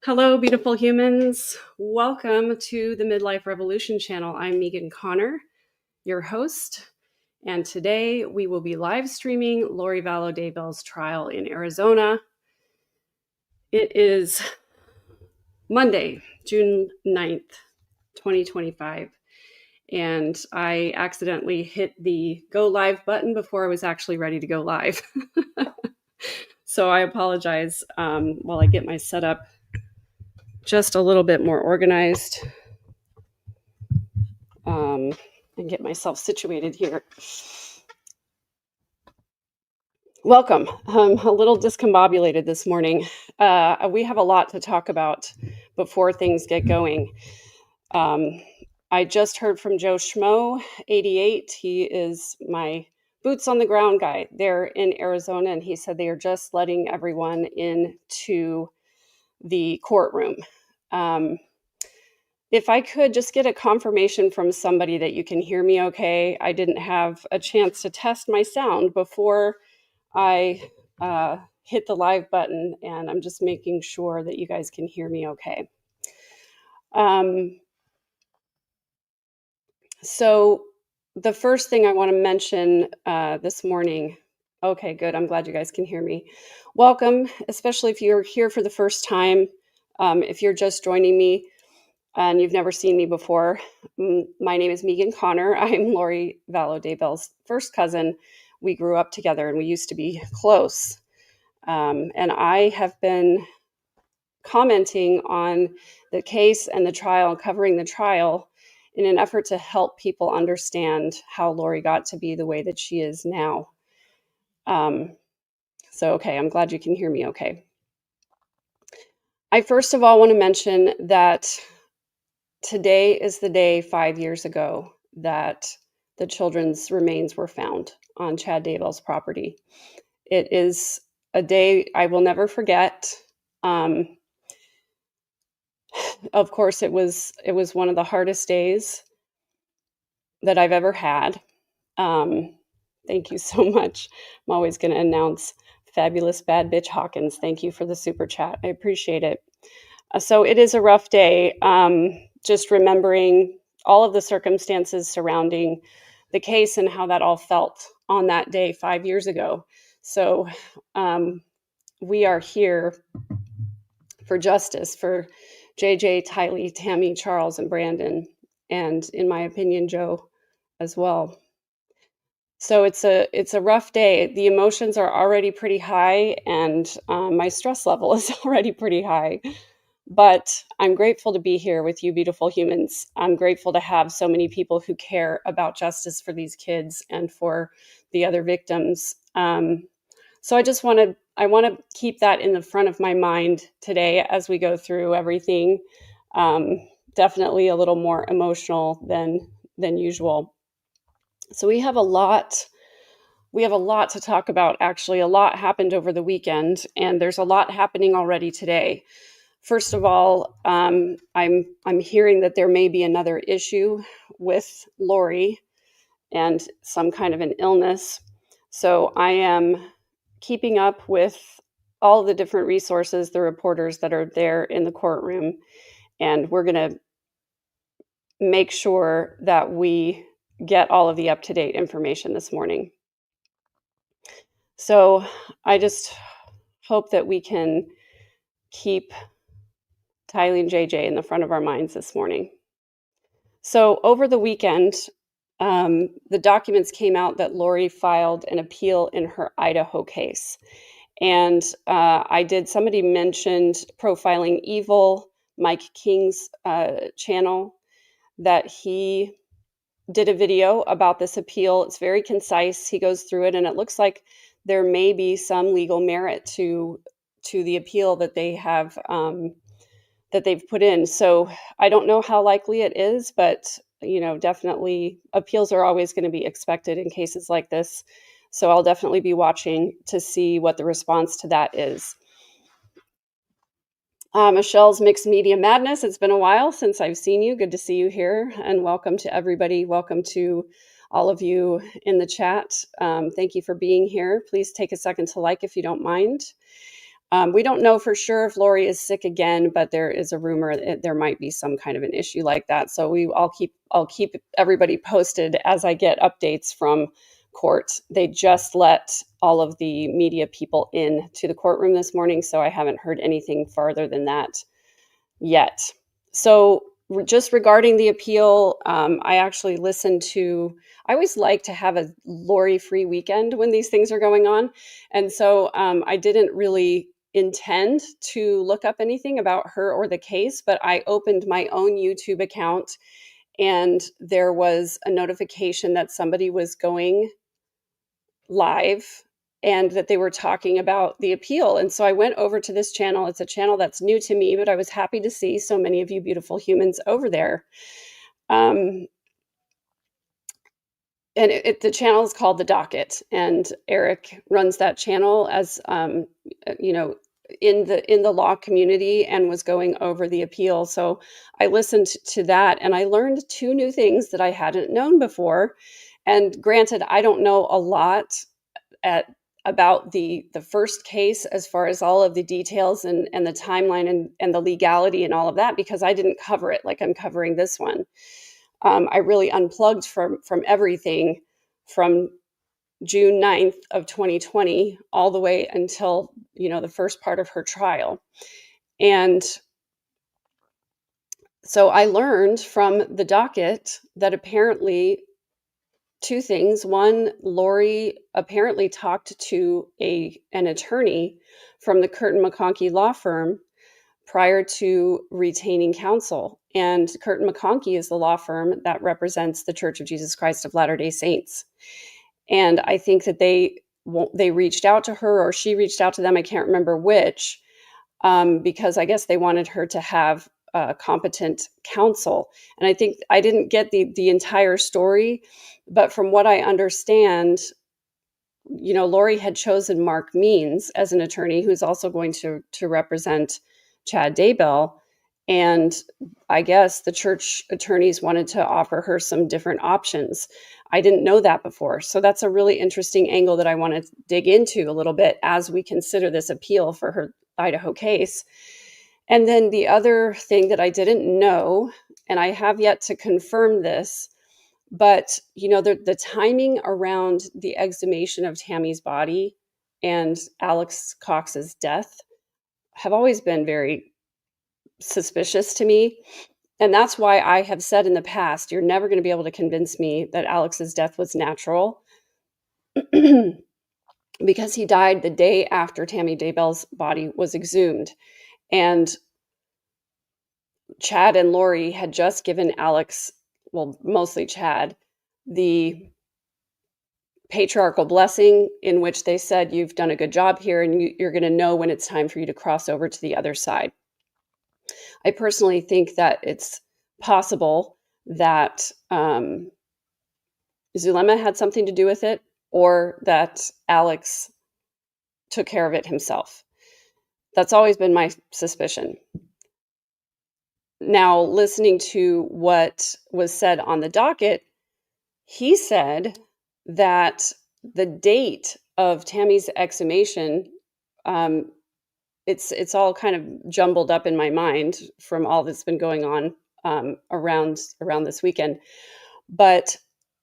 Hello, beautiful humans. Welcome to the Midlife Revolution channel. I'm Megan Connor, your host, and today we will be live streaming Lori Vallow Daybell's trial in Arizona. It is Monday, June 9th, 2025, and I accidentally hit the go live button before I was actually ready to go live. So I apologize while I get my setup just a little bit more organized and get myself situated here. Welcome. I'm a little discombobulated this morning. We have a lot to talk about before things get going. I just heard from Joe Schmo, 88. He is my boots on the ground guy there in Arizona, and he said they are just letting everyone into the courtroom. If I could just get a confirmation from somebody that you can hear me okay. I didn't have a chance to test my sound before I hit the live button, and I'm just making sure that you guys can hear me okay. So the first thing I want to mention this morning, okay, good. I'm glad you guys can hear me. Welcome, especially if you're here for the first time. If you're just joining me, and you've never seen me before, my name is Megan Connor. I'm Lori Vallow Daybell's first cousin. We grew up together and we used to be close. And I have been commenting on the case and the trial, covering the trial in an effort to help people understand how Lori got to be the way that she is now. Okay, I'm glad you can hear me okay. I first of all want to mention that today is the day 5 years ago that the children's remains were found on Chad Daybell's property. It is a day I will never forget. Of course, it was one of the hardest days that I've ever had. Thank you so much. I'm always going to announce Fabulous Bad Bitch Hawkins. Thank you for the super chat. I appreciate it. So it is a rough day. Just remembering all of the circumstances surrounding the case and how that all felt on that day 5 years ago. So we are here for justice for JJ, Tylee, Tammy, Charles, and Brandon, and in my opinion, Joe as well. So it's a rough day. The emotions are already pretty high, and my stress level is already pretty high. But I'm grateful to be here with you, beautiful humans. I'm grateful to have so many people who care about justice for these kids and for the other victims. So I want to keep that in the front of my mind today as we go through everything. Definitely a little more emotional than usual. So we have a lot to talk about. Actually, a lot happened over the weekend, and there's a lot happening already today. First of all, I'm hearing that there may be another issue with Lori and some kind of an illness. So I am keeping up with all the different resources, the reporters that are there in the courtroom, and we're going to make sure that we get all of the up-to-date information this morning. So I just hope that we can keep Tylee and JJ in the front of our minds this morning. So over the weekend, the documents came out that Lori filed an appeal in her Idaho case. And somebody mentioned Profiling Evil, Mike King's channel, that he did a video about this appeal. It's very concise. He goes through it, and it looks like there may be some legal merit to the appeal that they have that they've put in. So I don't know how likely it is, but definitely appeals are always going to be expected in cases like this. So I'll definitely be watching to see what the response to that is. Michelle's Mixed Media Madness. It's been a while since I've seen you. Good to see you here, and welcome to everybody. Welcome to all of you in the chat. Thank you for being here. Please take a second to like if you don't mind. We don't know for sure if Lori is sick again, but there is a rumor that there might be some kind of an issue like that. So I'll keep everybody posted as I get updates from court. They just let all of the media people in to the courtroom this morning, so I haven't heard anything farther than that yet. So just regarding the appeal, I actually listened to, I always like to have a Lori-free weekend when these things are going on. And so I didn't really intend to look up anything about her or the case, but I opened my own YouTube account and there was a notification that somebody was going live and that they were talking about the appeal. And so I went over to this channel. It's a channel that's new to me, but I was happy to see so many of you beautiful humans over there. And the channel is called The Docket, and Eric runs that channel as you know, in the law community, and was going over the appeal. So I listened to that and I learned two new things that I hadn't known before. And granted, I don't know a lot about the first case as far as all of the details and the timeline and the legality and all of that, because I didn't cover it like I'm covering this one. I really unplugged from everything from June 9th of 2020 all the way until, you know, the first part of her trial. And so I learned from the docket that apparently two things. One, Lori apparently talked to an attorney from the Curtin McConkie law firm prior to retaining counsel. And Curtin McConkie is the law firm that represents the Church of Jesus Christ of Latter-day Saints. And I think that they reached out to her, or she reached out to them, I can't remember which, because I guess they wanted her to have competent counsel. And I think I didn't get the entire story, but from what I understand, you know, Lori had chosen Mark Means as an attorney who's also going to represent Chad Daybell. And I guess the church attorneys wanted to offer her some different options. I didn't know that before. So that's a really interesting angle that I want to dig into a little bit as we consider this appeal for her Idaho case. And then the other thing that I didn't know, and I have yet to confirm this, but you know, the timing around the exhumation of Tammy's body and Alex Cox's death have always been very suspicious to me. And that's why I have said in the past, you're never going to be able to convince me that Alex's death was natural because he died the day after Tammy Daybell's body was exhumed. And Chad and Lori had just given Alex, well, mostly Chad, the patriarchal blessing in which they said, you've done a good job here and you're going to know when it's time for you to cross over to the other side. I personally think that it's possible that Zulema had something to do with it, or that Alex took care of it himself. That's always been my suspicion. Now, listening to what was said on the docket, he said that the date of Tammy's exhumation, it's all kind of jumbled up in my mind from all that's been going on around this weekend. But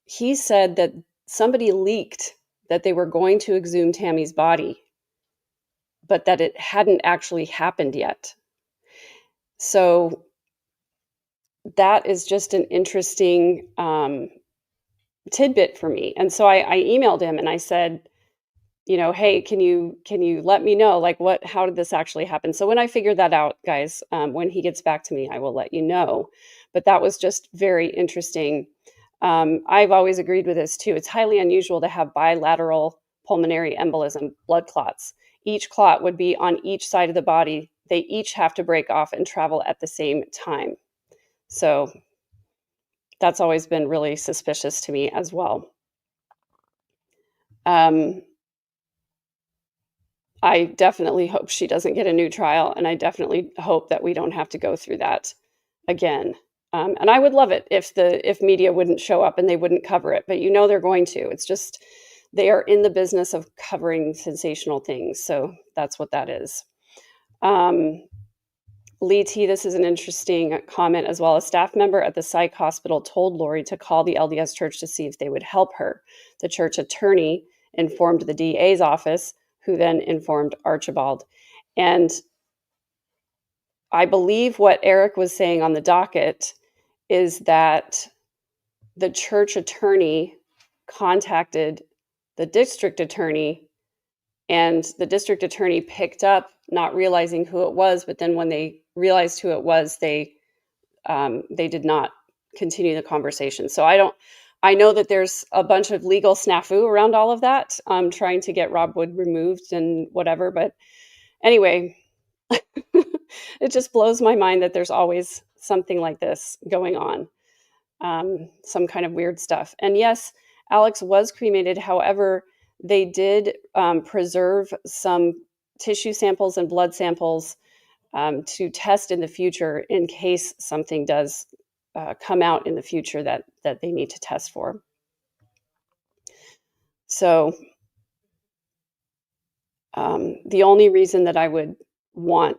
he said that somebody leaked that they were going to exhume Tammy's body, but that it hadn't actually happened yet. So that is just an interesting tidbit for me. And so I emailed him and I said, you know, hey, can you let me know, like, how did this actually happen? So when I figured that out, guys, when he gets back to me, I will let you know. But that was just very interesting. I've always agreed with this too. It's highly unusual to have bilateral pulmonary embolism, blood clots. Each clot would be on each side of the body. They each have to break off and travel at the same time. So that's always been really suspicious to me as well. I definitely hope she doesn't get a new trial, and I definitely hope that we don't have to go through that again. And I would love it if media wouldn't show up and they wouldn't cover it, but you know they're going to. It's just they are in the business of covering sensational things, so that's what that is. Lee T, this is an interesting comment as well. A staff member at the psych hospital told Lori to call the LDS Church to see if they would help her. The church attorney informed the DA's office, who then informed Archibald. And I believe what Eric was saying on the docket is that the church attorney contacted the district attorney, and the district attorney picked up, not realizing who it was. But then when they realized who it was, they did not continue the conversation. So I know that there's a bunch of legal snafu around all of that, trying to get Rob Wood removed and whatever. But anyway, it just blows my mind that there's always something like this going on, some kind of weird stuff. And yes, Alex was cremated. However, they did preserve some tissue samples and blood samples to test in the future in case something does come out in the future that they need to test for. So the only reason that I would want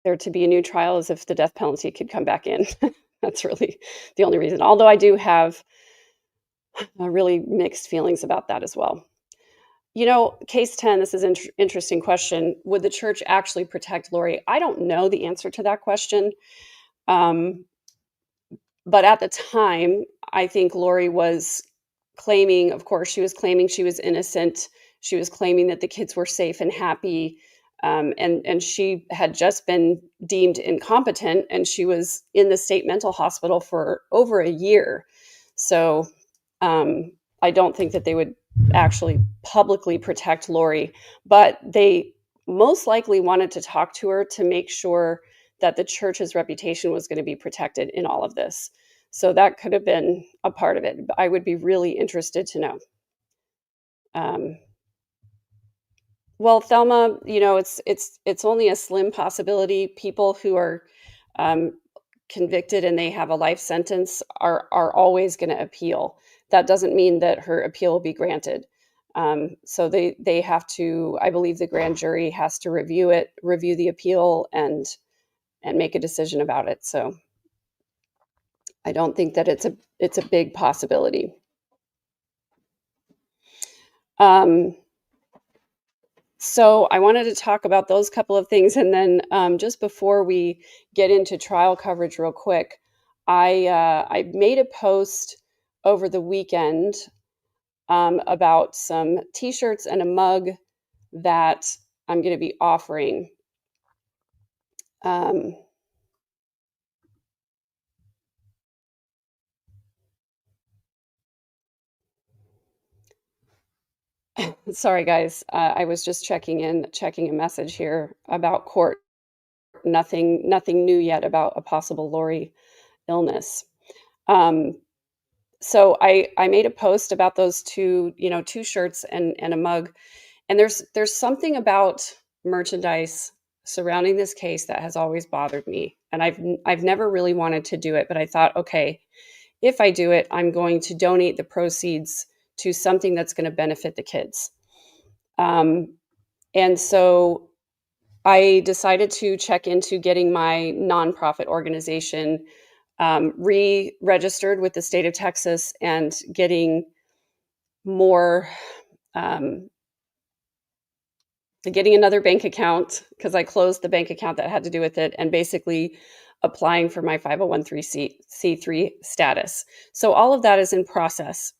there to be a new trial is if the death penalty could come back in. That's really the only reason. Although I do have really mixed feelings about that as well. You know, case 10, this is an interesting question. Would the church actually protect Lori? I don't know the answer to that question. But at the time, I think Lori was claiming, of course, she was claiming she was innocent. She was claiming that the kids were safe and happy. And she had just been deemed incompetent, and she was in the state mental hospital for over a year. So I don't think that they would actually publicly protect Lori, but they most likely wanted to talk to her to make sure that the church's reputation was going to be protected in all of this. So that could have been a part of it. I would be really interested to know. Well, Thelma, you know, it's only a slim possibility. People who are convicted and they have a life sentence are always going to appeal. That doesn't mean that her appeal will be granted. So they have to, I believe the grand jury has to review the appeal and make a decision about it. So I don't think that it's a big possibility. So I wanted to talk about those couple of things. And then just before we get into trial coverage real quick, I made a post over the weekend about some t-shirts and a mug that I'm going to be offering. Sorry, guys. I was just checking a message here about court. Nothing new yet about a possible Lori illness. So I made a post about those two shirts and a mug. And there's something about merchandise surrounding this case that has always bothered me. And I've never really wanted to do it, but I thought, okay, if I do it, I'm going to donate the proceeds to something that's going to benefit the kids. And so I decided to check into getting my nonprofit organization re-registered with the state of Texas and getting more, getting another bank account, because I closed the bank account that had to do with it, and basically applying for my 501c3 status. So all of that is in process.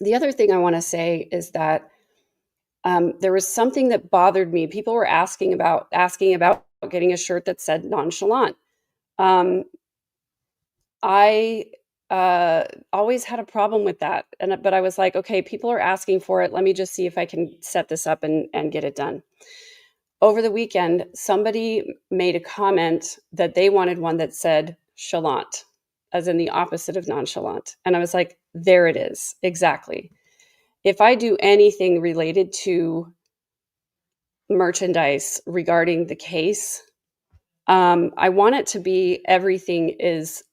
The other thing I want to say is that there was something that bothered me. People were asking about getting a shirt that said nonchalant. I always had a problem with that, but I was like, okay, people are asking for it. Let me just see if I can set this up and get it done. Over the weekend, somebody made a comment that they wanted one that said chalant, as in the opposite of nonchalant. And I was like, there it is. Exactly. If I do anything related to merchandise regarding the case, I want it to be everything is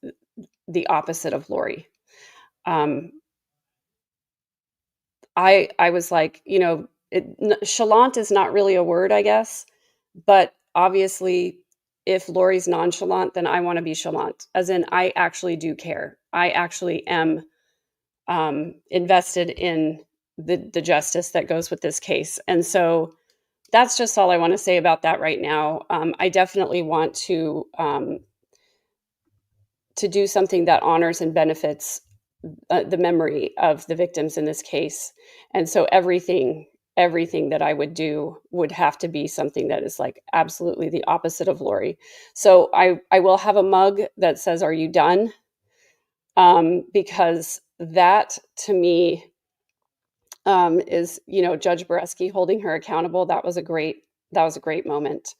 the opposite of Lori. I was like, chalant is not really a word, I guess, but obviously, if Lori's nonchalant, then I want to be chalant, as in I actually do care. I actually am invested in the justice that goes with this case. And so that's just all I want to say about that right now. I definitely want to do something that honors and benefits the memory of the victims in this case. And so everything that I would do would have to be something that is like absolutely the opposite of Lori. So I will have a mug that says, "Are you done?" Because that to me is, Judge Bareski holding her accountable. That was a great moment.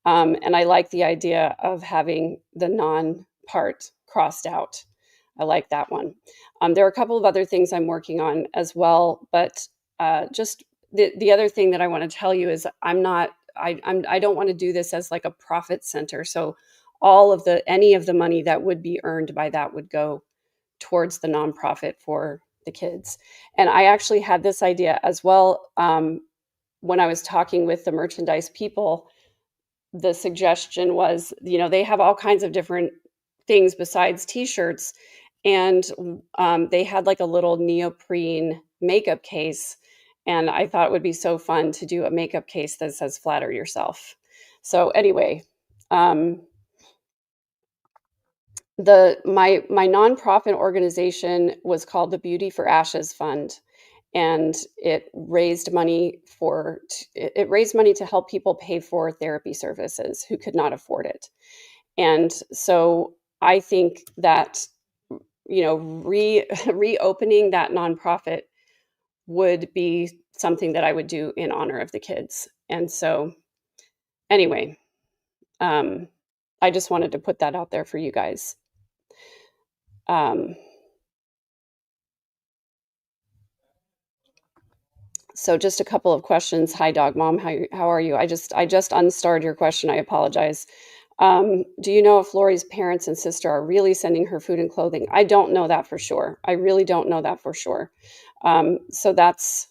And I like the idea of having the non part crossed out. I like that one. There are a couple of other things I'm working on as well, but just the other thing that I want to tell you is I don't want to do this as like a profit center. So any of the money that would be earned by that would go towards the nonprofit for the kids. And I actually had this idea as well when I was talking with the merchandise people. The suggestion was, they have all kinds of different things besides t-shirts, and they had like a little neoprene makeup case, and I thought it would be so fun to do a makeup case that says "Flatter Yourself." So anyway, my nonprofit organization was called the Beauty for Ashes Fund, and it raised money to help people pay for therapy services who could not afford it. And so I think that, reopening that nonprofit would be something that I would do in honor of the kids. And so anyway, I just wanted to put that out there for you guys. So just a couple of questions. Hi, Dog Mom. How are you? I just unstarred your question. I apologize. Do you know if Lori's parents and sister are really sending her food and clothing? I don't know that for sure. I really don't know that for sure. So that's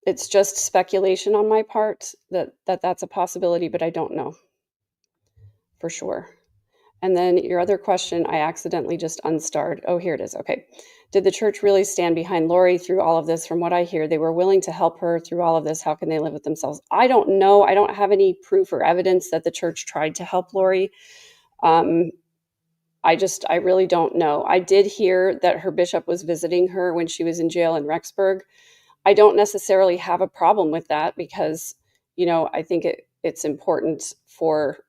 it's just speculation on my part that's a possibility, but I don't know for sure. And then your other question, I accidentally just unstarred. Oh, here it is. Okay. Did the church really stand behind Lori through all of this? From what I hear, they were willing to help her through all of this. How can they live with themselves? I don't know. I don't have any proof or evidence that the church tried to help Lori. I really don't know. I did hear that her bishop was visiting her when she was in jail in Rexburg. I don't necessarily have a problem with that because, I think it's important for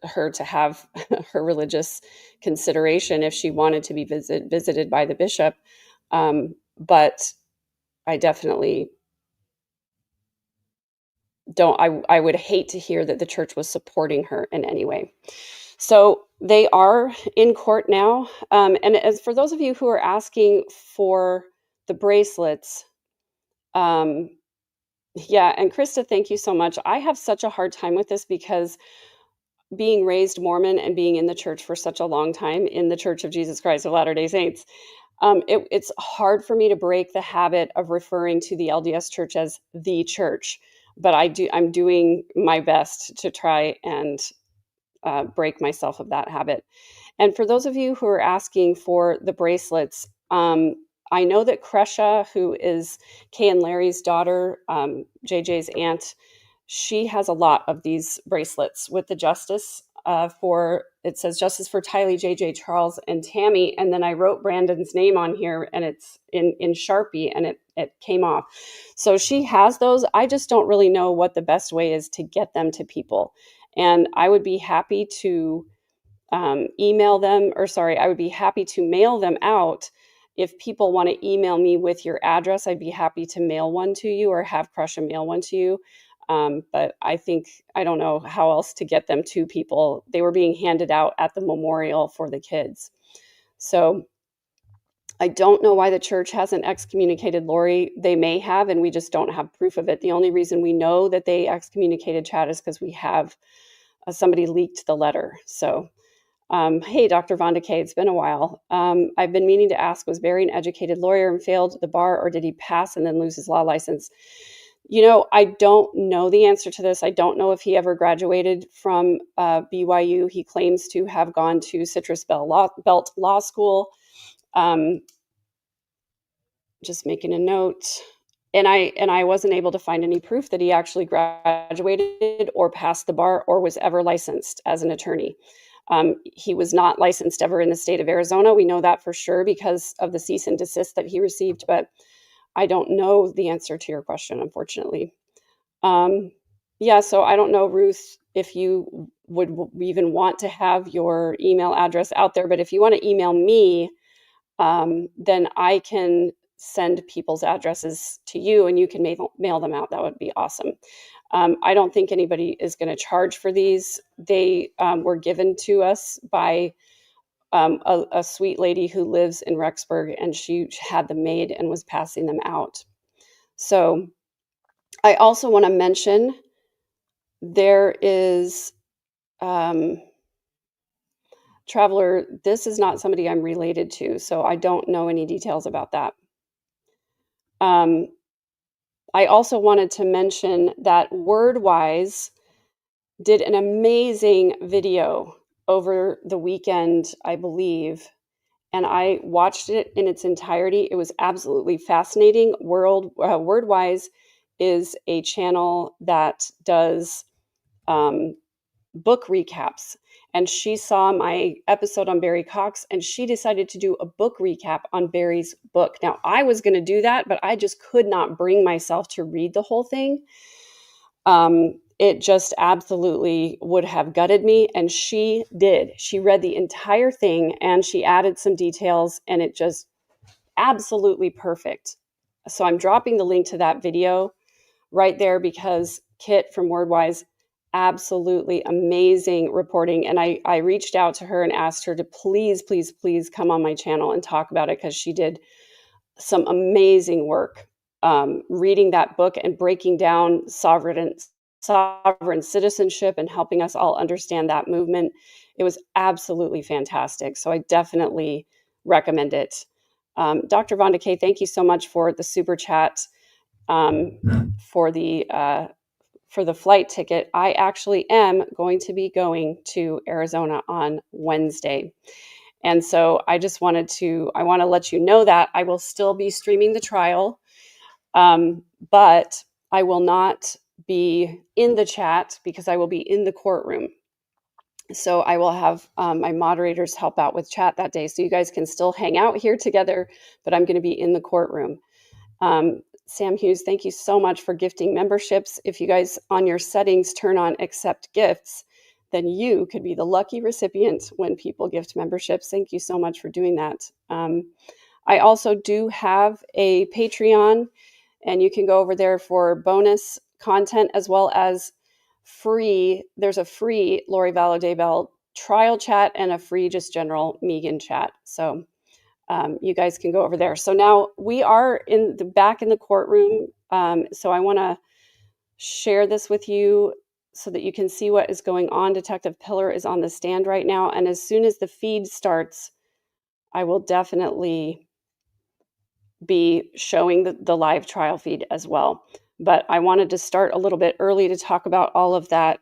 her to have her religious consideration if she wanted to be visited by the bishop. But I definitely don't, I would hate to hear that the church was supporting her in any way. So they are in court now. And as for those of you who are asking for the bracelets, yeah, and Krista, thank you so much. I have such a hard time with this because being raised Mormon and being in the church for such a long time, in the Church of Jesus Christ of Latter-day Saints, it's hard for me to break the habit of referring to the LDS Church as the church. But I'm doing my best to try and break myself of that habit. And for those of you who are asking for the bracelets, I know that Kresha, who is Kay and Larry's daughter, JJ's aunt, she has a lot of these bracelets with the justice it says justice for Tylee, JJ, Charles, and Tammy. And then I wrote Brandon's name on here and it's in Sharpie and it came off. So she has those. I just don't really know what the best way is to get them to people. And I would be happy to email them, I would be happy to mail them out. If people want to email me with your address, I'd be happy to mail one to you or have Kresha mail one to you. But I don't know how else to get them to people. They were being handed out at the memorial for the kids. So I don't know why the church hasn't excommunicated Lori. They may have, and we just don't have proof of it. The only reason we know that they excommunicated Chad is because we have somebody leaked the letter. So, hey, Dr. Vonda K., it's been a while. I've been meaning to ask, was Barry an educated lawyer and failed the bar, or did he pass and then lose his law license? I don't know the answer to this. I don't know if he ever graduated from BYU. He claims to have gone to Citrus Belt Law School. Just making a note. And I wasn't able to find any proof that he actually graduated or passed the bar or was ever licensed as an attorney. He was not licensed ever in the state of Arizona. We know that for sure because of the cease and desist that he received, but I don't know the answer to your question, unfortunately. Yeah, so I don't know, Ruth, if you would even want to have your email address out there, but if you want to email me, then I can send people's addresses to you and you can mail them out. That would be awesome. I don't think anybody is going to charge for these. They were given to us by a sweet lady who lives in Rexburg, and she had them made and was passing them out. So I also want to mention there is Traveler, this is not somebody I'm related to, so I don't know any details about that. I also wanted to mention that WordWise did an amazing video over the weekend, I believe, and I watched it in its entirety. It was absolutely fascinating. WordWise is a channel that does book recaps, and she saw my episode on Barry Cox and she decided to do a book recap on Barry's book. Now, I was going to do that, but I just could not bring myself to read the whole thing. It just absolutely would have gutted me, and she did. She read the entire thing and she added some details, and it just absolutely perfect. So I'm dropping the link to that video right there because Kit from WordWise, absolutely amazing reporting. And I reached out to her and asked her to please, please, please come on my channel and talk about it because she did some amazing work reading that book and breaking down sovereign citizenship and helping us all understand that movement. It was absolutely fantastic. So I definitely recommend it. Dr. Vonda K, thank you so much for the super chat for the flight ticket. I actually am going to be going to Arizona on Wednesday. And so I want to let you know that I will still be streaming the trial, but I will not be in the chat because I will be in the courtroom. So I will have my moderators help out with chat that day. So you guys can still hang out here together, but I'm going to be in the courtroom. Sam Hughes, thank you so much for gifting memberships. If you guys on your settings turn on accept gifts, then you could be the lucky recipient when people gift memberships. Thank you so much for doing that. I also do have a Patreon, and you can go over there for bonus content as well as free. There's a free Lori Vallow Daybell trial chat and a free just general Megan chat. So you guys can go over there. So now we are back in the courtroom. So I want to share this with you so that you can see what is going on. Detective Pillar is on the stand right now. And as soon as the feed starts, I will definitely be showing the live trial feed as well. But I wanted to start a little bit early to talk about all of that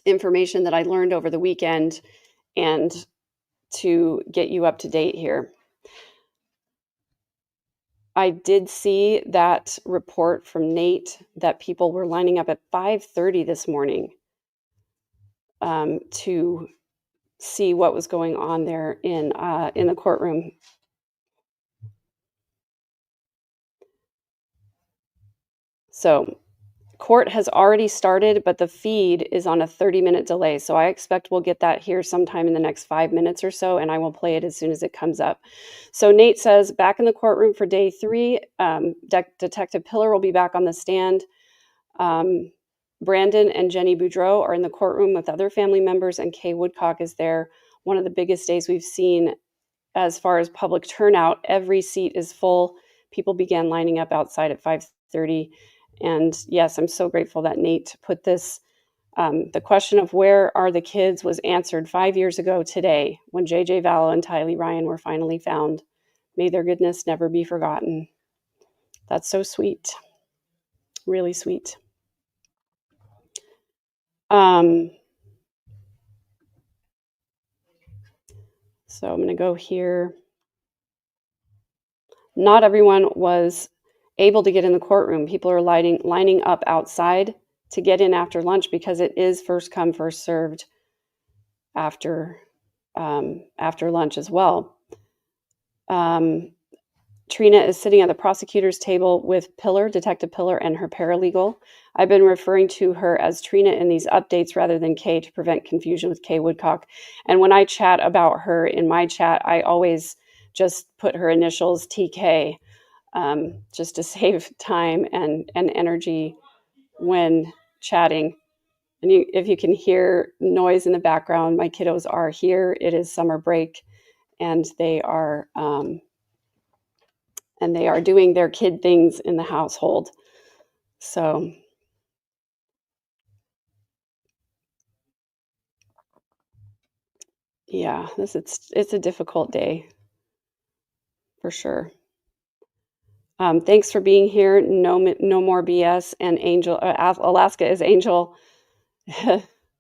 information that I learned over the weekend and to get you up to date here. I did see that report from Nate that people were lining up at 5:30 this morning to see what was going on there in the courtroom. So court has already started, but the feed is on a 30-minute delay. So I expect we'll get that here sometime in the next 5 minutes or so, and I will play it as soon as it comes up. So Nate says, back in the courtroom for day 3, Detective Pillar will be back on the stand. Brandon and Jenny Boudreaux are in the courtroom with other family members, and Kay Woodcock is there. One of the biggest days we've seen as far as public turnout. Every seat is full. People began lining up outside at 5:30. And yes, I'm so grateful that Nate put this. The question of where are the kids was answered 5 years ago today when J.J. Vallow and Tylee Ryan were finally found. May their goodness never be forgotten. That's so sweet. Really sweet. So I'm going to go here. Not everyone was able to get in the courtroom. People are lining up outside to get in after lunch because it is first come, first served after lunch as well. Trina is sitting at the prosecutor's table with Detective Pillar, and her paralegal. I've been referring to her as Trina in these updates rather than Kay to prevent confusion with Kay Woodcock. And when I chat about her in my chat, I always just put her initials TK, just to save time and energy when chatting. And if you can hear noise in the background, my kiddos are here. It is summer break, and they are doing their kid things in the household. So yeah, it's a difficult day for sure. Thanks for being here. No more BS. And Angel, Alaska is Angel,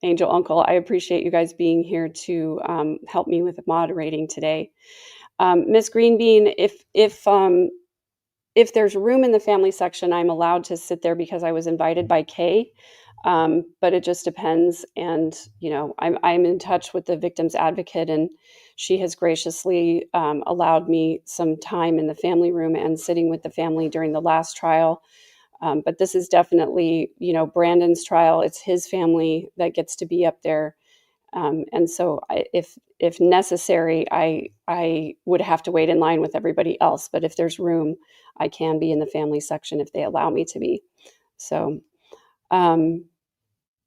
Angel Uncle. I appreciate you guys being here to help me with moderating today. Miss Greenbean, if there's room in the family section, I'm allowed to sit there because I was invited by Kay. But it just depends. And, I'm in touch with the victim's advocate, and she has graciously allowed me some time in the family room and sitting with the family during the last trial. But this is definitely, Brandon's trial. It's his family that gets to be up there. And so if necessary, I would have to wait in line with everybody else. But if there's room, I can be in the family section if they allow me to be. So,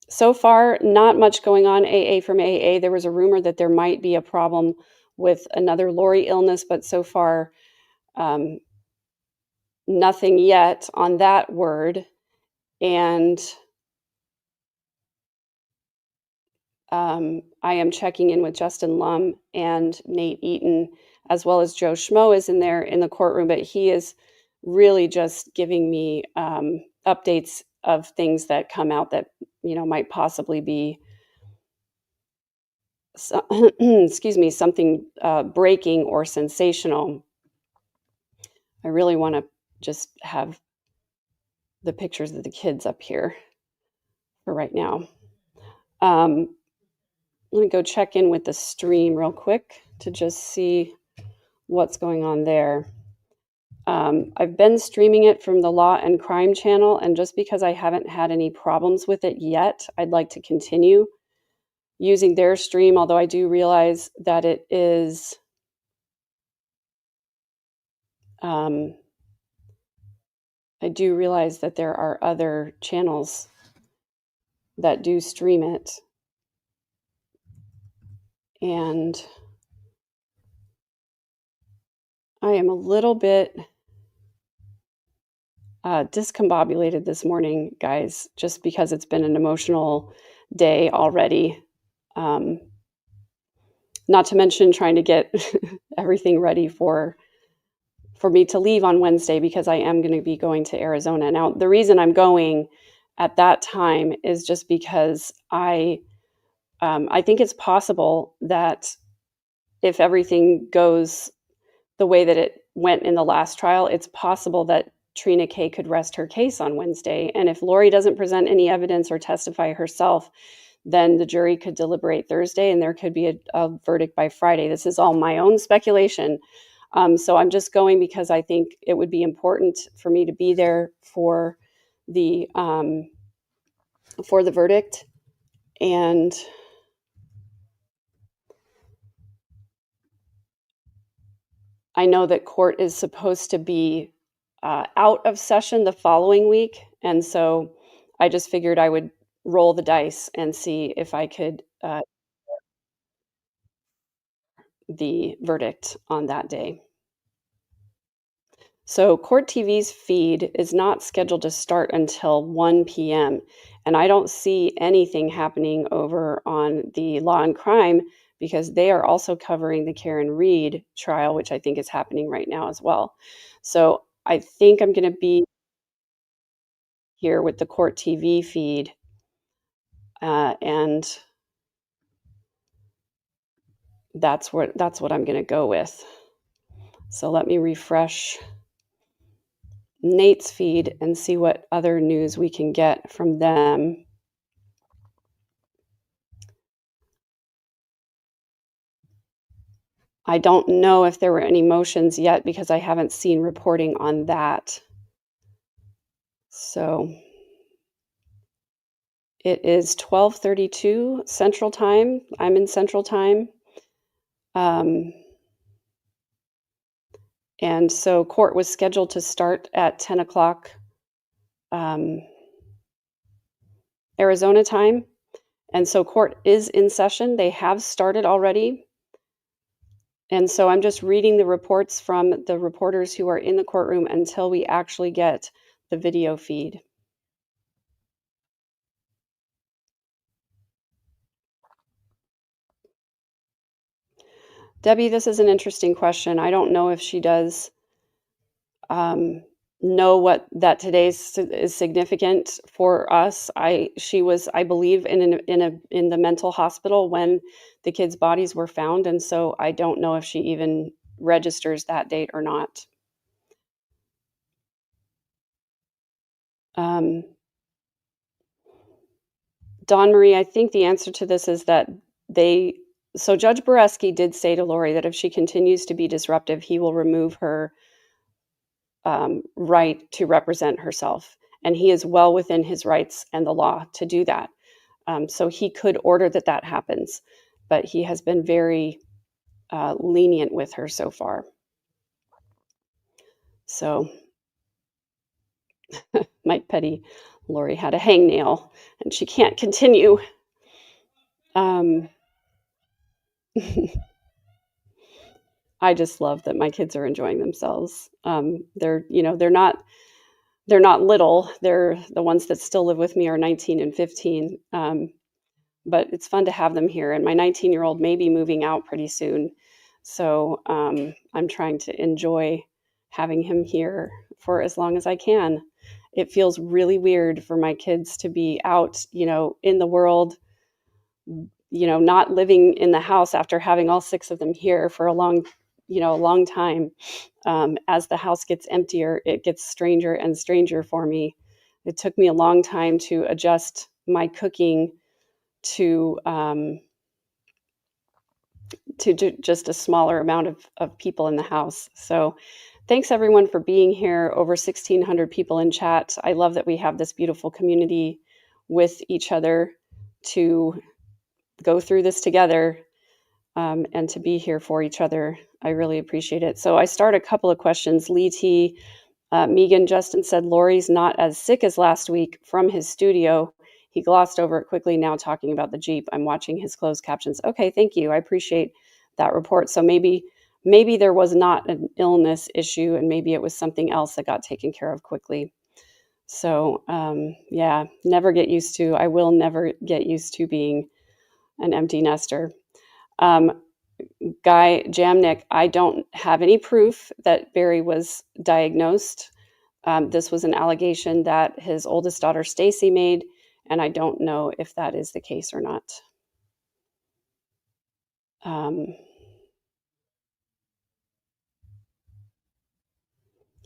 so far, not much going on from AA. There was a rumor that there might be a problem with another Lori illness, but so far, nothing yet on that word. And I am checking in with Justin Lum and Nate Eaton, as well as Joe Schmo is in there in the courtroom, but he is really just giving me updates of things that come out that, might possibly be, excuse me, something breaking or sensational. I really want to just have the pictures of the kids up here for right now. Let me go check in with the stream real quick to just see what's going on there. I've been streaming it from the Law and Crime channel, and just because I haven't had any problems with it yet, I'd like to continue using their stream, although I do realize that it is I do realize that there are other channels that do stream it. And I am a little bit discombobulated this morning, guys, just because it's been an emotional day already. Not to mention trying to get everything ready for me to leave on Wednesday, because I am going to be going to Arizona. Now, the reason I'm going at that time is just because I think it's possible that if everything goes the way that it went in the last trial, it's possible that Trina K could rest her case on Wednesday. And if Lori doesn't present any evidence or testify herself, then the jury could deliberate Thursday and there could be a verdict by Friday. This is all my own speculation. So I'm just going because I think it would be important for me to be there for the verdict. And I know that court is supposed to be out of session the following week. And so I just figured I would roll the dice and see if I could the verdict on that day. So Court TV's feed is not scheduled to start until 1 p.m. And I don't see anything happening over on the Law and Crime, because they are also covering the Karen Reed trial, which I think is happening right now as well. So I think I'm going to be here with the court TV feed. And that's what I'm going to go with. So let me refresh Nate's feed and see what other news we can get from them. I don't know if there were any motions yet because I haven't seen reporting on that. So it is 12:32 Central Time. I'm in Central Time. And so court was scheduled to start at 10 o'clock Arizona time. And so court is in session. They have started already. And so I'm just reading the reports from the reporters who are in the courtroom until we actually get the video feed. Debbie, this is an interesting question. I don't know if she does know what that today's is significant for us. She was, I believe, in the mental hospital when the kids' bodies were found, and so I don't know if she even registers that date or not. Dawn Marie, I think the answer to this is that so Judge Boreski did say to Lori that if she continues to be disruptive, he will remove her right to represent herself. And he is well within his rights and the law to do that. So he could order that happens, but he has been very lenient with her so far. So Mike Petty, Lori had a hangnail and she can't continue. I just love that my kids are enjoying themselves. They're not little. They're the ones that still live with me are 19 and 15. But it's fun to have them here. And my 19-year-old may be moving out pretty soon. So I'm trying to enjoy having him here for as long as I can. It feels really weird for my kids to be out, in the world, not living in the house after having all 6 of them here for a long time. As the house gets emptier, it gets stranger and stranger for me. It took me a long time to adjust my cooking to just a smaller amount of people in the house. So thanks everyone for being here. Over 1,600 people in chat. I love that we have this beautiful community with each other to go through this together and to be here for each other. I really appreciate it. So I start a couple of questions. Lee T. Megan Justin said, Lori's not as sick as last week from his studio. He glossed over it quickly now talking about the Jeep. I'm watching his closed captions. Okay, thank you. I appreciate that report. So maybe there was not an illness issue and maybe it was something else that got taken care of quickly. So yeah, never get used to, I will never get used to being an empty nester. Guy Jamnik, I don't have any proof that Barry was diagnosed. This was an allegation that his oldest daughter, Stacy, made, and I don't know if that is the case or not.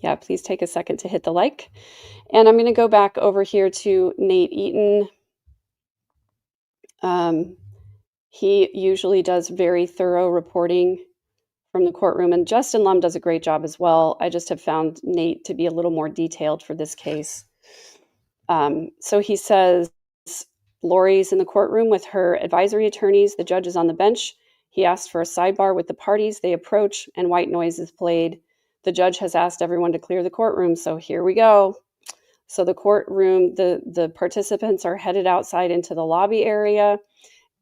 Yeah, please take a second to hit the like. And I'm going to go back over here to Nate Eaton. He usually does very thorough reporting from the courtroom, and Justin Lum does a great job as well. I just have found Nate to be a little more detailed for this case. So he says, Lori's in the courtroom with her advisory attorneys. The judge is on the bench. He asked for a sidebar with the parties. They approach and white noise is played. The judge has asked everyone to clear the courtroom. So here we go. So the courtroom, the participants are headed outside into the lobby area,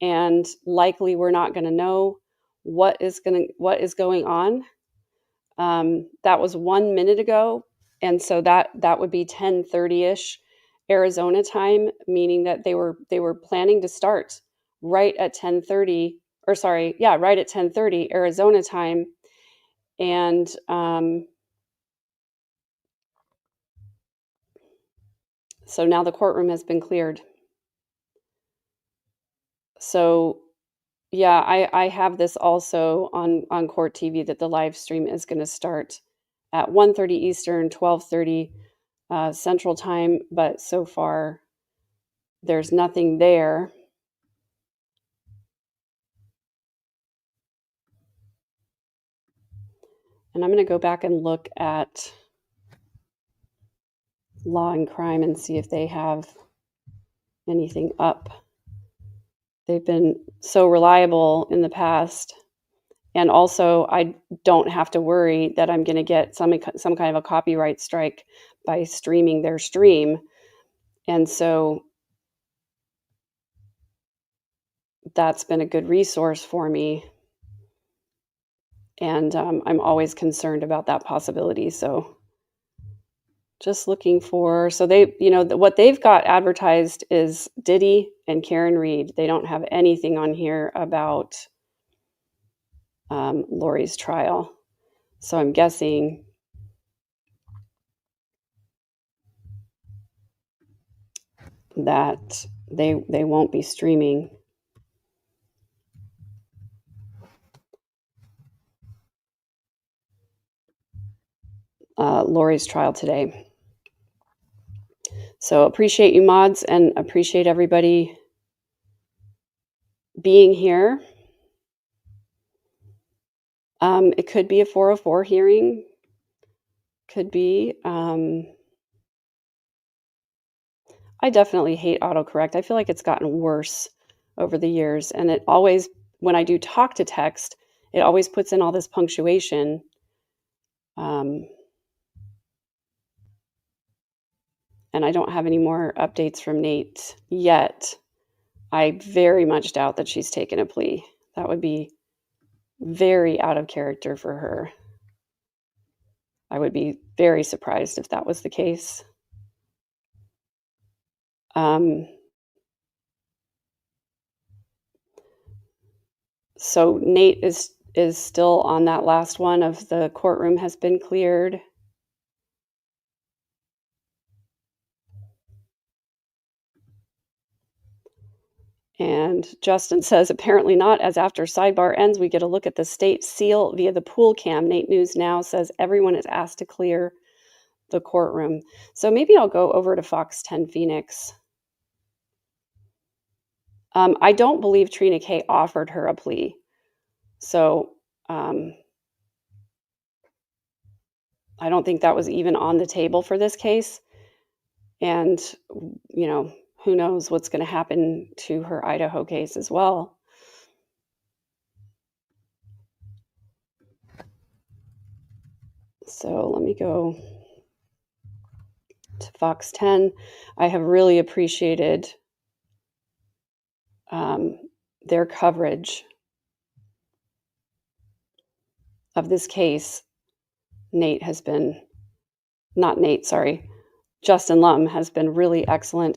and likely we're not going to know what is going on. That was 1 minute ago. And so that would be 10:30-ish Arizona time, meaning that they were planning to start right at 10:30, or sorry, yeah, right at 10:30 Arizona time. And So now the courtroom has been cleared. So yeah, I have this also on Court TV that the live stream is going to start at 1:30 Eastern, 12:30 Central Time, but so far there's nothing there. And I'm going to go back and look at Law and Crime and see if they have anything up. They've been so reliable in the past. And also, I don't have to worry that I'm going to get some kind of a copyright strike by streaming their stream. And so that's been a good resource for me. And I'm always concerned about that possibility. So just looking for, so they, what they've got advertised is Diddy and Karen Reed. They don't have anything on here about Lori's trial. So I'm guessing that they won't be streaming Lori's trial today. So appreciate you mods and appreciate everybody being here. It could be a 404 hearing. Could be. I definitely hate autocorrect. I feel like it's gotten worse over the years. And it always, when I do talk to text, it always puts in all this punctuation. And I don't have any more updates from Nate yet. I very much doubt that she's taken a plea. That would be very out of character for her. I would be very surprised if that was the case. So Nate is still on that last one of the courtroom has been cleared. And Justin says, apparently not, as after sidebar ends, we get a look at the state seal via the pool cam. Nate News Now says everyone is asked to clear the courtroom. So maybe I'll go over to Fox 10 Phoenix. I don't believe Trina K offered her a plea. So I don't think that was even on the table for this case. And, who knows what's going to happen to her Idaho case as well. So let me go to Fox 10. I have really appreciated their coverage of this case. Justin Lum has been really excellent.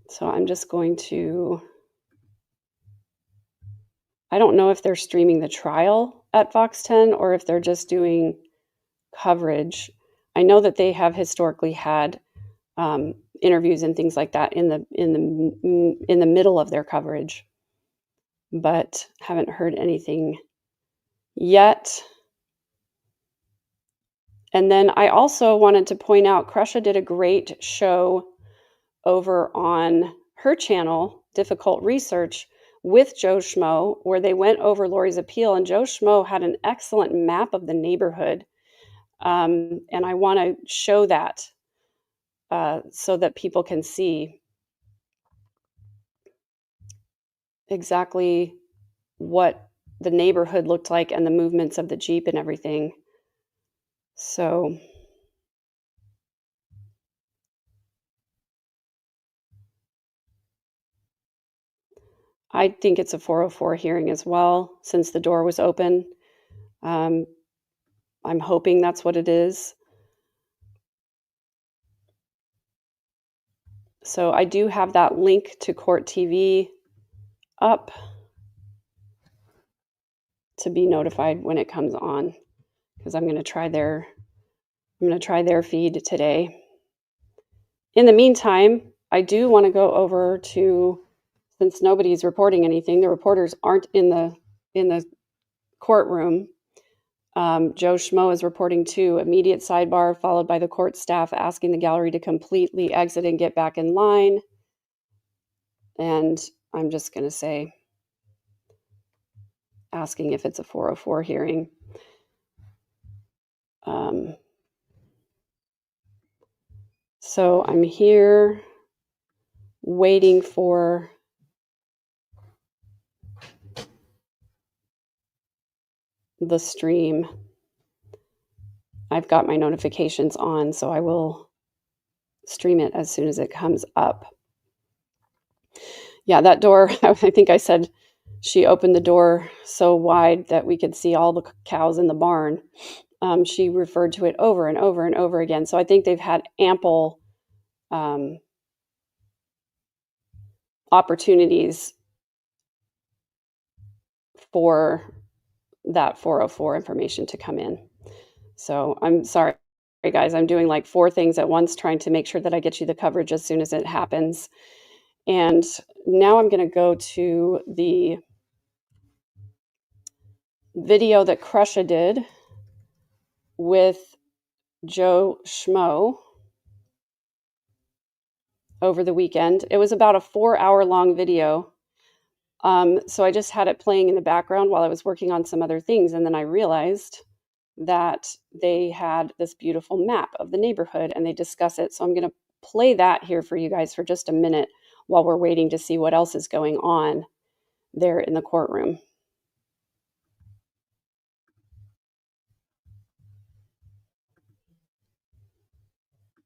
So I'm just going to, I don't know if they're streaming the trial at Fox 10 or if they're just doing coverage. I know that they have historically had interviews and things like that in the middle of their coverage, but haven't heard anything yet. And then I also wanted to point out, Krusha did a great show over on her channel, Difficult Research, with Joe Schmo, where they went over Lori's appeal, and Joe Schmo had an excellent map of the neighborhood. And I want to show that so that people can see exactly what the neighborhood looked like and the movements of the Jeep and everything. So I think it's a 404 hearing as well, since the door was open. I'm hoping that's what it is. So I do have that link to Court TV up to be notified when it comes on. because I'm going to try their feed today. In the meantime, I do want to go over to, since nobody's reporting anything, the reporters aren't in the courtroom. Joe Schmo is reporting too. Immediate sidebar followed by the court staff asking the gallery to completely exit and get back in line. And I'm just going to say, asking if it's a 404 hearing. So I'm here waiting for the stream. I've got my notifications on, so I will stream it as soon as it comes up. Yeah, that door, I think I said she opened the door so wide that we could see all the cows in the barn. She referred to it over and over and over again. So I think they've had ample opportunities for that 404 information to come in. So I'm sorry, guys. I'm doing like 4 things at once, trying to make sure that I get you the coverage as soon as it happens. And now I'm going to go to the video that Crusha did with Joe Schmo over the weekend. It was about a 4-hour-long video. So I just had it playing in the background while I was working on some other things. And then I realized that they had this beautiful map of the neighborhood and they discuss it. So I'm going to play that here for you guys for just a minute while we're waiting to see what else is going on there in the courtroom.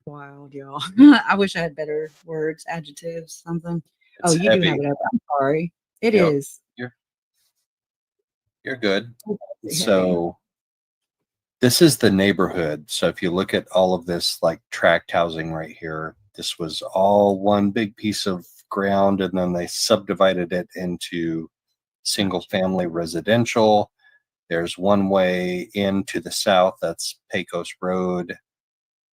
Wild, y'all. I wish I had better words, adjectives, something. It's you heavy. do have it up. I'm sorry. It is. You're good. So this is the neighborhood. So if you look at all of this like tract housing right here, this was all one big piece of ground, and then they subdivided it into single family residential. There's one way in to the south, that's Pecos Road.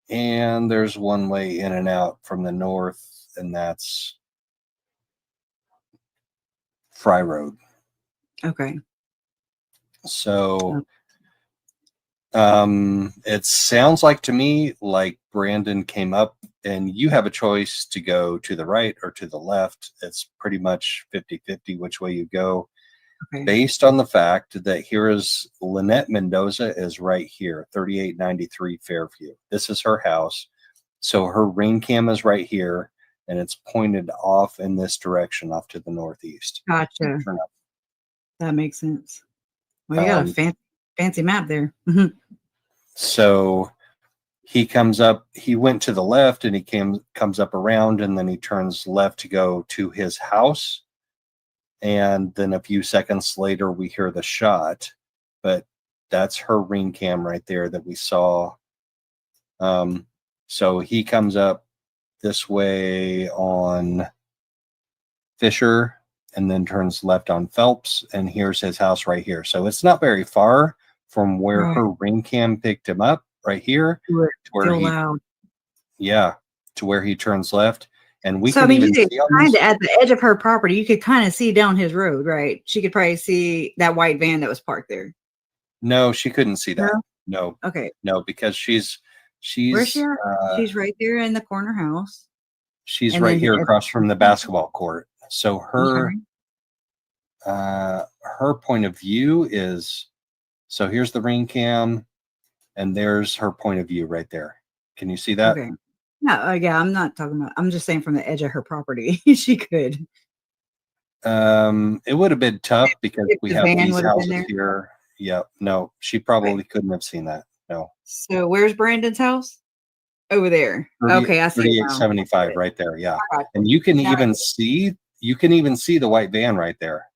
And there's one way in and out from the north, and that's Fry Road. Okay. So it sounds like to me like Brandon came up, and you have a choice to go to the right or to the left. It's pretty much 50-50 which way you go. Okay. Based on the fact that here is Lynette Mendoza is right here, 3893 Fairview. This is her house. So her ring cam is right here, and it's pointed off in this direction, off to the northeast. Gotcha. That makes sense. Well, you got a fancy map there. So he comes up, he went to the left, and he comes up around, and then he turns left to go to his house. And then a few seconds later, we hear the shot, but that's her ring cam right there that we saw. So he comes up this way on Fisher and then turns left on Phelps, and here's his house right here. So it's not very far from where her ring cam picked him up right here to where he turns left. And we can even see kind of at the edge of her property, you could kind of see down his road, right? She could probably see that white van that was parked there. No, she couldn't see that. No. Okay. No, because she's where's she at? She's right there in the corner house. She's right here across from the basketball court. So her her point of view is, so here's the ring cam, and there's her point of view right there. Can you see that? Okay. No, yeah, I'm not talking about, I'm just saying from the edge of her property, she could. It would have been tough because we have these houses here. Yeah, no, she probably couldn't have seen that. No. So where's Brandon's house? Over there. Okay, I see. 3875 right there. Yeah. And you can even see the white van right there.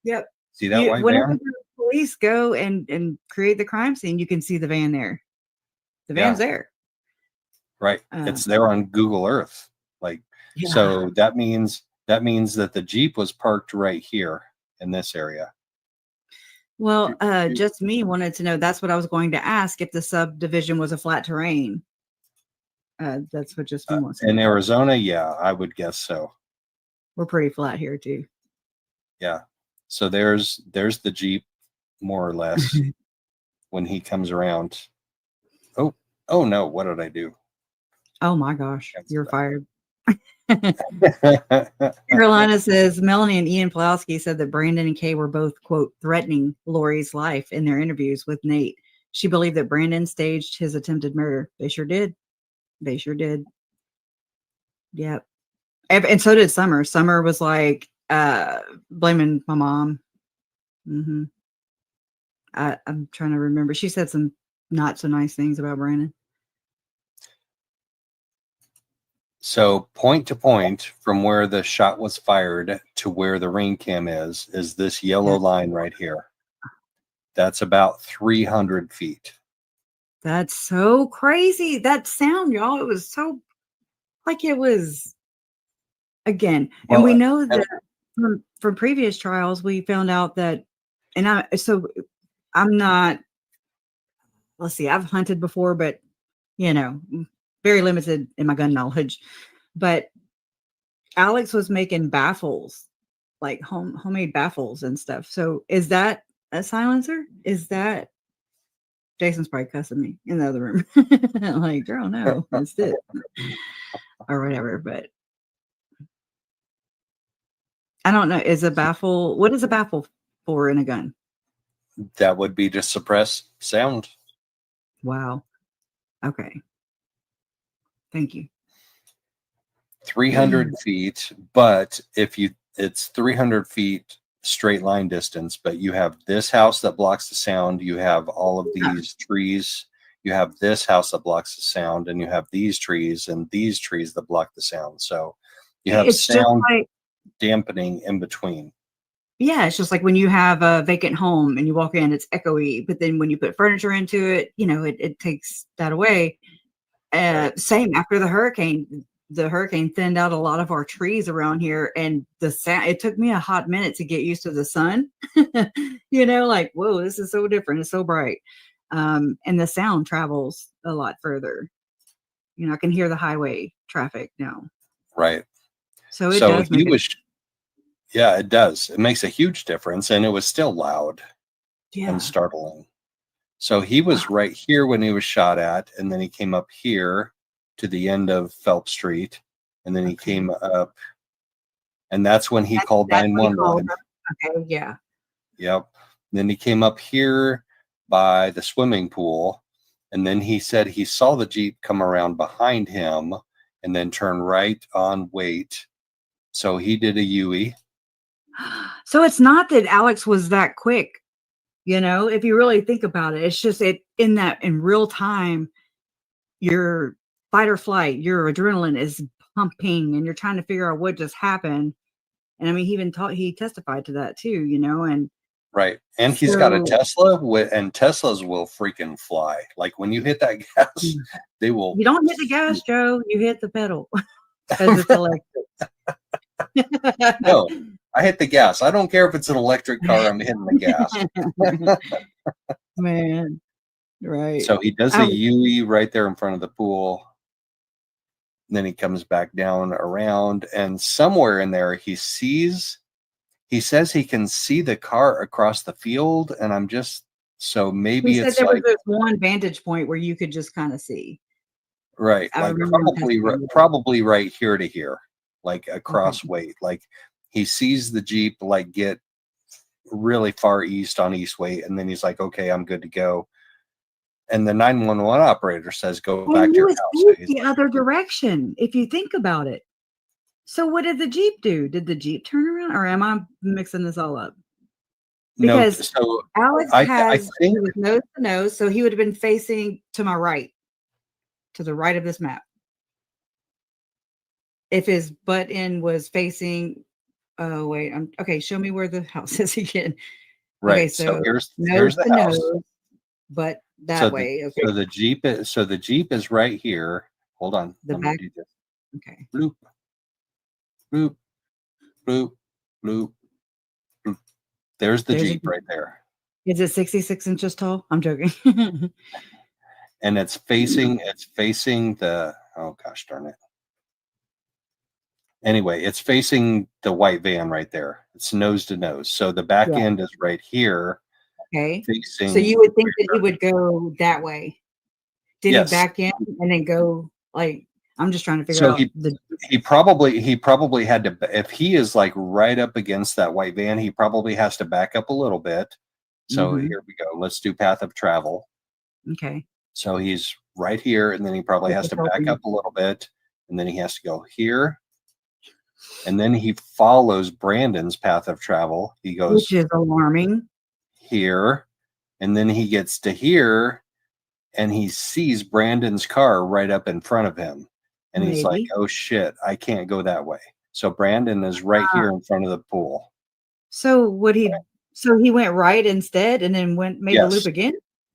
Yep. See that white whenever van? The police go and create the crime scene, you can see the van there. The van's there. Right. It's there on Google Earth. So that means that the Jeep was parked right here in this area. Well, just me wanted to know. That's what I was going to ask, if the subdivision was a flat terrain. That's what just me wants to In know. Arizona, yeah, I would guess so. We're pretty flat here too. Yeah. So there's the Jeep, more or less, when he comes around. Oh no, what did I do? Oh my gosh, you're fired. That. Carolina says Melanie and Ian Pulowski said that Brandon and Kay were both, quote, threatening Lori's life in their interviews with Nate. She believed that Brandon staged his attempted murder. They sure did. They sure did. Yep. And so did Summer. Summer was like blaming my mom. Mm-hmm. I'm trying to remember. She said some not so nice things about Brandon. So point to point from where the shot was fired to where the ring cam is this yellow line right here. That's about 300 feet. That's so crazy. That sound, y'all. It was so like it was again. And we know that from previous trials, we found out that, and I'm not, let's see, I've hunted before, but very limited in my gun knowledge. But Alex was making baffles, like homemade baffles and stuff. So is that a silencer? Is that Jason's probably cussing me in the other room? Like, girl, no, it's this or whatever. But I don't know. Is a baffle? What is a baffle for in a gun? That would be to suppress sound. Wow. Okay. Thank you. 300 feet, but it's 300 feet straight line distance, but you have this house that blocks the sound, you have all of these trees, you have this house that blocks the sound, and you have these trees and these trees that block the sound. So you have sound dampening in between. Yeah, it's just like when you have a vacant home and you walk in, it's echoey, but then when you put furniture into it, it takes that away. Same after the hurricane. The hurricane thinned out a lot of our trees around here, and the sound, it took me a hot minute to get used to the sun. Like, whoa, this is so different. It's so bright. And the sound travels a lot further. I can hear the highway traffic now. Right. So it does make yeah, it does. It makes a huge difference, and it was still loud and startling. So he was right here when he was shot at, and then he came up here to the end of Phelps Street, and then he came up, and that's when he called 911. Okay, yeah. Yep. Then he came up here by the swimming pool, and then he said he saw the Jeep come around behind him and then turn right on Waite. So he did a U-E. So it's not that Alex was that quick. If you really think about it, it's just in real time, your fight or flight, your adrenaline is pumping and you're trying to figure out what just happened. And I mean, he testified to that too, and right. And he's got a Tesla, and Teslas will freaking fly. Like when you hit that gas, they will. You don't hit the gas, Joe. You hit the pedal because it's electric. No, I hit the gas. I don't care if it's an electric car. I'm hitting the gas. Man, right. So he does a UE right there in front of the pool. And then he comes back down around, and somewhere in there he says he can see the car across the field, and I'm just, so maybe he it's said there like was this one vantage point where you could just kind of see. Right. Like probably right here to here, like across Waite. Like he sees the Jeep like get really far east on East Waite, and then he's like, okay, I'm good to go. And the 911 operator says, go back to your house. So the other direction, if you think about it. So what did the Jeep do? Did the Jeep turn around, or am I mixing this all up? Because no, so Alex he was nose to nose, so he would have been facing to my right, to the right of this map. If his butt end was facing, oh wait, okay. Show me where the house is again. Right. Okay, so here's the house. But that way. Okay. So the Jeep is right here. Hold on. The back. Do this. Okay. Bloop. Bloop. Bloop. Bloop. Bloop. There's the Jeep right there. Is it 66 inches tall? I'm joking. And it's facing the, oh gosh darn it. Anyway, it's facing the white van right there. It's nose to nose. So the back Yeah. end is right here. Okay. Facing, So you would think that he would go that way. Did yes. he back in and then go like, I'm just trying to figure So out he probably had to, if he is like right up against that white van, he probably has to back up a little bit. So here we go. Let's do path of travel. Okay. So he's right here, and then he probably has to back up a little bit, and then he has to go here. And then he follows Brandon's path of travel. He goes, which is alarming, here, and then he gets to here, and he sees Brandon's car right up in front of him. And he's like, oh shit, I can't go that way. So Brandon is right here in front of the pool. So he went right instead and then made the loop again?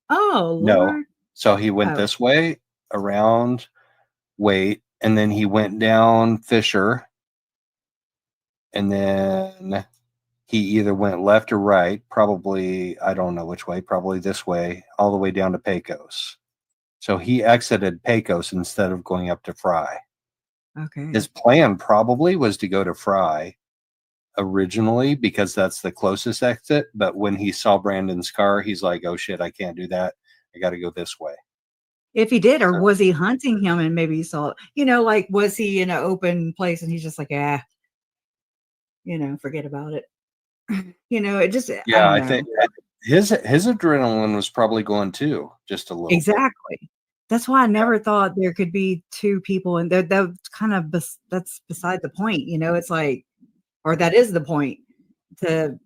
Oh, Lord. No. So he went this way, around, and then he went down Fisher. And then he either went left or right, probably, I don't know which way, probably this way, all the way down to Pecos. So he exited Pecos instead of going up to Fry. Okay. His plan probably was to go to Fry originally because that's the closest exit. But when he saw Brandon's car, he's like, oh shit, I can't do that. I got to go this way. If he did, or was he hunting him and maybe he saw, like, was he in an open place and he's just like, forget about it. It just, yeah, I think his adrenaline was probably going too, just a little. Exactly. Bit. That's why I never thought there could be two people, and that's kind of that's beside the point. It's like, or that is the point, to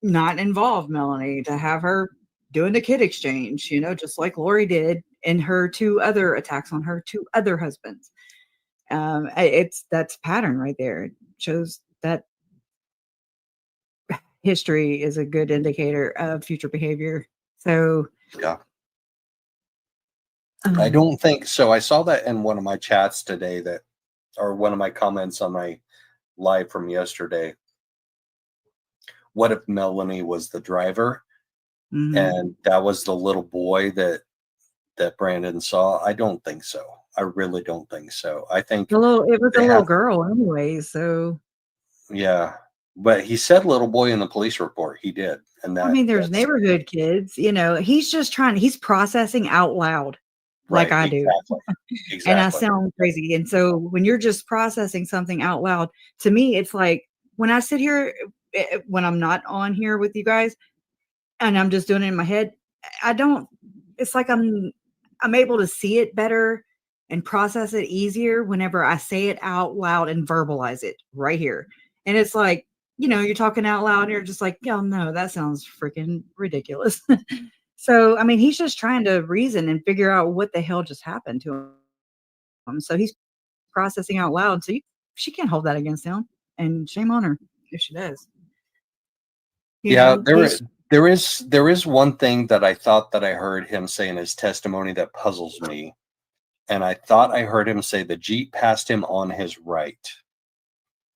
not involve Melanie, to have her doing the kid exchange, just like Lori did in her 2 other attacks on her 2 other husbands. That's pattern right there. It shows that history is a good indicator of future behavior. So yeah. I don't think so. I saw that in one of my chats today, or one of my comments on my live from yesterday. What if Melanie was the driver and that was the little boy that Brandon saw? I don't think so. I really don't think so. I think it was a little girl anyway. So yeah, but he said little boy in the police report. He did. And there's neighborhood kids, he's just he's processing out loud. Like I do. Exactly. And I sound crazy. And so when you're just processing something out loud, to me, it's like when I sit here, when I'm not on here with you guys and I'm just doing it in my head, it's like I'm able to see it better and process it easier whenever I say it out loud and verbalize it right here. And it's like, you're talking out loud and you're just like, oh no, that sounds freaking ridiculous. So, he's just trying to reason and figure out what the hell just happened to him. So he's processing out loud. So she can't hold that against him. And shame on her if she does. There is one thing that I thought that I heard him say in his testimony that puzzles me. And I thought I heard him say the Jeep passed him on his right.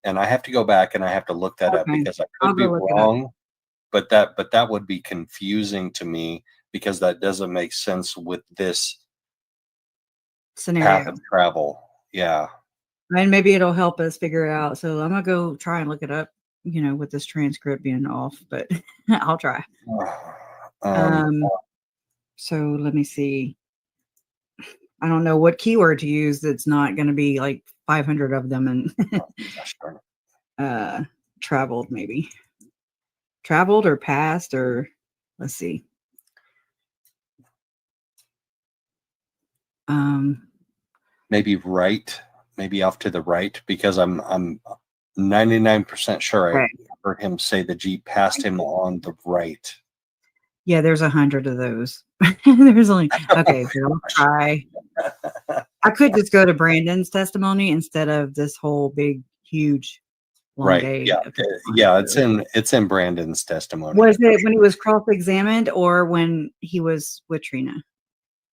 And I have to go back and I have to look that up because I could be wrong. But that would be confusing to me because that doesn't make sense with this scenario path of travel. Yeah. And maybe it'll help us figure it out. So I'm going to go try and look it up, with this transcript being off, but I'll try. So let me see. I don't know what keyword to use that's not going to be like 500 of them and traveled maybe. Traveled or passed or let's see. Maybe right, maybe off to the right, because I'm 99% sure I heard him say the Jeep passed him on the right. Yeah, there's 100 of those. There's only okay. So I'll try. I could just go to Brandon's testimony instead of this whole big, huge. Right. Yeah. It's in Brandon's testimony. Was it when he was cross-examined or when he was with Trina?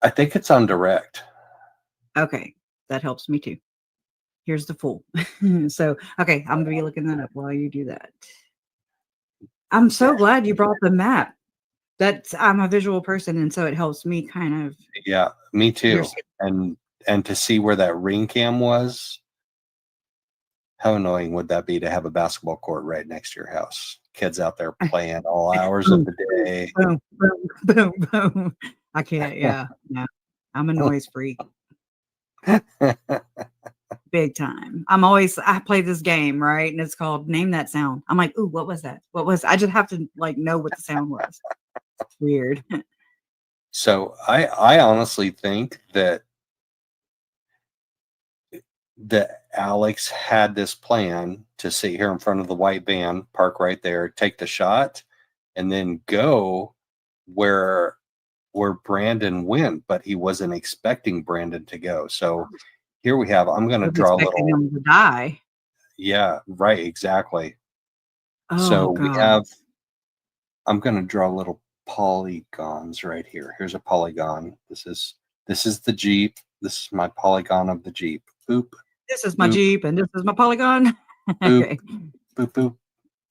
I think it's on direct. Okay, that helps me too. Here's the full. So, okay, I'm gonna be looking that up while you do that. I'm so glad you brought the map. I'm a visual person, and so it helps me kind of. Yeah, me too. Here's- And to see where that ring cam was, how annoying would that be to have a basketball court right next to your house? Kids out there playing all hours of the day. Boom, boom, boom, boom. I can't. Yeah, no, I'm a noise freak, big time. I play this game, right, and it's called Name That Sound. I'm like, ooh, what was that? What was? I just have to like know what the sound was. It's weird. So I honestly think that Alex had this plan to sit here in front of the white van, park right there, take the shot, and then go where Brandon went, but he wasn't expecting Brandon to go. So here we have, I'm going to draw a Expecting little. him to die. Yeah, right, exactly. Oh, So God. we have, I'm going to draw little polygons right here. Here's a polygon. This is the Jeep. This is my polygon of the Jeep. Boop. This is my boop, Jeep, and this is my polygon. boop, Okay. boop, boop.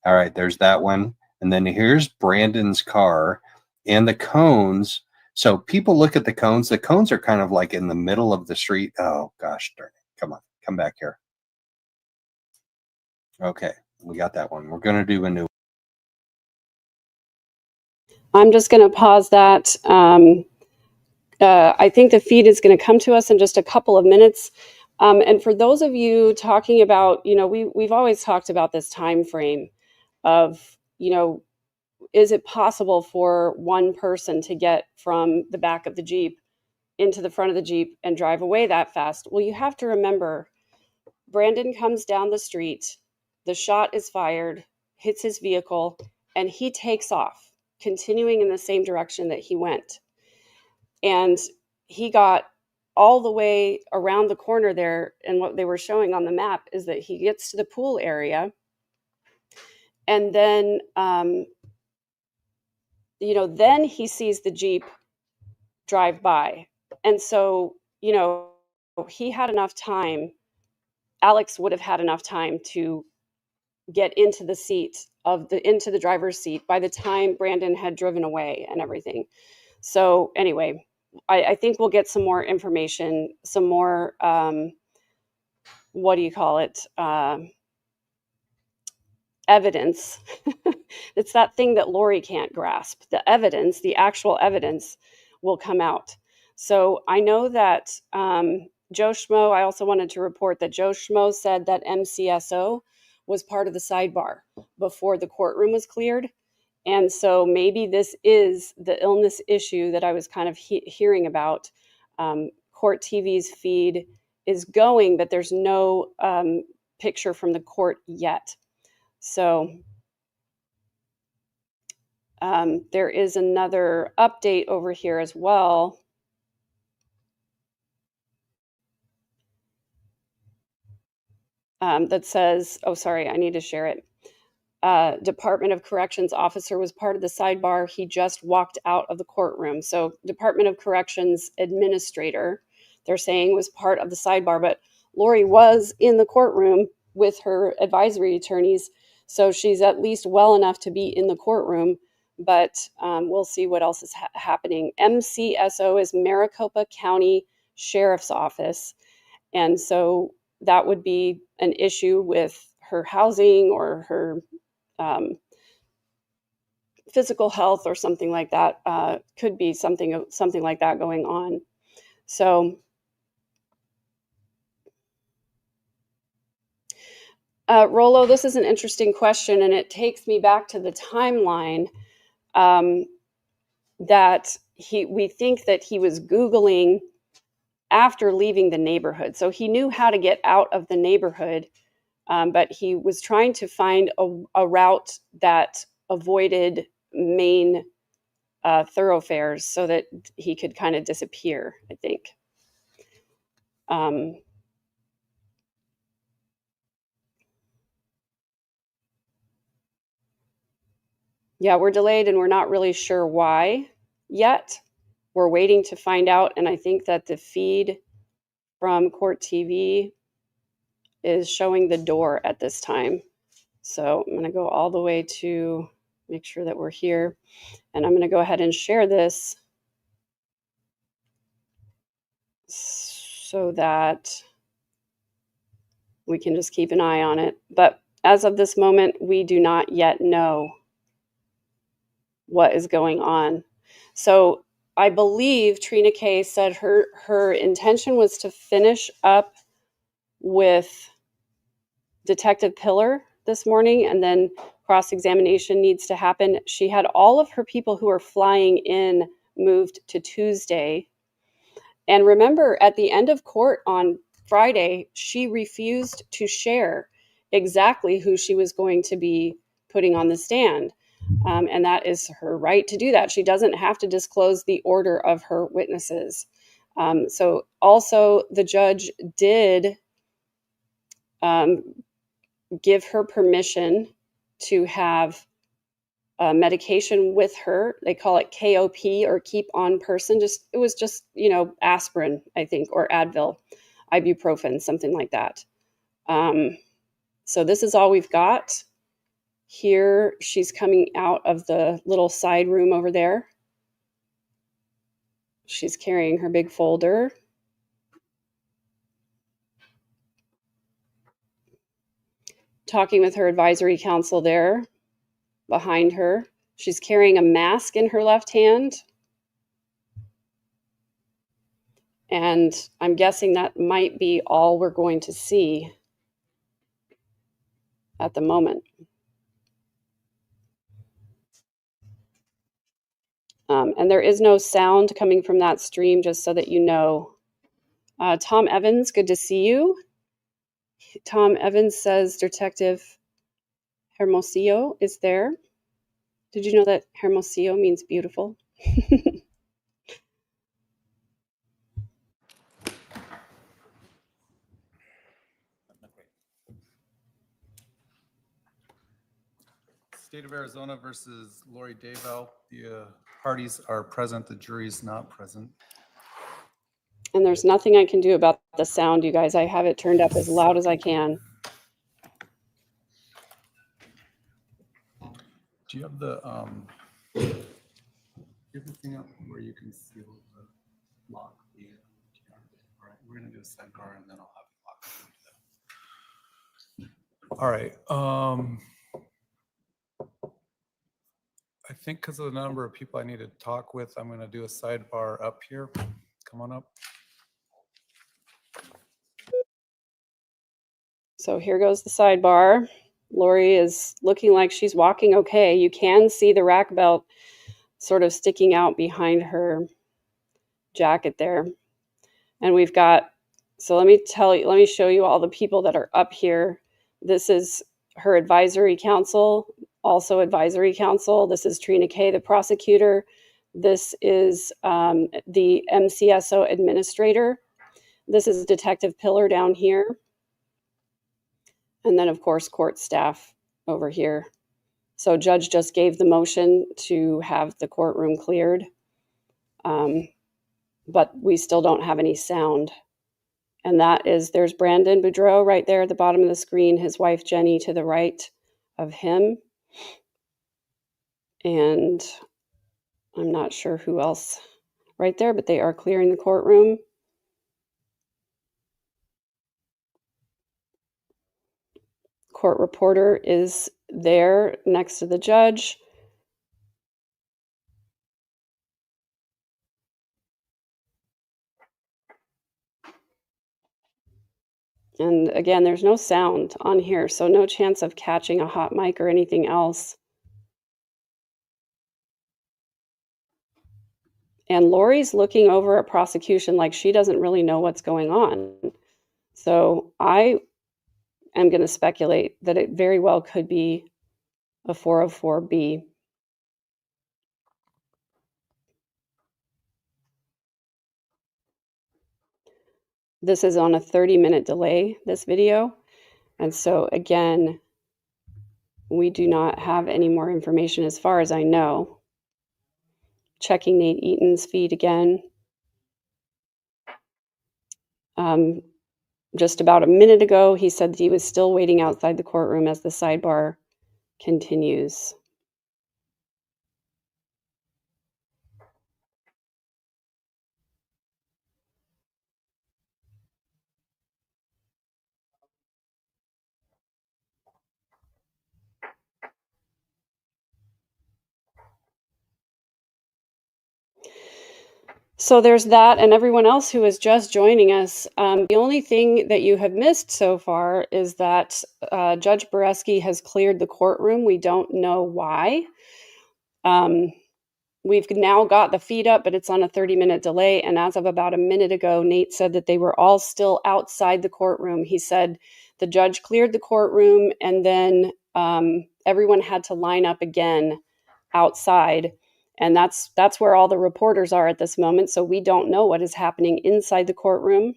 All right, there's that one. And then here's Brandon's car and the cones. So people look at the cones. The cones are kind of like in the middle of the street. Oh, gosh darn it. Come on. Come back here. Okay, we got that one. We're going to do a new. I'm just going to pause that. I think the feed is going to come to us in just a couple of minutes. And for those of you talking about, we've always talked about this time frame of, is it possible for one person to get from the back of the Jeep into the front of the Jeep and drive away that fast? Well, you have to remember, Brandon comes down the street, the shot is fired, hits his vehicle, and he takes off, continuing in the same direction that he went. And he got all the way around the corner there, and what they were showing on the map is that he gets to the pool area, and then then he sees the Jeep drive by. And so he had enough time, Alex would have had enough time to get into the driver's seat by the time Brandon had driven away and everything. So anyway, I think we'll get some more information, some more, what do you call it? Evidence. It's that thing that Lori can't grasp. The evidence, the actual evidence will come out. So I know that Joe Schmo, I also wanted to report that Joe Schmo said that MCSO was part of the sidebar before the courtroom was cleared. And so maybe this is the illness issue that I was kind of hearing about. Court TV's feed is going, but there's no picture from the court yet. So there is another update over here as well. That says, oh, sorry, I need to share it. Department of Corrections officer was part of the sidebar. He just walked out of the courtroom. So Department of Corrections administrator, they're saying, was part of the sidebar, but Lori was in the courtroom with her advisory attorneys. So she's at least well enough to be in the courtroom, but we'll see what else is happening. MCSO is Maricopa County Sheriff's Office. And so that would be an issue with her housing or her physical health or something like that. Could be something like that going on. So Rollo, this is an interesting question, and it takes me back to the timeline that we think that he was Googling after leaving the neighborhood. So he knew how to get out of the neighborhood, but he was trying to find a route that avoided main thoroughfares so that he could kind of disappear, I think. Yeah, we're delayed and we're not really sure why yet. We're waiting to find out. And I think that the feed from Court TV is showing the door at this time. So I'm going to go all the way to make sure that we're here. And I'm going to go ahead and share this so that we can just keep an eye on it. But as of this moment, we do not yet know what is going on. So I believe Trina K said her intention was to finish up with Detective Pillar this morning, and then cross-examination needs to happen. She had all of her people who are flying in moved to Tuesday. And remember, at the end of court on Friday, she refused to share exactly who she was going to be putting on the stand. And that is her right to do that. She doesn't have to disclose the order of her witnesses. So also the judge did give her permission to have medication with her. They call it KOP, or keep on person. It was just, aspirin, I think, or Advil, ibuprofen, something like that. So this is all we've got. Here, she's coming out of the little side room over there. She's carrying her big folder. Talking with her advisory council there behind her. She's carrying a mask in her left hand. And I'm guessing that might be all we're going to see at the moment. And there is no sound coming from that stream, just so that you know. Tom Evans, good to see you. Tom Evans says Detective Hermosillo is there. Did you know that Hermosillo means beautiful? State of Arizona versus Lori Daybell. The parties are present, the jury is not present. And there's nothing I can do about the sound, you guys. I have it turned up as loud as I can. Do you have the thing up where you can seal the lock? All right, we're gonna do a sidecar and then I'll have it locked. All right. I think because of the number of people I need to talk with, I'm going to do a sidebar up here. Come on up. So here goes the sidebar. Lori is looking like she's walking okay. You can see the rack belt sort of sticking out behind her jacket there. And we've got, so let me show you all the people that are up here. This is her advisory council, also advisory council. This is Trina K, the prosecutor. This is the MCSO administrator. This is Detective Pillar down here. And then, of course, court staff over here. So judge just gave the motion to have the courtroom cleared. But we still don't have any sound. And there's Brandon Boudreaux right there at the bottom of the screen, his wife Jenny to the right of him. And I'm not sure who else right there, but they are clearing the courtroom. Court reporter is there next to the judge. And again, there's no sound on here, so no chance of catching a hot mic or anything else. And Lori's looking over at prosecution like she doesn't really know what's going on. So I am going to speculate that it very well could be a 404B. This is on a 30-minute delay, this video. And so again, we do not have any more information as far as I know. Checking Nate Eaton's feed again. Just about a minute ago, he said that he was still waiting outside the courtroom as the sidebar continues. So there's that, and everyone else who is just joining us. The only thing that you have missed so far is that Judge Boreski has cleared the courtroom. We don't know why. We've now got the feed up, but it's on a 30-minute delay. And as of about a minute ago, Nate said that they were all still outside the courtroom. He said the judge cleared the courtroom, and then everyone had to line up again outside. And that's where all the reporters are at this moment. So we don't know what is happening inside the courtroom.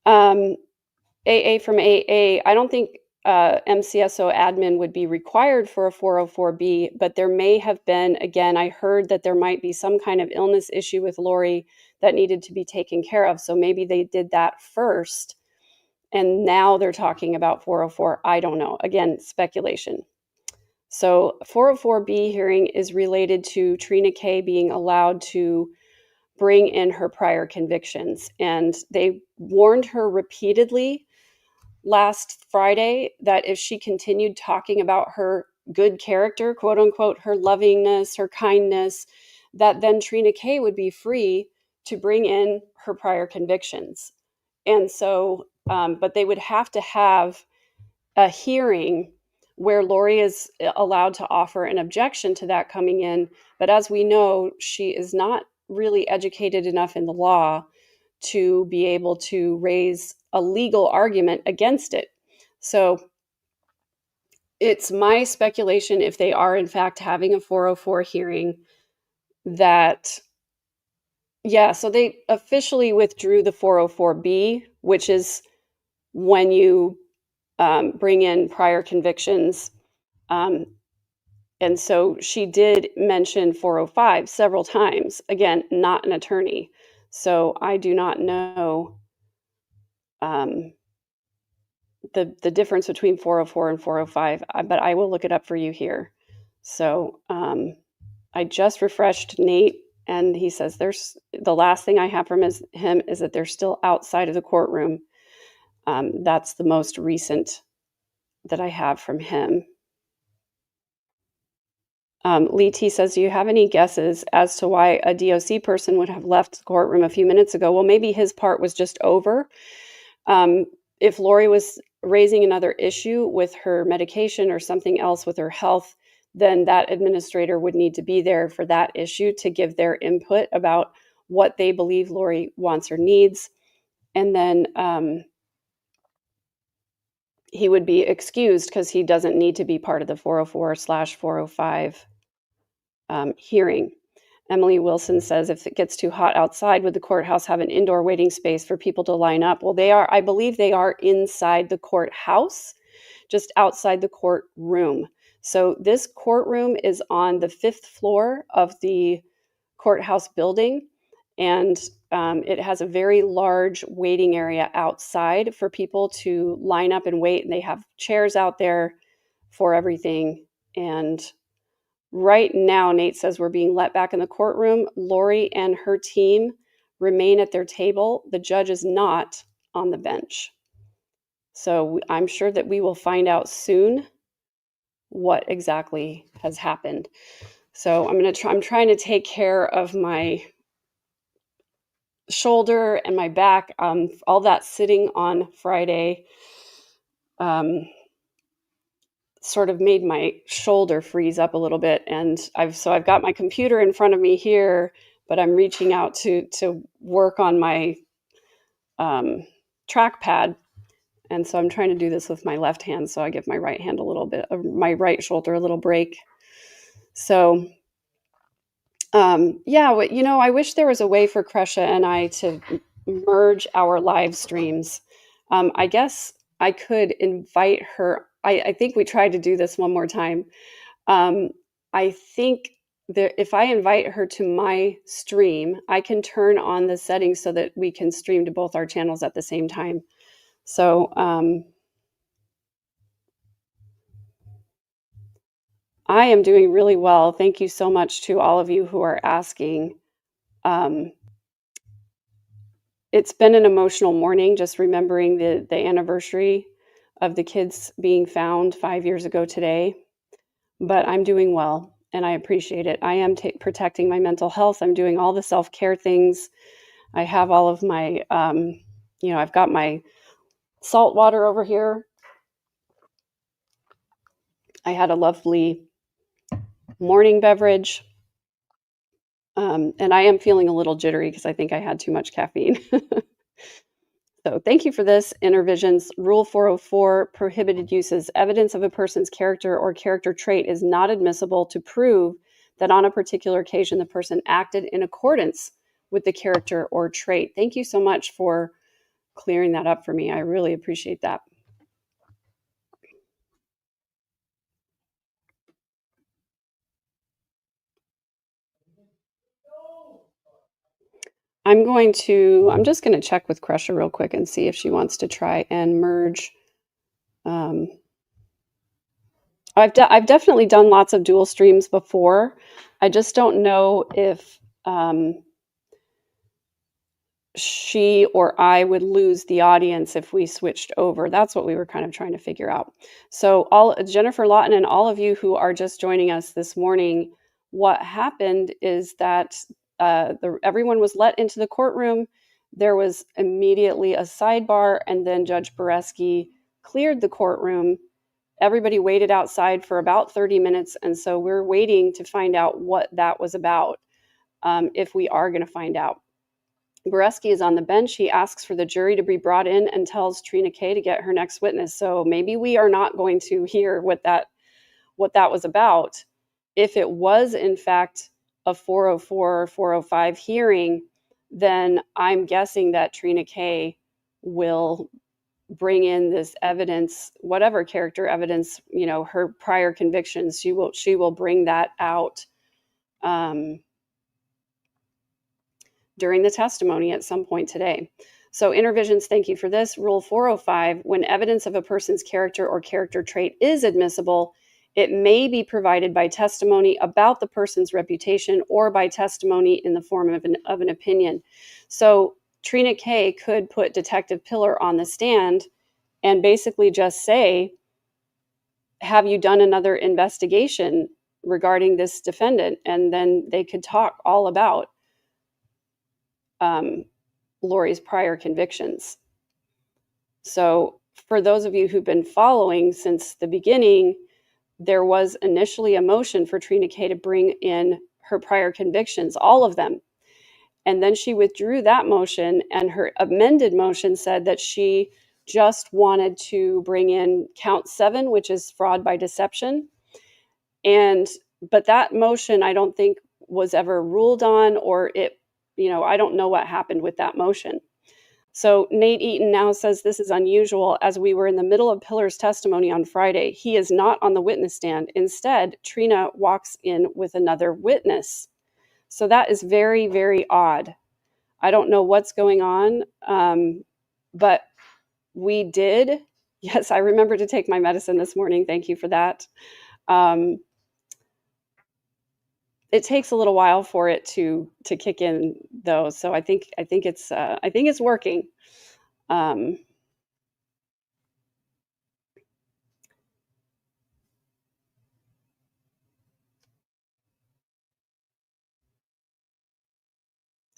AA from AA, I don't think MCSO admin would be required for a 404B, but there may have been, again, I heard that there might be some kind of illness issue with Lori that needed to be taken care of. So maybe they did that first, and now they're talking about 404. I don't know. Again, speculation. So 404B hearing is related to Trina K being allowed to bring in her prior convictions. And they warned her repeatedly last Friday that if she continued talking about her good character, quote unquote, her lovingness, her kindness, that then Trina K would be free to bring in her prior convictions. And so, but they would have to have a hearing where Lori is allowed to offer an objection to that coming in. But as we know, she is not really educated enough in the law to be able to raise a legal argument against it. So it's my speculation, if they are in fact having a 404 hearing, that, yeah, so they officially withdrew the 404B, which is when you bring in prior convictions. And so she did mention 405 several times. Again, not an attorney. So I do not know the difference between 404 and 405, but I will look it up for you here. So I just refreshed Nate, and he says the last thing I have from him is that they're still outside of the courtroom. That's the most recent that I have from him. Lee T says, do you have any guesses as to why a DOC person would have left the courtroom a few minutes ago? Well, maybe his part was just over. If Lori was raising another issue with her medication or something else with her health, then that administrator would need to be there for that issue to give their input about what they believe Lori wants or needs. And then he would be excused because he doesn't need to be part of the 404/405 hearing. Emily Wilson says, if it gets too hot outside, would the courthouse have an indoor waiting space for people to line up? Well, I believe they are inside the courthouse, just outside the courtroom. So this courtroom is on the 5th floor of the courthouse building, and it has a very large waiting area outside for people to line up and wait, and they have chairs out there for everything. And right now, Nate says we're being let back in the courtroom. Lori and her team remain at their table. The judge is not on the bench. So I'm sure that we will find out soon what exactly has happened. So I'm trying to take care of my shoulder and my back. All that sitting on Friday sort of made my shoulder freeze up a little bit, and I've got my computer in front of me here, but I'm reaching out to work on my trackpad, and so I'm trying to do this with my left hand, so I give my right hand my right shoulder a little break. So yeah, I wish there was a way for Kresha and I to merge our live streams. I guess I could invite her. I think we tried to do this one more time. I think that if I invite her to my stream, I can turn on the settings so that we can stream to both our channels at the same time. So I am doing really well. Thank you so much to all of you who are asking. It's been an emotional morning, just remembering the anniversary of the kids being found 5 years ago today, but I'm doing well. and I appreciate it. I am protecting my mental health. I'm doing all the self-care things. I have all of my, I've got my salt water over here. I had a lovely morning beverage. And I am feeling a little jittery because I think I had too much caffeine. So thank you for this. Intervisions. Rule 404, prohibited uses. Evidence of a person's character or character trait is not admissible to prove that on a particular occasion the person acted in accordance with the character or trait. Thank you so much for clearing that up for me. I really appreciate that. I'm just going to check with Crusher real quick and see if she wants to try and merge. I've definitely done lots of dual streams before. I just don't know if she or I would lose the audience if we switched over. That's what we were kind of trying to figure out. So Jennifer Lawton and all of you who are just joining us this morning, what happened is that everyone was let into the courtroom. There was immediately a sidebar, and then Judge Boreski cleared the courtroom. Everybody waited outside for about 30 minutes, and so we're waiting to find out what that was about, if we are going to find out. Boreski is on the bench. He asks for the jury to be brought in and tells Trina K to get her next witness. So maybe we are not going to hear what that was about. If it was, in fact, a 404 or 405 hearing, then I'm guessing that Trina K will bring in this evidence, whatever character evidence, her prior convictions. She will bring that out during the testimony at some point today. So intervisions, thank you for this. Rule 405, when evidence of a person's character or character trait is admissible, it may be provided by testimony about the person's reputation or by testimony in the form of an opinion. So Trina K could put Detective Pillar on the stand and basically just say, have you done another investigation regarding this defendant? And then they could talk all about Lori's prior convictions. So for those of you who've been following since the beginning, there was initially a motion for Trina K to bring in her prior convictions, all of them. And then she withdrew that motion, and her amended motion said that she just wanted to bring in count 7, which is fraud by deception. But that motion, I don't think was ever ruled on, or I don't know what happened with that motion. So Nate Eaton now says this is unusual, as we were in the middle of Pillar's testimony on Friday. He is not on the witness stand. Instead, Trina walks in with another witness. So that is very, very odd. I don't know what's going on, but we did. Yes, I remember to take my medicine this morning. Thank you for that. It takes a little while for it to kick in, though. So I think it's working.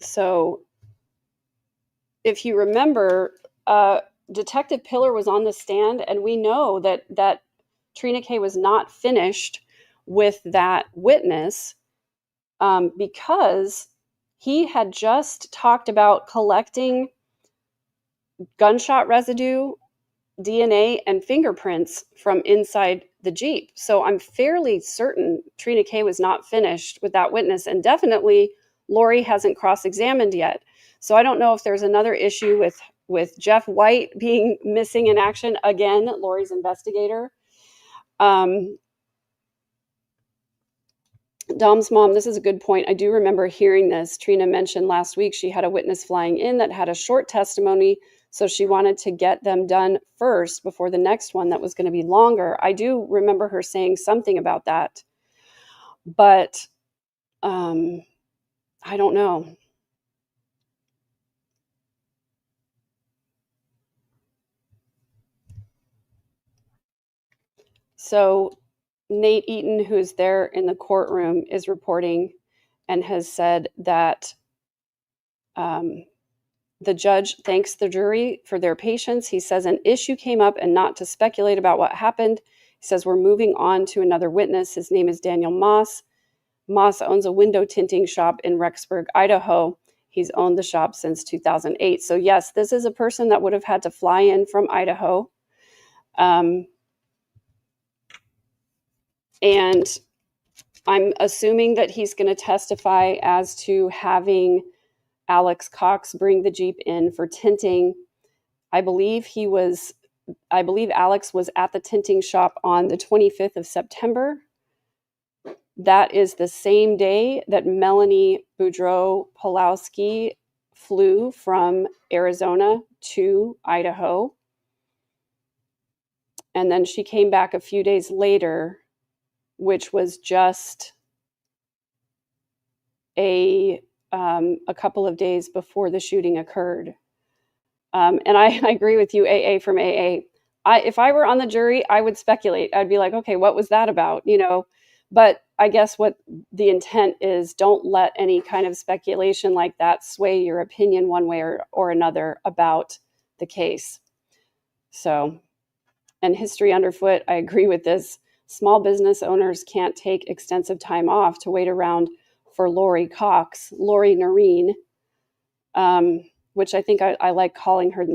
So if you remember, Detective Pillar was on the stand, and we know that Trina K was not finished with that witness because he had just talked about collecting gunshot residue, DNA, and fingerprints from inside the Jeep. So I'm fairly certain Trina K was not finished with that witness, and definitely Lori hasn't cross-examined yet. So I don't know if there's another issue with Jeff White being missing in action again, Lori's investigator. Dom's mom, this is a good point. I do remember hearing this. Trina mentioned last week she had a witness flying in that had a short testimony, so she wanted to get them done first before the next one that was going to be longer. I do remember her saying something about that, but I don't know. So Nate Eaton, who is there in the courtroom, is reporting and has said that the judge thanks the jury for their patience. He says an issue came up and not to speculate about what happened. He says we're moving on to another witness. His name is Daniel Moss. Moss owns a window tinting shop in Rexburg, Idaho. He's owned the shop since 2008. So yes, this is a person that would have had to fly in from Idaho. And I'm assuming that he's going to testify as to having Alex Cox bring the Jeep in for tinting. I believe Alex was at the tinting shop on the 25th of September. That is the same day that Melanie Boudreaux Pulowski flew from Arizona to Idaho. And then she came back a few days later, which was just a couple of days before the shooting occurred. And I agree with you, AA from AA. If I were on the jury, I would speculate. I'd be like, okay, what was that about? But I guess what the intent is, don't let any kind of speculation like that sway your opinion one way or another about the case. So, and history underfoot, I agree with this. Small business owners can't take extensive time off to wait around for Lori Noreen, which I think I like calling her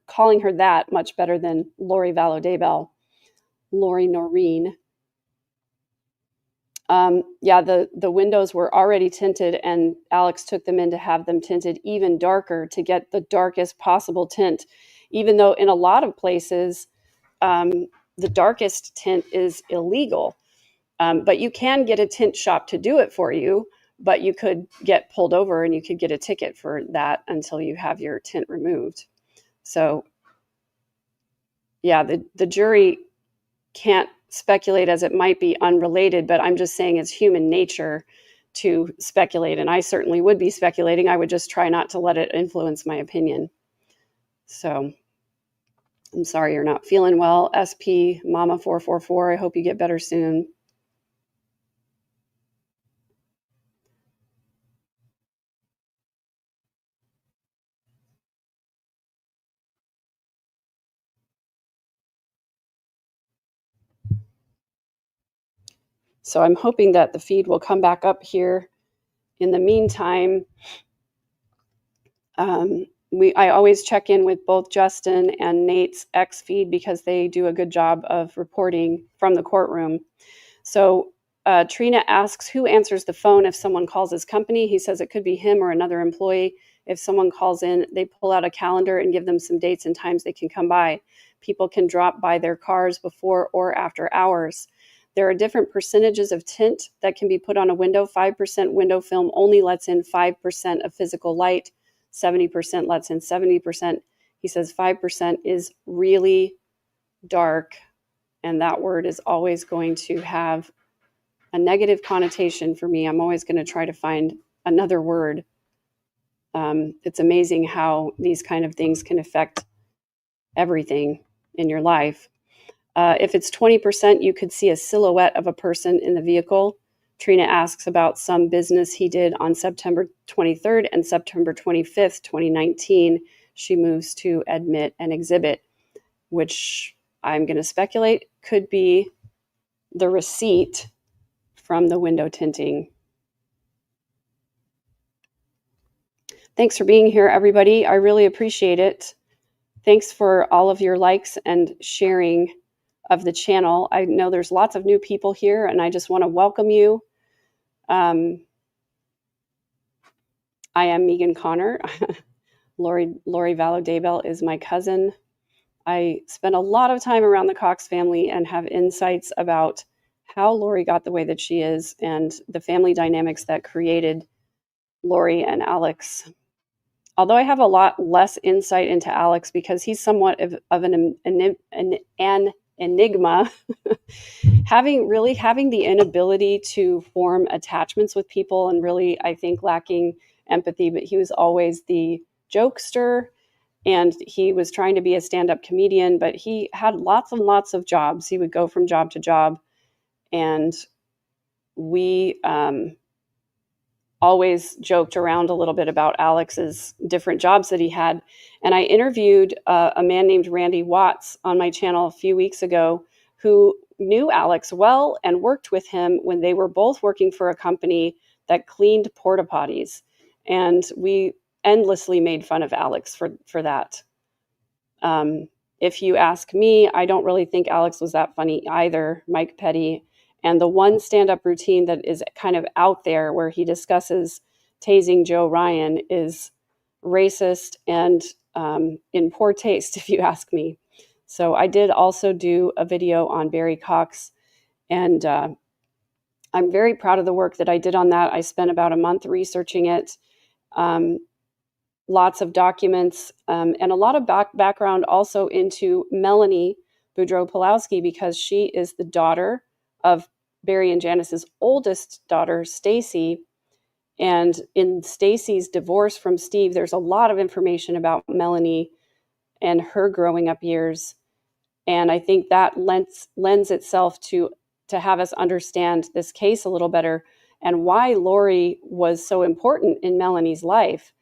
calling her that much better than Lori Vallow Daybell. Lori Noreen. The windows were already tinted, and Alex took them in to have them tinted even darker to get the darkest possible tint, even though in a lot of places the darkest tint is illegal. But you can get a tint shop to do it for you, but you could get pulled over and you could get a ticket for that until you have your tint removed. So yeah, the jury can't speculate, as it might be unrelated, but I'm just saying it's human nature to speculate. And I certainly would be speculating. I would just try not to let it influence my opinion. So I'm sorry you're not feeling well, SP Mama 444. I hope you get better soon. So I'm hoping that the feed will come back up here. In the meantime, I always check in with both Justin and Nate's X feed because they do a good job of reporting from the courtroom. So Trina asks who answers the phone if someone calls his company. He says it could be him or another employee. If someone calls in, they pull out a calendar and give them some dates and times they can come by. People can drop by their cars before or after hours. There are different percentages of tint that can be put on a window. 5% window film only lets in 5% of physical light. 70% lets in 70%. He says 5% is really dark, and that word is always going to have a negative connotation for me. I'm always going to try to find another word. It's amazing how these kind of things can affect everything in your life. If it's 20%, you could see a silhouette of a person in the vehicle. Trina asks about some business he did on September 23rd and September 25th, 2019. She moves to admit an exhibit, which I'm going to speculate could be the receipt from the window tinting. Thanks for being here, everybody. I really appreciate it. Thanks for all of your likes and sharing of the channel. I know there's lots of new people here, and I just want to welcome you. I am Megan Connor. Lori Vallow Daybell is my cousin. I spent a lot of time around the Cox family and have insights about how Lori got the way that she is and the family dynamics that created Lori and Alex. Although I have a lot less insight into Alex because he's somewhat of an enigma, having the inability to form attachments with people and really, I think, lacking empathy, but he was always the jokester And he was trying to be a stand-up comedian, but he had lots and lots of jobs. He would go from job to job. And we always joked around a little bit about Alex's different jobs that he had. And I interviewed a man named Randy Watts on my channel a few weeks ago, who knew Alex well and worked with him when they were both working for a company that cleaned porta potties. And we endlessly made fun of Alex for that. If you ask me, I don't really think Alex was that funny either, Mike Petty. And the one stand-up routine that is kind of out there where he discusses tasing Joe Ryan is racist and in poor taste, if you ask me. So I did also do a video on Barry Cox, and I'm very proud of the work that I did on that. I spent about a month researching it. Lots of documents, and a lot of background also into Melanie Boudreaux-Pulowski, because she is the daughter of Barry and Janice's oldest daughter, Stacy. And in Stacy's divorce from Steve, there's a lot of information about Melanie and her growing up years. And I think that lends itself to have us understand this case a little better and why Lori was so important in Melanie's life.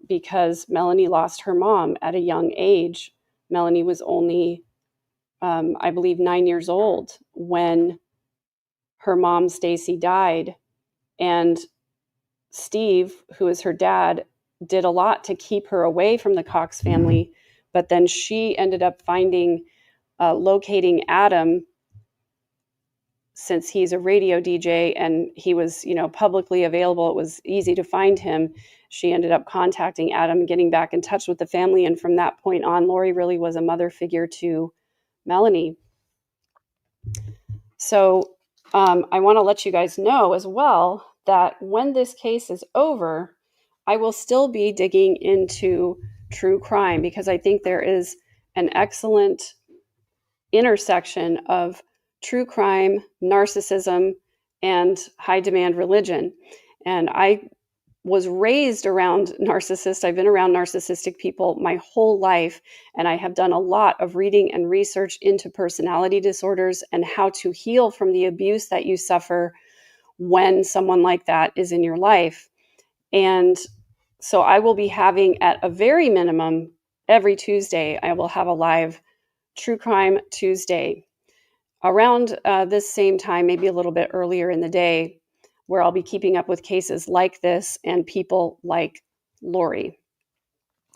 Because Melanie lost her mom at a young age. Melanie was only, I believe, 9 years old when her mom, Stacy, died. And Steve, who is her dad, did a lot to keep her away from the Cox family. But then she ended up locating Adam, since he's a radio DJ and he was, publicly available. It was easy to find him. She ended up contacting Adam, getting back in touch with the family. And from that point on, Lori really was a mother figure to Melanie. So I want to let you guys know as well that when this case is over, I will still be digging into true crime, because I think there is an excellent intersection of true crime, narcissism, and high demand religion. And I was raised around narcissists. I've been around narcissistic people my whole life, and I have done a lot of reading and research into personality disorders and how to heal from the abuse that you suffer when someone like that is in your life. And so I will be having, at a very minimum, every Tuesday, I will have a live True Crime Tuesday around this same time, maybe a little bit earlier in the day, where I'll be keeping up with cases like this and people like Lori.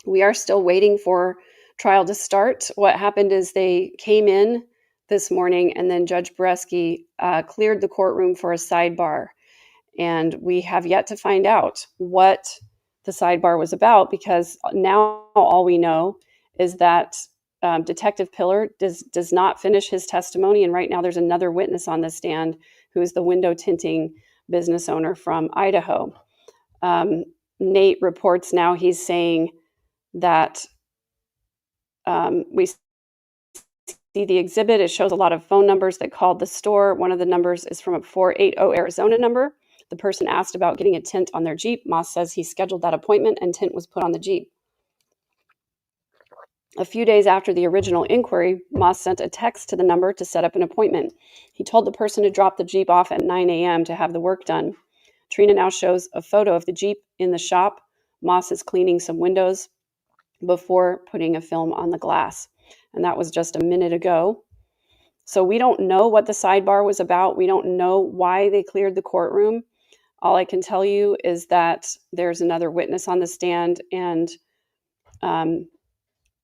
We are still waiting for trial to start. What happened is they came in this morning, and then Judge Bresky cleared the courtroom for a sidebar. And we have yet to find out what the sidebar was about, because now all we know is that Detective Pillar does not finish his testimony. And right now there's another witness on the stand who is the window tinting business owner from Idaho. Nate reports now, he's saying that we see the exhibit. It shows a lot of phone numbers that called the store. One of the numbers is from a 480 Arizona number. The person asked about getting a tint on their Jeep. Moss says he scheduled that appointment and tint was put on the Jeep. A few days after the original inquiry, Moss sent a text to the number to set up an appointment. He told the person to drop the Jeep off at 9 a.m. to have the work done. Trina now shows a photo of the Jeep in the shop. Moss is cleaning some windows before putting a film on the glass. And that was just a minute ago. So we don't know what the sidebar was about. We don't know why they cleared the courtroom. All I can tell you is that there's another witness on the stand, and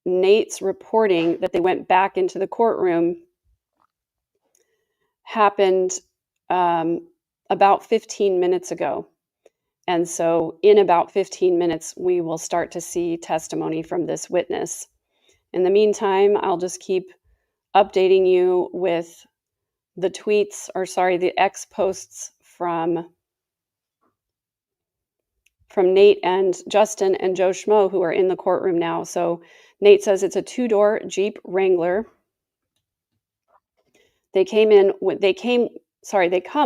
Nate's reporting that they went back into the courtroom happened about 15 minutes ago. And so in about 15 minutes, we will start to see testimony from this witness. In the meantime, I'll just keep updating you with the X posts from Nate and Justin and Joe Schmo, who are in the courtroom now. So Nate says it's a 2-door Jeep Wrangler. They come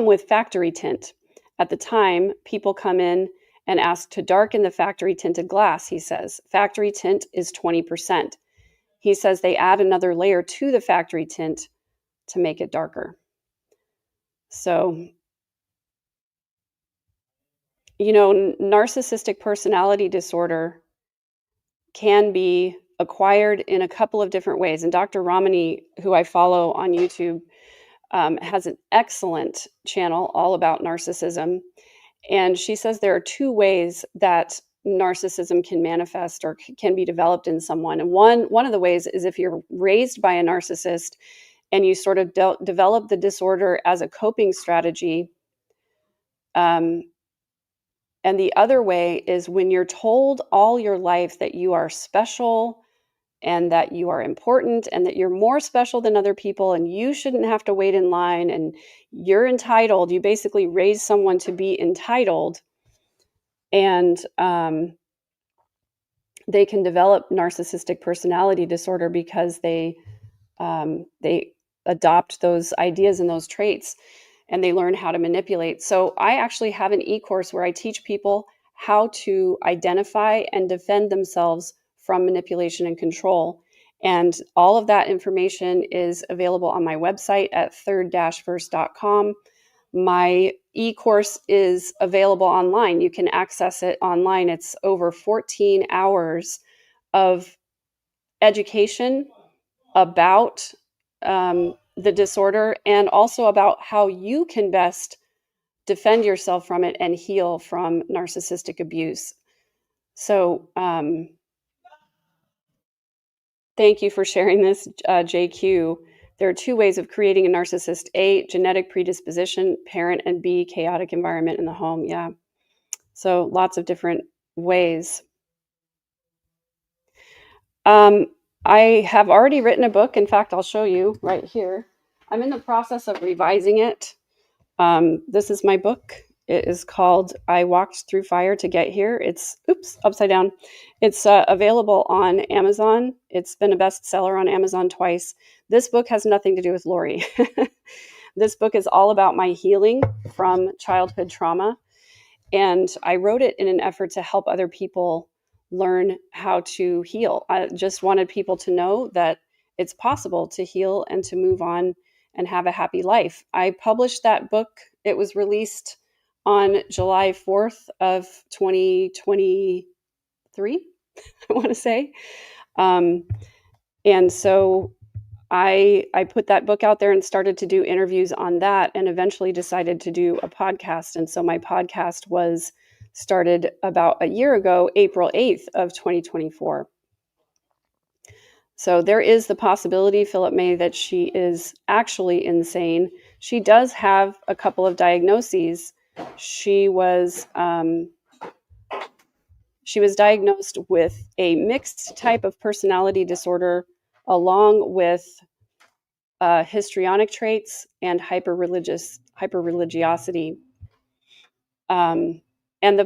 with factory tint. At the time, people come in and asked to darken the factory tinted glass, he says. Factory tint is 20%. He says they add another layer to the factory tint to make it darker. So, you know, narcissistic personality disorder can be acquired in a couple of different ways. And Dr. Ramani, who I follow on YouTube, has an excellent channel all about narcissism. And she says there are two ways that narcissism can manifest or can be developed in someone. And one of the ways is if you're raised by a narcissist and you sort of develop the disorder as a coping strategy. And the other way is when you're told all your life that you are special and that you are important and that you're more special than other people and you shouldn't have to wait in line and you're entitled. You basically raise someone to be entitled, and they can develop narcissistic personality disorder because they adopt those ideas and those traits, and they learn how to manipulate. So I actually have an e-course where I teach people how to identify and defend themselves from manipulation and control. And all of that information is available on my website at third-first.com. My e-course is available online. You can access it online. It's over 14 hours of education about the disorder and also about how you can best defend yourself from it and heal from narcissistic abuse. So thank you for sharing this, JQ. There are two ways of creating a narcissist: A, genetic predisposition, parent, and B, chaotic environment in the home. Yeah. So lots of different ways. I have already written a book. In fact, I'll show you right here. I'm in the process of revising it. This is my book. It is called I Walked Through Fire to Get Here. It's, upside down. It's available on Amazon. It's been a bestseller on Amazon twice. This book has nothing to do with Lori. This book is all about my healing from childhood trauma. And I wrote it in an effort to help other people learn how to heal. I just wanted people to know that it's possible to heal and to move on and have a happy life. I published that book. It was released on July 4th of 2023, I want to say. And so I put that book out there and started to do interviews on that, and eventually decided to do a podcast. And so my podcast was started about a year ago, April 8th of 2024. So there is the possibility, Philip May, that she is actually insane. She does have a couple of diagnoses. She was diagnosed with a mixed type of personality disorder, along with histrionic traits and hyperreligiosity. And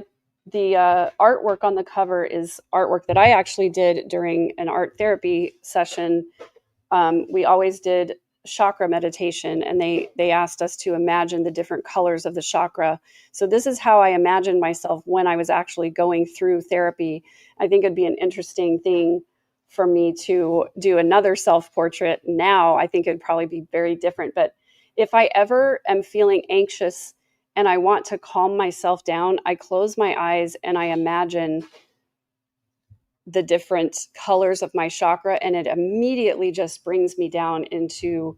the artwork on the cover is artwork that I actually did during an art therapy session. We always did chakra meditation, and they asked us to imagine the different colors of the chakra. So this is how I imagined myself when I was actually going through therapy. I think it'd be an interesting thing for me to do another self-portrait now. I think it'd probably be very different. But if I ever am feeling anxious and I want to calm myself down, I close my eyes and I imagine the different colors of my chakra, and it immediately just brings me down into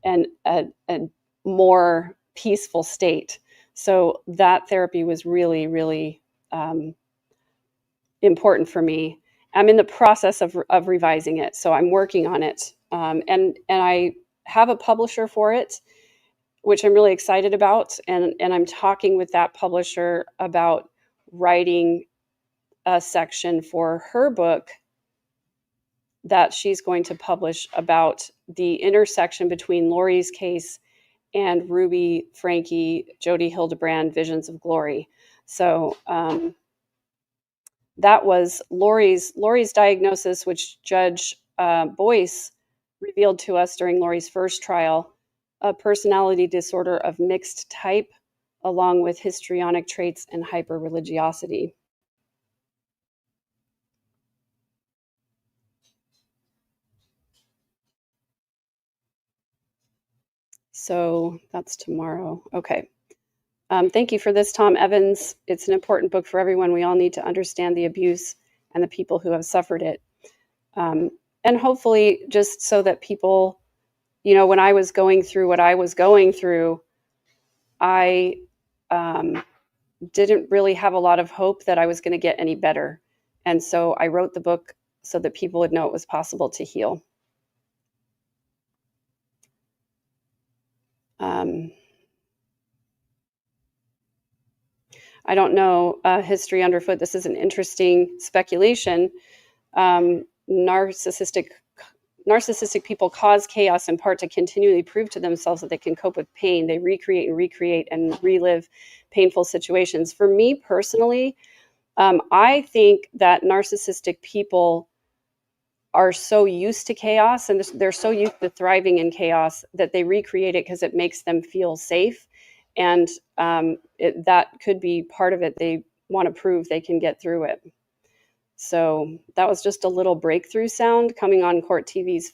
a more peaceful state. So that therapy was really, really important for me. I'm in the process of revising it, so I'm working on it, and I have a publisher for it, which I'm really excited about, and I'm talking with that publisher about writing a section for her book that she's going to publish about the intersection between Lori's case and Ruby Franke, Jody Hildebrand, Visions of Glory. So that was Lori's diagnosis, which Judge Boyce revealed to us during Lori's first trial: a personality disorder of mixed type, along with histrionic traits and hyper-religiosity. So that's tomorrow. Okay. Thank you for this, Tom Evans. It's an important book for everyone. We all need to understand the abuse and the people who have suffered it. And hopefully just so that people, when I was going through what I was going through, I didn't really have a lot of hope that I was going to get any better. And so I wrote the book so that people would know it was possible to heal. I don't know history underfoot. This is an interesting speculation. Narcissistic people cause chaos in part to continually prove to themselves that they can cope with pain. They recreate and relive painful situations. For me personally, I think that narcissistic people are so used to chaos and they're so used to thriving in chaos that they recreate it because it makes them feel safe. And that could be part of it. They want to prove they can get through it. So that was just a little breakthrough sound coming on Court TV's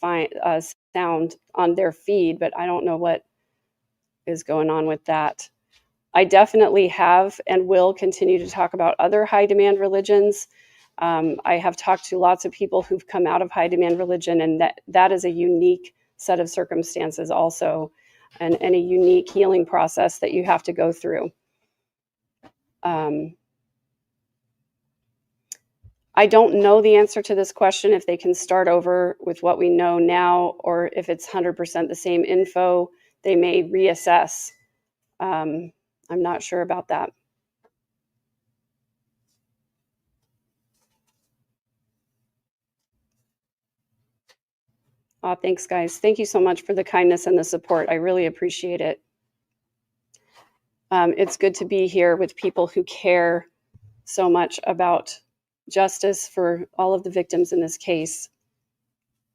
sound on their feed, but I don't know what is going on with that. I definitely have and will continue to talk about other high demand religions. I have talked to lots of people who've come out of high demand religion, and that is a unique set of circumstances also, and a unique healing process that you have to go through. I don't know the answer to this question, if they can start over with what we know now, or if it's 100% the same info, they may reassess. I'm not sure about that. Thanks, guys. Thank you so much for the kindness and the support. I really appreciate it. It's good to be here with people who care so much about justice for all of the victims in this case.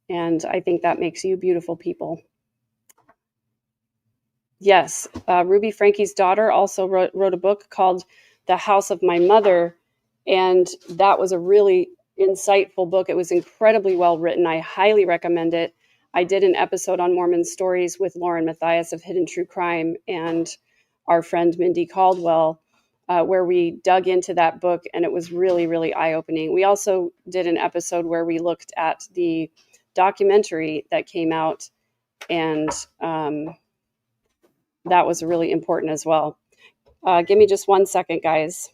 And I think that makes you beautiful people. Yes, Ruby Frankie's daughter also wrote a book called The House of My Mother, and that was a really insightful book. It was incredibly well written. I highly recommend it. I did an episode on Mormon stories with Lauren Matthias of Hidden True Crime and our friend Mindy Caldwell, where we dug into that book, and it was really, really eye-opening. We also did an episode where we looked at the documentary that came out, and that was really important as well. Give me just 1 second, guys.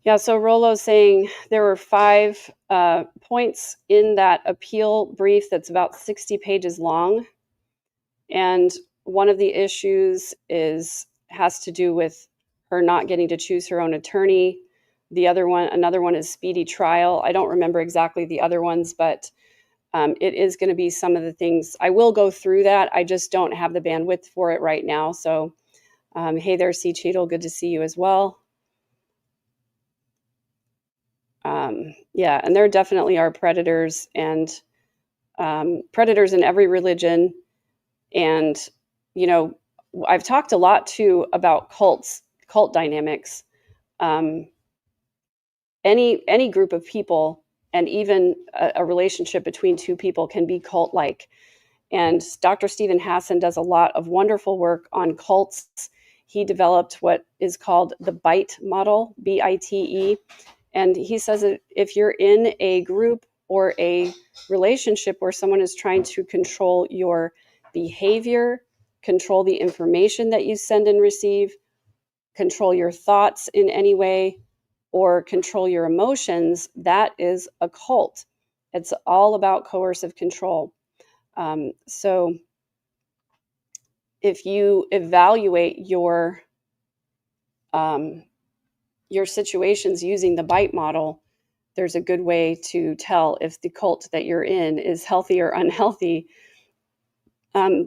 Yeah, so Rollo's saying there were 5 points in that appeal brief that's about 60 pages long. And one of the issues has to do with her not getting to choose her own attorney. Another one is speedy trial. I don't remember exactly the other ones, but it is going to be some of the things. I will go through that. I just don't have the bandwidth for it right now. So, hey there, C. Cheadle. Good to see you as well. Yeah, and there definitely are predators and predators in every religion. And, I've talked a lot too about cult dynamics. Any group of people, and even a relationship between two people, can be cult-like. And Dr. Stephen Hassan does a lot of wonderful work on cults. He developed what is called the BITE model, BITE. And he says that if you're in a group or a relationship where someone is trying to control your behavior, control the information that you send and receive, control your thoughts in any way, or control your emotions, that is a cult. It's all about coercive control. So if you evaluate your situations using the BITE model, there's a good way to tell if the cult that you're in is healthy or unhealthy.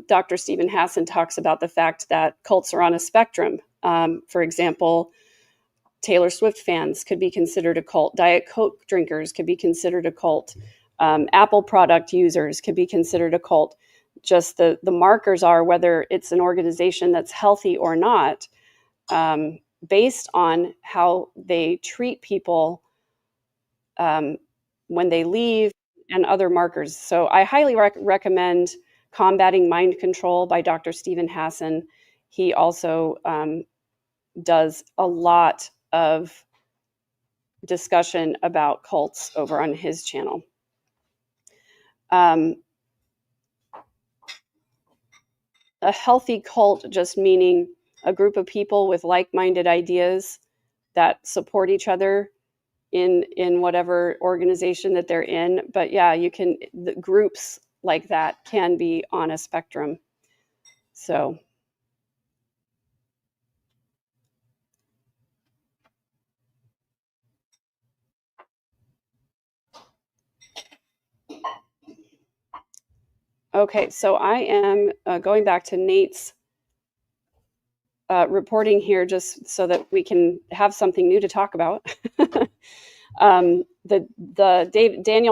Dr. Stephen Hassan talks about the fact that cults are on a spectrum. For example, Taylor Swift fans could be considered a cult. Diet Coke drinkers could be considered a cult. Apple product users could be considered a cult. Just the markers are whether it's an organization that's healthy or not, based on how they treat people when they leave and other markers. So I highly recommend Combating Mind Control by Dr. Stephen Hassan. He also does a lot of discussion about cults over on his channel. A healthy cult just meaning a group of people with like-minded ideas that support each other in whatever organization that they're in. But yeah, the groups like that can be on a spectrum. So okay, so I am going back to Nate's reporting here just so that we can have something new to talk about. Daniel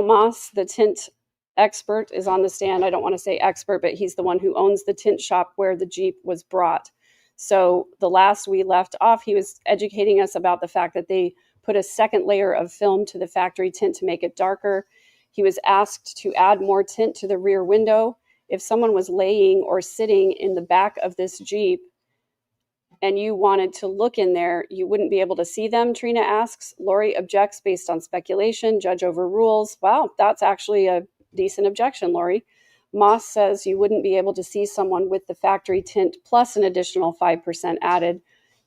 Moss, the tint expert, is on the stand. I don't want to say expert, but he's the one who owns the tint shop where the Jeep was brought. So the last we left off, he was educating us about the fact that they put a second layer of film to the factory tint to make it darker. He was asked to add more tint to the rear window. If someone was laying or sitting in the back of this Jeep and you wanted to look in there, you wouldn't be able to see them, Trina asks. Lori objects based on speculation. Judge overrules. Wow, that's actually a decent objection, Lori. Moss says you wouldn't be able to see someone with the factory tint plus an additional 5% added.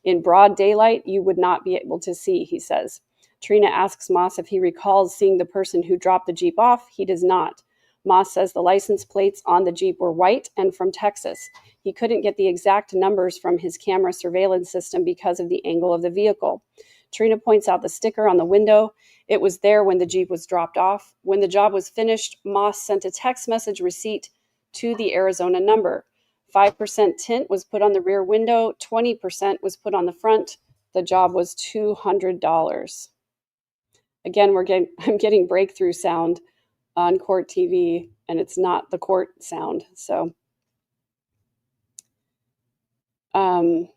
In broad daylight, you would not be able to see, he says. Trina asks Moss if he recalls seeing the person who dropped the Jeep off. He does not. Moss says the license plates on the Jeep were white and from Texas. He couldn't get the exact numbers from his camera surveillance system because of the angle of the vehicle. Trina points out the sticker on the window. It was there when the Jeep was dropped off. When the job was finished, Moss sent a text message receipt to the Arizona number. 5% tint was put on the rear window. 20% was put on the front. The job was $200. Again, I'm getting breakthrough sound on court TV, and it's not the court sound. So the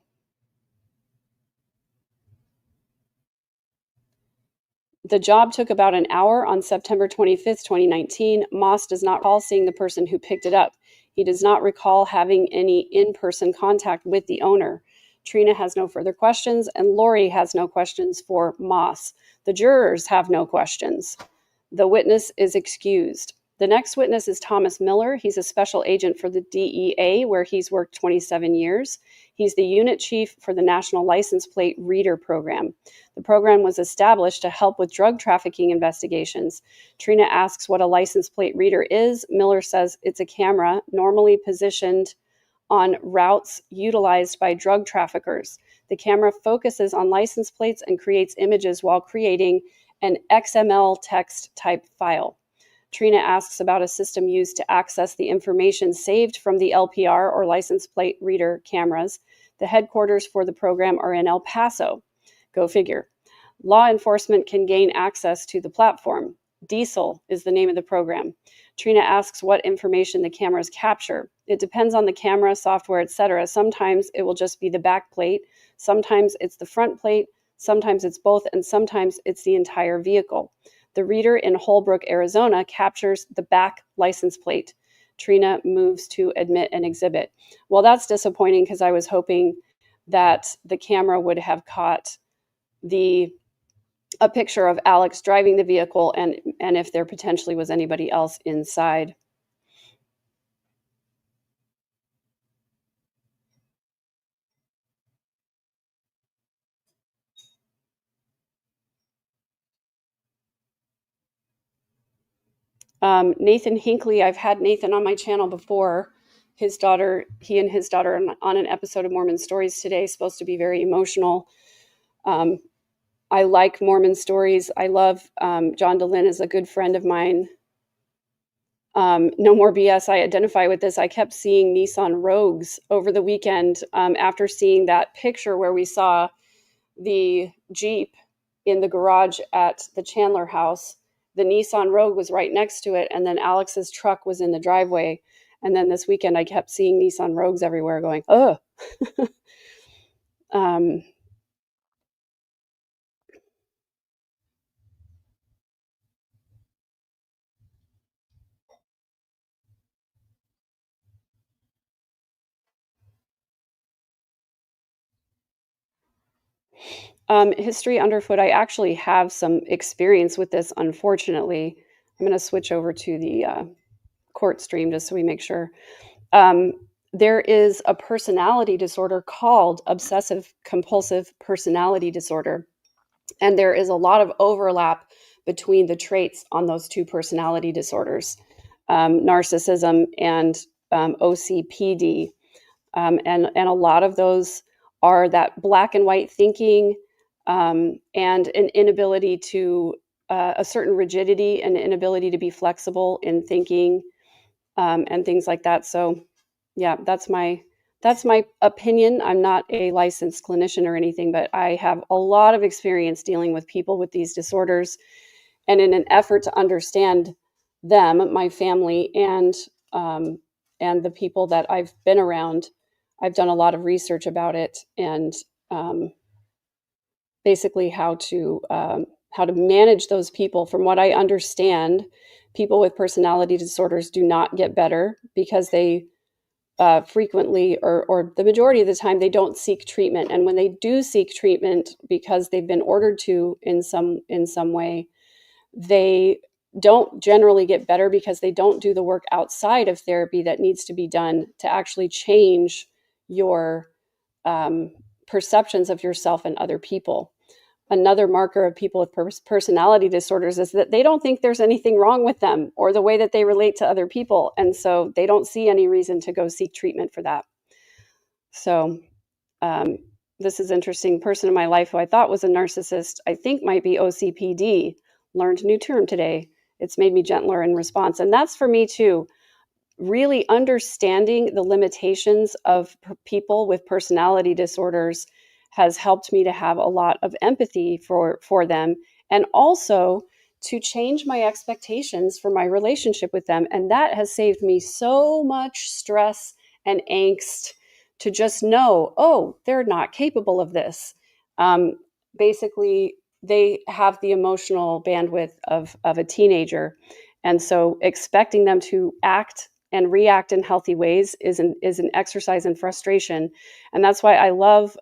job took about an hour on September 25th, 2019. Moss does not recall seeing the person who picked it up. He does not recall having any in-person contact with the owner. Trina has no further questions, and Lori has no questions for Moss. The jurors have no questions. The witness is excused. The next witness is Thomas Miller. He's a special agent for the DEA, where he's worked 27 years. He's the unit chief for the National License Plate Reader Program. The program was established to help with drug trafficking investigations. Trina asks what a license plate reader is. Miller says it's a camera normally positioned on routes utilized by drug traffickers. The camera focuses on license plates and creates images while creating an XML text type file. Trina asks about a system used to access the information saved from the LPR or license plate reader cameras. The headquarters for the program are in El Paso. Go figure. Law enforcement can gain access to the platform. Diesel is the name of the program. Trina asks what information the cameras capture. It depends on the camera, software, etc. Sometimes it will just be the back plate. Sometimes it's the front plate. Sometimes it's both, and sometimes it's the entire vehicle. The reader in Holbrook, Arizona, captures the back license plate. Trina moves to admit an exhibit. Well, that's disappointing because I was hoping that the camera would have caught a picture of Alex driving the vehicle and if there potentially was anybody else inside. Nathan Hinckley, I've had Nathan on my channel before. He and his daughter on an episode of Mormon Stories today, supposed to be very emotional. I like Mormon stories. I love John DeLynn is a good friend of mine. No more BS. I identify with this. I kept seeing Nissan Rogues over the weekend after seeing that picture where we saw the Jeep in the garage at the Chandler house. The Nissan Rogue was right next to it, and then Alex's truck was in the driveway. And then this weekend, I kept seeing Nissan Rogues everywhere going, oh. History underfoot, I actually have some experience with this, unfortunately. I'm going to switch over to the court stream just so we make sure. There is a personality disorder called obsessive compulsive personality disorder. And there is a lot of overlap between the traits on those two personality disorders, narcissism and OCPD. And a lot of those are that black and white thinking and an inability to, a certain rigidity and inability to be flexible in thinking and things like that. So yeah, that's my opinion. I'm not a licensed clinician or anything, but I have a lot of experience dealing with people with these disorders. And in an effort to understand them, my family, and the people that I've been around, I've done a lot of research about it and basically how to manage those people. From what I understand, people with personality disorders do not get better because they frequently or the majority of the time they don't seek treatment. And when they do seek treatment because they've been ordered to in some way, they don't generally get better because they don't do the work outside of therapy that needs to be done to actually change your perceptions of yourself and other people. Another marker of people with personality disorders is that they don't think there's anything wrong with them or the way that they relate to other people. And so they don't see any reason to go seek treatment for that. So this is interesting. Person in my life who I thought was a narcissist, I think might be OCPD. Learned a new term today. It's made me gentler in response. And that's for me too. Really understanding the limitations of people with personality disorders has helped me to have a lot of empathy for them, and also to change my expectations for my relationship with them. And that has saved me so much stress and angst to just know, oh, they're not capable of this. Basically, they have the emotional bandwidth of a teenager. And so expecting them to act and react in healthy ways is an exercise in frustration. And that's why I love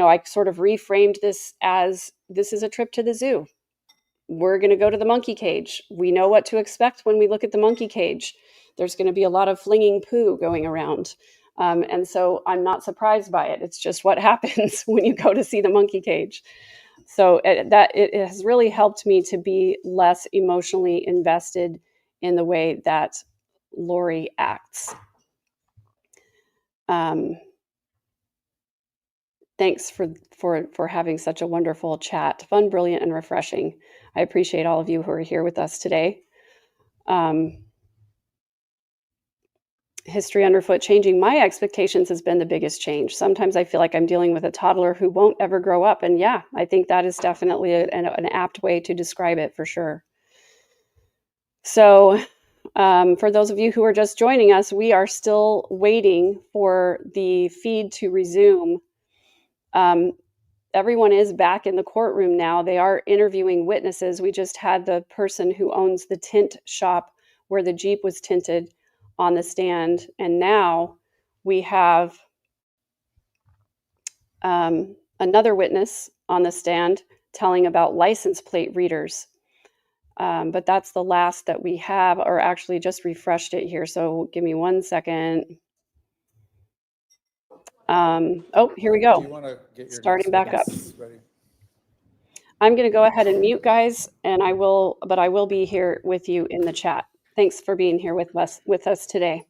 I sort of reframed this as, this is a trip to the zoo. We're going to go to the monkey cage. We know what to expect when we look at the monkey cage. There's going to be a lot of flinging poo going around. And so I'm not surprised by it. It's just what happens when you go to see the monkey cage. So it has really helped me to be less emotionally invested in the way that Lori acts. Thanks for having such a wonderful chat. Fun, brilliant, and refreshing. I appreciate all of you who are here with us today. History underfoot, changing my expectations has been the biggest change. Sometimes I feel like I'm dealing with a toddler who won't ever grow up. And yeah, I think that is definitely an apt way to describe it for sure. So for those of you who are just joining us, we are still waiting for the feed to resume. Everyone is back in the courtroom now. They are interviewing witnesses. We just had the person who owns the tint shop where the Jeep was tinted on the stand. And now we have another witness on the stand telling about license plate readers. But that's the last that we have, or actually just refreshed it here. So give me 1 second. Oh, here we go. Do you want to get your Starting back up. ready? I'm going to go ahead and mute, guys, and I will be here with you in the chat. Thanks for being here with us today.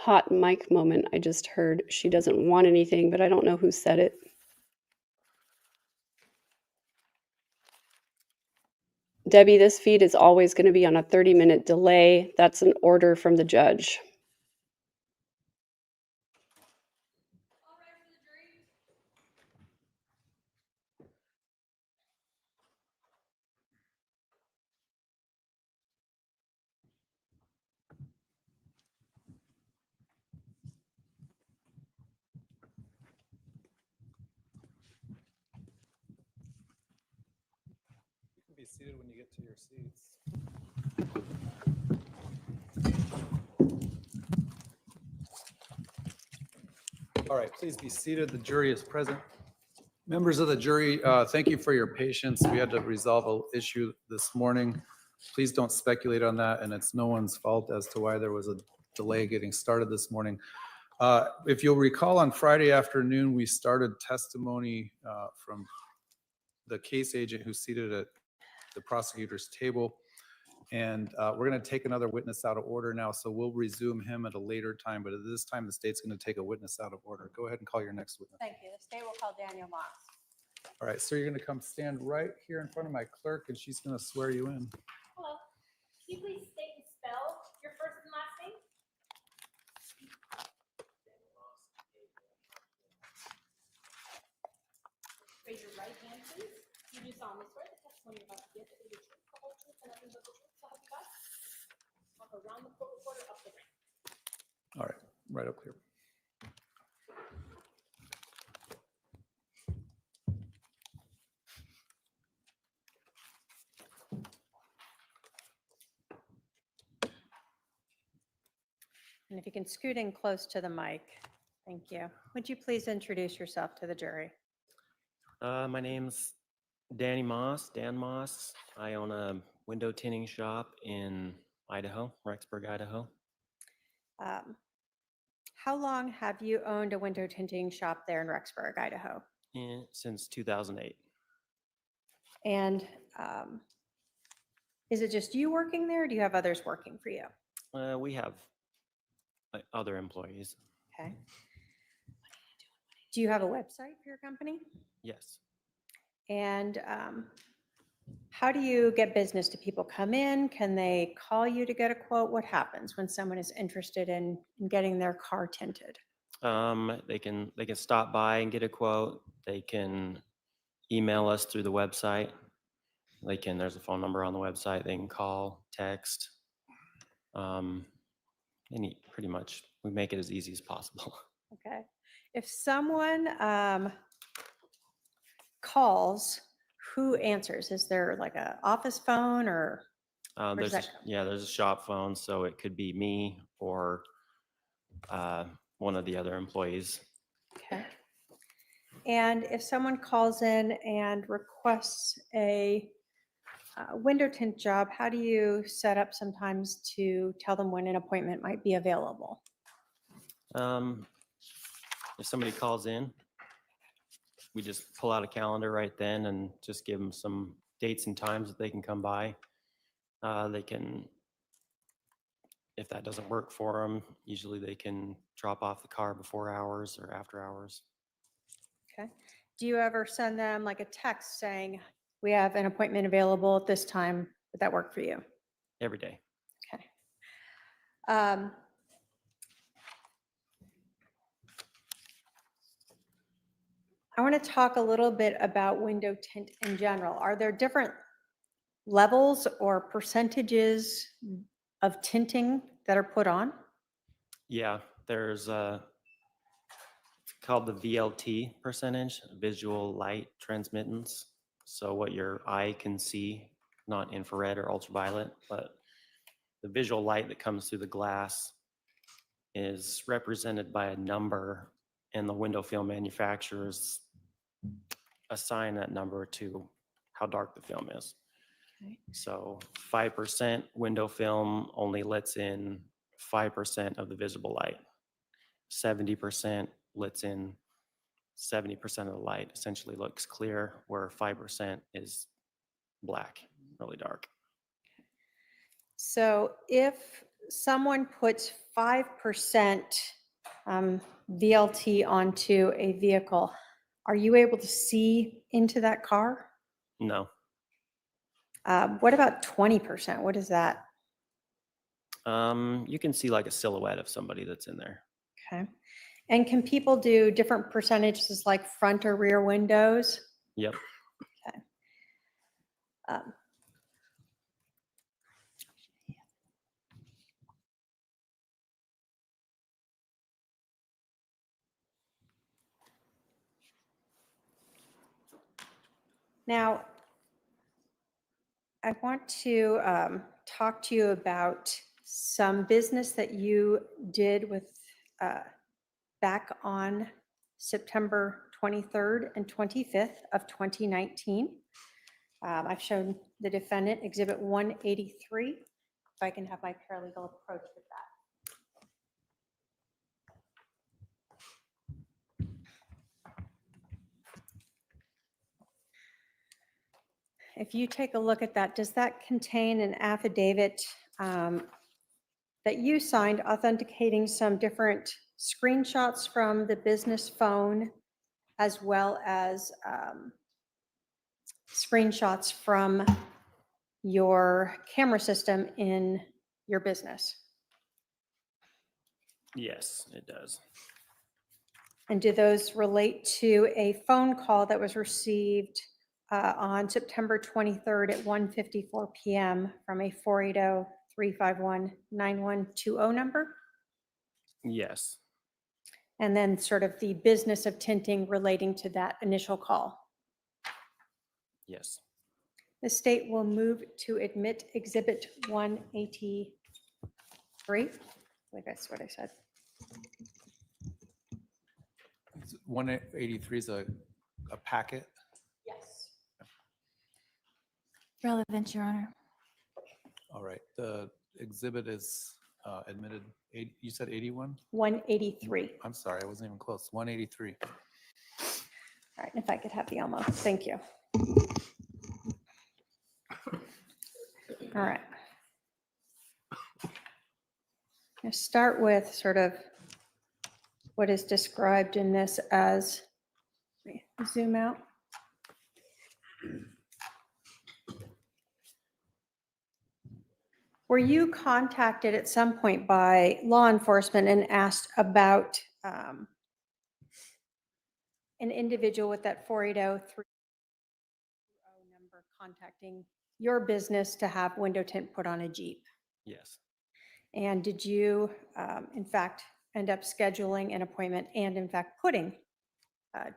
hot mic moment. I just heard she doesn't want anything, but I don't know who said it. Debbie, this feed is always going to be on a 30-minute delay. That's an order from the judge. You can be seated when you get to your seats. All right, please be seated. The jury is present. Members of the jury, thank you for your patience. We had to resolve an issue this morning. Please don't speculate on that, and it's no one's fault as to why there was a delay getting started this morning. If you'll recall, on Friday afternoon, we started testimony from the case agent who's seated at the prosecutor's table. And we're going to take another witness out of order now, so we'll resume him at a later time. But at this time, the state's going to take a witness out of order. Go ahead and call your next witness. Thank you. The state will call Daniel Moss. All right, so you're going to come stand right here in front of my clerk, and she's going to swear you in. Hello. Can you please state and spell your first and last name? Raise your right hand, please. You do solemnly swear the testimony you're about to give is the truth, the whole truth, and nothing but the truth, so help you God. Walk around the court reporter up the ramp. All right, right up here. And if you can scoot in close to the mic. Thank you. Would you please introduce yourself to the jury? My name's Dan Moss. I own a window tinting shop in Idaho, Rexburg, Idaho. How long have you owned a window tinting shop there in Rexburg, Idaho? Since 2008. And is it just you working there, or do you have others working for you? We have other employees. Okay. Do you have a website for your company? Yes. And how do you get business? Do people come in? Can they call you to get a quote? What happens when someone is interested in getting their car tinted? They can stop by and get a quote. They can email us through the website. There's a phone number on the website. They can call, text. Pretty much, we make it as easy as possible. Okay. If someone calls, who answers? Is there like an office phone or? There's a shop phone, so it could be me or one of the other employees. Okay. And if someone calls in and requests a window tint job, how do you set up sometimes to tell them when an appointment might be available? If somebody calls in, we just pull out a calendar right then and just give them some dates and times that they can come by. They can, if that doesn't work for them, usually they can drop off the car before hours or after hours. Okay. Do you ever send them like a text saying, we have an appointment available at this time? Would that work for you? Every day. Okay. I want to talk a little bit about window tint in general. Are there different levels or percentages of tinting that are put on? Yeah, there's it's called the VLT percentage, visual light transmittance. So what your eye can see, not infrared or ultraviolet, but the visual light that comes through the glass is represented by a number, and the window film manufacturers assign that number to how dark the film is. Okay. So 5% window film only lets in 5% of the visible light. 70% lets in 70% of the light, essentially looks clear, where 5% is black, really dark. So if someone puts 5% VLT onto a vehicle, are you able to see into that car? No. What about 20%? What is that? You can see like a silhouette of somebody that's in there. Okay. And can people do different percentages like front or rear windows? Yep. Okay. Now, I want to talk to you about some business that you did with back on September 23rd and 25th of 2019. I've shown the defendant Exhibit 183. If I can have my paralegal approach with that. If you take a look at that, does that contain an affidavit that you signed authenticating some different screenshots from the business phone, as well as screenshots from your camera system in your business? Yes, it does. And do those relate to a phone call that was received on September 23rd at 1:54 p.m. from a 480-351-9120 number? Yes. And then sort of the business of tinting relating to that initial call. Yes. The state will move to admit Exhibit 183. I think that's what I said. 183 is a packet. Yes. Relevant, Your Honor. All right. The exhibit is admitted. You said 81? 183. I'm sorry, I wasn't even close. 183. All right, if I could have the Elmo. Thank you. All right. I'll start with sort of what is described in this as, let me zoom out. Were you contacted at some point by law enforcement and asked about an individual with that 480-320 number contacting your business to have window tint put on a Jeep? Yes. And did you, in fact, end up scheduling an appointment and, in fact, putting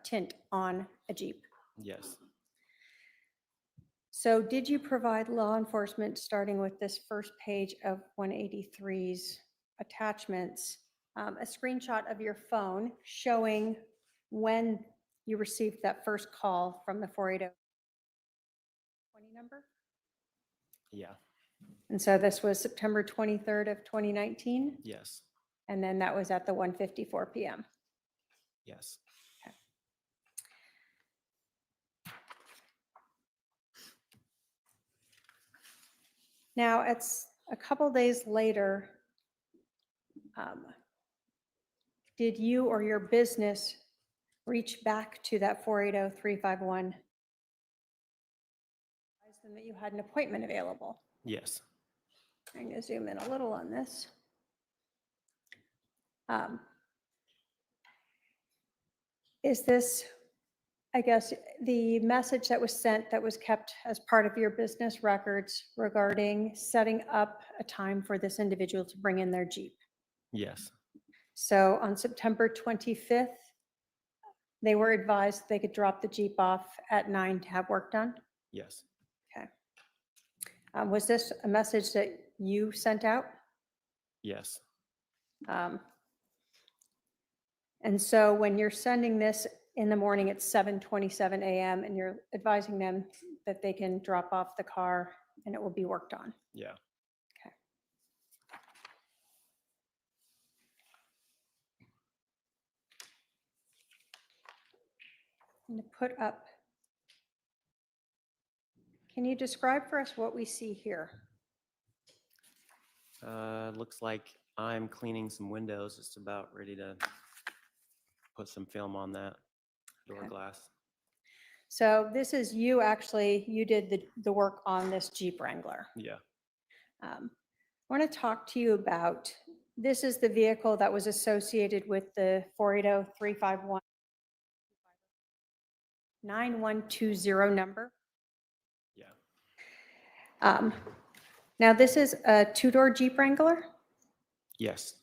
tint on a Jeep? Yes. So did you provide law enforcement, starting with this first page of 183's attachments, a screenshot of your phone showing when you received that first call from the 480-20 number? Yeah. And so this was September 23rd of 2019? Yes. And then that was at the 1:54 p.m. Yes. Now, it's a couple days later, did you or your business reach back to that 480-351? Advise them that you had an appointment available. Yes. I'm going to zoom in a little on this. Is this, I guess, the message that was sent that was kept as part of your business records regarding setting up a time for this individual to bring in their Jeep? Yes. So on September 25th, they were advised they could drop the Jeep off at 9 to have work done? Yes. Okay. Was this a message that you sent out? Yes. And so when you're sending this in the morning at 7:27 a.m. and you're advising them that they can drop off the car and it will be worked on? Yeah. Okay. I'm going to put up, can you describe for us what we see here? Looks like I'm cleaning some windows, just about ready to put some film on that door Okay. glass. So this is you actually, you did the work on this Jeep Wrangler. Yeah. I want to talk to you about, this is the vehicle that was associated with the 480-351 9120 number. Yeah. Now this is a two-door Jeep Wrangler. Yes.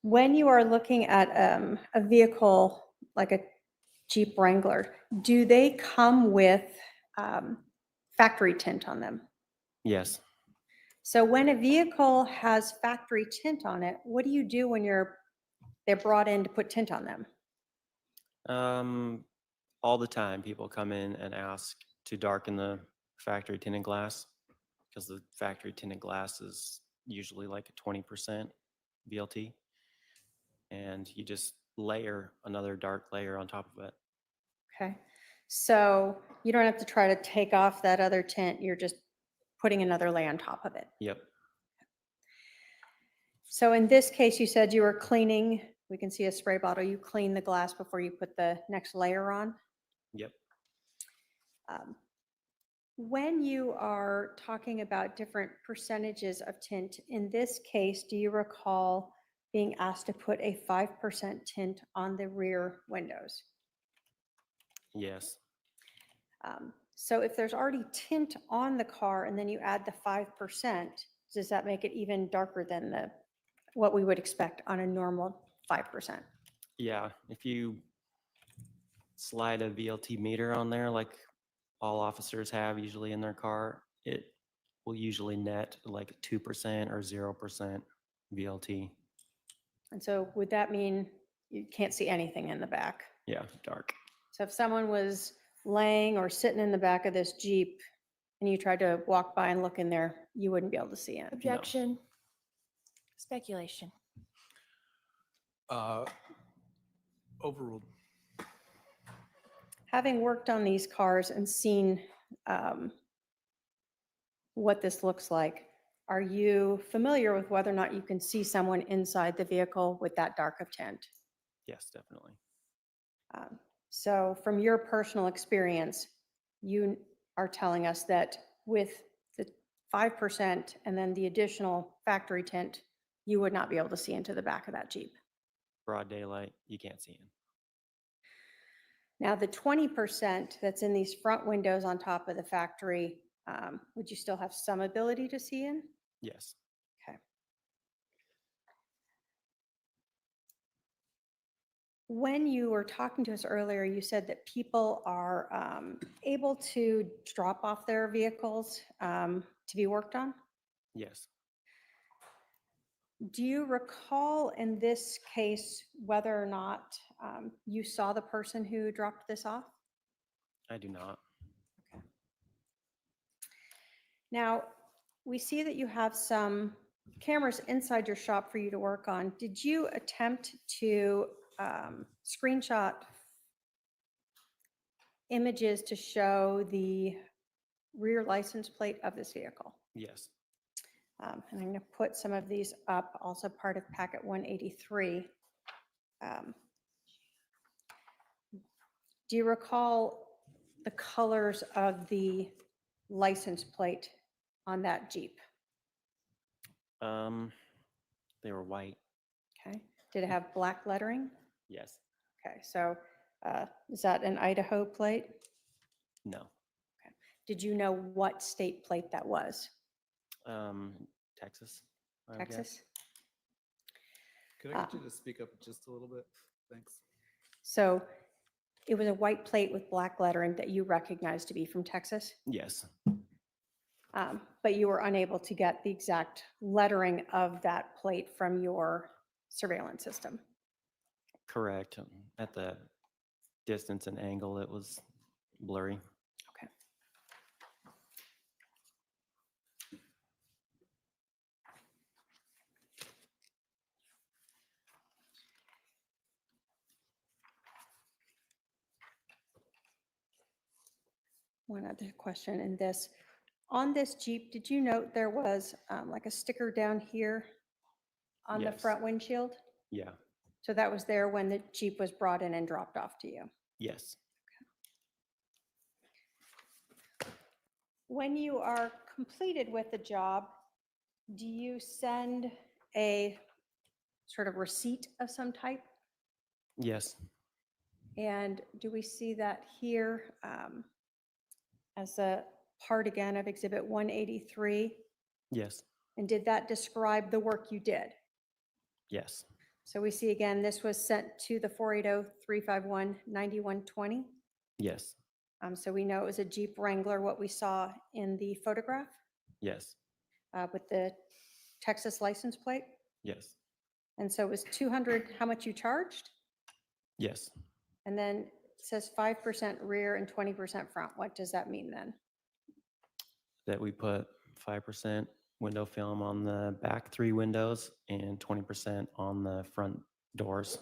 When you are looking at a vehicle like a Jeep Wrangler, do they come with factory tint on them? Yes. So when a vehicle has factory tint on it, what do you do when they're brought in to put tint on them? All the time people come in and ask to darken the factory tinted glass, because the factory tinted glass is usually like a 20% VLT, and you just layer another dark layer on top of it. Okay. So you don't have to try to take off that other tint. You're just putting another layer on top of it. Yep. So in this case, you said you were cleaning, we can see a spray bottle, you clean the glass before you put the next layer on. Yep. When you are talking about different percentages of tint, in this case, do you recall being asked to put a 5% tint on the rear windows? Yes. So if there's already tint on the car and then you add the 5%, does that make it even darker than what we would expect on a normal 5%? Yeah. If you slide a VLT meter on there, like all officers have usually in their car, it will usually net like 2% or 0% VLT. And so would that mean you can't see anything in the back? Yeah, dark. So if someone was laying or sitting in the back of this Jeep and you tried to walk by and look in there, you wouldn't be able to see it. Objection. Speculation. Overruled. Having worked on these cars and seen what this looks like, are you familiar with whether or not you can see someone inside the vehicle with that dark of tint? Yes, definitely. So from your personal experience, you are telling us that with the 5% and then the additional factory tint, you would not be able to see into the back of that Jeep. Broad daylight, you can't see in. Now, the 20% that's in these front windows on top of the factory, would you still have some ability to see in? Yes. Okay. When you were talking to us earlier, you said that people are able to drop off their vehicles to be worked on. Yes. Do you recall in this case whether or not you saw the person who dropped this off? I do not. Okay. Now, we see that you have some cameras inside your shop for you to work on. Did you attempt to screenshot images to show the rear license plate of this vehicle? Yes. And I'm going to put some of these up, also part of packet 183. Do you recall the colors of the license plate on that Jeep? They were white. Okay. Did it have black lettering? Yes. Okay. So is that an Idaho plate? No. Okay. Did you know what state plate that was? Texas. I would guess. Texas? Could I get you to speak up just a little bit? Thanks. So it was a white plate with black lettering that you recognized to be from Texas, Yes. but you were unable to get the exact lettering of that plate from your surveillance system. Correct. At the distance and angle, it was blurry. Okay. One other question in this. On this Jeep, did you note there was like a sticker down here on the Yes. front windshield? Yeah. So that was there when the Jeep was brought in and dropped off to you? Yes. When you are completed with the job, do you send a sort of receipt of some type? Yes. And do we see that here as a part again of Exhibit 183? Yes. And did that describe the work you did? Yes. So we see again, this was sent to the 480-351-9120. Yes. So we know it was a Jeep Wrangler, what we saw in the photograph Yes. with the Texas license plate. Yes. And so it was 200, how much you charged? Yes. And then it says 5% rear and 20% front. What does that mean then? That we put 5% window film on the back 3 windows and 20% on the front doors.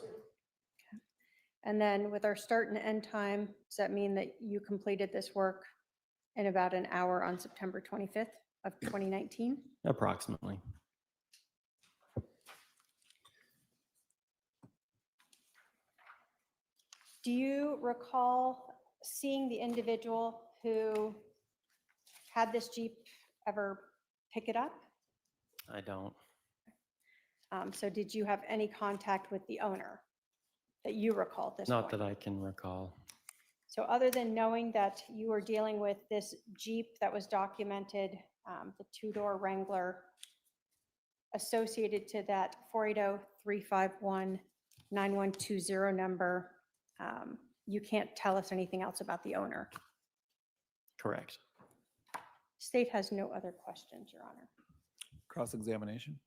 And then with our start and end time, does that mean that you completed this work in about an hour on September 25th of 2019? Approximately. Do you recall seeing the individual who had this Jeep ever pick it up? I don't. So did you have any contact with the owner that you recall at this Not point? that I can recall. So other than knowing that you were dealing with this Jeep that was documented, the 2-door Wrangler associated to that 480-351-9120 number, you can't tell us anything else about the owner. Correct. State has no other questions, Your Honor. Cross-examination.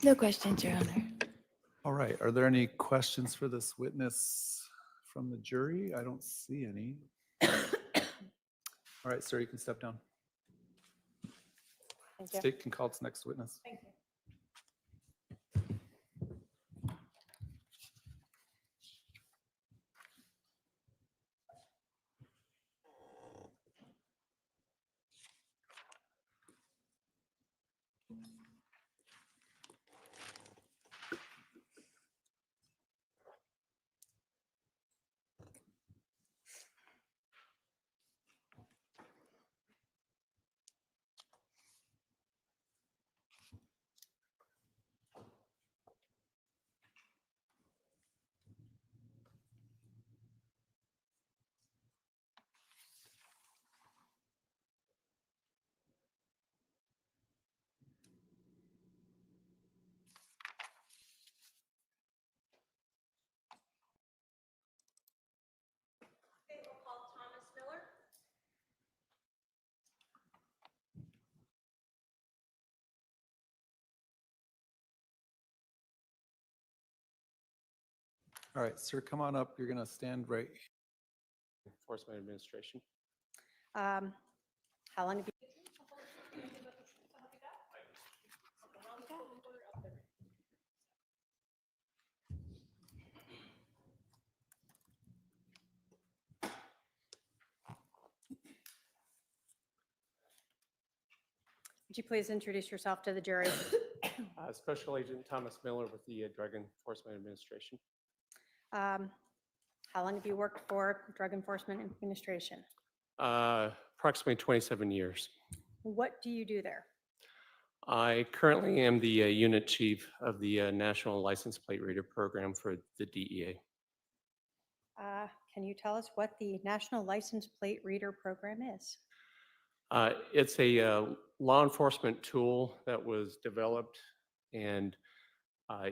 No questions, Your Honor. All right, are there any questions for this witness from the jury? I don't see any. All right, sir, you can step down. Thank you. State can call its next witness. Thank you. All right, sir, come on up. You're going to stand right. Enforcement Administration. How long have you? Would you please introduce yourself to the jury? Special Agent Thomas Miller with the Drug Enforcement Administration. How long have you worked for Drug Enforcement Administration? Approximately 27 years. What do you do there? I currently am the unit chief of the National License Plate Reader Program for the DEA. Can you tell us what the National License Plate Reader Program is? It's a law enforcement tool that was developed and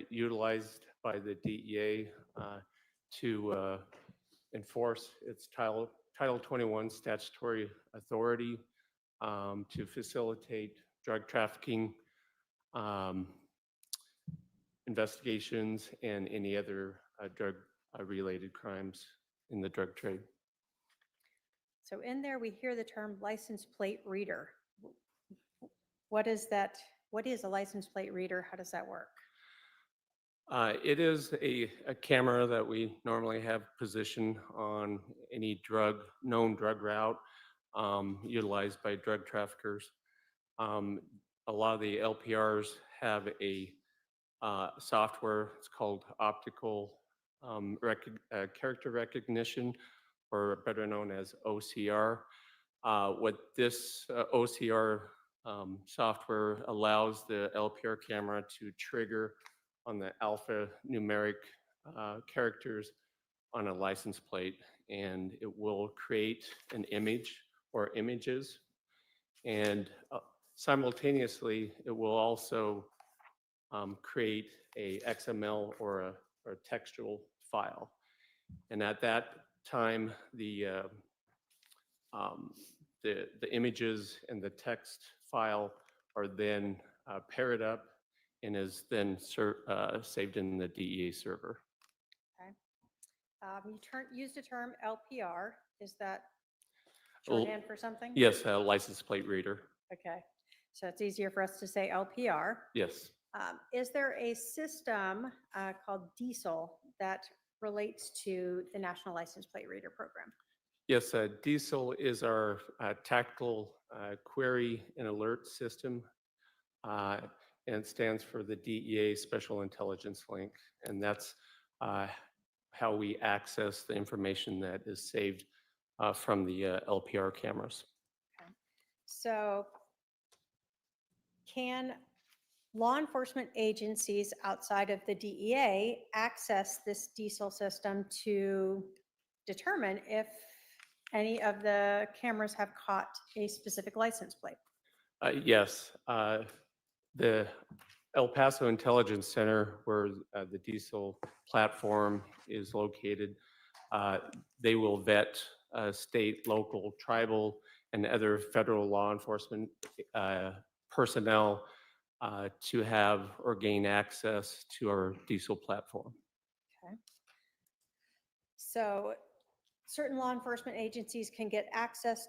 utilized by the DEA to enforce its Title 21 statutory authority to facilitate drug trafficking investigations and any other drug-related crimes in the drug trade. So in there, we hear the term license plate reader. What is that? What is a license plate reader? How does that work? It is a camera that we normally have positioned on any known drug route utilized by drug traffickers. A lot of the LPRs have a software. It's called optical character recognition, or better known as OCR. What this OCR software allows the LPR camera to trigger on the alphanumeric characters on a license plate, and it will create an image or images, and simultaneously it will also create a XML or a textual file. And at that time, the images and the text file are then paired up and is then saved in the DEA server. Okay. You used a term LPR. Is that shorthand for something? Yes, a license plate reader. Okay. So it's easier for us to say LPR. Yes. Is there a system called Diesel that relates to the National License Plate Reader program? Yes, Diesel is our tactical query and alert system, and it stands for the DEA Special Intelligence Link, and that's how we access the information that is saved from the LPR cameras. Okay. So can law enforcement agencies outside of the DEA access this Diesel system to determine if any of the cameras have caught a specific license plate? Yes, the El Paso Intelligence Center, where the Diesel platform is located, they will vet state, local, tribal, and other federal law enforcement personnel to have or gain access to our Diesel platform. Okay. So certain law enforcement agencies can get access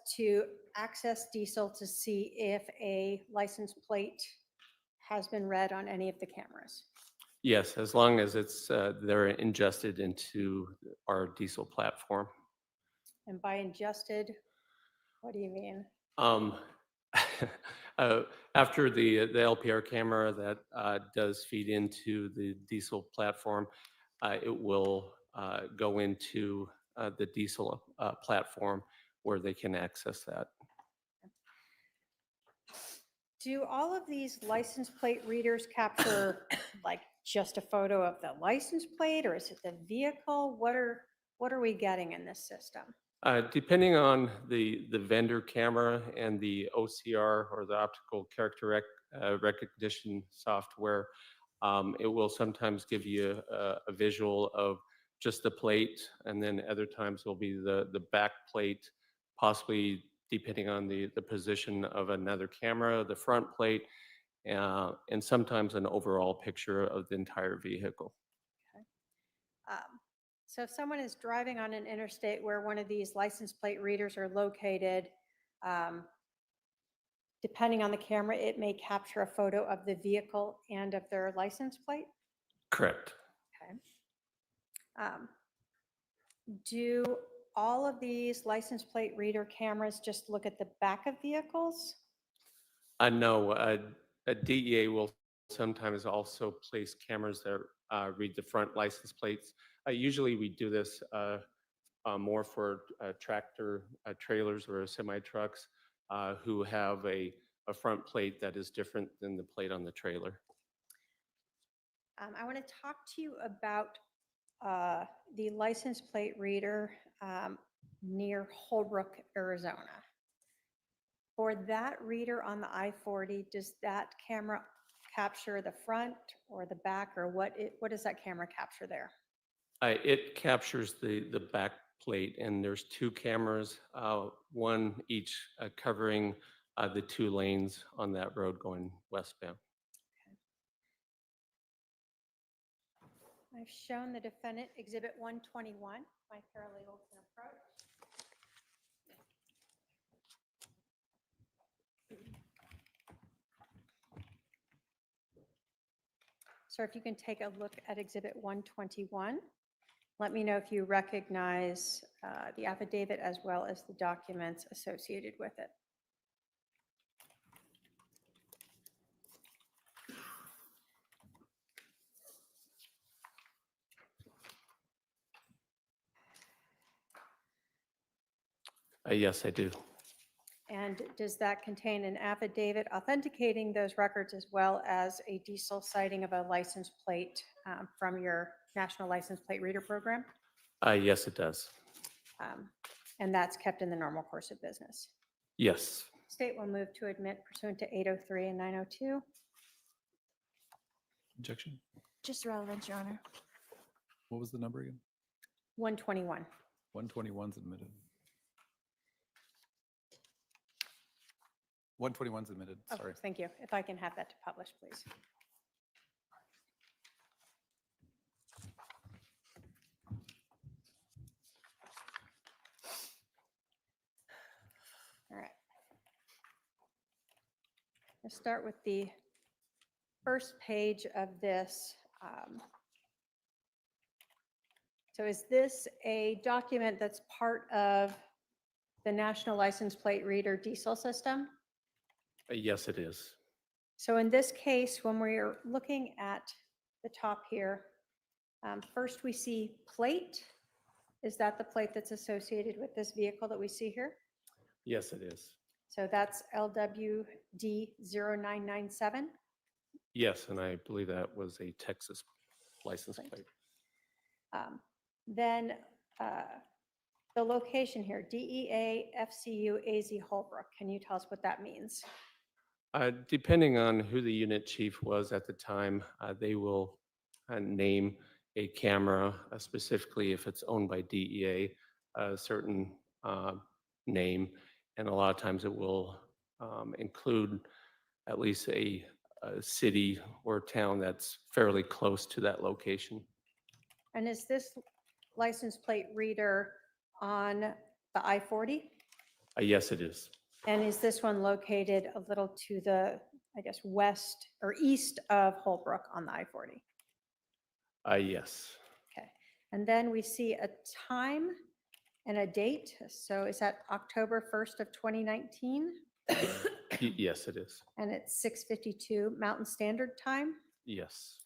Diesel to see if a license plate has been read on any of the cameras. Yes, as long as it's they're ingested into our Diesel platform. And by ingested, what do you mean? After the LPR camera that does feed into the Diesel platform, it will go into the Diesel platform where they can access that. Do all of these license plate readers capture like just a photo of the license plate, or is it the vehicle? What are we getting in this system? Depending on the vendor camera and the OCR, or the optical character recognition software, it will sometimes give you a visual of just the plate, and then other times will be the back plate, possibly depending on the position of another camera, the front plate, and sometimes an overall picture of the entire vehicle. Okay. So if someone is driving on an interstate where one of these license plate readers are located, depending on the camera, it may capture a photo of the vehicle and of their license plate? Correct. Okay. Do all of these license plate reader cameras just look at the back of vehicles? No, a DEA will sometimes also place cameras that read the front license plates. Usually we do this more for tractor trailers or semi trucks who have a front plate that is different than the plate on the trailer. I want to talk to you about the license plate reader near Holbrook, Arizona. For that reader on the I-40, does that camera capture the front or the back, or what does that camera capture there? It captures the back plate, and there's two cameras, one each covering the 2 lanes on that road going westbound. I've shown the defendant Exhibit 121. My paralegal can approach. So if you can take a look at Exhibit 121, let me know if you recognize the affidavit as well as the documents associated with it. Yes, I do. And does that contain an affidavit authenticating those records as well as a diesel citing of a license plate from your National License Plate Reader program? Yes, it does. And that's kept in the normal course of business. Yes. State will move to admit pursuant to 803 and 902. Objection? Just relevant, Your Honor. What was the number again? 121. 121's admitted. 121's admitted, Oh, sorry. thank you. If I can have that to publish, please. All right. Let's start with the first page of this. So is this a document that's part of the National License Plate Reader diesel system? Yes, it is. So in this case, when we're looking at the top here, first we see plate. Is that the plate that's associated with this vehicle that we see here? Yes, it is. So that's LWD 0997. Yes, and I believe that was a Texas license Right. plate. Then the location here, DEA FCU AZ Holbrook. Can you tell us what that means? Depending on who the unit chief was at the time, they will name a camera, specifically if it's owned by DEA, a certain name, and a lot of times it will include at least a city or town that's fairly close to that location. And is this license plate reader on the I-40? Yes, it is. And is this one located a little to the, I guess, west or east of Holbrook on the I-40? Yes. Okay. And then we see a time and a date. So is that October 1st of 2019? Yes, it is. And it's 6:52 Mountain Standard Time? Yes.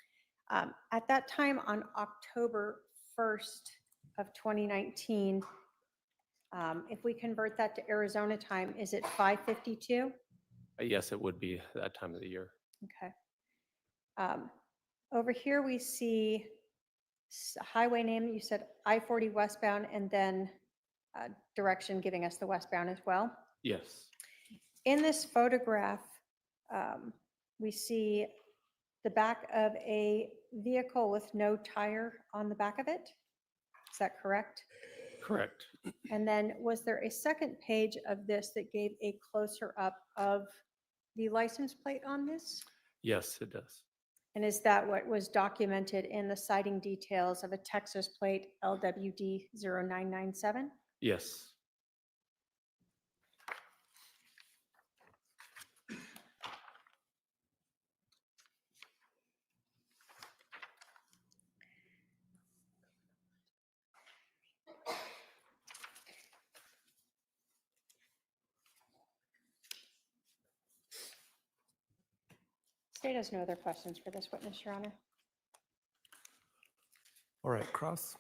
At that time on October 1st of 2019, if we convert that to Arizona time, is it 5:52? Yes, it would be that time of the year. Okay. Over here, we see a highway name. You said I-40 westbound and then direction giving us the westbound as well. Yes. In this photograph, we see the back of a vehicle with no tire on the back of it. Is that correct? Correct. And then was there a second page of this that gave a closer up of the license plate on this? Yes, it does. And is that what was documented in the citing details of a Texas plate LWD 0997? Yes. State has no other questions for this witness, Your Honor. All right, cross.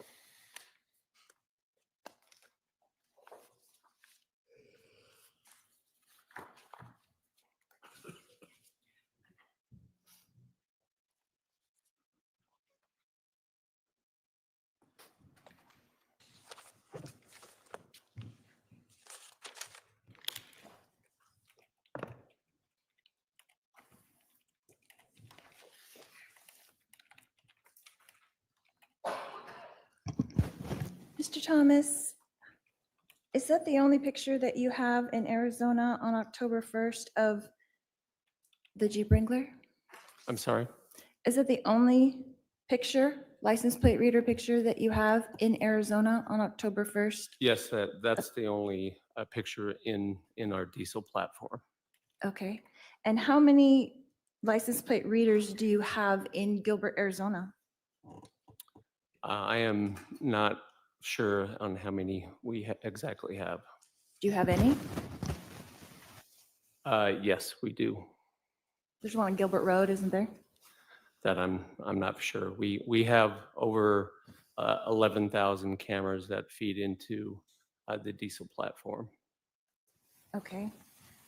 Mr. Thomas, is that the only picture that you have in Arizona on October 1st of the Jeep Wrangler? I'm sorry. Is it the only picture license plate reader picture that you have in Arizona on October 1st? Yes, that's the only picture in our diesel platform. Okay. And how many license plate readers do you have in Gilbert, Arizona? I am not sure on how many we exactly have. Do you have any? Yes, we do. There's one on Gilbert Road, isn't there? That I'm not sure. We have over 11,000 cameras that feed into the diesel platform. Okay.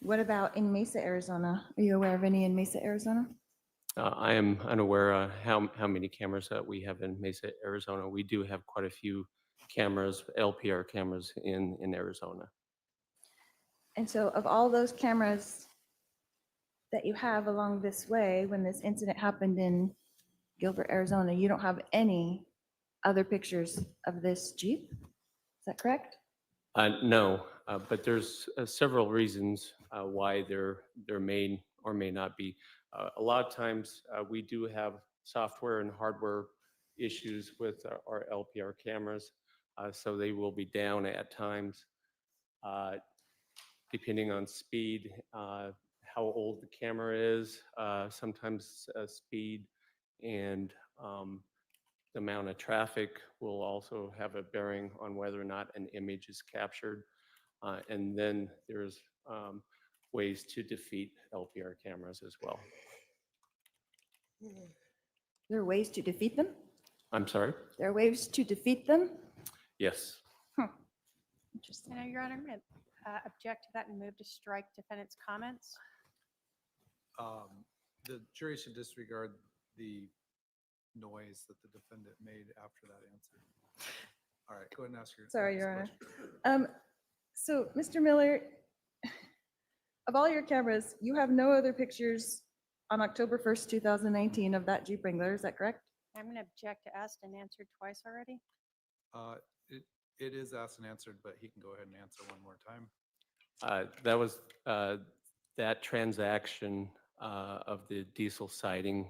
What about in Mesa, Arizona? Are you aware of any in Mesa, Arizona? I am unaware how many cameras that we have in Mesa, Arizona. We do have quite a few cameras, LPR cameras in Arizona. And so of all those cameras that you have along this way, when this incident happened in Gilbert, Arizona, you don't have any other pictures of this Jeep? Is that correct? No, but there's several reasons why there may or may not be. A lot of times we do have software and hardware issues with our LPR cameras, so they will be down at times. Depending on speed, how old the camera is, sometimes speed and the amount of traffic will also have a bearing on whether or not an image is captured. And then there's ways to defeat LPR cameras as well. There are ways to defeat them? I'm sorry? There are ways to defeat them? Yes. Interesting. Your Honor, I'm going to object to that and move to strike defendant's comments. The jury should disregard the noise that the defendant made after that answer. All right, go ahead and ask your. Sorry, next Your Honor. question. So, Mr. Miller, of all your cameras, you have no other pictures on October 1st, 2019 of that Jeep Wrangler, is that correct? I'm going to object to asked and answered twice already. It is asked and answered, but he can go ahead and answer one more time. That was that transaction of the diesel sighting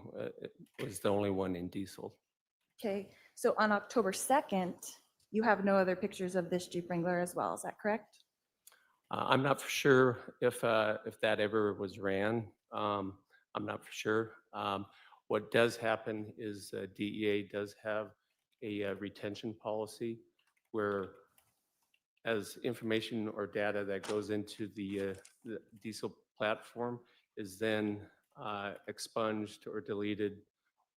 was the only one in diesel. Okay, so on October 2nd, you have no other pictures of this Jeep Wrangler as well, is that correct? I'm not for sure if that ever was ran. I'm not for sure. What does happen is DEA does have a retention policy where as information or data that goes into the diesel platform is then expunged or deleted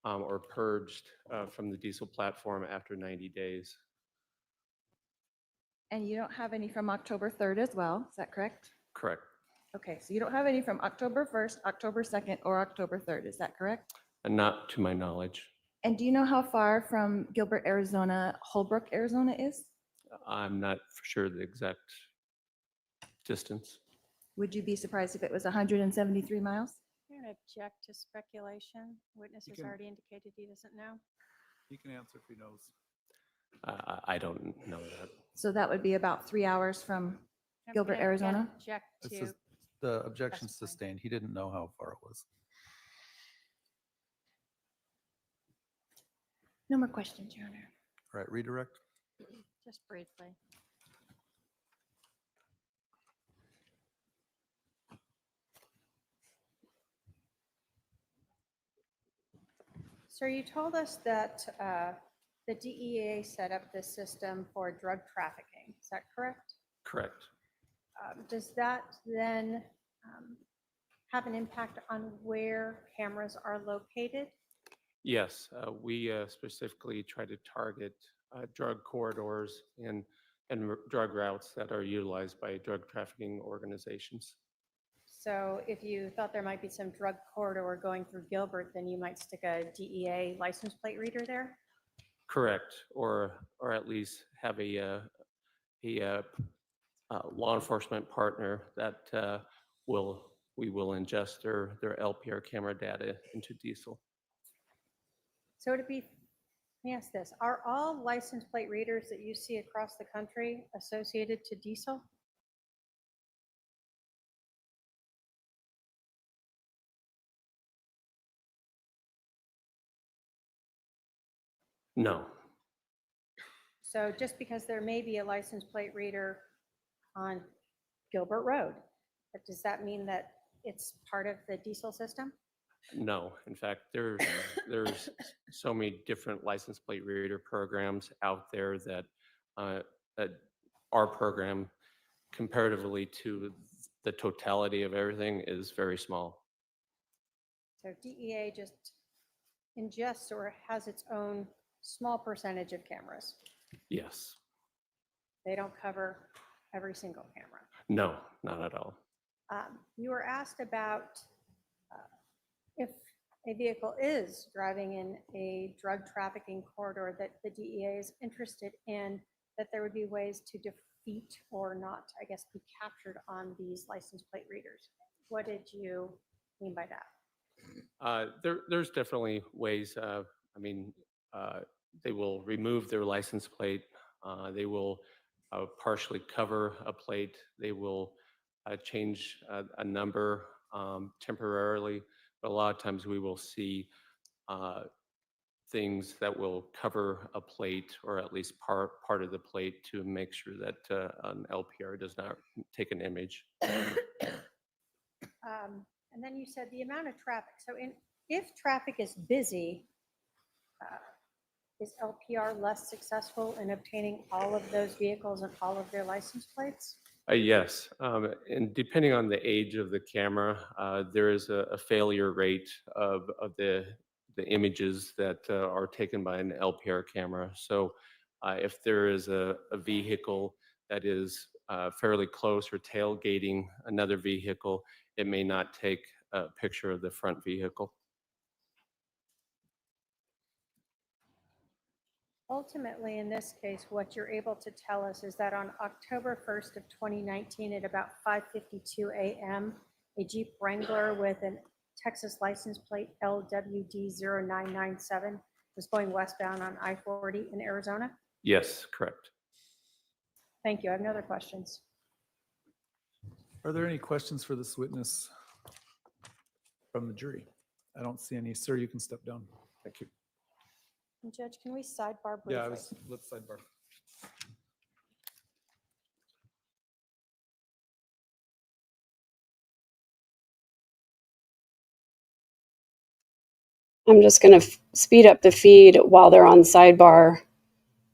or purged from the diesel platform after 90 days. And you don't have any from October 3rd as well, is that correct? Correct. Okay, so you don't have any from October 1st, October 2nd, or October 3rd, is that correct? And not to my knowledge. And do you know how far from Gilbert, Arizona, Holbrook, Arizona is? I'm not for sure the exact distance. Would you be surprised if it was 173 miles? I'm going to object to speculation. Witness has can- already indicated he doesn't know. He can answer if he knows. I don't know that. So that would be about 3 hours from I'm Gilbert, gonna again Arizona? Object This to, is the objection That's fine. sustained. He didn't know how far it was. No more questions, Your Honor. All right, redirect. just briefly. Sir, you told us that the DEA set up this system for drug trafficking. Is that correct? Correct. Does that then have an impact on where cameras are located? Yes, we specifically try to target drug corridors and drug routes that are utilized by drug trafficking organizations. So if you thought there might be some drug corridor going through Gilbert, then you might stick a DEA license plate reader there? Correct, or at least have a law enforcement partner that we will ingest their LPR camera data into diesel. So let me ask this, are all license plate readers that you see across the country associated to diesel? No, So just because there may be a license plate reader on Gilbert Road, but does that mean that it's part of the diesel system? no. In fact, there's so many different license plate reader programs out there that that our program, comparatively to the totality of everything, is very small. So DEA just ingests or has its own small percentage of cameras. Yes. They don't cover every single camera. No, not at all. You were asked about if a vehicle is driving in a drug trafficking corridor that the DEA is interested in, that there would be ways to defeat or not, I guess, be captured on these license plate readers. What did you mean by that? There's definitely ways. I mean, they will remove their license plate. They will partially cover a plate. They will change a number temporarily. But a lot of times we will see things that will cover a plate, or at least part of the plate, to make sure that an LPR does not take an image. And then you said the amount of traffic. So if traffic is busy, is LPR less successful in obtaining all of those vehicles and all of their license plates? Yes, and depending on the age of the camera, there is a failure rate of the images that are taken by an LPR camera. So if there is a vehicle that is fairly close or tailgating another vehicle, it may not take a picture of the front vehicle. Ultimately, in this case, what you're able to tell us is that on October 1st of 2019, at about 5:52 a.m., a Jeep Wrangler with a Texas license plate LWD0997 was going westbound on I-40 in Arizona? Yes, correct. Thank you. I have no other questions. Are there any questions for this witness from the jury? I don't see any. Sir, you can step down. Thank you. And Judge, can we sidebar briefly? Yeah, let's sidebar. I'm just going to speed up the feed while they're on sidebar.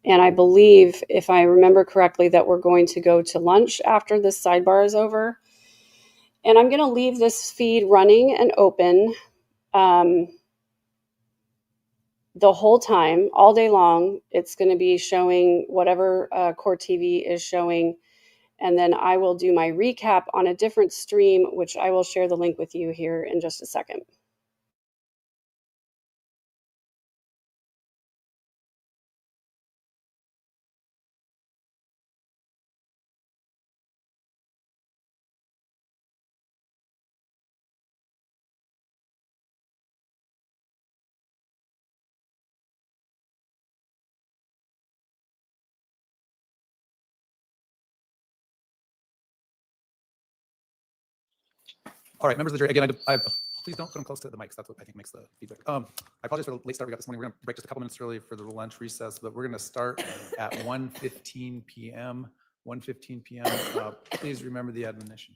And I believe, if I remember correctly, that we're going to go to lunch after this sidebar is over. And I'm going to leave this feed running and open the whole time, all day long. It's going to be showing whatever Court TV is showing. And then I will do my recap on a different stream, which I will share the link with you here in just a second. All right, members of the jury, again, please don't put them close to the mics. That's what I think makes the feedback. I apologize for the late start we got this morning. We're going to break just a couple minutes early for the lunch recess, but we're going to start at 1:15 p.m. 1:15 p.m. Please remember the admonition.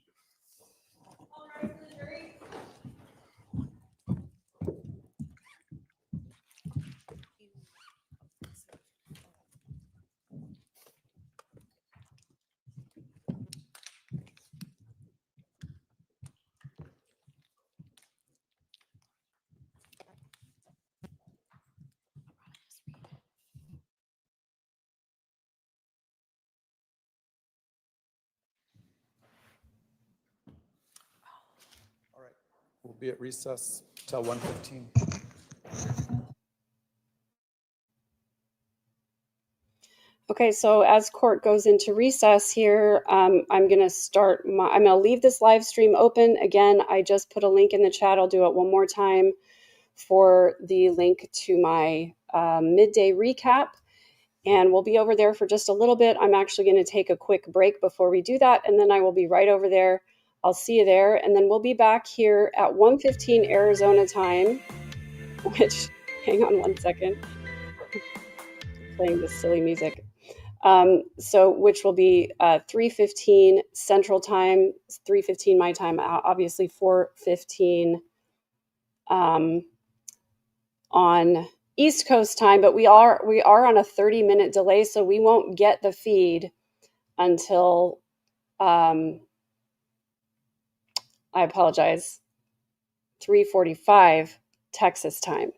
All right, we'll be at recess till 1:15. Okay, so as court goes into recess here, I'm going to leave this live stream open. Again, I just put a link in the chat. I'll do it one more time for the link to my midday recap. And we'll be over there for just a little bit. I'm actually going to take a quick break before we do that, and then I will be right over there. I'll see you there, and then we'll be back here at 1:15 Arizona time, which, hang on one second. playing this silly music. So which will be 3:15 Central Time, 3:15 my time, obviously 4:15 on East Coast time, but we are on a 30-minute delay, so we won't get the feed until I apologize, 3:45 Texas time.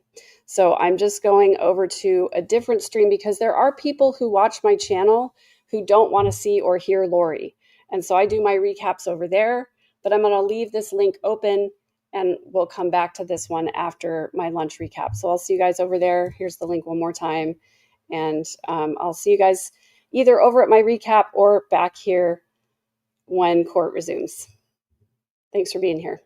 So I'm just going over to a different stream because there are people who watch my channel who don't want to see or hear Lori. And so I do my recaps over there, but I'm going to leave this link open and we'll come back to this one after my lunch recap. So I'll see you guys over there. Here's the link one more time. And I'll see you guys either over at my recap or back here when court resumes. Thanks for being here.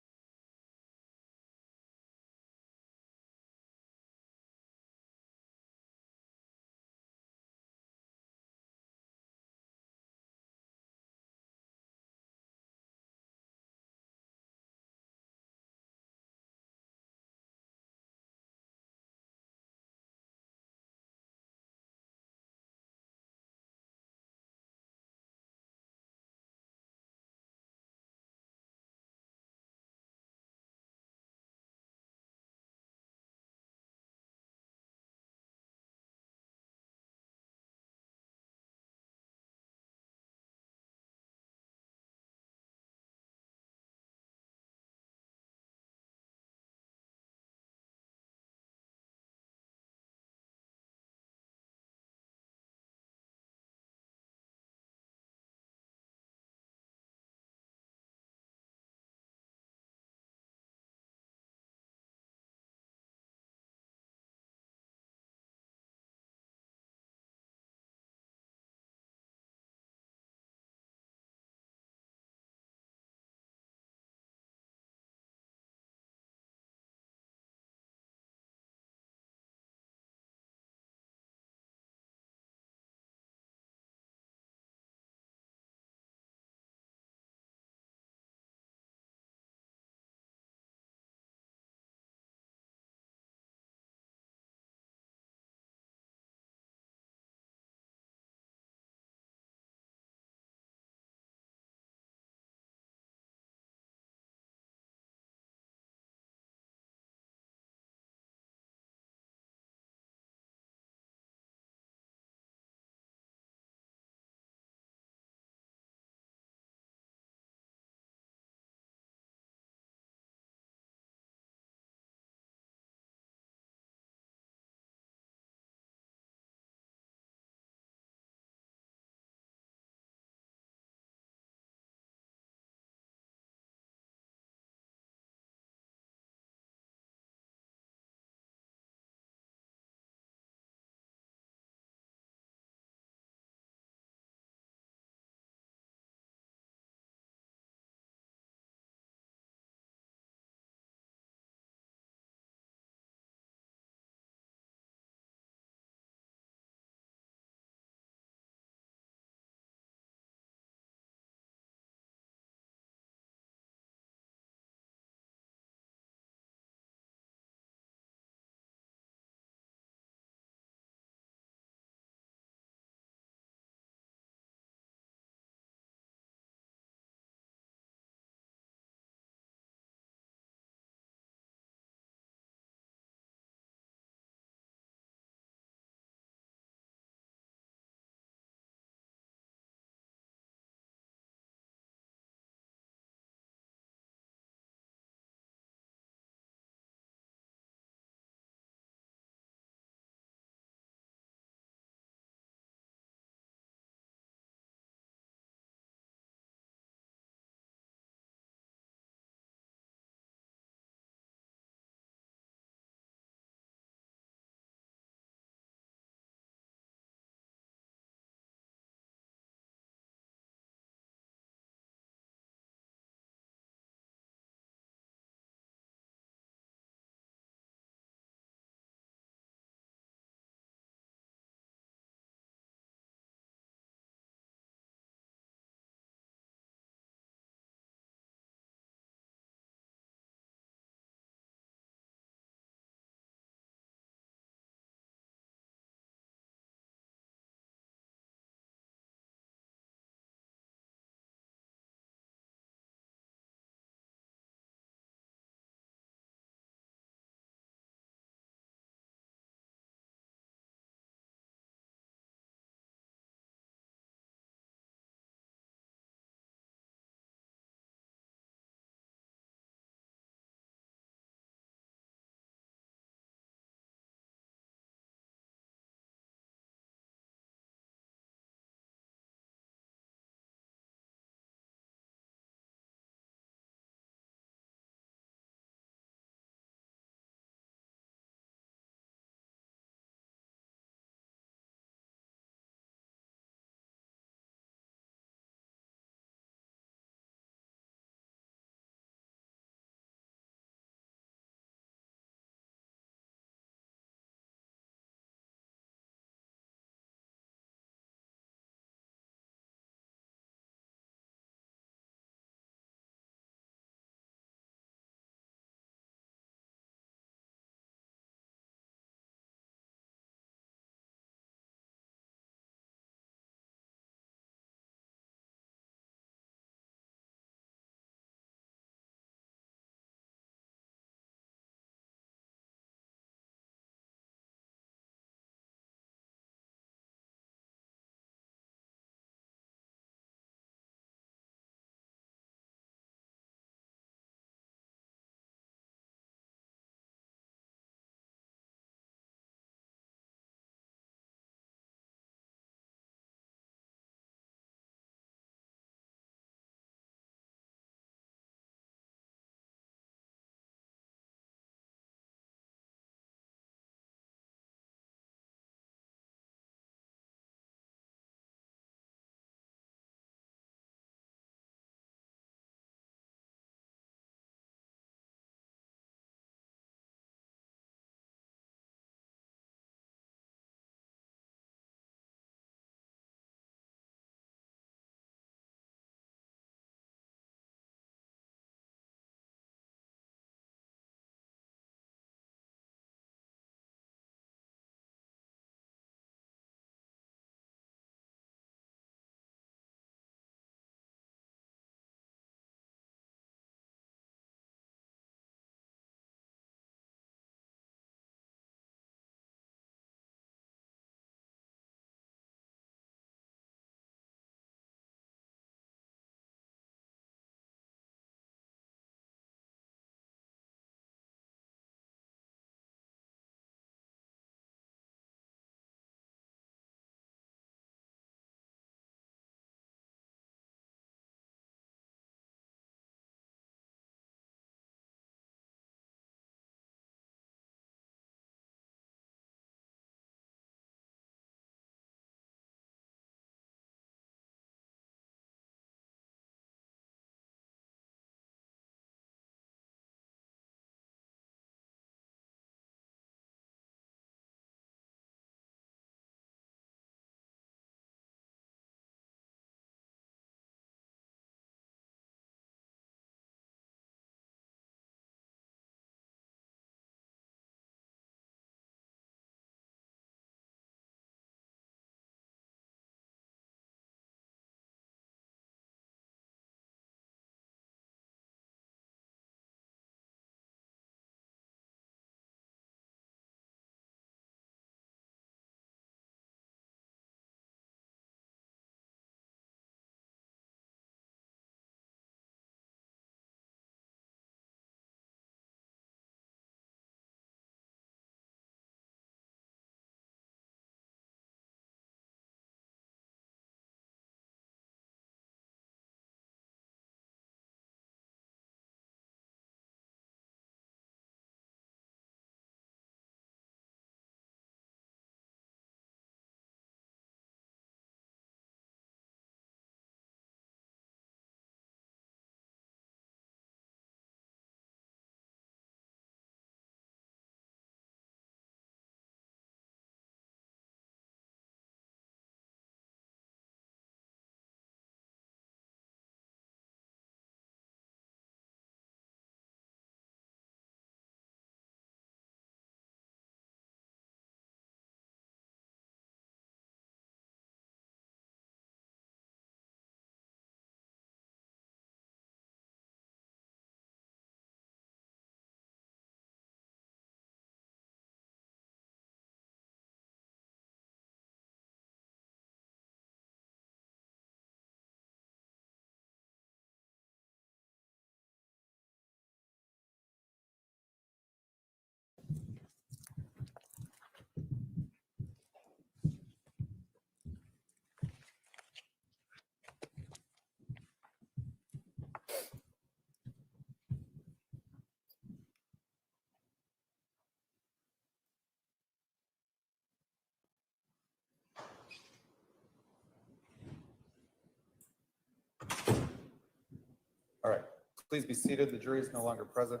Please be seated. The jury is no longer present.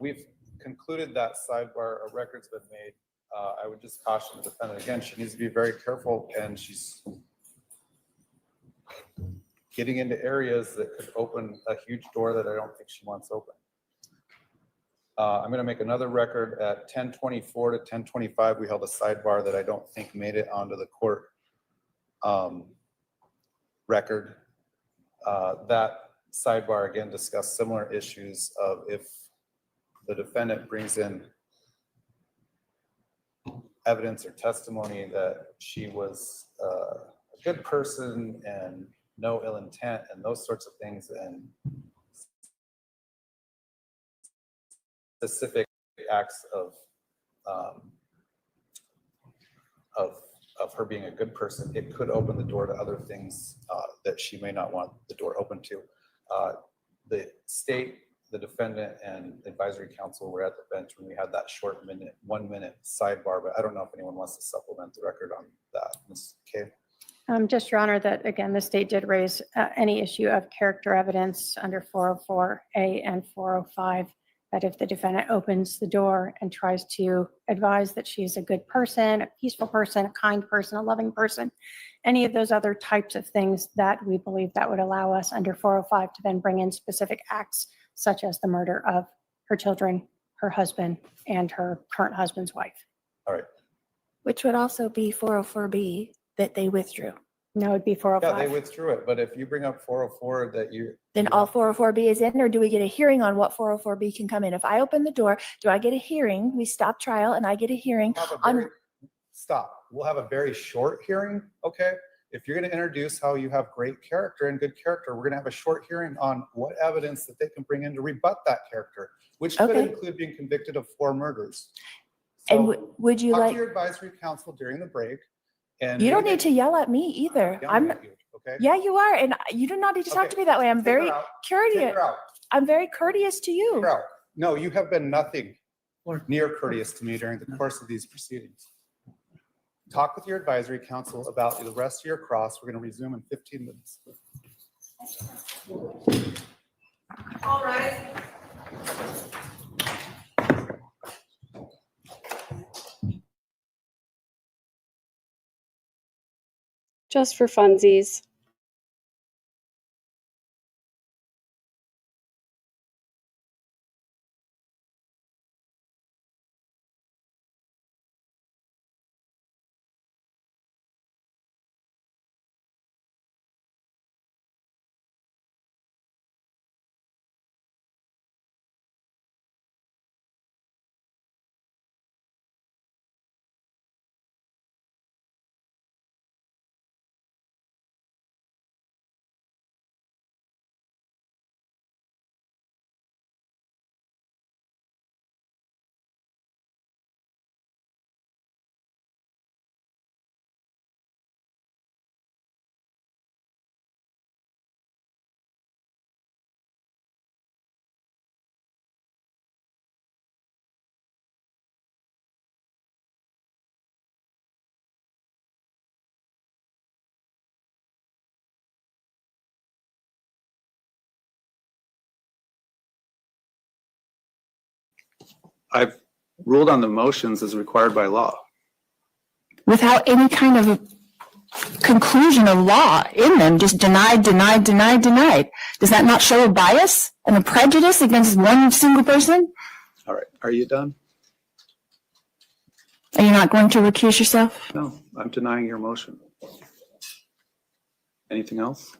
We've concluded that sidebar. A record's been made. I would just caution the defendant again. She needs to be very careful, and she's getting into areas that could open a huge door that I don't think she wants open. I'm going to make another record at 10:24 to 10:25. We held a sidebar that I don't think made it onto the court record. That sidebar again discussed similar issues of if the defendant brings in evidence or testimony that she was a good person and no ill intent and those sorts of things, and specific acts of her being a good person, it could open the door to other things that she may not want the door open to. The state, the defendant, and advisory council were at the bench when we had that short 1 minute sidebar, but I don't know if anyone wants to supplement the record on that. Ms. Kay? Just, Your Honor, that again, the state did raise any issue of character evidence under 404A and 405, that if the defendant opens the door and tries to advise that she's a good person, a peaceful person, a kind person, a loving person, any of those other types of things, that we believe that would allow us under 405 to then bring in specific acts such as the murder of her children, her husband, and her current husband's wife. All right. Which would also be 404B that they withdrew. No, it'd be Yeah, 405. they withdrew it, but if you bring up 404 that you. Then all 404B is in, or do we get a hearing on what 404B can come in? If I open the door, do I get a hearing? We stop trial and I get a hearing on. Stop. We'll have a very short hearing, okay? If you're going to introduce how you have great character and good character, we're going to have a short hearing on what evidence that they can bring in to rebut that character, which could include being convicted of 4 murders. So And would you talk like? to your advisory counsel during the break. And You don't need to yell at me either. I'm at you, okay? Yeah, you are, and you do not need to talk to me that way. I'm very courteous. Take her out. I'm very courteous to you. Take her out. No, you have been nothing near courteous to me during the course of these proceedings. Talk with your advisory council about the rest of your cross. We're going to resume in 15 minutes. All right. Just for funsies. I've ruled on the motions as required by law. Without any kind of a conclusion of law in them, just denied, denied, denied, denied. Does that not show a bias and a prejudice against one single person? All right, are you done? Are you not going to recuse yourself? No, I'm denying your motion. Anything else?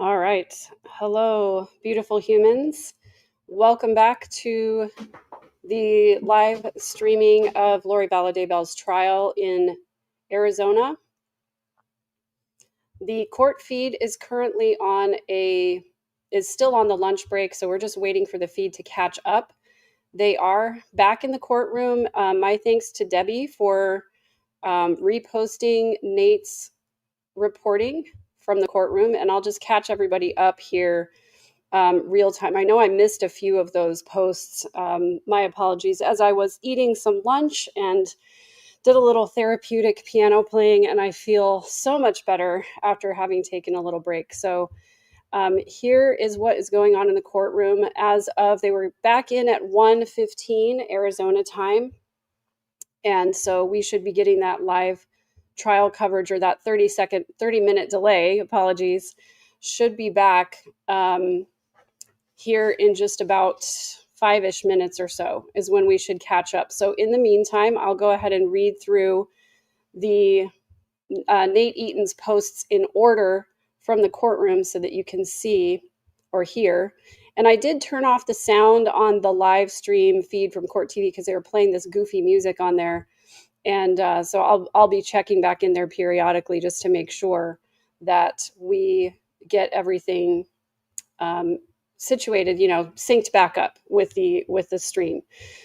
All right. Hello, beautiful humans. Welcome back to the live streaming of Lori Vallow Daybell's trial in Arizona. The court feed is currently is still on the lunch break, so we're just waiting for the feed to catch up. They are back in the courtroom. My thanks to Debbie for reposting Nate's reporting from the courtroom, and I'll just catch everybody up here real time. I know I missed a few of those posts. My apologies, as I was eating some lunch and did a little therapeutic piano playing, and I feel so much better after having taken a little break. So here is what is going on in the courtroom. They were back in at 1:15 Arizona time, and so we should be getting that live trial coverage, or that 30-minute delay, apologies, should be back here in just about 5-ish minutes or so is when we should catch up. So in the meantime, I'll go ahead and read through the Nate Eaton's posts in order from the courtroom so that you can see or hear. And I did turn off the sound on the live stream feed from Court TV because they were playing this goofy music on there. And so I'll be checking back in there periodically just to make sure that we get everything situated, synced back up with the stream.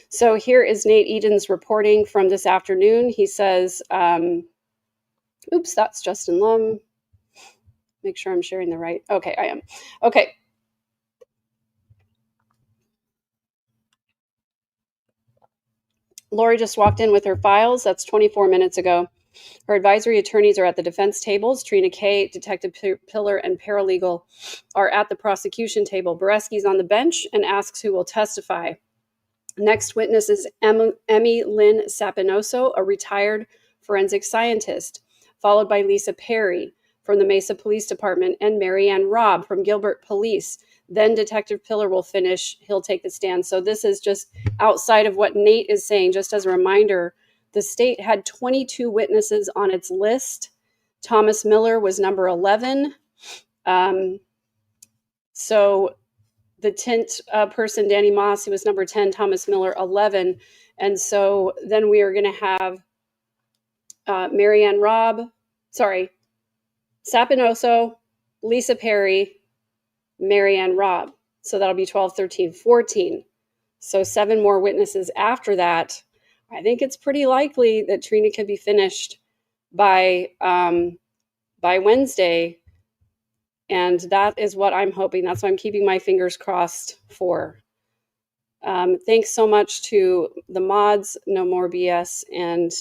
So here is Nate Eaton's reporting from this afternoon. He says, oops, that's Justin Lum. Make sure I'm sharing the right. Okay, I am. Okay. Lori just walked in with her files. That's 24 minutes ago. Her advisory attorneys are at the defense tables. Trina Kay, Detective Pillar, and paralegal are at the prosecution table. Boreski's on the bench and asks who will testify. Next witness is Emmy Lynn Sapinoso, a retired forensic scientist, followed by Lisa Perry from the Mesa Police Department and Marianne Robb from Gilbert Police. Then Detective Pillar will finish. He'll take the stand. So this is just outside of what Nate is saying. Just as a reminder, the state had 22 witnesses on its list. Thomas Miller was number 11. So the tint person, Danny Moss, he was number 10, Thomas Miller 11. And so then we are going to have Sapinoso, Lisa Perry, Marianne Robb. So that'll be 12, 13, 14. So 7 more witnesses after that. I think it's pretty likely that Trina could be finished by Wednesday. And that is what I'm hoping. That's what I'm keeping my fingers crossed for. Thanks so much to the mods, No More BS, and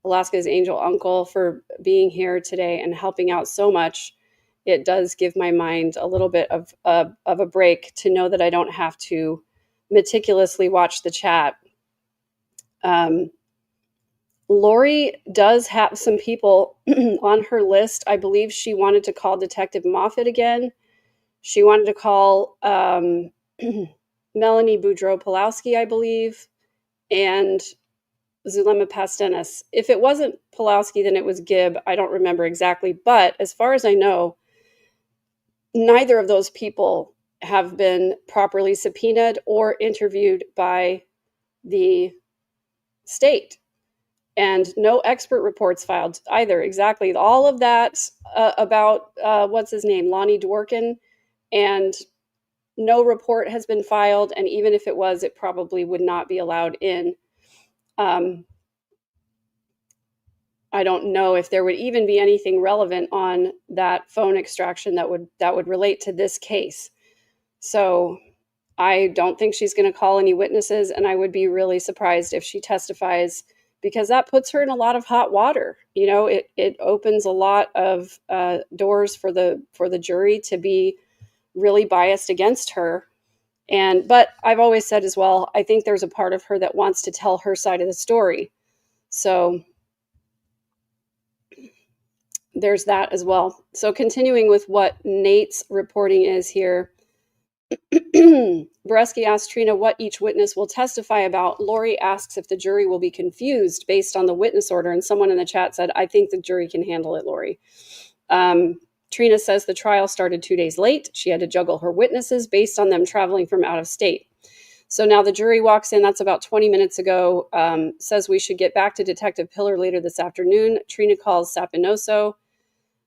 Alaska's Angel Uncle for being here today and helping out so much. It does give my mind a little bit of a break to know that I don't have to meticulously watch the chat. Lori does have some people on her list. I believe she wanted to call Detective Moffat again. She wanted to call Melanie Boudreaux-Pulowski, I believe, and Zulema Pastenis. If it wasn't Pulowski, then it was Gibb. I don't remember exactly. But as far as I know, neither of those people have been properly subpoenaed or interviewed by the state. And no expert reports filed either. Exactly. All of that about, what's his name, Lonnie Dworkin, and no report has been filed. And even if it was, it probably would not be allowed in. I don't know if there would even be anything relevant on that phone extraction that would relate to this case. So I don't think she's going to call any witnesses, and I would be really surprised if she testifies, because that puts her in a lot of hot water. It opens a lot of doors for the jury to be really biased against her. But I've always said as well, I think there's a part of her that wants to tell her side of the story. So there's that as well. So continuing with what Nate's reporting is here. Boreski asked Trina what each witness will testify about. Lori asks if the jury will be confused based on the witness order. And someone in the chat said, I think the jury can handle it, Lori. Trina says the trial started 2 days late. She had to juggle her witnesses based on them traveling from out of state. So now the jury walks in, that's about 20 minutes ago, says we should get back to Detective Pillar later this afternoon. Trina calls Sapinoso.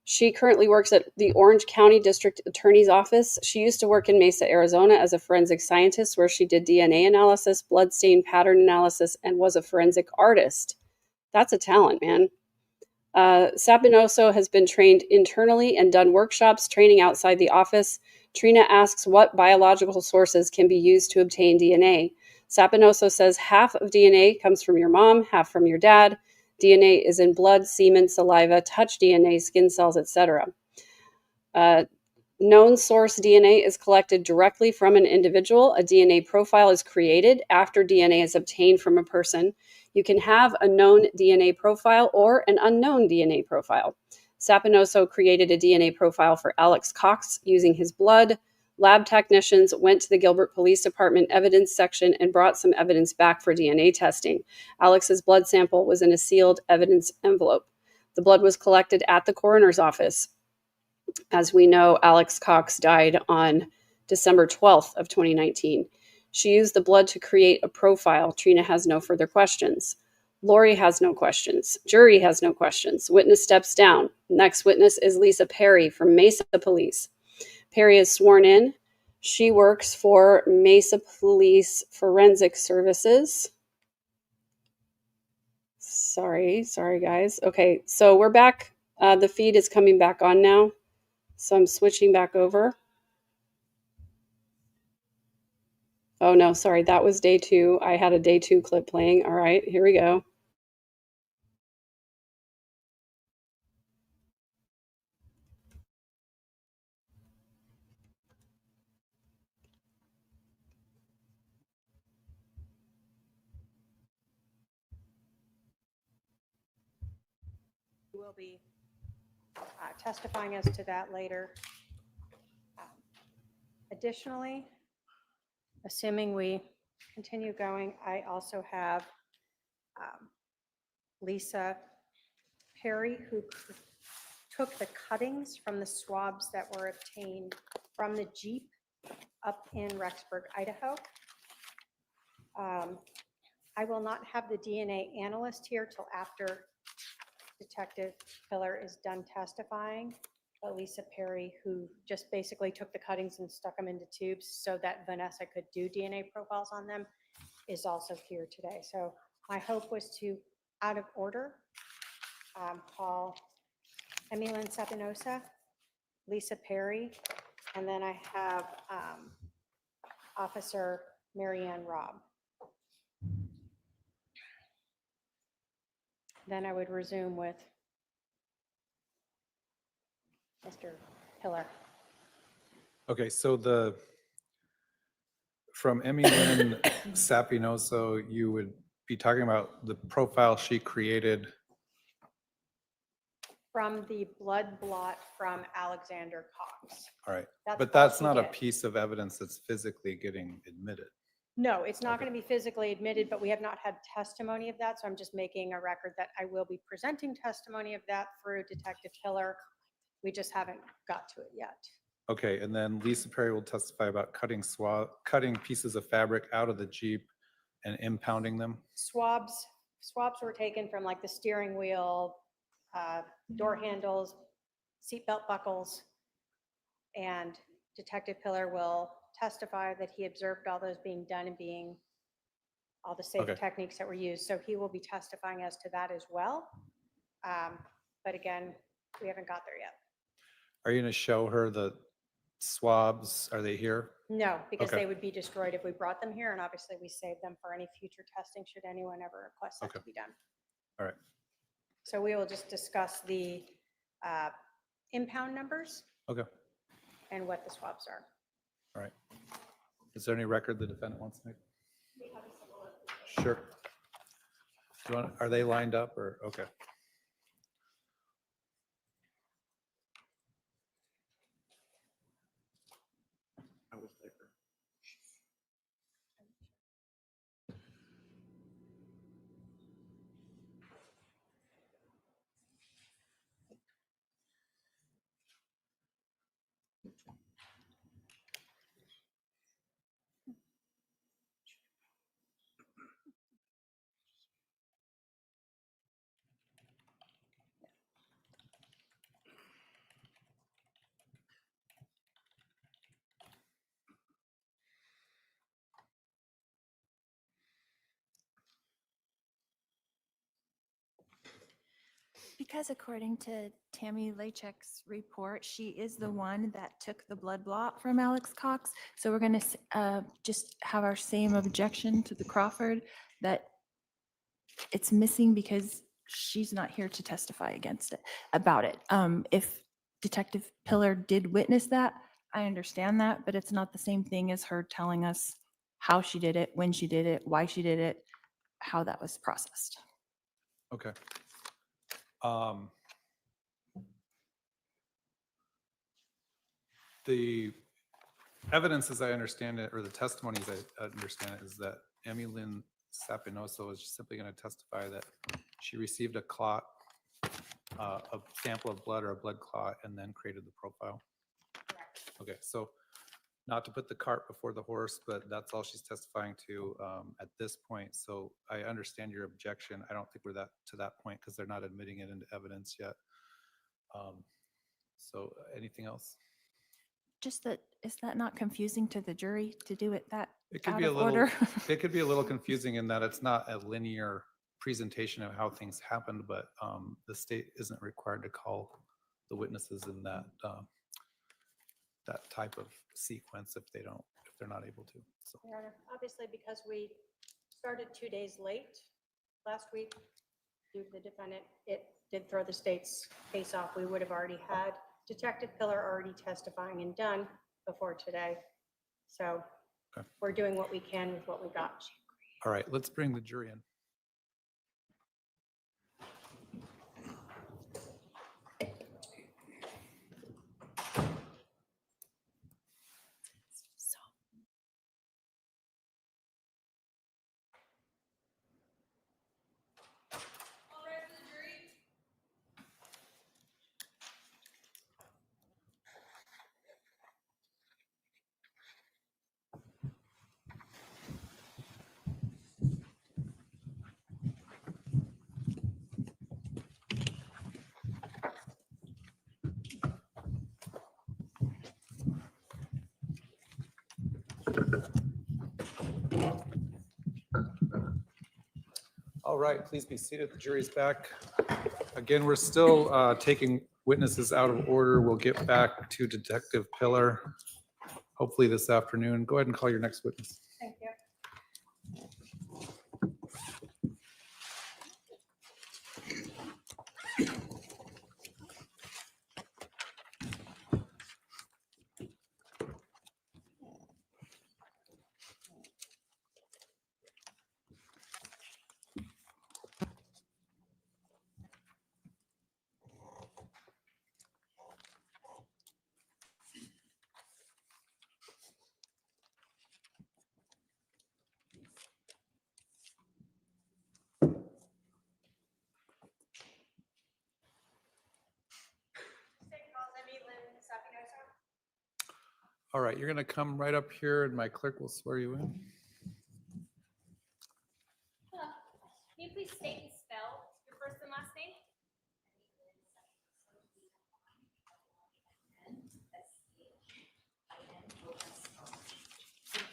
She currently works at the Orange County District Attorney's Office. She used to work in Mesa, Arizona as a forensic scientist where she did DNA analysis, bloodstain pattern analysis, and was a forensic artist. That's a talent, man. Sapinoso has been trained internally and done workshops training outside the office. Trina asks what biological sources can be used to obtain DNA. Sapinoso says half of DNA comes from your mom, half from your dad. DNA is in blood, semen, saliva, touch DNA, skin cells, etc. Known source DNA is collected directly from an individual. A DNA profile is created after DNA is obtained from a person. You can have a known DNA profile or an unknown DNA profile. Sapinoso created a DNA profile for Alex Cox using his blood. Lab technicians went to the Gilbert Police Department evidence section and brought some evidence back for DNA testing. Alex's blood sample was in a sealed evidence envelope. The blood was collected at the coroner's office. As we know, Alex Cox died on December 12th of 2019. She used the blood to create a profile. Trina has no further questions. Lori has no questions. Jury has no questions. Witness steps down. Next witness is Lisa Perry from Mesa Police. Perry is sworn in. She works for Mesa Police Forensic Services. Sorry guys. Okay, so we're back. The feed is coming back on now. So I'm switching back over. Oh no, sorry, that was day 2. I had a day 2 clip playing. All right, here we go. We'll be testifying as to that later. Additionally, assuming we continue going, I also have Lisa Perry, who took the cuttings from the swabs that were obtained from the Jeep up in Rexburg, Idaho. I will not have the DNA analyst here till after Detective Pillar is done testifying. But Lisa Perry, who just basically took the cuttings and stuck them into tubes so that Vanessa could do DNA profiles on them, is also here today. So my hope was to, out of order, call Emilyn Sapinosa, Lisa Perry, and then I have Officer Marianne Robb. Then I would resume with Mr. Pillar. Okay, so from Emilyn Sapinoso, you would be talking about the profile she created. From the blood blot from Alexander Cox. All right, That's but all that's she not a did. piece of evidence that's physically getting admitted. No, it's not Okay. going to be physically admitted, but we have not had testimony of that. So I'm just making a record that I will be presenting testimony of that through Detective Pillar. We just haven't got to it yet. Okay, and then Lisa Perry will testify about cutting pieces of fabric out of the Jeep and impounding them. Swabs were taken from like the steering wheel, door handles, seatbelt buckles, and Detective Pillar will testify that he observed all those being done and being all the safe Okay. techniques that were used. So he will be testifying as to that as well. But again, we haven't got there yet. Are you going to show her the swabs? Are they here? No, because Okay. they would be destroyed if we brought them here, and obviously we save them for any future testing should anyone ever request that Okay. to be done. All right. So we will just discuss the impound numbers Okay. and what the swabs are. All right. Is there any record the defendant wants to make? Sure. Do you want, are they lined up or, okay. Because according to Tammy Lachek's report, she is the one that took the blood blot from Alex Cox. So we're going to just have our same objection to the Crawford, that it's missing because she's not here to testify against it, about it. If Detective Pillar did witness that, I understand that, but it's not the same thing as her telling us how she did it, when she did it, why she did it, how that was processed. Okay. The evidence, as I understand it, or the testimonies I understand it, is that Emmy Lynn Sapinoso is simply going to testify that she received a clot, a sample of blood or a blood clot, and then created the profile. Okay, so not to put the cart before the horse, but that's all she's testifying to at this point. So I understand your objection. I don't think we're to that point because they're not admitting it into evidence yet. So anything else? Just that, is that not confusing to the jury to do it that It could out be a of little, order? it could be a little confusing in that it's not a linear presentation of how things happened, but the state isn't required to call the witnesses in that that type of sequence if they're not able to. So Obviously, because we started 2 days late last week due to the defendant, it did throw the state's case off. We would have already had Detective Pillar already testifying and done before today. So okay. We're doing what we can with what we got. All right, let's bring the jury in. All right, please be seated. The jury's back. Again, we're still taking witnesses out of order. We'll get back to Detective Pillar hopefully this afternoon. Go ahead and call your next witness. Thank you. All right, you're going to come right up here and my clerk will swear you in. Hello. Can you please state and spell your first and last name? Thank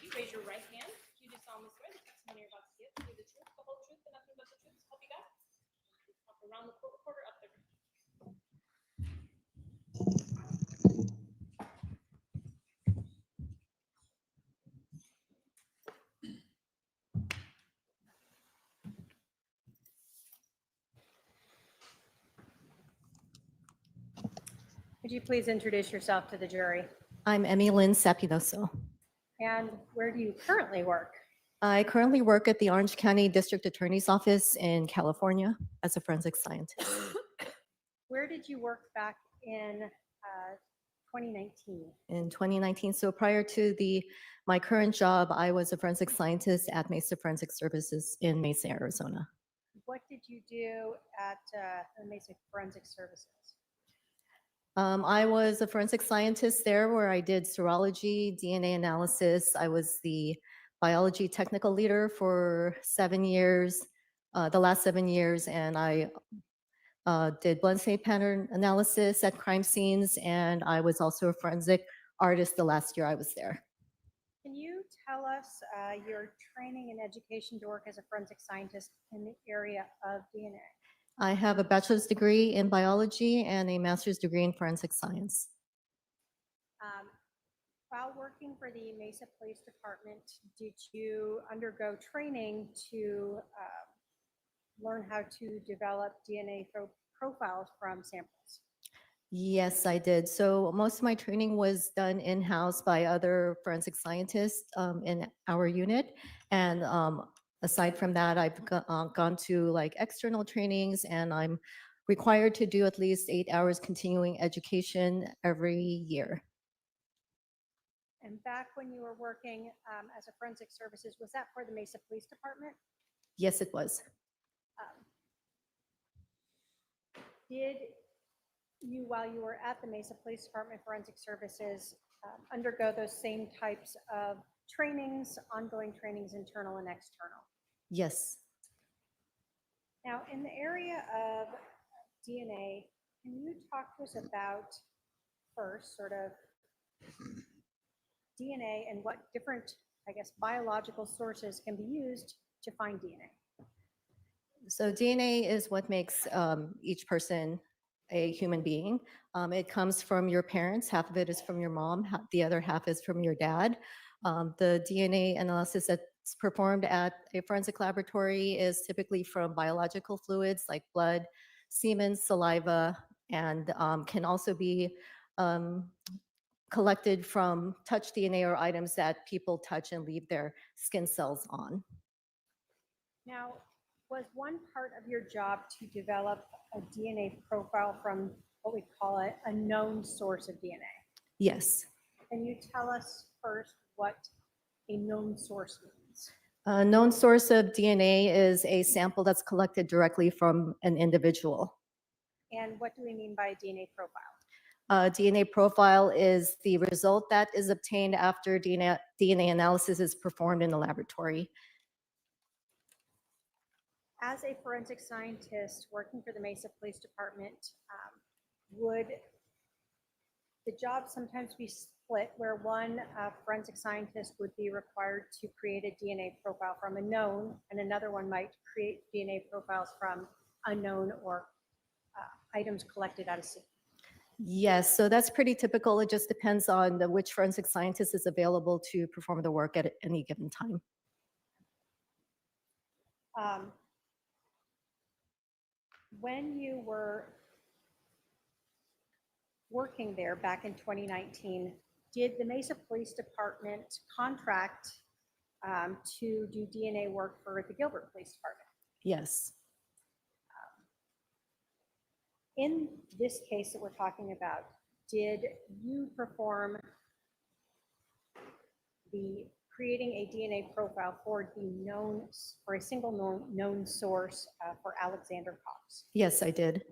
you. Raise your right hand. Do you do solemnly swear the testimony you're about to give will be the truth, the whole truth, and nothing but the truth? So help you God. Up around the court reporter up there. Would you please introduce yourself to the jury? I'm Emmy Lynn Sapinoso. And where do you currently work? I currently work at the Orange County District Attorney's Office in California as a forensic scientist. Where did you work back in 2019? In 2019, so prior to my current job, I was a forensic scientist at Mesa Forensic Services in Mesa, Arizona. What did you do at the Mesa Forensic Services? I was a forensic scientist there where I did serology, DNA analysis. I was the biology technical leader for 7 years, the last 7 years, and I did blood stain pattern analysis at crime scenes, and I was also a forensic artist the last year I was there. Can you tell us your training and education to work as a forensic scientist in the area of DNA? I have a bachelor's degree in biology and a master's degree in forensic science. While working for the Mesa Police Department, did you undergo training to learn how to develop DNA profiles from samples? Yes, I did. So most of my training was done in-house by other forensic scientists in our unit. And aside from that, I've gone to like external trainings, and I'm required to do at least 8 hours continuing education every year. And back when you were working as a forensic services, was that for the Mesa Police Department? Yes, it was. Did you, while you were at the Mesa Police Department Forensic Services, undergo those same types of trainings, ongoing trainings, internal and external? Yes. Now, in the area of DNA, can you talk to us about first sort of DNA and what different, I guess, biological sources can be used to find DNA? So DNA is what makes each person a human being. It comes from your parents. Half of it is from your mom. The other half is from your dad. The DNA analysis that's performed at a forensic laboratory is typically from biological fluids like blood, semen, saliva, and can also be collected from touch DNA or items that people touch and leave their skin cells on. Now, was one part of your job to develop a DNA profile from what we call a known source of DNA? Yes. Can you tell us first what a known source means? A known source of DNA is a sample that's collected directly from an individual. And what do we mean by a DNA profile? DNA profile is the result that is obtained after DNA analysis is performed in the laboratory. As a forensic scientist working for the Mesa Police Department, would the job sometimes be split where one forensic scientist would be required to create a DNA profile from a known, and another one might create DNA profiles from unknown or items collected at a scene? Yes, so that's pretty typical. It just depends on which forensic scientist is available to perform the work at any given time. When you were working there back in 2019, did the Mesa Police Department contract to do DNA work for the Gilbert Police Department? Yes. In this case that we're talking about, did you perform the creating a DNA profile for a single known source for Alexander Cox? Yes, I did.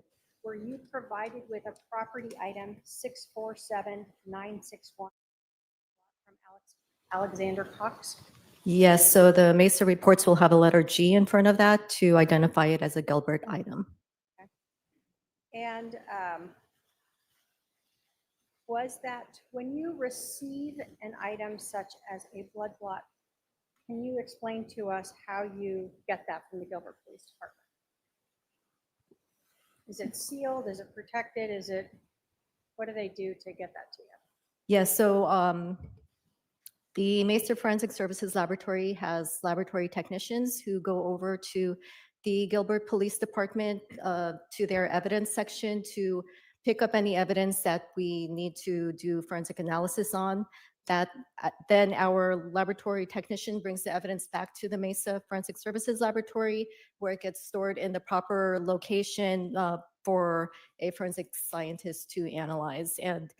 Were you provided with a property item 647961 from Alexander Cox? Yes, so the Mesa reports will have a letter G in front of that to identify it as a Gilbert item. Okay. And was that when you receive an item such as a blood blot, can you explain to us how you get that from the Gilbert Police Department? Is it sealed? Is it protected? What do they do to get that to you? Yes, so the Mesa Forensic Services Laboratory has laboratory technicians who go over to the Gilbert Police Department to their evidence section to pick up any evidence that we need to do forensic analysis on. That then our laboratory technician brings the evidence back to the Mesa Forensic Services Laboratory, where it gets stored in the proper location for a forensic scientist to analyze. And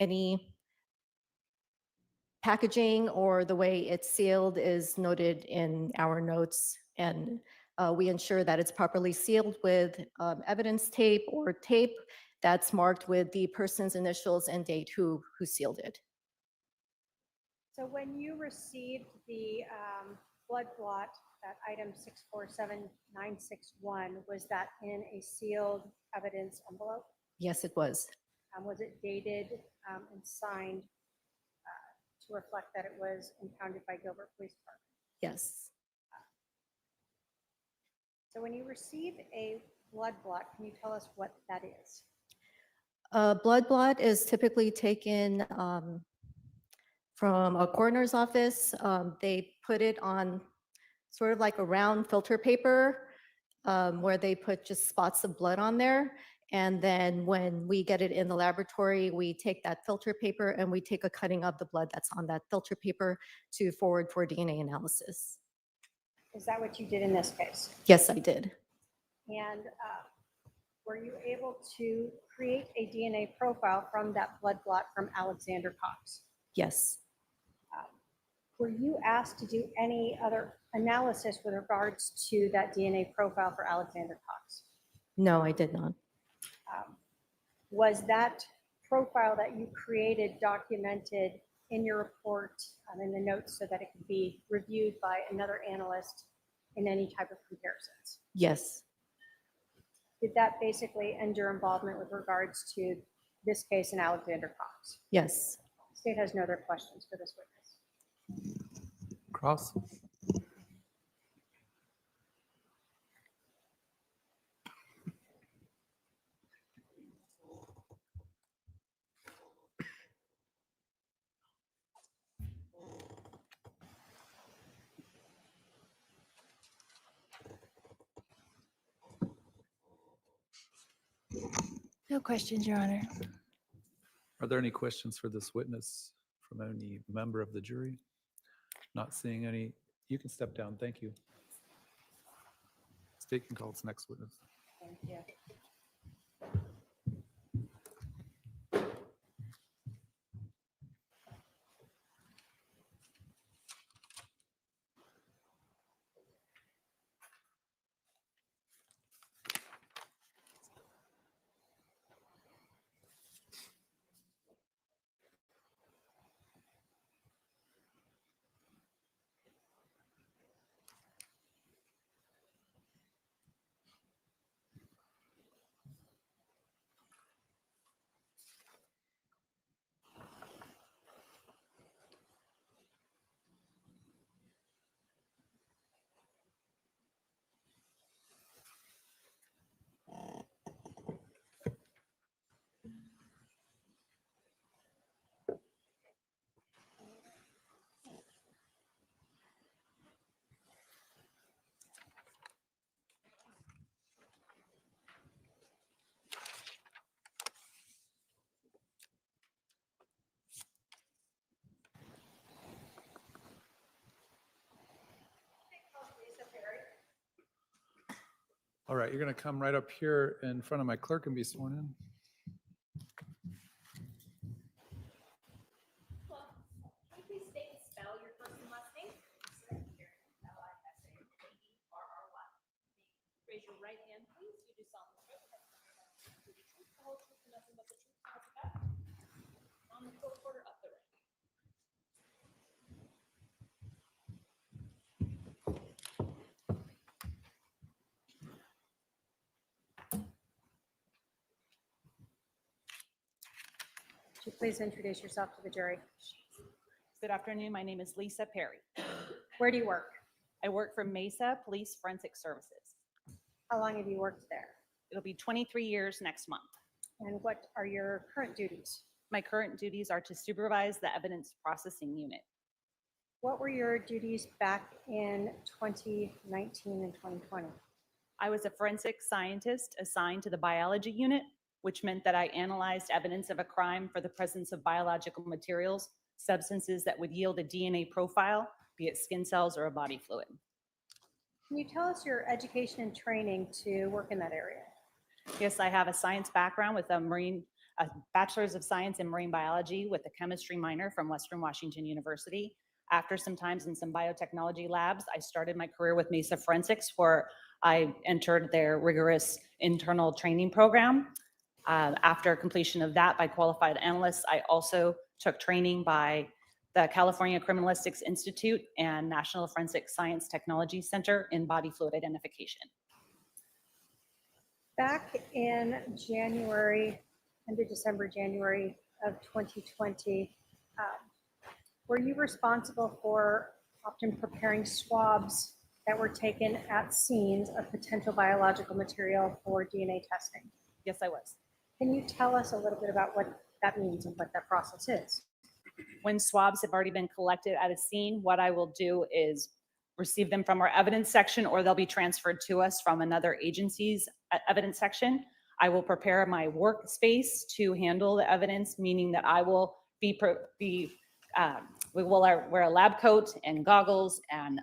any packaging or the way it's sealed is noted in our notes, and we ensure that it's properly sealed with evidence tape or tape that's marked with the person's initials and date who sealed it. So when you received the blood blot, that item 647961, was that in a sealed evidence envelope? Yes, it was. Was it dated and signed to reflect that it was impounded by Gilbert Police Department? Yes. So when you receive a blood blot, can you tell us what that is? Blood blot is typically taken from a coroner's office. They put it on sort of like a round filter paper where they put just spots of blood on there. And then when we get it in the laboratory, we take that filter paper and we take a cutting of the blood that's on that filter paper to forward for DNA analysis. Is that what you did in this case? Yes, I did. And were you able to create a DNA profile from that blood blot from Alexander Cox? Yes. Were you asked to do any other analysis with regards to that DNA profile for Alexander Cox? No, I did not. Was that profile that you created documented in your report in the notes so that it could be reviewed by another analyst in any type of comparisons? Yes. Did that basically end your involvement with regards to this case in Alexander Cox? Yes. The state has no other questions for this witness. Cross. No questions, Your Honor. Are there any questions for this witness from any member of the jury? Not seeing any. You can step down. Thank you. State can call its next witness. Thank you. All right, you're going to come right up here in front of my clerk and be sworn in. Can you please state and spell your first and last name? L-I-S-A-B-E-R-R-Y. Raise your right hand, please. You do solemnly swear that you will tell the truth, the whole truth, and nothing but the truth, so help you God. On the court order of the right. Would you please introduce yourself to the jury? Good afternoon. My name is Lisa Perry. Where do you work? I work for Mesa Police Forensic Services. How long have you worked there? It'll be 23 years next month. And what are your current duties? My current duties are to supervise the evidence processing unit. What were your duties back in 2019 and 2020? I was a forensic scientist assigned to the biology unit, which meant that I analyzed evidence of a crime for the presence of biological materials, substances that would yield a DNA profile, be it skin cells or a body fluid. Can you tell us your education and training to work in that area? Yes, I have a science background with a bachelor's of science in marine biology with a chemistry minor from Western Washington University. After some times in some biotechnology labs, I started my career with Mesa Forensics, where I entered their rigorous internal training program. After completion of that by qualified analysts, I also took training by the California Criminalistics Institute and National Forensic Science Technology Center in body fluid identification. Back in January, end of December, January of 2020, were you responsible for often preparing swabs that were taken at scenes of potential biological material for DNA testing? Yes, I was. Can you tell us a little bit about what that means and what that process is? When swabs have already been collected at a scene, what I will do is receive them from our evidence section, or they'll be transferred to us from another agency's evidence section. I will prepare my workspace to handle the evidence, meaning that I will we will wear a lab coat and goggles and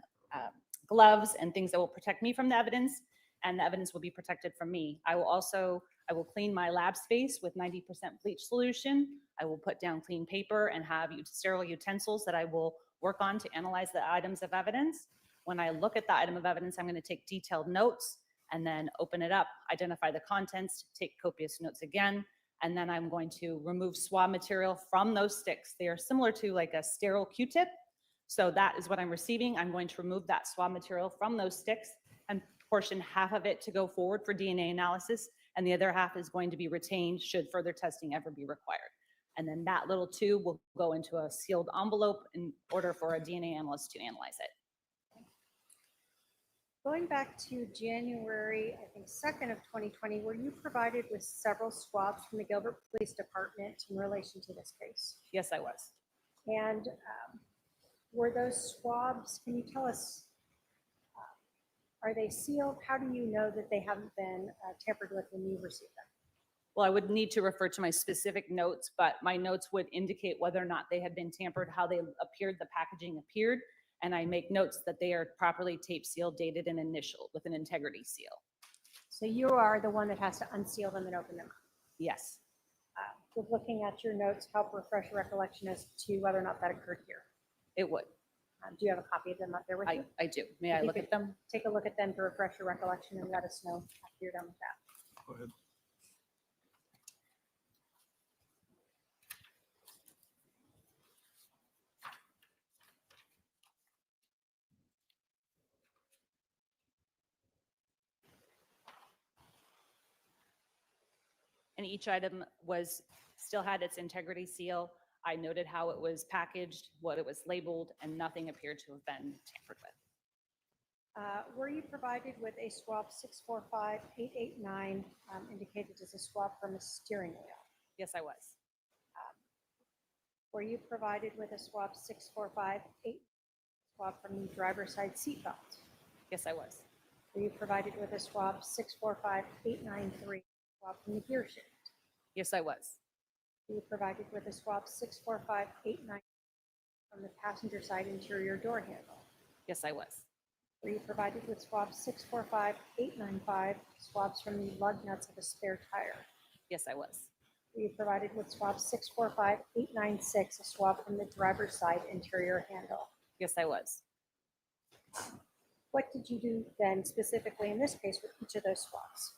gloves and things that will protect me from the evidence, and the evidence will be protected from me. I will clean my lab space with 90% bleach solution. I will put down clean paper and have sterile utensils that I will work on to analyze the items of evidence. When I look at the item of evidence, I'm going to take detailed notes and then open it up, identify the contents, take copious notes again, and then I'm going to remove swab material from those sticks. They are similar to like a sterile Q-tip. So that is what I'm receiving. I'm going to remove that swab material from those sticks and portion half of it to go forward for DNA analysis, and the other half is going to be retained should further testing ever be required. And then that little tube will go into a sealed envelope in order for a DNA analyst to analyze it. Going back to January, I think 2nd of 2020, were you provided with several swabs from the Gilbert Police Department in relation to this case? Yes, I was. And were those swabs, can you tell us, are they sealed? How do you know that they haven't been tampered with when you received them? Well, I would need to refer to my specific notes, but my notes would indicate whether or not they had been tampered, how they appeared, the packaging appeared, and I make notes that they are properly tape sealed, dated, and initialed with an integrity seal. So you are the one that has to unseal them and open them up? Yes. Would looking at your notes help refresh recollection as to whether or not that occurred here? It would. Do you have a copy of them up there with you? I do. May I look at them? Take a look at them to refresh your recollection and let us know after you're done with that. Go ahead. And each item still had its integrity seal. I noted how it was packaged, what it was labeled, and nothing appeared to have been tampered with. Were you provided with a swab 645889 indicated as a swab from a steering wheel? Yes, I was. Were you provided with a swab 6458 swab from the driver's side seatbelt? Yes, I was. Were you provided with a swab 645893 swab from the gear shift? Yes, I was. Were you provided with a swab 64589 from the passenger side interior door handle? Yes, I was. Were you provided with swab 645895 swabs from the lug nuts of a spare tire? Yes, I was. Were you provided with swab 645896, a swab from the driver's side interior handle? Yes, I was. What did you do then specifically in this case with each of those swabs?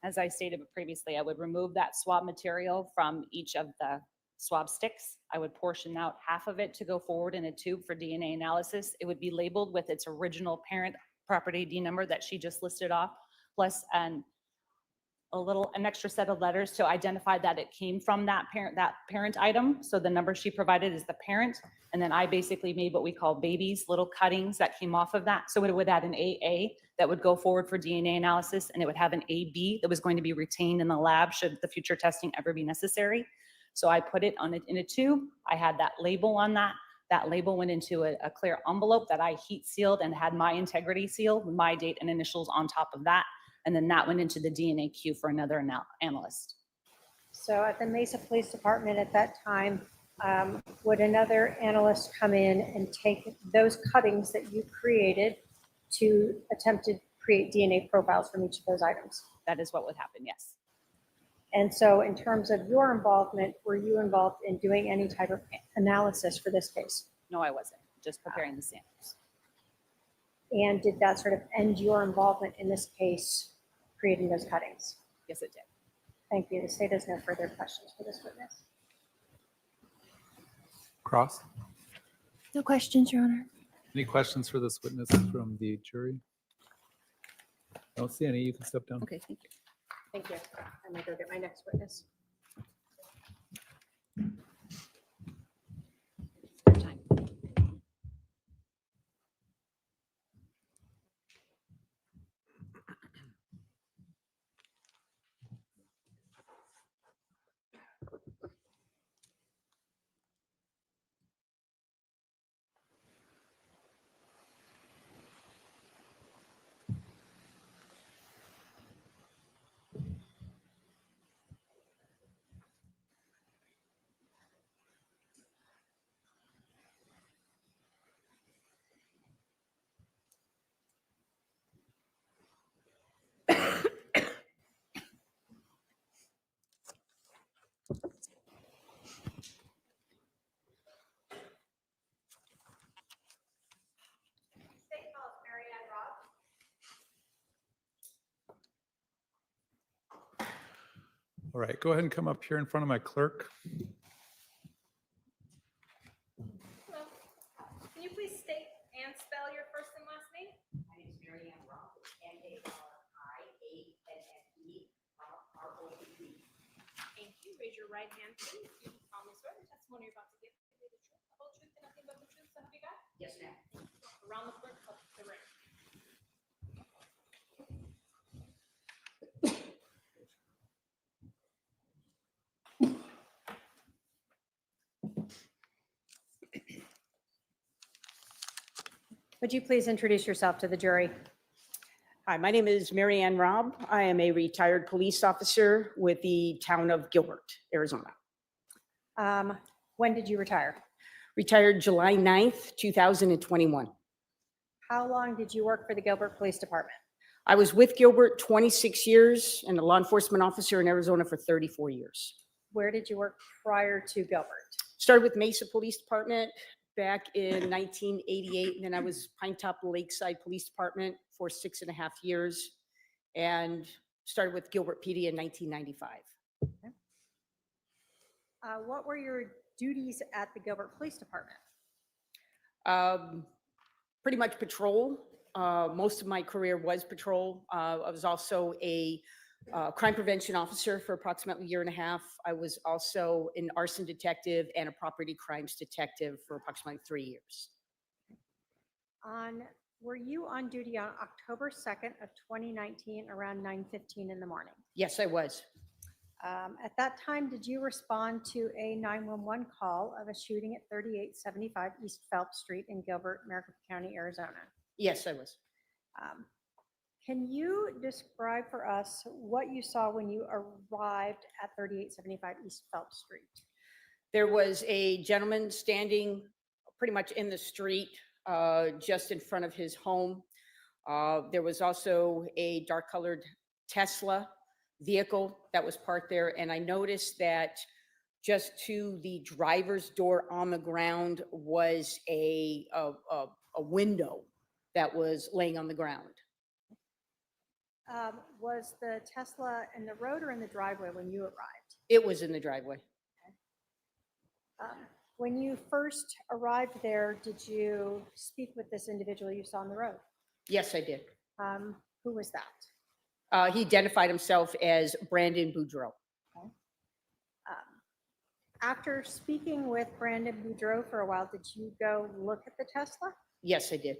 As I stated previously, I would remove that swab material from each of the swab sticks. I would portion out half of it to go forward in a tube for DNA analysis. It would be labeled with its original parent property ID number that she just listed off, plus an extra set of letters to identify that it came from that parent item. So the number she provided is the parent. And then I basically made what we call babies, little cuttings that came off of that. So it would add an AA that would go forward for DNA analysis, and it would have an AB that was going to be retained in the lab should the future testing ever be necessary. So I put it in a tube. I had that label on that. That label went into a clear envelope that I heat sealed and had my integrity seal, my date and initials on top of that. And then that went into the DNA queue for another analyst. So at the Mesa Police Department at that time, would another analyst come in and take those cuttings that you created to attempt to create DNA profiles from each of those items? That is what would happen, yes. And so in terms of your involvement, were you involved in doing any type of analysis for this case? No, I wasn't, just preparing the samples. And did that sort of end your involvement in this case, creating those cuttings? Yes, it did. Thank you. The state has no further questions for this witness. Cross. No questions, Your Honor. Any questions for this witness from the jury? I don't see any. You can step down. Okay, thank you. Thank you. I'm going to go get my next witness. All right, go ahead and come up here in front of my clerk. Hello. Can you please state and spell your first and last name? My name is Mary Ann Robb, M-A-R-I-A-N-N-E, R-O-B-B. Thank you. Raise your right hand, please. Do you solemnly swear the testimony you're about to give will be the truth, the whole truth, and nothing but the truth, so help you God? Yes, ma'am. Around the clerk, up the ring. Would you please introduce yourself to the jury? Hi, my name is Mary Ann Robb. I am a retired police officer with the town of Gilbert, Arizona. When did you retire? Retired July 9th, 2021. How long did you work for the Gilbert Police Department? I was with Gilbert 26 years and a law enforcement officer in Arizona for 34 years. Where did you work prior to Gilbert? Started with Mesa Police Department back in 1988, and then I was Pine Top Lakeside Police Department for 6.5 years, and started with Gilbert PD in 1995. Okay. What were your duties at the Gilbert Police Department? Pretty much patrol. Most of my career was patrol. I was also a crime prevention officer for approximately 1.5 years. I was also an arson detective and a property crimes detective for approximately 3 years. Were you on duty on October 2nd of 2019 around 9:15 in the morning? Yes, I was. At that time, did you respond to a 911 call of a shooting at 3875 East Phelps Street in Gilbert, Maricopa County, Arizona? Yes, I was. Can you describe for us what you saw when you arrived at 3875 East Phelps Street? There was a gentleman standing pretty much in the street, just in front of his home. There was also a dark-colored Tesla vehicle that was parked there, and I noticed that just to the driver's door on the ground was a window that was laying on the ground. Was the Tesla in the road or in the driveway when you arrived? It was in the driveway. When you first arrived there, did you speak with this individual you saw on the road? Yes, I did. Who was that? He identified himself as Brandon Boudreaux. Okay. After speaking with Brandon Boudreaux for a while, did you go look at the Tesla? Yes, I did.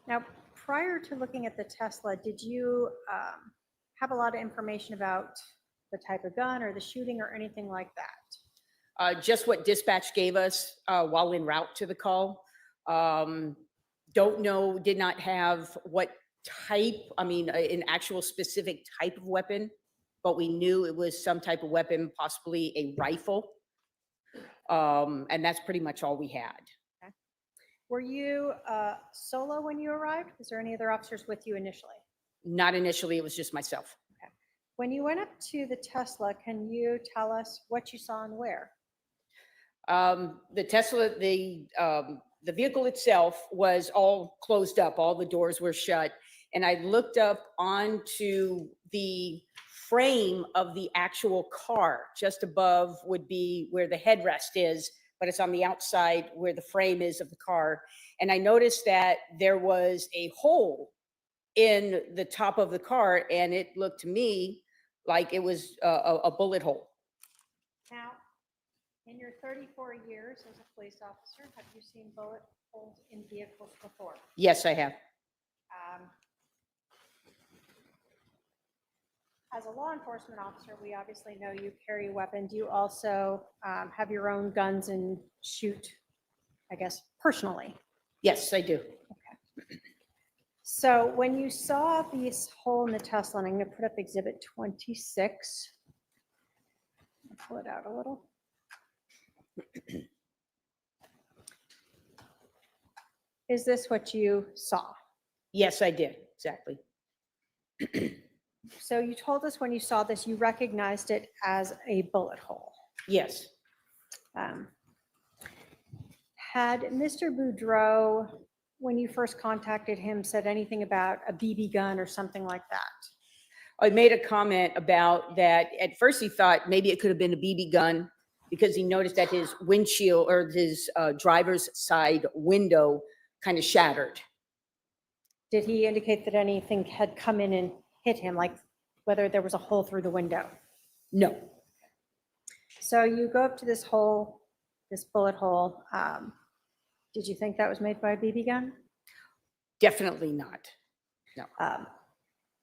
Now, prior to looking at the Tesla, did you have a lot of information about the type of gun or the shooting or anything like that? Just what dispatch gave us while en route to the call. Don't know, did not have what type, an actual specific type of weapon, but we knew it was some type of weapon, possibly a rifle. And that's pretty much all we had. Okay. Were you solo when you arrived? Was there any other officers with you initially? Not initially, it was just myself. Okay. When you went up to the Tesla, can you tell us what you saw and where? The Tesla, the vehicle itself was all closed up. All the doors were shut. And I looked up onto the frame of the actual car. Just above would be where the headrest is, but it's on the outside where the frame is of the car. And I noticed that there was a hole in the top of the car, and it looked to me like it was a bullet hole. Now, in your 34 years as a police officer, have you seen bullet holes in vehicles before? Yes, I have. As a law enforcement officer, we obviously know you carry a weapon. Do you also have your own guns and shoot, I guess, personally? Yes, I do. Okay. So when you saw this hole in the Tesla, and I'm going to put up Exhibit 26. I'll pull it out a little. Is this what you saw? Yes, I did. Exactly. So you told us when you saw this, you recognized it as a bullet hole. Yes. Had Mr. Boudreaux, when you first contacted him, said anything about a BB gun or something like that? I made a comment about that. At first he thought maybe it could have been a BB gun because he noticed that his windshield or his driver's side window kind of shattered. Did he indicate that anything had come in and hit him, like whether there was a hole through the window? No. So you go up to this hole, this bullet hole. Did you think that was made by a BB gun? Definitely not. No.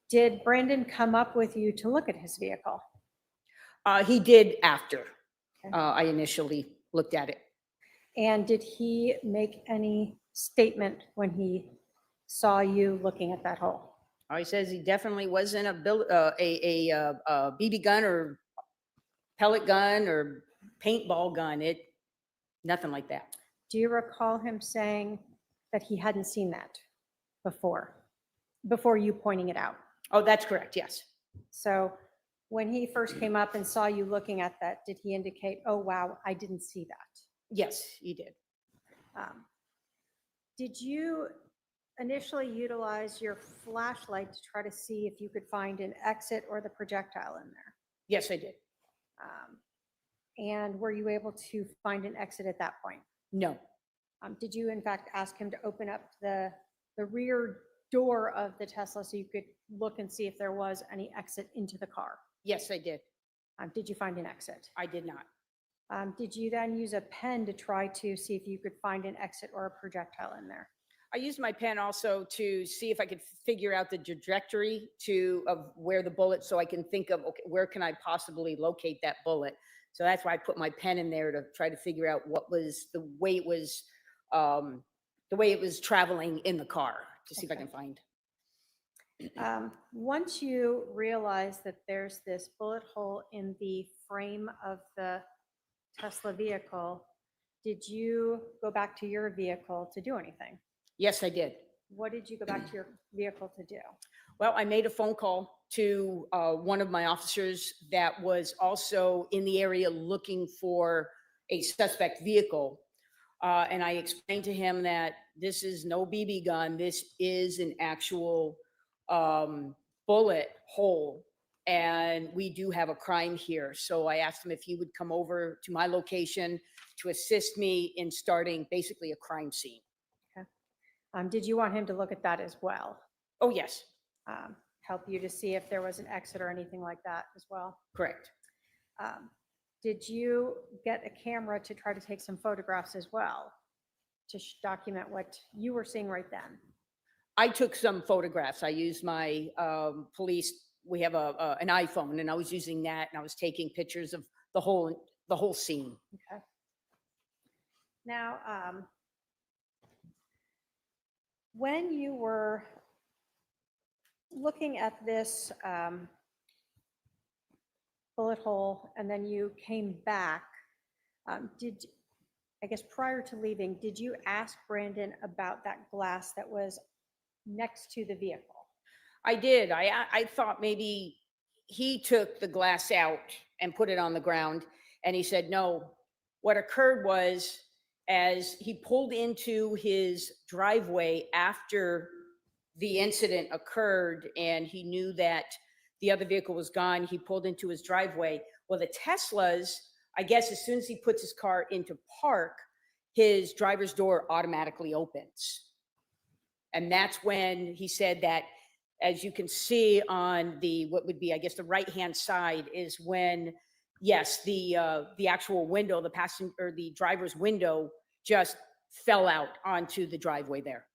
Did Brandon come up with you to look at his vehicle? He did after I initially looked at it. And did he make any statement when he saw you looking at that hole? He says he definitely wasn't a BB gun or pellet gun or paintball gun. Nothing like that. Do you recall him saying that he hadn't seen that before you pointing it out? Oh, that's correct. Yes. So when he first came up and saw you looking at that, did he indicate, oh, wow, I didn't see that? Yes, he did. Did you initially utilize your flashlight to try to see if you could find an exit or the projectile in there? Yes, I did. And were you able to find an exit at that point? No. Did you in fact ask him to open up the rear door of the Tesla so you could look and see if there was any exit into the car? Yes, I did. Did you find an exit? I did not. Did you then use a pen to try to see if you could find an exit or a projectile in there? I used my pen also to see if I could figure out the trajectory of where the bullet, so I can think of, okay, where can I possibly locate that bullet? So that's why I put my pen in there to try to figure out what was the way it was traveling in the car to see if I can find. Once you realize that there's this bullet hole in the frame of the Tesla vehicle, did you go back to your vehicle to do anything? Yes, I did. What did you go back to your vehicle to do? Well, I made a phone call to one of my officers that was also in the area looking for a suspect vehicle. And I explained to him that this is no BB gun. This is an actual bullet hole. And we do have a crime here. So I asked him if he would come over to my location to assist me in starting basically a crime scene. Okay. Did you want him to look at that as well? Oh, yes. Help you to see if there was an exit or anything like that as well? Correct. Did you get a camera to try to take some photographs as well to document what you were seeing right then? I took some photographs. I used my police. We have an iPhone, and I was using that, and I was taking pictures of the whole scene. Okay. Now, when you were looking at this bullet hole, and then you came back, I guess prior to leaving, did you ask Brandon about that glass that was next to the vehicle? I did. I thought maybe he took the glass out and put it on the ground, and he said no. What occurred was, as he pulled into his driveway after the incident occurred and he knew that the other vehicle was gone, he pulled into his driveway. Well, the Teslas, I guess as soon as he puts his car into park, his driver's door automatically opens. And that's when he said that, as you can see on what would be, I guess, the right-hand side is when, yes, the actual window, the passenger or the driver's window just fell out onto the driveway there.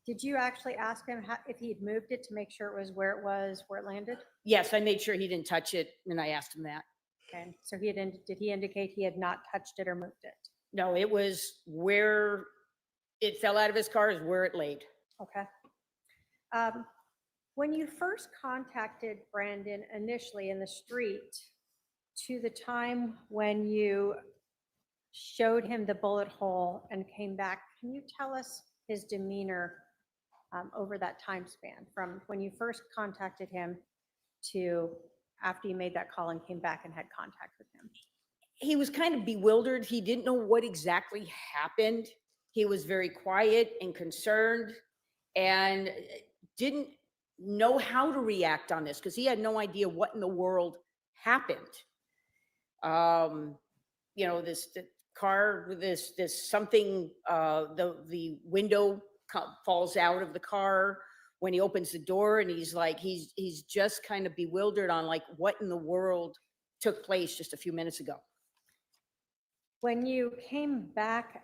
Did you actually ask him if he had moved it to make sure it was where it landed? Yes, I made sure he didn't touch it, and I asked him that. Okay, so did he indicate he had not touched it or moved it? No, it was where it fell out of his car is where it laid. Okay. When you first contacted Brandon initially in the street to the time when you showed him the bullet hole and came back, can you tell us his demeanor over that time span from when you first contacted him to after you made that call and came back and had contact with him? He was kind of bewildered. He didn't know what exactly happened. He was very quiet and concerned and didn't know how to react on this because he had no idea what in the world happened. You know, the car, this something, the window falls out of the car when he opens the door, and he's like, he's just kind of bewildered on like what in the world took place just a few minutes ago. When you came back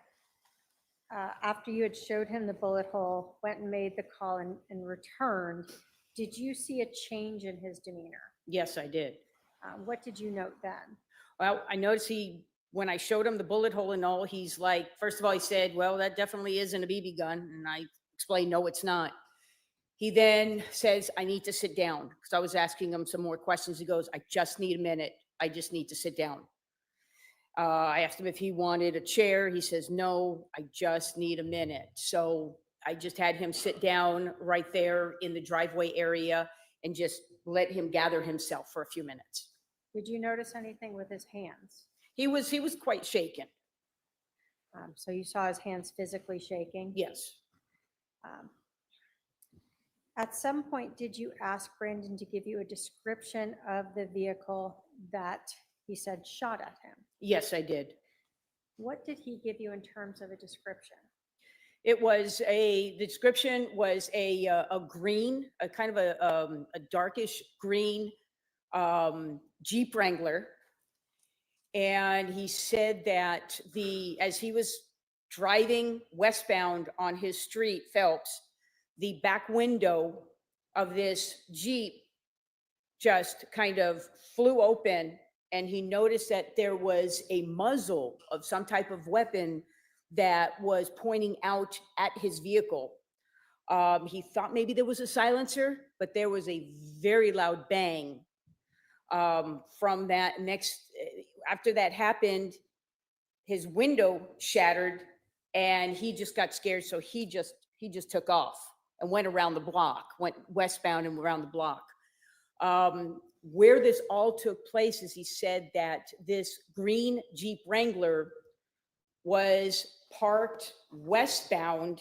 after you had showed him the bullet hole, went and made the call and returned, did you see a change in his demeanor? Yes, I did. What did you note then? Well, I noticed when I showed him the bullet hole and all, he's like, first of all, he said, well, that definitely isn't a BB gun. And I explained, no, it's not. He then says, I need to sit down, because I was asking him some more questions. He goes, I just need a minute. I just need to sit down. I asked him if he wanted a chair. He says, no, I just need a minute. So I just had him sit down right there in the driveway area and just let him gather himself for a few minutes. Did you notice anything with his hands? He was quite shaken. So you saw his hands physically shaking? Yes. At some point, did you ask Brandon to give you a description of the vehicle that he said shot at him? Yes, I did. What did he give you in terms of a description? The description was a green, a kind of a darkish green Jeep Wrangler. And he said that as he was driving westbound on his street, Phelps, the back window of this Jeep just kind of flew open, and he noticed that there was a muzzle of some type of weapon that was pointing out at his vehicle. He thought maybe there was a silencer, but there was a very loud bang from that. After that happened, his window shattered, and he just got scared. So he just took off and went around the block, went westbound and around the block. Where this all took place is he said that this green Jeep Wrangler was parked westbound,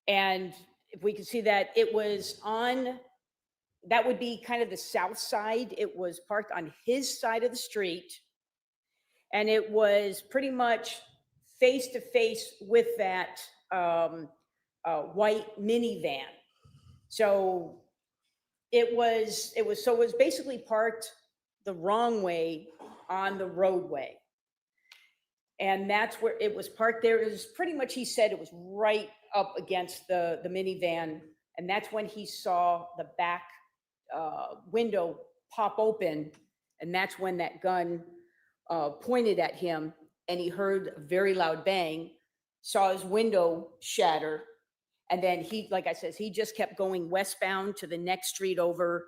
and if we can see that, it was that would be kind of the south side. It was parked on his side of the street, and it was pretty much face to face with that white minivan. So it was basically parked the wrong way on the roadway. And that's where it was parked there. It was pretty much, he said it was right up against the minivan. And that's when he saw the back window pop open. And that's when that gun pointed at him, and he heard a very loud bang, saw his window shatter. And then like I said, he just kept going westbound to the next street over,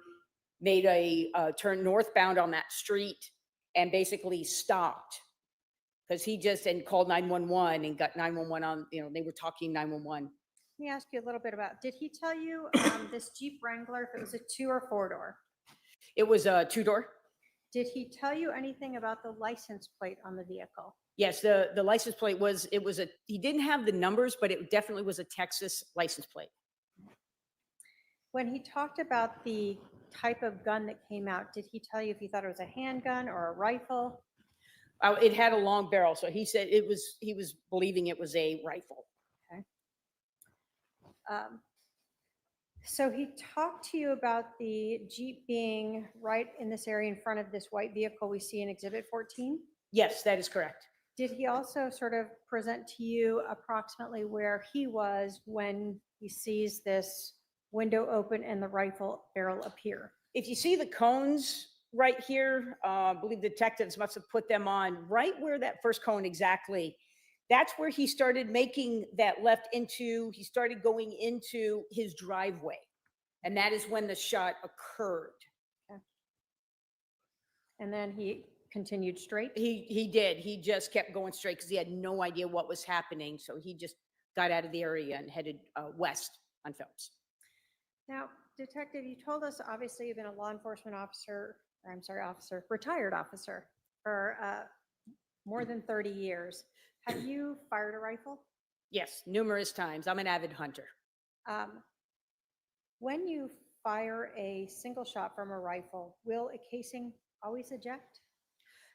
made a turn northbound on that street, and basically stopped. Because he just called 911 and got 911 on, they were talking 911. Let me ask you a little bit about, did he tell you this Jeep Wrangler, if it was a 2 or 4 door? It was a 2-door. Did he tell you anything about the license plate on the vehicle? Yes, the license plate he didn't have the numbers, but it definitely was a Texas license plate. When he talked about the type of gun that came out, did he tell you if he thought it was a handgun or a rifle? It had a long barrel, so he said he was believing it was a rifle. Okay. So he talked to you about the Jeep being right in this area in front of this white vehicle we see in Exhibit 14? Yes, that is correct. Did he also sort of present to you approximately where he was when he sees this window open and the rifle barrel appear? If you see the cones right here, I believe detectives must have put them on right where that first cone exactly. That's where he started making that left into, he started going into his driveway. And that is when the shot occurred. Okay. And then he continued straight? He did. He just kept going straight because he had no idea what was happening. So he just got out of the area and headed west on Phelps. Now, Detective, you told us obviously you've been a law enforcement officer, retired officer for more than 30 years. Have you fired a rifle? Yes, numerous times. I'm an avid hunter. When you fire a single shot from a rifle, will a casing always eject?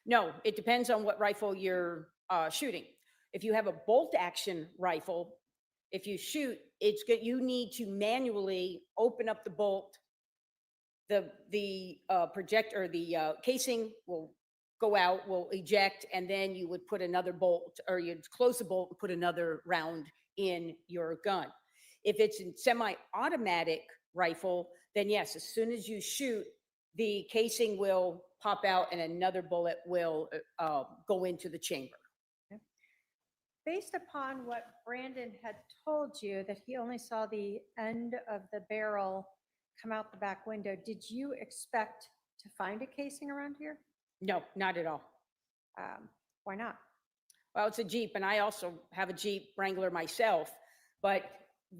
No, it depends on what rifle you're shooting. If you have a bolt action rifle, if you shoot, it's good. You need to manually open up the bolt. The casing will go out, will eject, and then you would put another bolt, or you'd close the bolt and put another round in your gun. If it's a semi-automatic rifle, then yes, as soon as you shoot, the casing will pop out and another bullet will go into the chamber. Based upon what Brandon had told you, that he only saw the end of the barrel come out the back window, did you expect to find a casing around here? No, not at all. Why not? Well, it's a Jeep, and I also have a Jeep Wrangler myself, but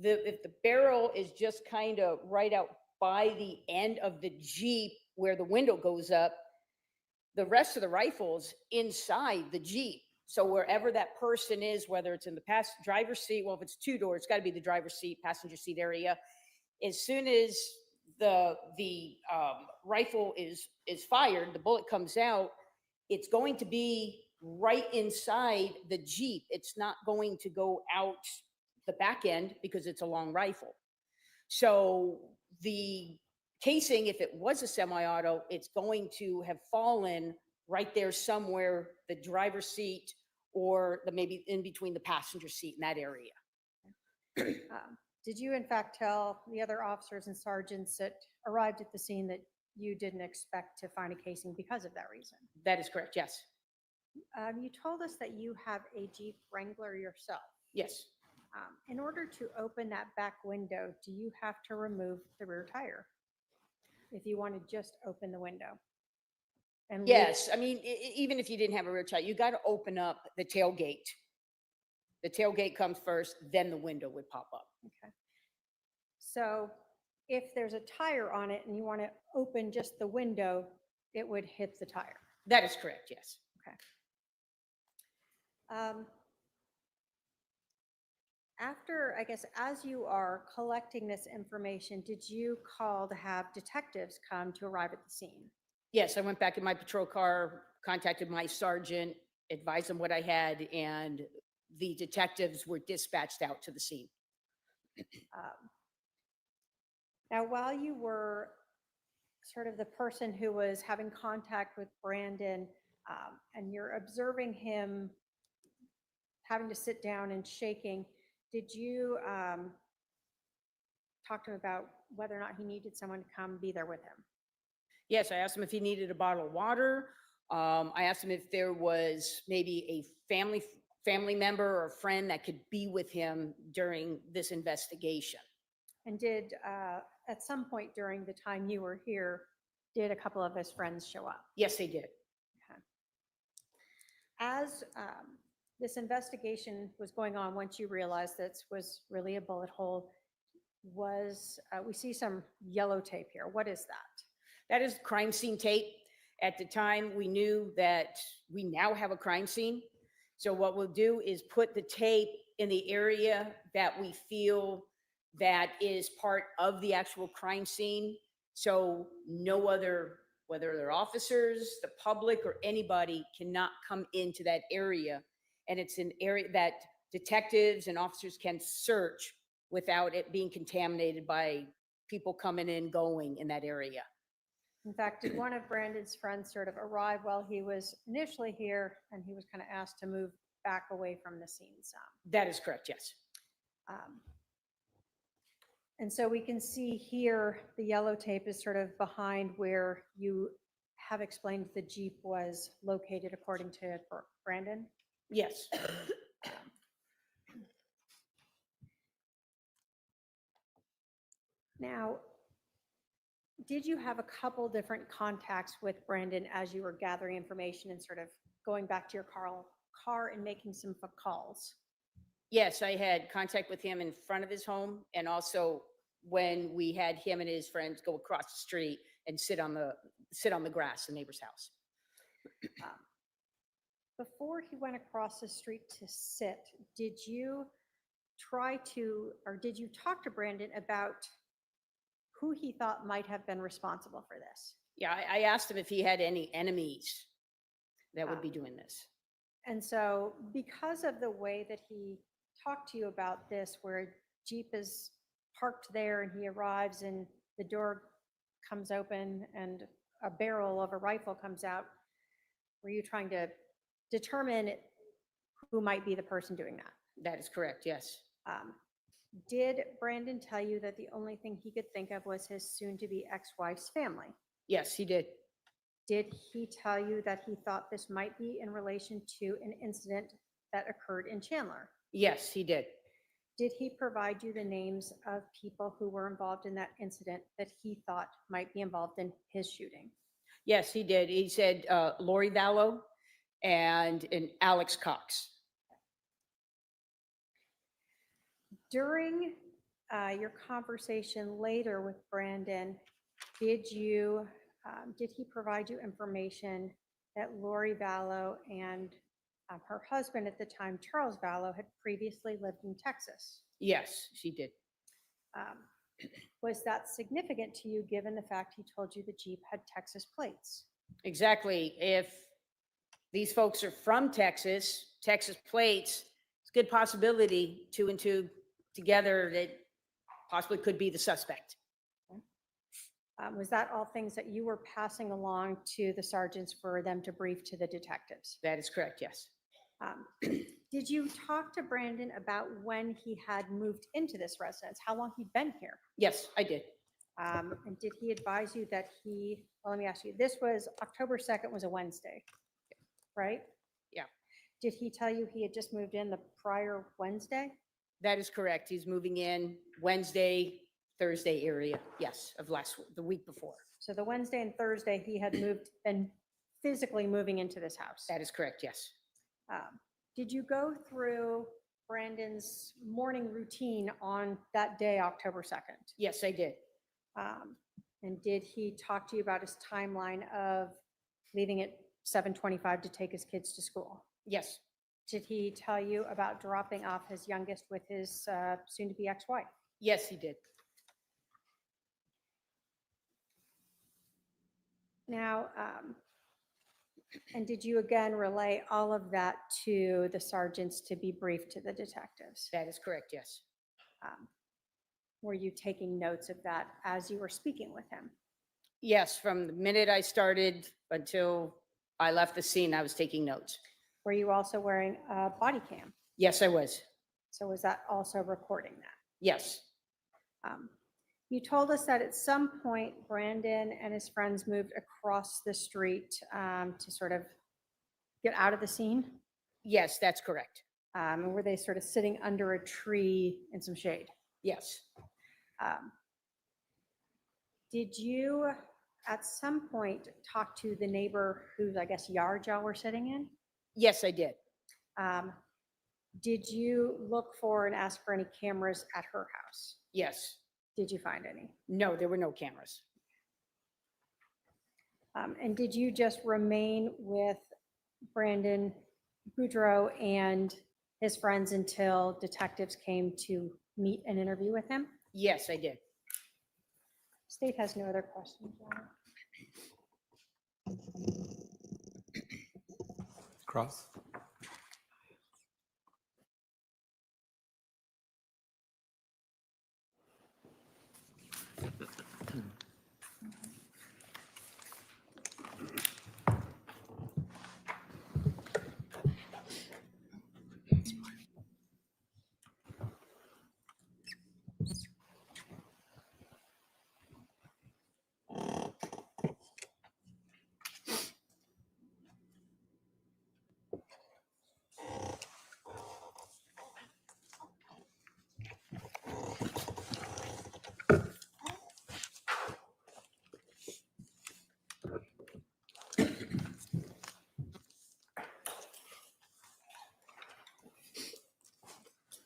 if the barrel is just kind of right out by the end of the Jeep where the window goes up, the rest of the rifle's inside the Jeep. So wherever that person is, whether it's in the driver's seat, well, if it's two-door, it's got to be the driver's seat, passenger seat area. As soon as the rifle is fired, the bullet comes out, it's going to be right inside the Jeep. It's not going to go out the back end because it's a long rifle. So the casing, if it was a semi-auto, it's going to have fallen right there somewhere, the driver's seat, or maybe in between the passenger seat in that area. Did you in fact tell the other officers and sergeants that arrived at the scene that you didn't expect to find a casing because of that reason? That is correct, yes. You told us that you have a Jeep Wrangler yourself. Yes. In order to open that back window, do you have to remove the rear tire if you want to just open the window? And yes, I mean, even if you didn't have a rear tire, you got to open up the tailgate. The tailgate comes first, then the window would pop up. Okay. So if there's a tire on it and you want to open just the window, it would hit the tire. That is correct, yes. Okay. After, I guess, as you are collecting this information, did you call to have detectives come to arrive at the scene? Yes, I went back in my patrol car, contacted my sergeant, advised him what I had, and the detectives were dispatched out to the scene. Now, while you were sort of the person who was having contact with Brandon, and you're observing him having to sit down and shaking, did you talk to him about whether or not he needed someone to come be there with him? Yes, I asked him if he needed a bottle of water. I asked him if there was maybe a family member or a friend that could be with him during this investigation. And did, at some point during the time you were here, did a couple of his friends show up? Yes, they did. Okay. As this investigation was going on, once you realized this was really a bullet hole, we see some yellow tape here. What is that? That is crime scene tape. At the time, we knew that we now have a crime scene. So what we'll do is put the tape in the area that we feel that is part of the actual crime scene. So no other, whether they're officers, the public, or anybody cannot come into that area. And it's an area that detectives and officers can search without it being contaminated by people coming in, going in that area. In fact, did one of Brandon's friends sort of arrive while he was initially here, and he was kind of asked to move back away from the scene some? That is correct, yes. And so we can see here, the yellow tape is sort of behind where you have explained the Jeep was located according to Brandon? Yes. Now, did you have a couple different contacts with Brandon as you were gathering information and sort of going back to your car and making some calls? Yes, I had contact with him in front of his home, and also when we had him and his friends go across the street and sit on the grass in the neighbor's house. Before he went across the street to sit, did you try to, or did you talk to Brandon about who he thought might have been responsible for this. Yeah, I asked him if he had any enemies that would be doing this. And so because of the way that he talked to you about this, where Jeep is parked there and he arrives and the door comes open and a barrel of a rifle comes out, were you trying to determine who might be the person doing that? That is correct, yes. Did Brandon tell you that the only thing he could think of was his soon-to-be ex-wife's family? Yes, he did. Did he tell you that he thought this might be in relation to an incident that occurred in Chandler? Yes, he did. Did he provide you the names of people who were involved in that incident that he thought might be involved in his shooting? Yes, he did. He said Lori Vallow and Alex Cox. During your conversation later with Brandon, did he provide you information that Lori Vallow and her husband at the time, Charles Vallow, had previously lived in Texas? Yes, she did. Was that significant to you, given the fact he told you the Jeep had Texas plates? Exactly. If these folks are from Texas, Texas plates, it's a good possibility 2 and 2 together that possibly could be the suspect. Was that all things that you were passing along to the sergeants for them to brief to the detectives? That is correct, yes. Did you talk to Brandon about when he had moved into this residence, how long he'd been here? Yes, I did. And did he advise you that well, let me ask you, this was October 2nd was a Wednesday, right? Yeah. Did he tell you he had just moved in the prior Wednesday? That is correct. He's moving in Wednesday, Thursday area, yes, of the week before. So the Wednesday and Thursday he had been physically moving into this house? That is correct, yes. Did you go through Brandon's morning routine on that day, October 2nd? Yes, I did. And did he talk to you about his timeline of leaving at 7:25 to take his kids to school? Yes. Did he tell you about dropping off his youngest with his soon-to-be ex-wife? Yes, he did. Now, and did you again relay all of that to the sergeants to be briefed to the detectives? That is correct, yes. Were you taking notes of that as you were speaking with him? Yes, from the minute I started until I left the scene, I was taking notes. Were you also wearing a body cam? Yes, I was. So was that also recording that? Yes. You told us that at some point, Brandon and his friends moved across the street to sort of get out of the scene? Yes, that's correct. And were they sort of sitting under a tree in some shade? Yes. Did you at some point talk to the neighbor whose, I guess, yard y'all were sitting in? Yes, I did. Did you look for and ask for any cameras at her house? Yes. Did you find any? No, there were no cameras. And did you just remain with Brandon Boudreaux and his friends until detectives came to meet and interview with him? Yes, I did. State has no other questions. Cross.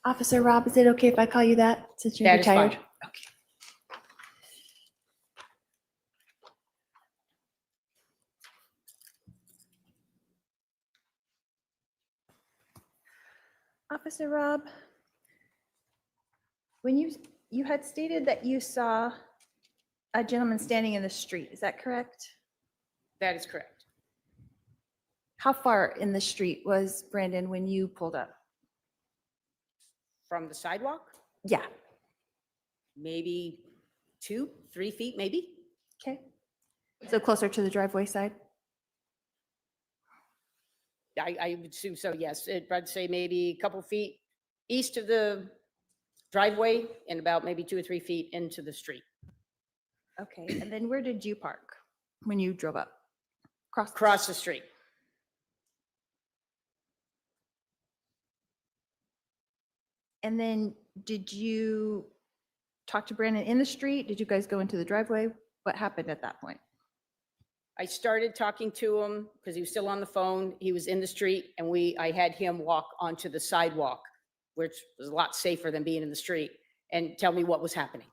Officer Rob, is it okay if I call you that since you're That is fine. retired? Okay. Officer Rob, when you had stated that you saw a gentleman standing in the street. Is that correct? That is correct. How far in the street was Brandon when you pulled up? From the sidewalk, Yeah. maybe 2-3 feet, maybe. Okay. So closer to the driveway side? I would assume so, yes. I'd say maybe a couple feet east of the driveway and about maybe 2 or 3 feet into the street. Okay. And then where did you park when you drove up? Across the street. And then did you talk to Brandon in the street? Did you guys go into the driveway? What happened at that point? I started talking to him because he was still on the phone. He was in the street and I had him walk onto the sidewalk, which was a lot safer than being in the street, and tell me what was happening.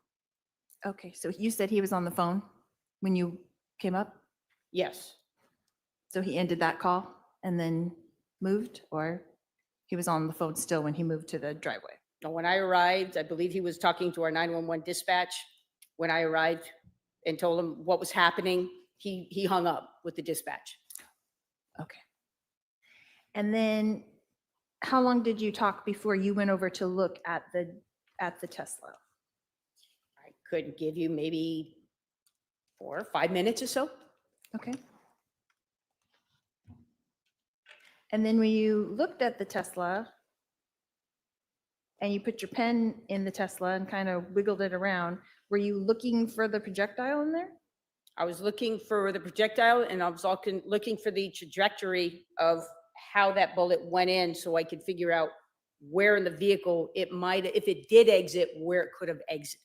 Okay, so you said he was on the phone when you came up? Yes. So he ended that call and then moved, or he was on the phone still when he moved to the driveway? And when I arrived, I believe he was talking to our 911 dispatch. When I arrived and told him what was happening, he hung up with the dispatch. Okay. And then how long did you talk before you went over to look at the Tesla? I could give you maybe 4 or 5 minutes or so. Okay. And then when you looked at the Tesla and you put your pen in the Tesla and kind of wiggled it around, were you looking for the projectile in there? I was looking for the projectile, and I was also looking for the trajectory of how that bullet went in so I could figure out where in the vehicle it might, if it did exit, where it could have exited.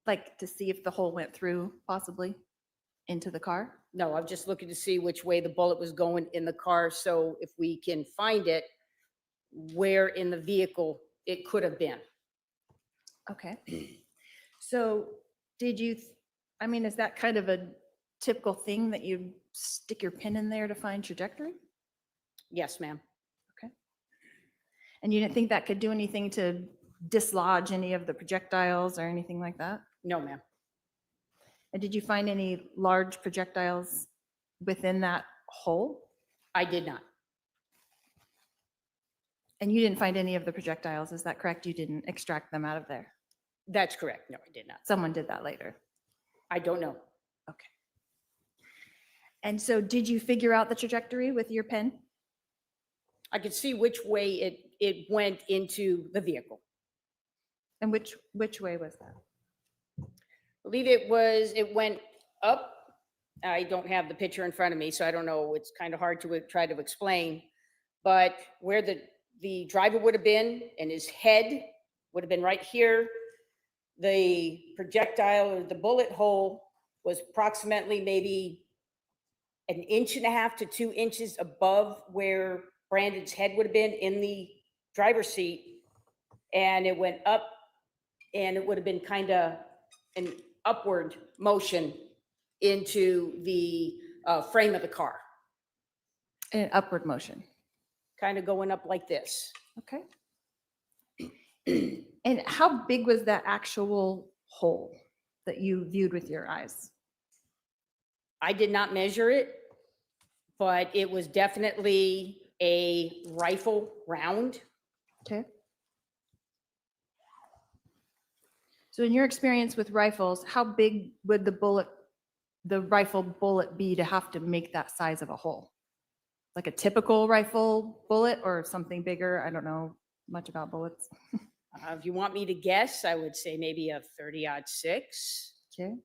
Like to see if the hole went through possibly into the car? No, I'm just looking to see which way the bullet was going in the car. So if we can find it, where in the vehicle it could have been. Okay. So did you, I mean, is that kind of a typical thing that you stick your pin in there to find trajectory? Yes, ma'am. Okay. And you didn't think that could do anything to dislodge any of the projectiles or anything like that? No, ma'am. And did you find any large projectiles within that hole? I did not. And you didn't find any of the projectiles, is that correct? You didn't extract them out of there? That's correct. No, I did not. Someone did that later? I don't know. Okay. And so did you figure out the trajectory with your pen? I could see which way it went into the vehicle. And which way was that? I believe it went up. I don't have the picture in front of me, so I don't know. It's kind of hard to try to explain. But where the driver would have been and his head would have been right here. The projectile or the bullet hole was approximately maybe 1.5 to 2 inches above where Brandon's head would have been in the driver's seat. And it went up, and it would have been kind of an upward motion into the frame of the car. An upward motion. Kind of going up like this. Okay. And how big was that actual hole that you viewed with your eyes? I did not measure it, but it was definitely a rifle round. Okay. So in your experience with rifles, how big would the rifle bullet be to have to make that size of a hole? Like a typical rifle bullet or something bigger? I don't know much about bullets. If you want me to guess, I would say maybe a 30-06. Okay.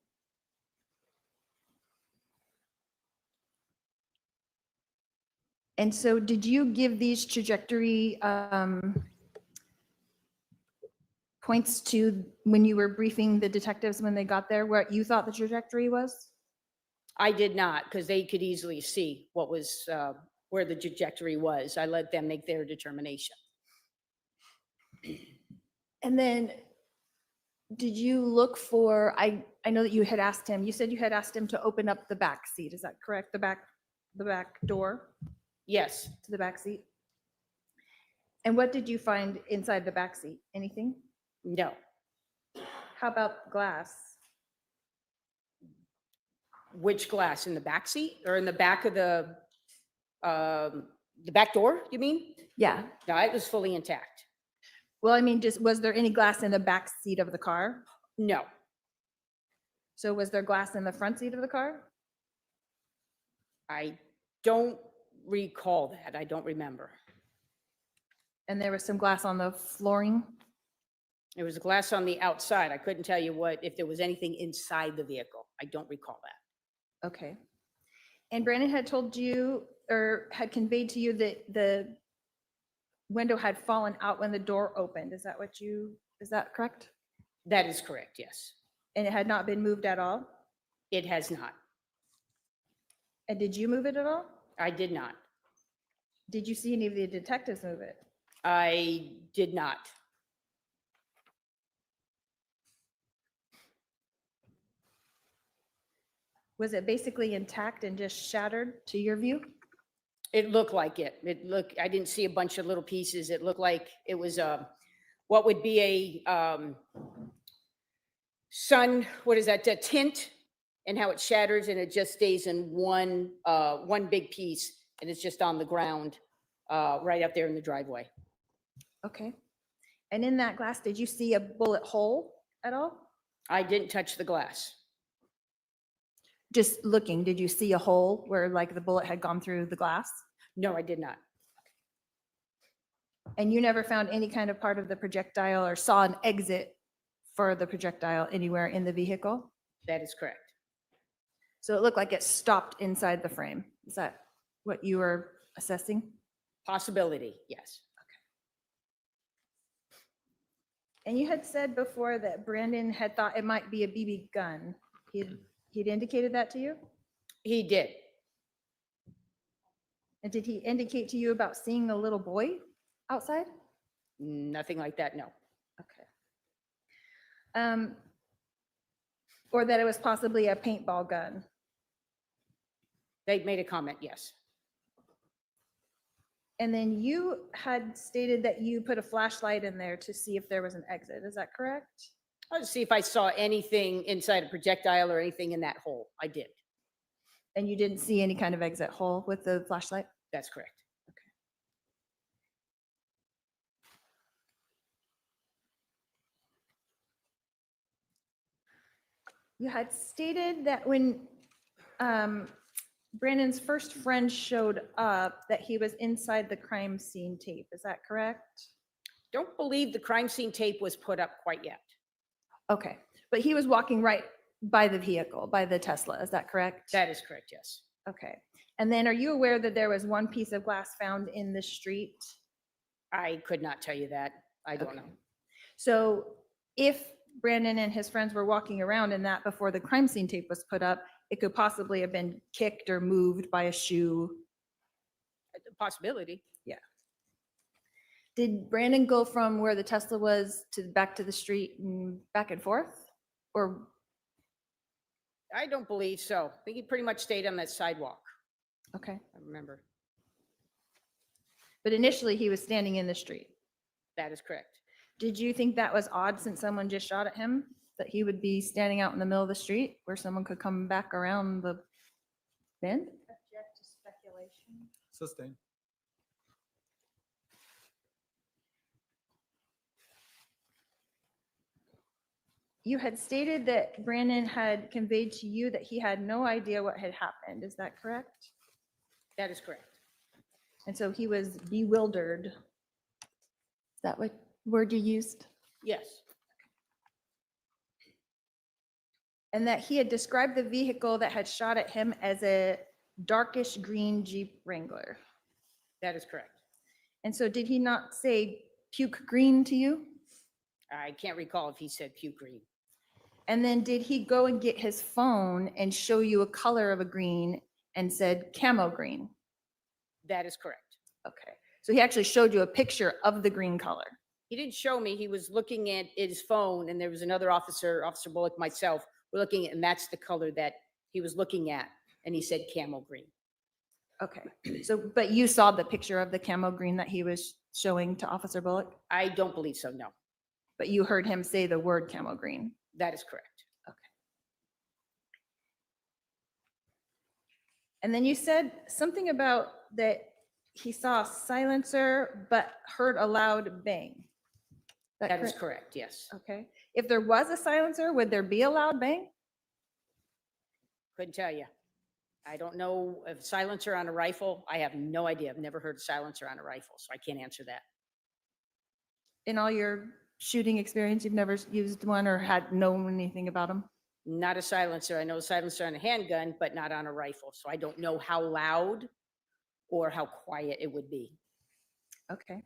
And so did you give these trajectory points to when you were briefing the detectives when they got there, what you thought the trajectory was? I did not, because they could easily see what was where the trajectory was. I let them make their determination. And then did you look for, I know that you had asked him, you said you had asked him to open up the back seat. Is that correct? The back door? Yes. To the back seat? And what did you find inside the back seat? Anything? No. How about glass? Which glass? In the back seat or in the back of the back door, you mean? Yeah. No, it was fully intact. Well, I mean, just, was there any glass in the back seat of the car? No, So was there glass in the front seat of the car? I don't recall that. I don't remember. And there was some glass on the flooring? There was glass on the outside. I couldn't tell you if there was anything inside the vehicle. I don't recall that. Okay. And Brandon had told you, or had conveyed to you, that the window had fallen out when the door opened. Is that correct? That is correct, yes. And it had not been moved at all? It has not. And did you move it at all? I did not. Did you see any of the detectives move it? I did not. Was it basically intact and just shattered to your view? It looked like it. I didn't see a bunch of little pieces. It looked like it was what would be a a tint, and how it shatters and it just stays in one big piece, and it's just on the ground right up there in the driveway. Okay. And in that glass, did you see a bullet hole at all? I didn't touch the glass. Just looking, did you see a hole where like the bullet had gone through the glass? No, I did not. And you never found any kind of part of the projectile or saw an exit for the projectile anywhere in the vehicle? That is correct. So it looked like it stopped inside the frame. Is that what you were assessing? Possibility, yes. And you had said before that Brandon had thought it might be a BB gun. He'd indicated that to you? He did. And did he indicate to you about seeing the little boy outside? Nothing like that, no. Okay. Or that it was possibly a paintball gun? They made a comment, yes. And then you had stated that you put a flashlight in there to see if there was an exit. Is that correct? I'll see if I saw anything inside a projectile or anything in that hole. I did. And you didn't see any kind of exit hole with the flashlight? That's correct. You had stated that when Brandon's first friend showed up, that he was inside the crime scene tape. Is that correct? Don't believe the crime scene tape was put up quite yet. Okay, but he was walking right by the vehicle, by the Tesla. Is that correct? That is correct, yes. Okay. And then are you aware that there was one piece of glass found in the street? I could not tell you that. I don't know. So if Brandon and his friends were walking around in that before the crime scene tape was put up, it could possibly have been kicked or moved by a shoe. A possibility. Yeah. Did Brandon go from where the Tesla was to back to the street and back and forth? Or I don't believe so. I think he pretty much stayed on that sidewalk. okay. I remember. But initially he was standing in the street. That is correct. Did you think that was odd since someone just shot at him, that he would be standing out in the middle of the street where someone could come back around the bend? Object to speculation. Sustain. You had stated that Brandon had conveyed to you that he had no idea what had happened. Is that correct? That is correct. And so he was bewildered. Is that what word you used? Yes. And that he had described the vehicle that had shot at him as a darkish green Jeep Wrangler. That is correct. And so did he not say puke green to you? I can't recall if he said puke green. And then did he go and get his phone and show you a color of a green and said camo green? That is correct. Okay. So he actually showed you a picture of the green color. He didn't show me. He was looking at his phone, and there was another officer, Officer Bullock, myself, we're looking at, and that's the color that he was looking at. And he said camel green. Okay. So, but you saw the picture of the camo green that he was showing to Officer Bullock? I don't believe so, no. But you heard him say the word camo green? That is correct. Okay. And then you said something about that he saw a silencer but heard a loud bang. That is correct, yes. Okay. If there was a silencer, would there be a loud bang? Couldn't tell you. I don't know if silencer on a rifle. I have no idea. I've never heard a silencer on a rifle, so I can't answer that. In all your shooting experience, you've never used one or had known anything about them? Not a silencer. I know a silencer on a handgun, but not on a rifle. So I don't know how loud or how quiet it would be. Okay.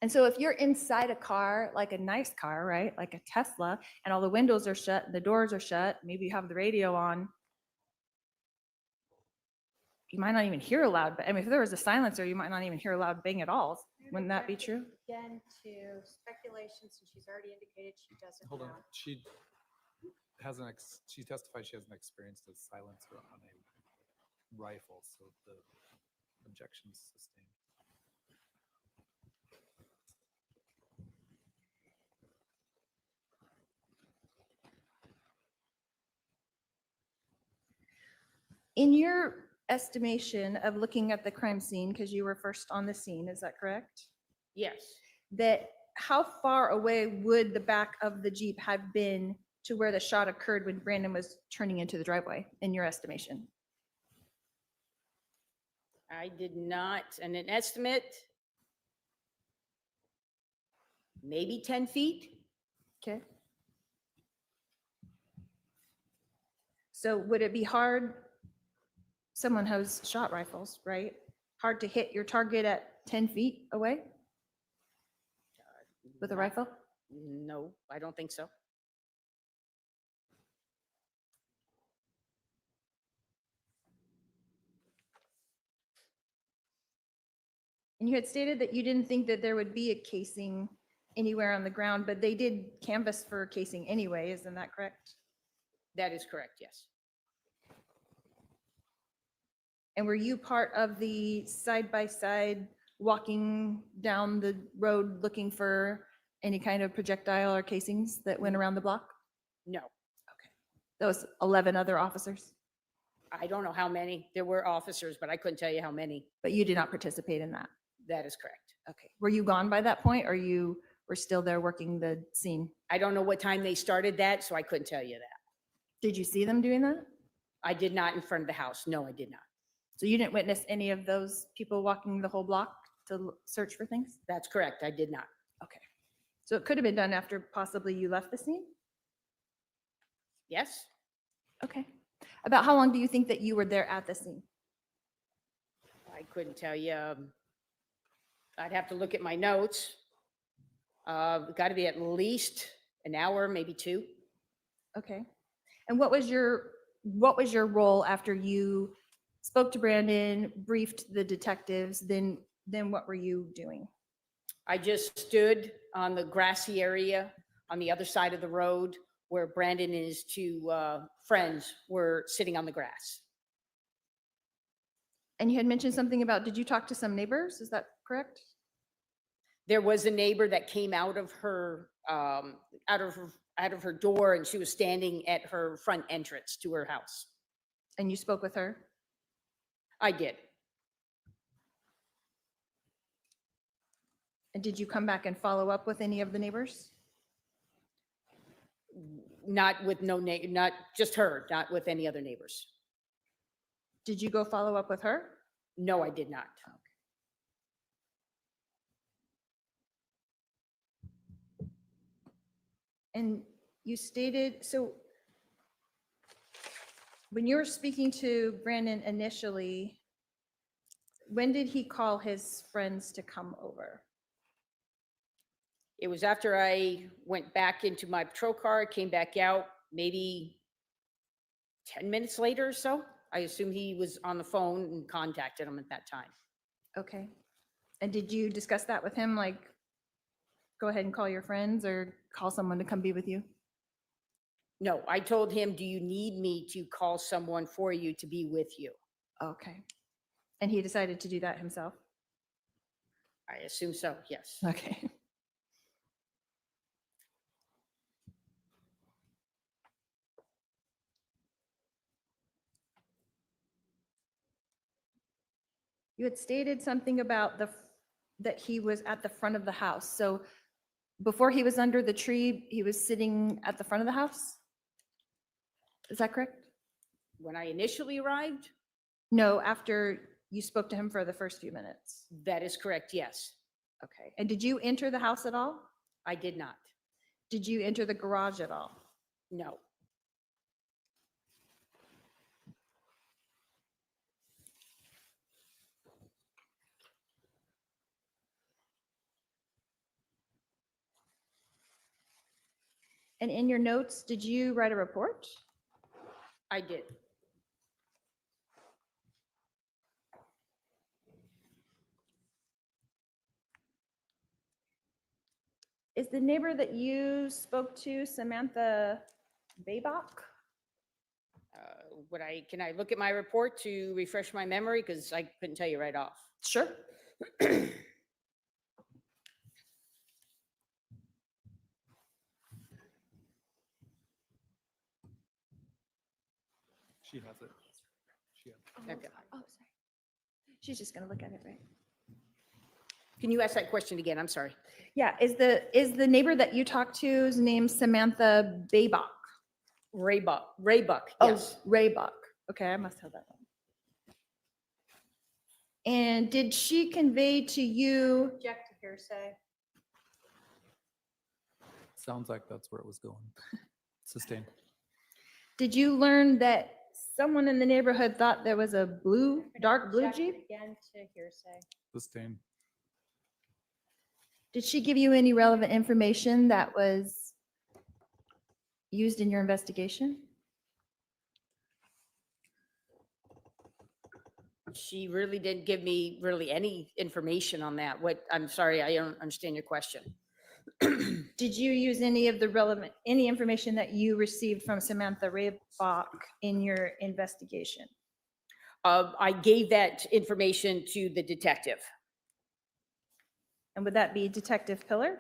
And so if you're inside a car, like a nice car, right? Like a Tesla, and all the windows are shut, and the doors are shut, maybe you have the radio on, you might not even hear a loud, I mean, if there was a silencer, you might not even hear a loud bang at all. Wouldn't that be true? Again, to speculation, since she's already indicated she doesn't Hold on, know. she testified she hasn't experienced a silencer on a rifle, so the objection's sustained. In your estimation of looking at the crime scene, because you were first on the scene, is that correct? Yes. That how far away would the back of the Jeep have been to where the shot occurred when Brandon was turning into the driveway, in your estimation? I did not, and an estimate, maybe 10 feet. Okay. So would it be hard, someone has shot rifles, right? Hard to hit your target at 10 feet away with a rifle? No, I don't think so. And you had stated that you didn't think that there would be a casing anywhere on the ground, but they did canvass for a casing anyway, isn't that correct? That is correct, yes. And were you part of the side-by-side walking down the road looking for any kind of projectile or casings that went around the block? No. Okay. Those 11 other officers? I don't know how many. There were officers, but I couldn't tell you how many. But you did not participate in that? That is correct. Okay. Were you gone by that point, or you were still there working the scene? I don't know what time they started that, so I couldn't tell you that. Did you see them doing that? I did not in front of the house. No, I did not. So you didn't witness any of those people walking the whole block to search for things? That's correct. I did not. Okay. So it could have been done after possibly you left the scene? Yes. Okay. About how long do you think that you were there at the scene? I couldn't tell you. I'd have to look at my notes. Got to be at least an hour, maybe 2. Okay. And what was your role after you spoke to Brandon, briefed the detectives, then what were you doing? I just stood on the grassy area on the other side of the road where Brandon and his 2 friends were sitting on the grass. And you had mentioned something about, did you talk to some neighbors? Is that correct? There was a neighbor that came out of her door, and she was standing at her front entrance to her house. And you spoke with her? I did. And did you come back and follow up with any of the neighbors? Not with not just her, not with any other neighbors. Did you go follow up with her? No, I did not. And you stated, so when you were speaking to Brandon initially, when did he call his friends to come over? It was after I went back into my patrol car, came back out, maybe 10 minutes later or so. I assume he was on the phone and contacted him at that time. Okay. And did you discuss that with him? Like, go ahead and call your friends or call someone to come be with you? No, I told him, do you need me to call someone for you to be with you? Okay. And he decided to do that himself? I assume so, yes. Okay. had stated something about that he was at the front of the house. So before he was under the tree, he was sitting at the front of the house? Is that correct? When I initially arrived, No, after you spoke to him for the first few minutes. that is correct, yes. Okay. And did you enter the house at all? I did not. Did you enter the garage at all? No. And in your notes, did you write a report? I did. Is the neighbor that you spoke to Samantha Baybach? Can I look at my report to refresh my memory? Because I couldn't tell you right off. Sure. She has it. She has it. Okay. Oh, sorry. She's just gonna look at it, right? Can you ask that question again? I'm sorry. Yeah, is the neighbor that you talked to's name Samantha Baybach? Raybuck, yes. Oh, Raybuck. Okay, I must have that one. And did she convey to you? Object to hearsay. Sounds like that's where it was going. Sustained. Did you learn that someone in the neighborhood thought there was a dark blue Object Jeep? Again to hearsay. Sustained. Did she give you any relevant information that was used in your investigation? She really didn't give me really any information on that. I'm sorry, I don't understand your question. Did you use any information that you received from Samantha Raybach in your investigation? I gave that information to the detective. And would that be Detective Pillar?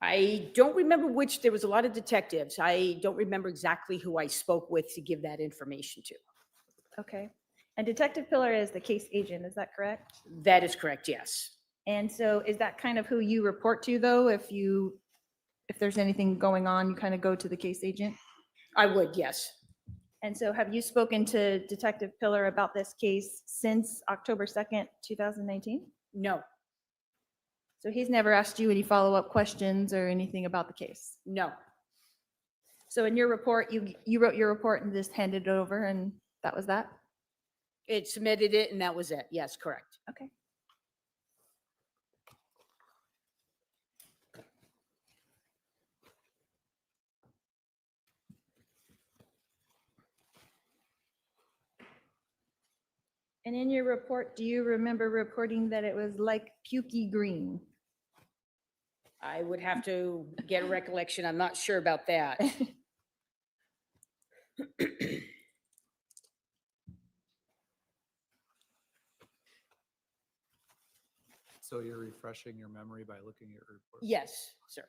I don't remember which, there was a lot of detectives. I don't remember exactly who I spoke with to give that information to. Okay. And Detective Pillar is the case agent, is that correct? That is correct, yes. And so is that kind of who you report to though? If there's anything going on, you kind of go to the case agent? I would, yes. And so have you spoken to Detective Pillar about this case since October 2nd, 2019? No, So he's never asked you any follow-up questions or anything about the case? no. So in your report, you wrote your report and just handed it over and that was that? It submitted it and that was it. Yes, correct. Okay. And in your report, do you remember reporting that it was like pukey green? I would have to get a recollection. I'm not sure about that. So you're refreshing your memory by looking at your report? Yes, sir.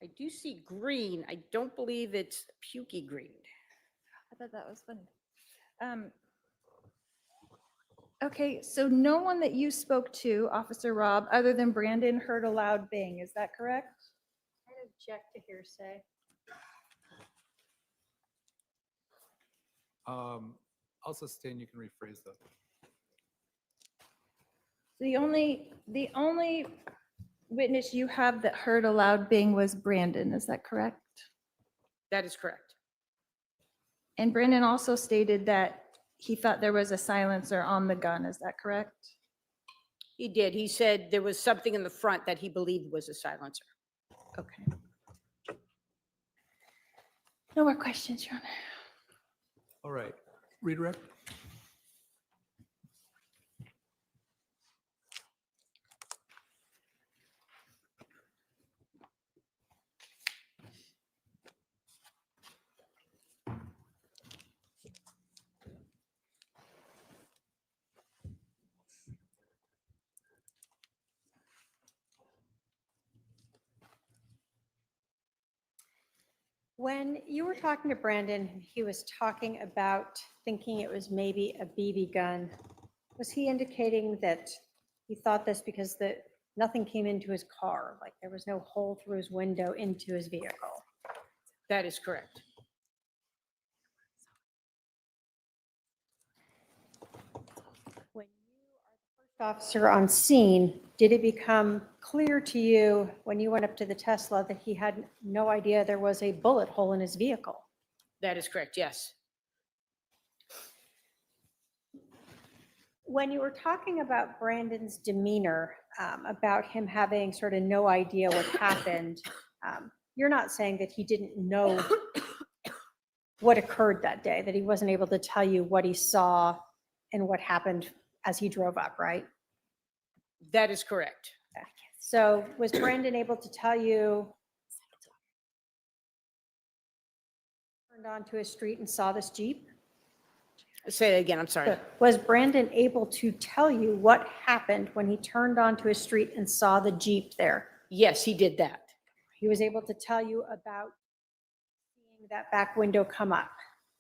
I do see green. I don't believe it's pukey green. I thought that was funny. Okay, so no one that you spoke to, Officer Rob, other than Brandon, heard a loud bang. Is that correct? I object to hearsay. I'll sustain, you can rephrase that. The only witness you have that heard a loud bang was Brandon. Is that correct? That is correct. And Brandon also stated that he thought there was a silencer on the gun. Is that correct? He did. He said there was something in the front that he believed was a silencer. Okay. No more questions, Your Honor. All right, redirect. When you were talking to Brandon, he was talking about thinking it was maybe a BB gun. Was he indicating that he thought this because nothing came into his car, like there was no hole through his window into his vehicle? That is correct. When you are the first officer on scene, did it become clear to you when you went up to the Tesla that he had no idea there was a bullet hole in his vehicle? That is correct, yes. When you were talking about Brandon's demeanor, about him having sort of no idea what happened, you're not saying that he didn't know what occurred that day, that he wasn't able to tell you what he saw and what happened as he drove up, right? That is correct. So was Brandon able to tell you turned onto a street and saw this Jeep? Say that again, I'm sorry. Was Brandon able to tell you what happened when he turned onto a street and saw the Jeep there? Yes, he did that. He was able to tell you about seeing that back window come up.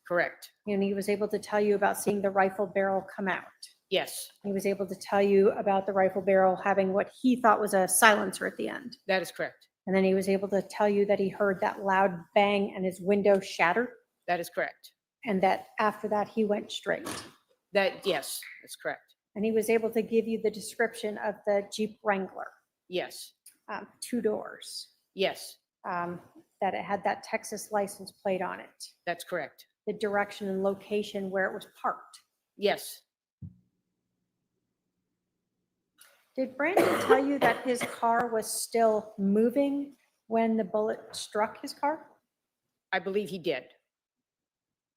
Correct. And he was able to tell you about seeing the rifle barrel come out. Yes, He was able to tell you about the rifle barrel having what he thought was a silencer at the end. that is correct. And then he was able to tell you that he heard that loud bang and his window shattered. That is correct. And that after that, he went straight. Yes, that's correct. And he was able to give you the description of the Jeep Wrangler, Yes, 2 doors, yes, that it had that Texas license plate on it, that's correct. the direction and location where it was parked. Yes, Did Brandon tell you that his car was still moving when the bullet struck his car? I believe he did.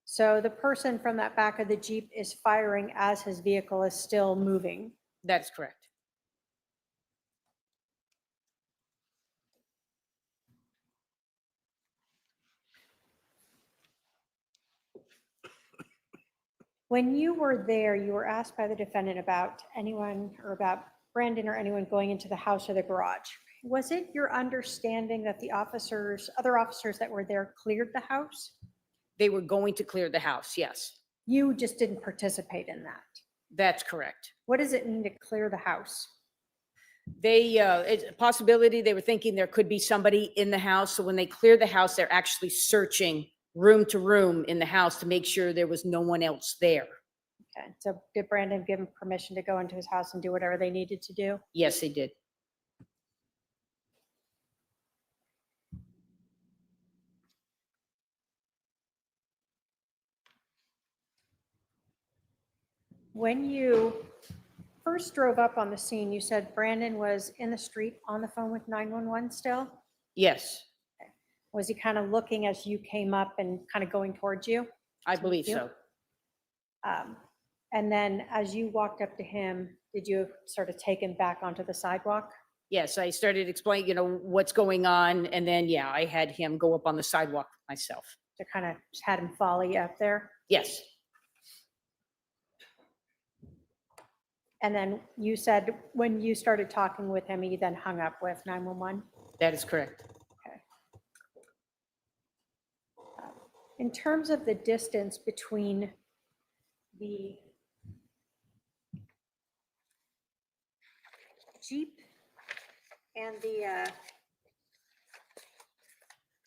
So the person from that back of the Jeep is firing as his vehicle is still moving. That is correct. When you were there, you were asked by the defendant about anyone or about Brandon or anyone going into the house or the garage. Was it your understanding that the other officers that were there cleared the house? They were going to clear the house, yes. You just didn't participate in that. That's correct. What does it mean to clear the house? It's a possibility they were thinking there could be somebody in the house. So when they clear the house, they're actually searching room to room in the house to make sure there was no one else there. Okay, so did Brandon give him permission to go into his house and do whatever they needed to do? Yes, they did. When you first drove up on the scene, you said Brandon was in the street on the phone with 911 still? Yes, Was he kind of looking as you came up and kind of going towards you? I believe so. And then as you walked up to him, did you sort of take him back onto the sidewalk? Yes, I started explaining, what's going on. And then, yeah, I had him go up on the sidewalk myself. To kind of just had him follow you up there? Yes, And then you said when you started talking with him, he then hung up with 911? that is correct. Okay. In terms of the distance between the Jeep and the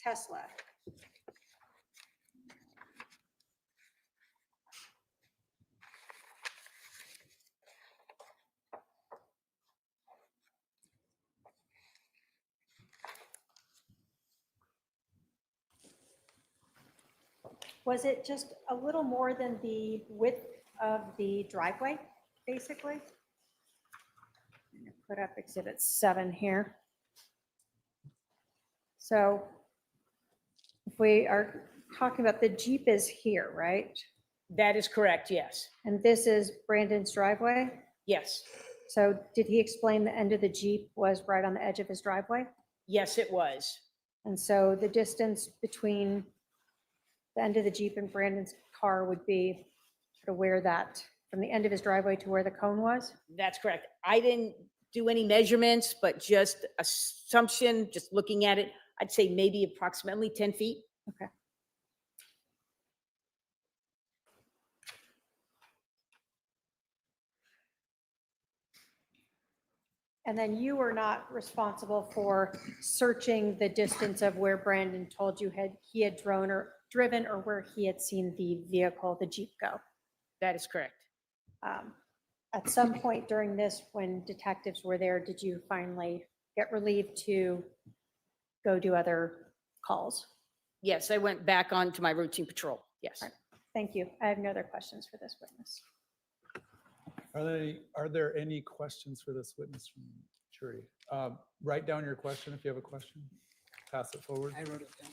Tesla, Was it just a little more than the width of the driveway, basically? I'm gonna put up exhibit 7 here. So if we are talking about the Jeep is here, right? That is correct, yes. And this is Brandon's driveway? Yes, So did he explain the end of the Jeep was right on the edge of his driveway? yes, it was. And so the distance between the end of the Jeep and Brandon's car would be sort of where that, from the end of his driveway to where the cone was? That's correct. I didn't do any measurements, but just assumption, just looking at it, I'd say maybe approximately 10 feet. Okay. And then you were not responsible for searching the distance of where Brandon told you he had driven or where he had seen the vehicle, the Jeep go? That is correct. At some point during this, when detectives were there, did you finally get relieved to go do other calls? Yes, I went back on to my routine patrol. Yes. All right. Thank you. I have no other questions for this witness. Are there any questions for this witness from the jury? Write down your question if you have a question. Pass it forward. I wrote it down.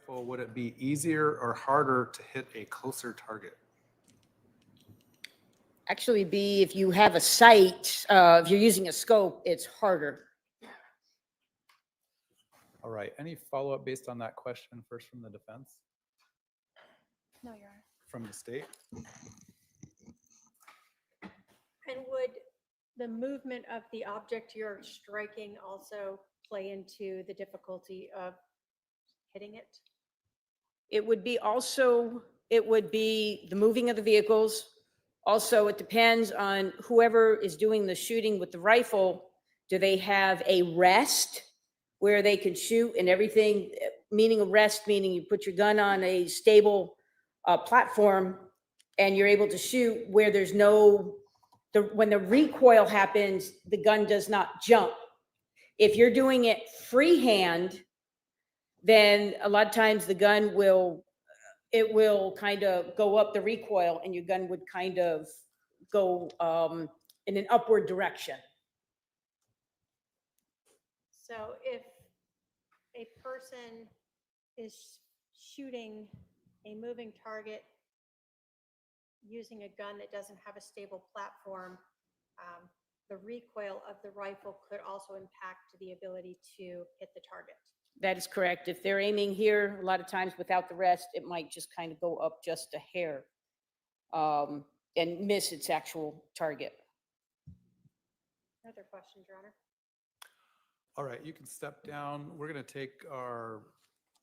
Would it be easier or harder to hit a closer target? Actually be, if you have a sight, if you're using a scope, it's harder. All right, any follow-up based on that question, first from the defense? No, Your Honor. From the state? And would the movement of the object you're striking also play into the difficulty of hitting it? It would be also, it would be the moving of the vehicles. Also, it depends on whoever is doing the shooting with the rifle. Do they have a rest where they can shoot and everything? Meaning a rest, meaning you put your gun on a stable platform and you're able to shoot where there's no, when the recoil happens, the gun does not jump. If you're doing it freehand, then a lot of times the gun will, it will kind of go up the recoil and your gun would kind of go in an upward direction. So if a person is shooting a moving target using a gun that doesn't have a stable platform, the recoil of the rifle could also impact the ability to hit the target. That is correct. If they're aiming here, a lot of times without the rest, it might just kind of go up just a hair and miss its actual target. Other questions, Your Honor? All right, you can step down. We're going to take our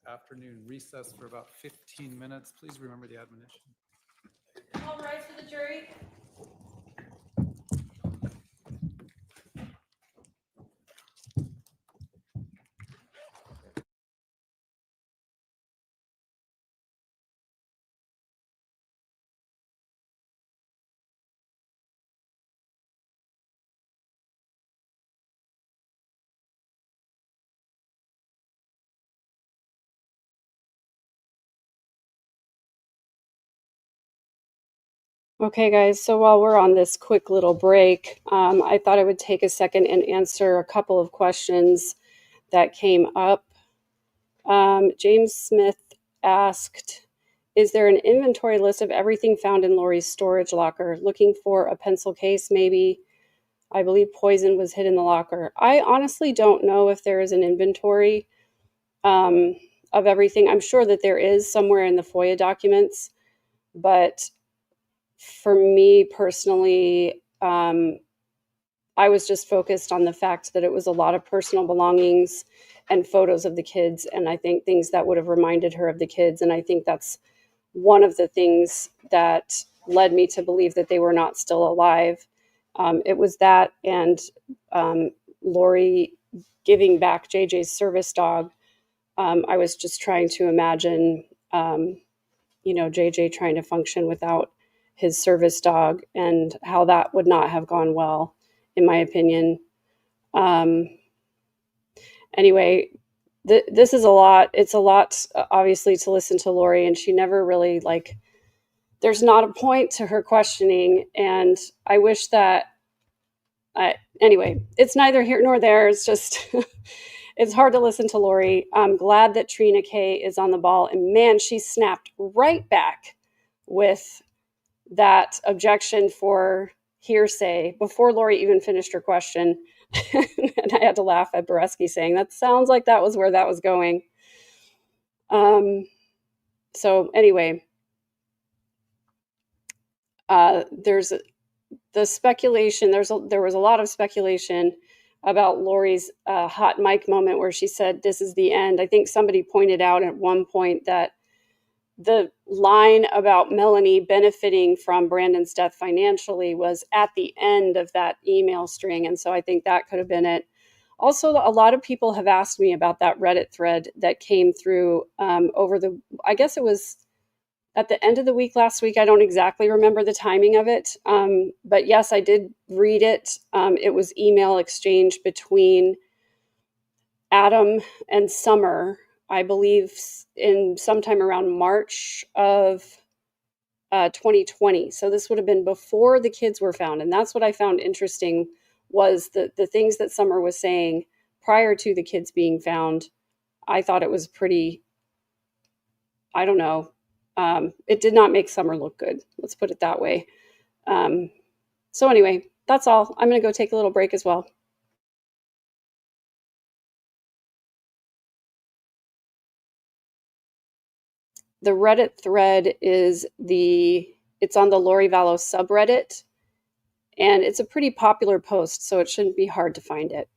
afternoon recess for about 15 minutes. Please remember the admonition. All rise for the jury. Okay, guys, so while we're on this quick little break, I thought I would take a second and answer a couple of questions that came up. James Smith asked, is there an inventory list of everything found in Lori's storage locker? Looking for a pencil case, maybe. I believe poison was hid in the locker. I honestly don't know if there is an inventory of everything. I'm sure that there is somewhere in the FOIA documents, but for me personally, I was just focused on the fact that it was a lot of personal belongings and photos of the kids, and I think things that would have reminded her of the kids. And I think that's one of the things that led me to believe that they were not still alive. It was that, and Lori giving back JJ's service dog. I was just trying to imagine, JJ trying to function without his service dog and how that would not have gone well, in my opinion. Anyway, this is a lot. It's a lot, obviously, to listen to Lori, and she never really, there's not a point to her questioning, and I wish that, anyway, it's neither here nor there. It's just, it's hard to listen to Lori. I'm glad that Trina K is on the ball, and man, she snapped right back with that objection for hearsay before Lori even finished her question. And I had to laugh at Boreski saying, that sounds like that was where that was going. So anyway, there's the speculation. There was a lot of speculation about Lori's hot mic moment where she said, this is the end. I think somebody pointed out at one point that the line about Melanie benefiting from Brandon's death financially was at the end of that email string. And so I think that could have been it. Also, a lot of people have asked me about that Reddit thread that came through I guess it was at the end of the week last week. I don't exactly remember the timing of it. But yes, I did read it. It was email exchange between Adam and Summer, I believe, in sometime around March of 2020. So this would have been before the kids were found. And that's what I found interesting was the things that Summer was saying prior to the kids being found. I thought it was pretty, I don't know. It did not make Summer look good. Let's put it that way. So anyway, that's all. I'm going to go take a little break as well. The Reddit thread it's on the Lori Vallow subreddit, and it's a pretty popular post, so it shouldn't be hard to find it.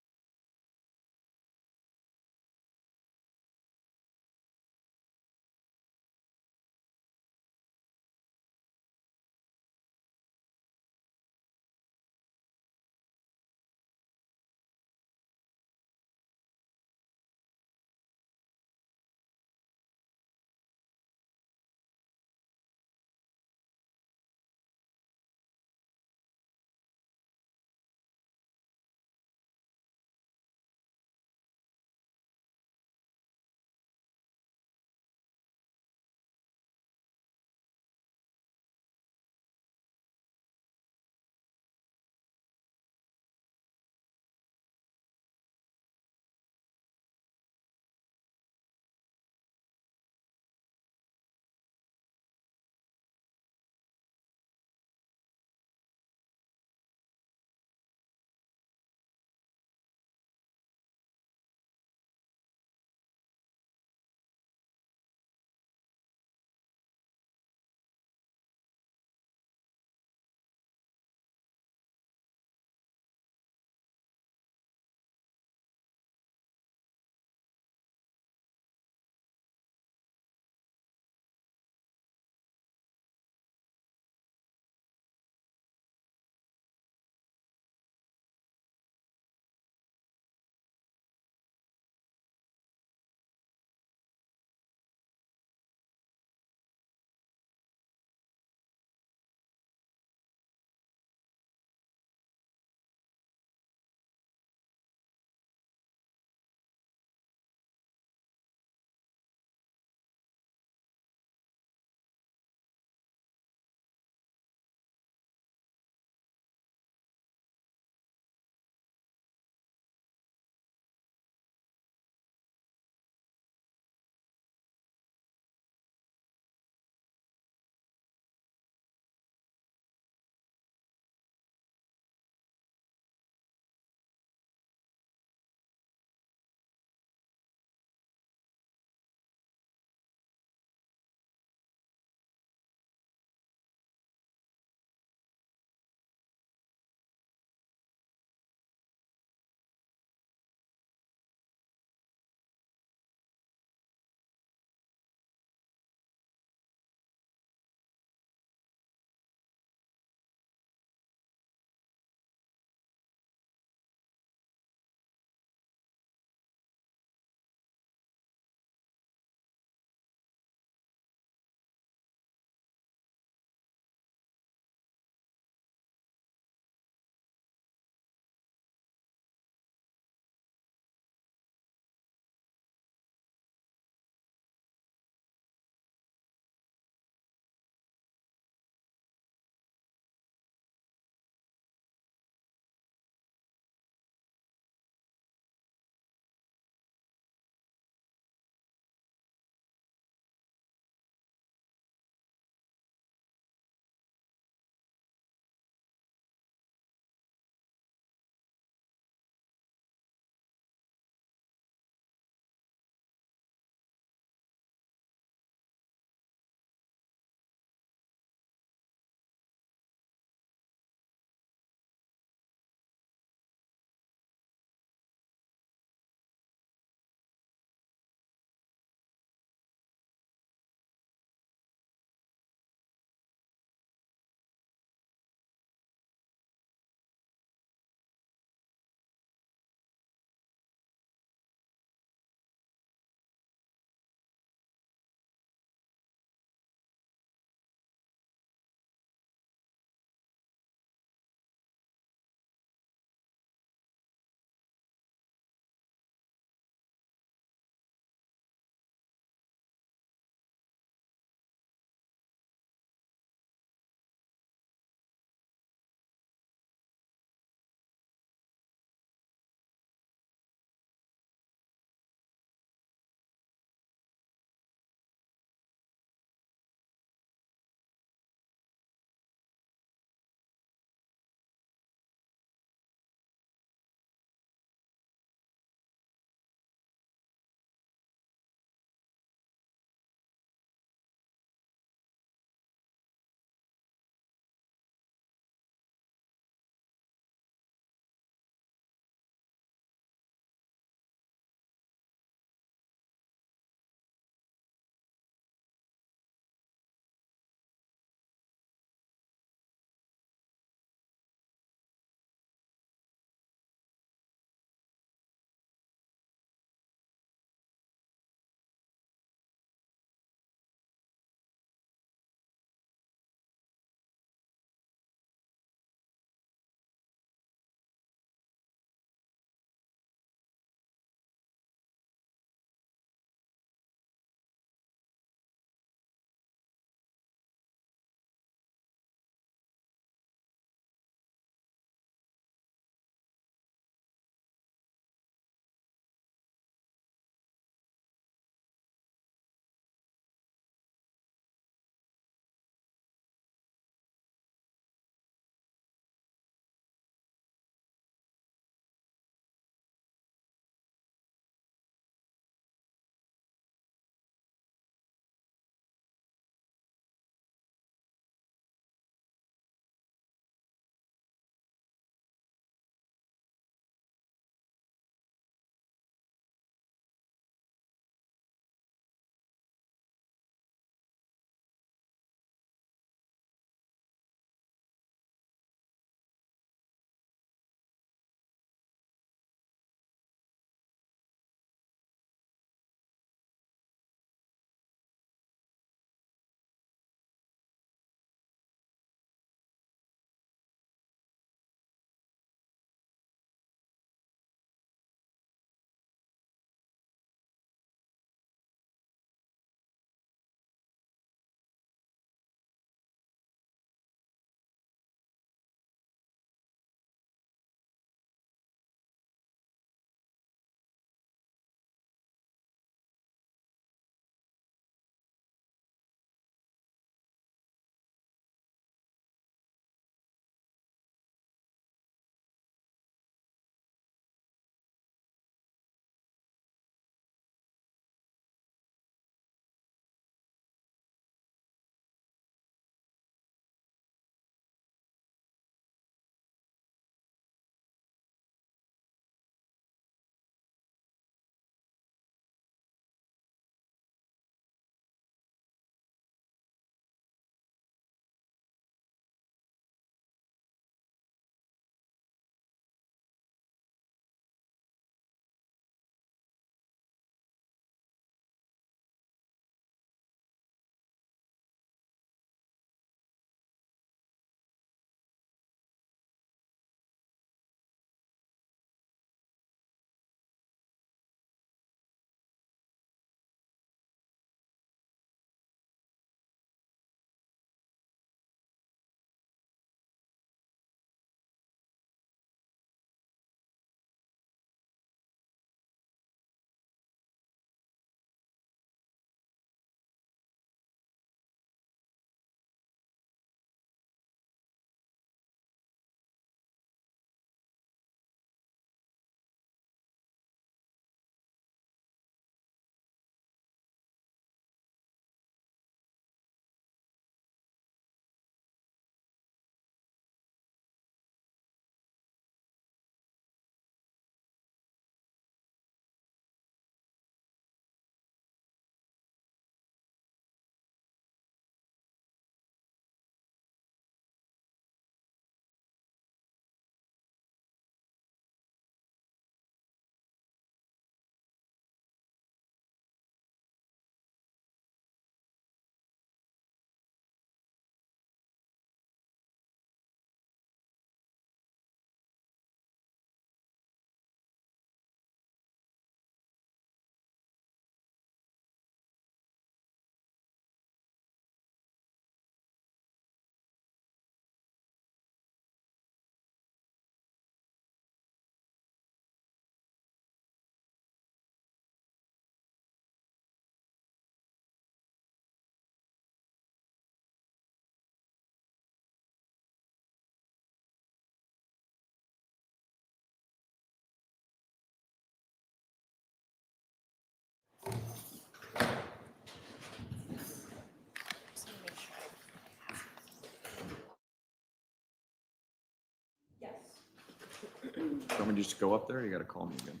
Want me to just go up there? Or you got to call me again.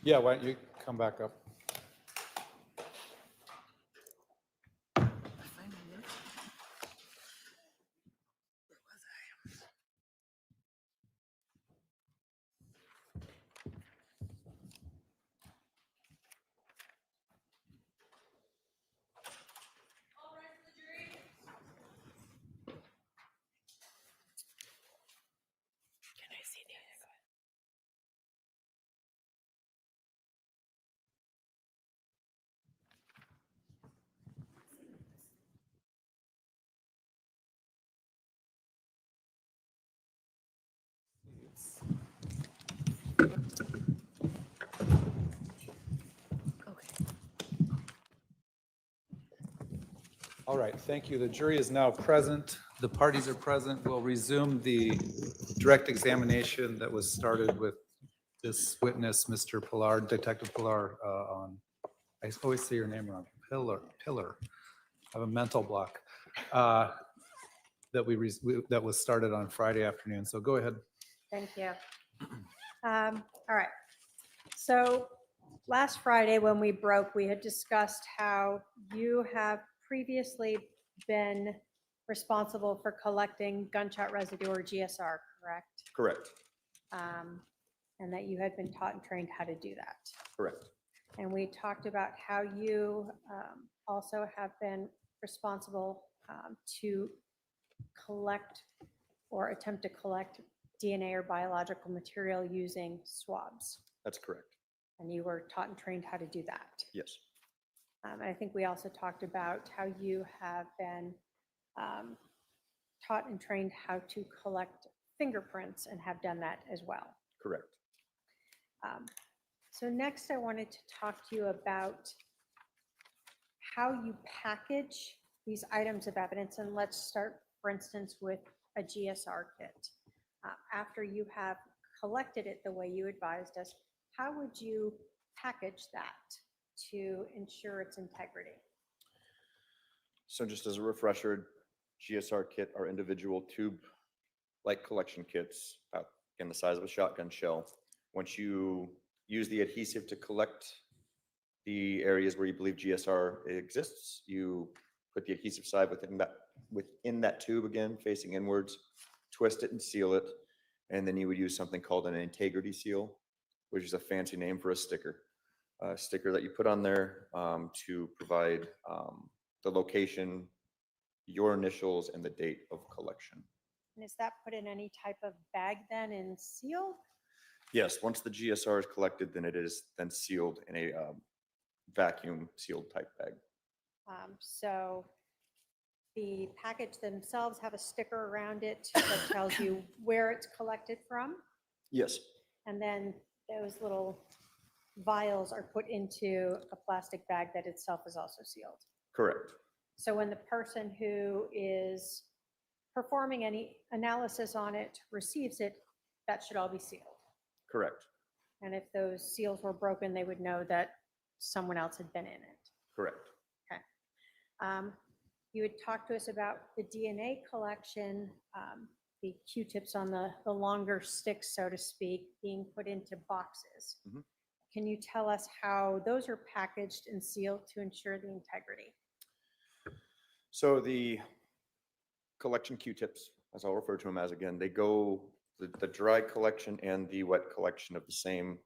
Yeah, why don't you come back up? All right, thank you. The jury is now present. The parties are present. We'll resume the direct examination that was started with this witness, Mr. Pilar, Detective Pilar, on, I always say your name wrong, Pillar. I have a mental block. That was started on Friday afternoon. So go ahead. Thank you. All right. So last Friday when we broke, we had discussed how you have previously been responsible for collecting gunshot residue or GSR, correct? Correct. And that you had been taught and trained how to do that. Correct. And we talked about how you also have been responsible to collect or attempt to collect DNA or biological material using swabs. That's correct. And you were taught and trained how to do that. Yes. And I think we also talked about how you have been taught and trained how to collect fingerprints and have done that as well. Correct. So next I wanted to talk to you about how you package these items of evidence. And let's start, for instance, with a GSR kit. After you have collected it the way you advised us, how would you package that to ensure its integrity? So just as a refresher, GSR kit are individual tube-like collection kits, about again the size of a shotgun shell. Once you use the adhesive to collect the areas where you believe GSR exists, you put the adhesive side within that tube again, facing inwards, twist it and seal it, and then you would use something called an integrity seal, which is a fancy name for a sticker that you put on there to provide the location, your initials, and the date of collection. And is that put in any type of bag then and sealed? Yes, once the GSR is collected, then it is then sealed in a vacuum sealed type bag. So the package themselves have a sticker around it that tells you where it's collected from. Yes. And then those little vials are put into a plastic bag that itself is also sealed. Correct. So when the person who is performing any analysis on it receives it, that should all be sealed. Correct. And if those seals were broken, they would know that someone else had been in it. Correct. Okay. You had talked to us about the DNA collection, the Q-tips on the longer sticks, so to speak, being put into boxes. Mhm. Can you tell us how those are packaged and sealed to ensure the integrity? So the collection Q-tips, as I'll refer to them as again, they go, the dry collection and the wet collection of the same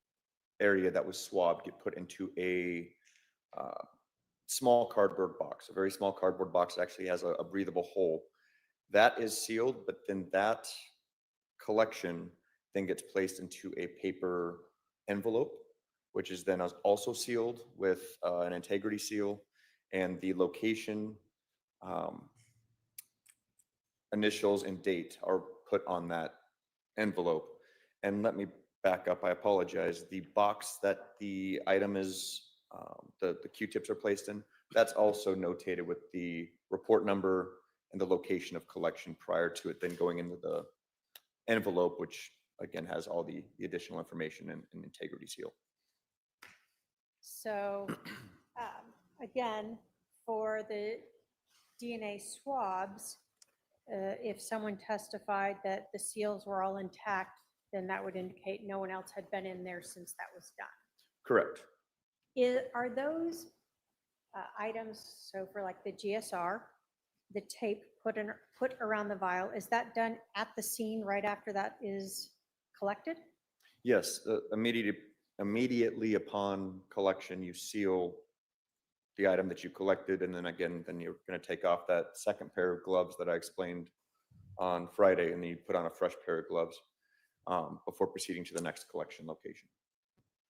area that was swabbed get put into a small cardboard box, a very small cardboard box that actually has a breathable hole. That is sealed, but then that collection then gets placed into a paper envelope, which is then also sealed with an integrity seal, and the location, initials, and date are put on that envelope. And let me back up, I apologize. The box that the item is, the Q-tips are placed in, that's also notated with the report number and the location of collection prior to it then going into the envelope, which again has all the additional information and integrity seal. So again, for the DNA swabs, if someone testified that the seals were all intact, then that would indicate no one else had been in there since that was done. Correct. Are those items, so for like the GSR, the tape put around the vial, is that done at the scene right after that is collected? Yes, immediately upon collection, you seal the item that you collected, and then again, then you're going to take off that second pair of gloves that I explained on Friday, and then you put on a fresh pair of gloves before proceeding to the next collection location.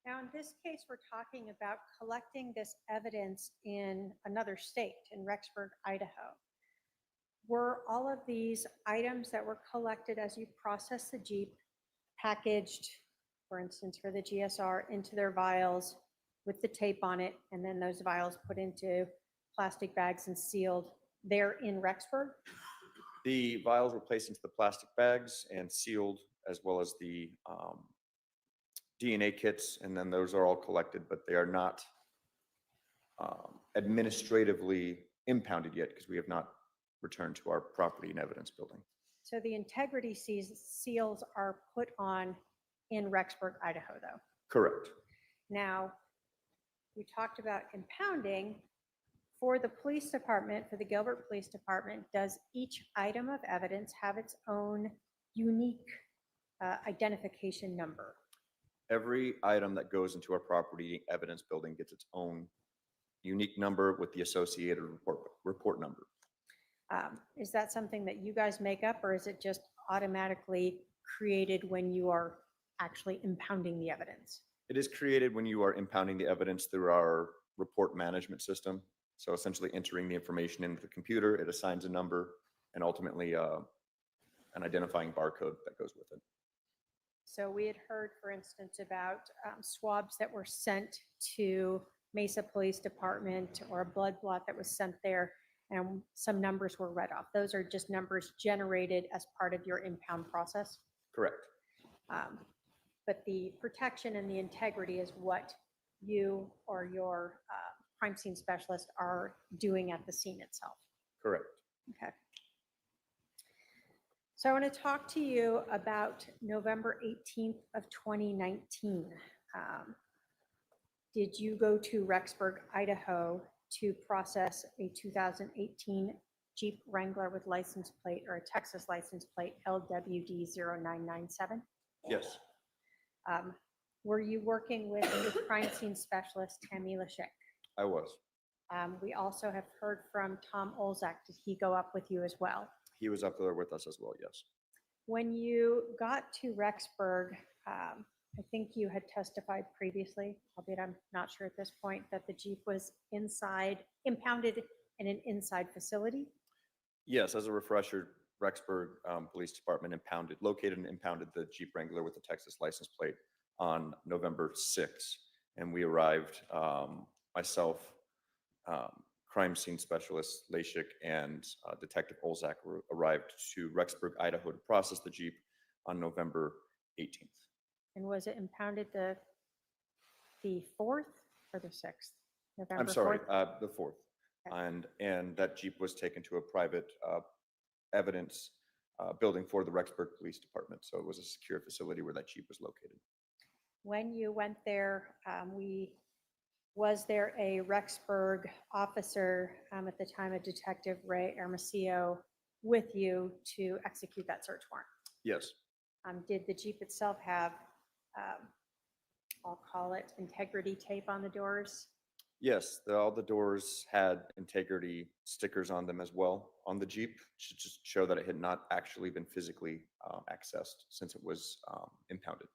Now, in this case, we're talking about collecting this evidence in another state, in Rexburg, Idaho. Were all of these items that were collected as you process the Jeep packaged, for instance, for the GSR, into their vials with the tape on it, and then those vials put into plastic bags and sealed there in Rexburg? The vials were placed into the plastic bags and sealed, as well as the DNA kits, and then those are all collected, but they are not administratively impounded yet because we have not returned to our property and evidence building. So the integrity seals are put on in Rexburg, Idaho, though? Correct. Now, we talked about impounding. For the police department, for the Gilbert Police Department, does each item of evidence have its own unique identification number? Every item that goes into our property evidence building gets its own unique number with the associated report number. Is that something that you guys make up, or is it just automatically created when you are actually impounding the evidence? It is created when you are impounding the evidence through our report management system. So essentially entering the information into the computer, it assigns a number and ultimately an identifying barcode that goes with it. So we had heard, for instance, about swabs that were sent to Mesa Police Department, or a blood blot that was sent there, and some numbers were read off. Those are just numbers generated as part of your impound process? Correct. But the protection and the integrity is what you or your crime scene specialist are doing at the scene itself? Correct. Okay. So I want to talk to you about November 18th of 2019. Did you go to Rexburg, Idaho to process a 2018 Jeep Wrangler with license plate, or a Texas license plate, LWD 0997? Yes. Were you working with the crime scene specialist, Tammy Lashek? I was. We also have heard from Tom Olzak. Did he go up with you as well? He was up there with us as well, yes. When you got to Rexburg, I think you had testified previously, albeit I'm not sure at this point, that the Jeep was impounded in an inside facility? Yes, as a refresher, Rexburg Police Department located and impounded the Jeep Wrangler with the Texas license plate on November 6th. And we arrived, myself, crime scene specialist Lashik, and Detective Olzak arrived to Rexburg, Idaho to process the Jeep on November 18th. And was it impounded the 4th or the 6th? November I'm sorry, 4th? the 4th. Okay. And that Jeep was taken to a private evidence building for the Rexburg Police Department. So it was a secure facility where that Jeep was located. When you went there, was there a Rexburg officer at the time, a Detective Ray Hermosillo, with you to execute that search warrant? Yes. Did the Jeep itself have, I'll call it, integrity tape on the doors? Yes, all the doors had integrity stickers on them as well on the Jeep, to just show that it had not actually been physically accessed since it was impounded.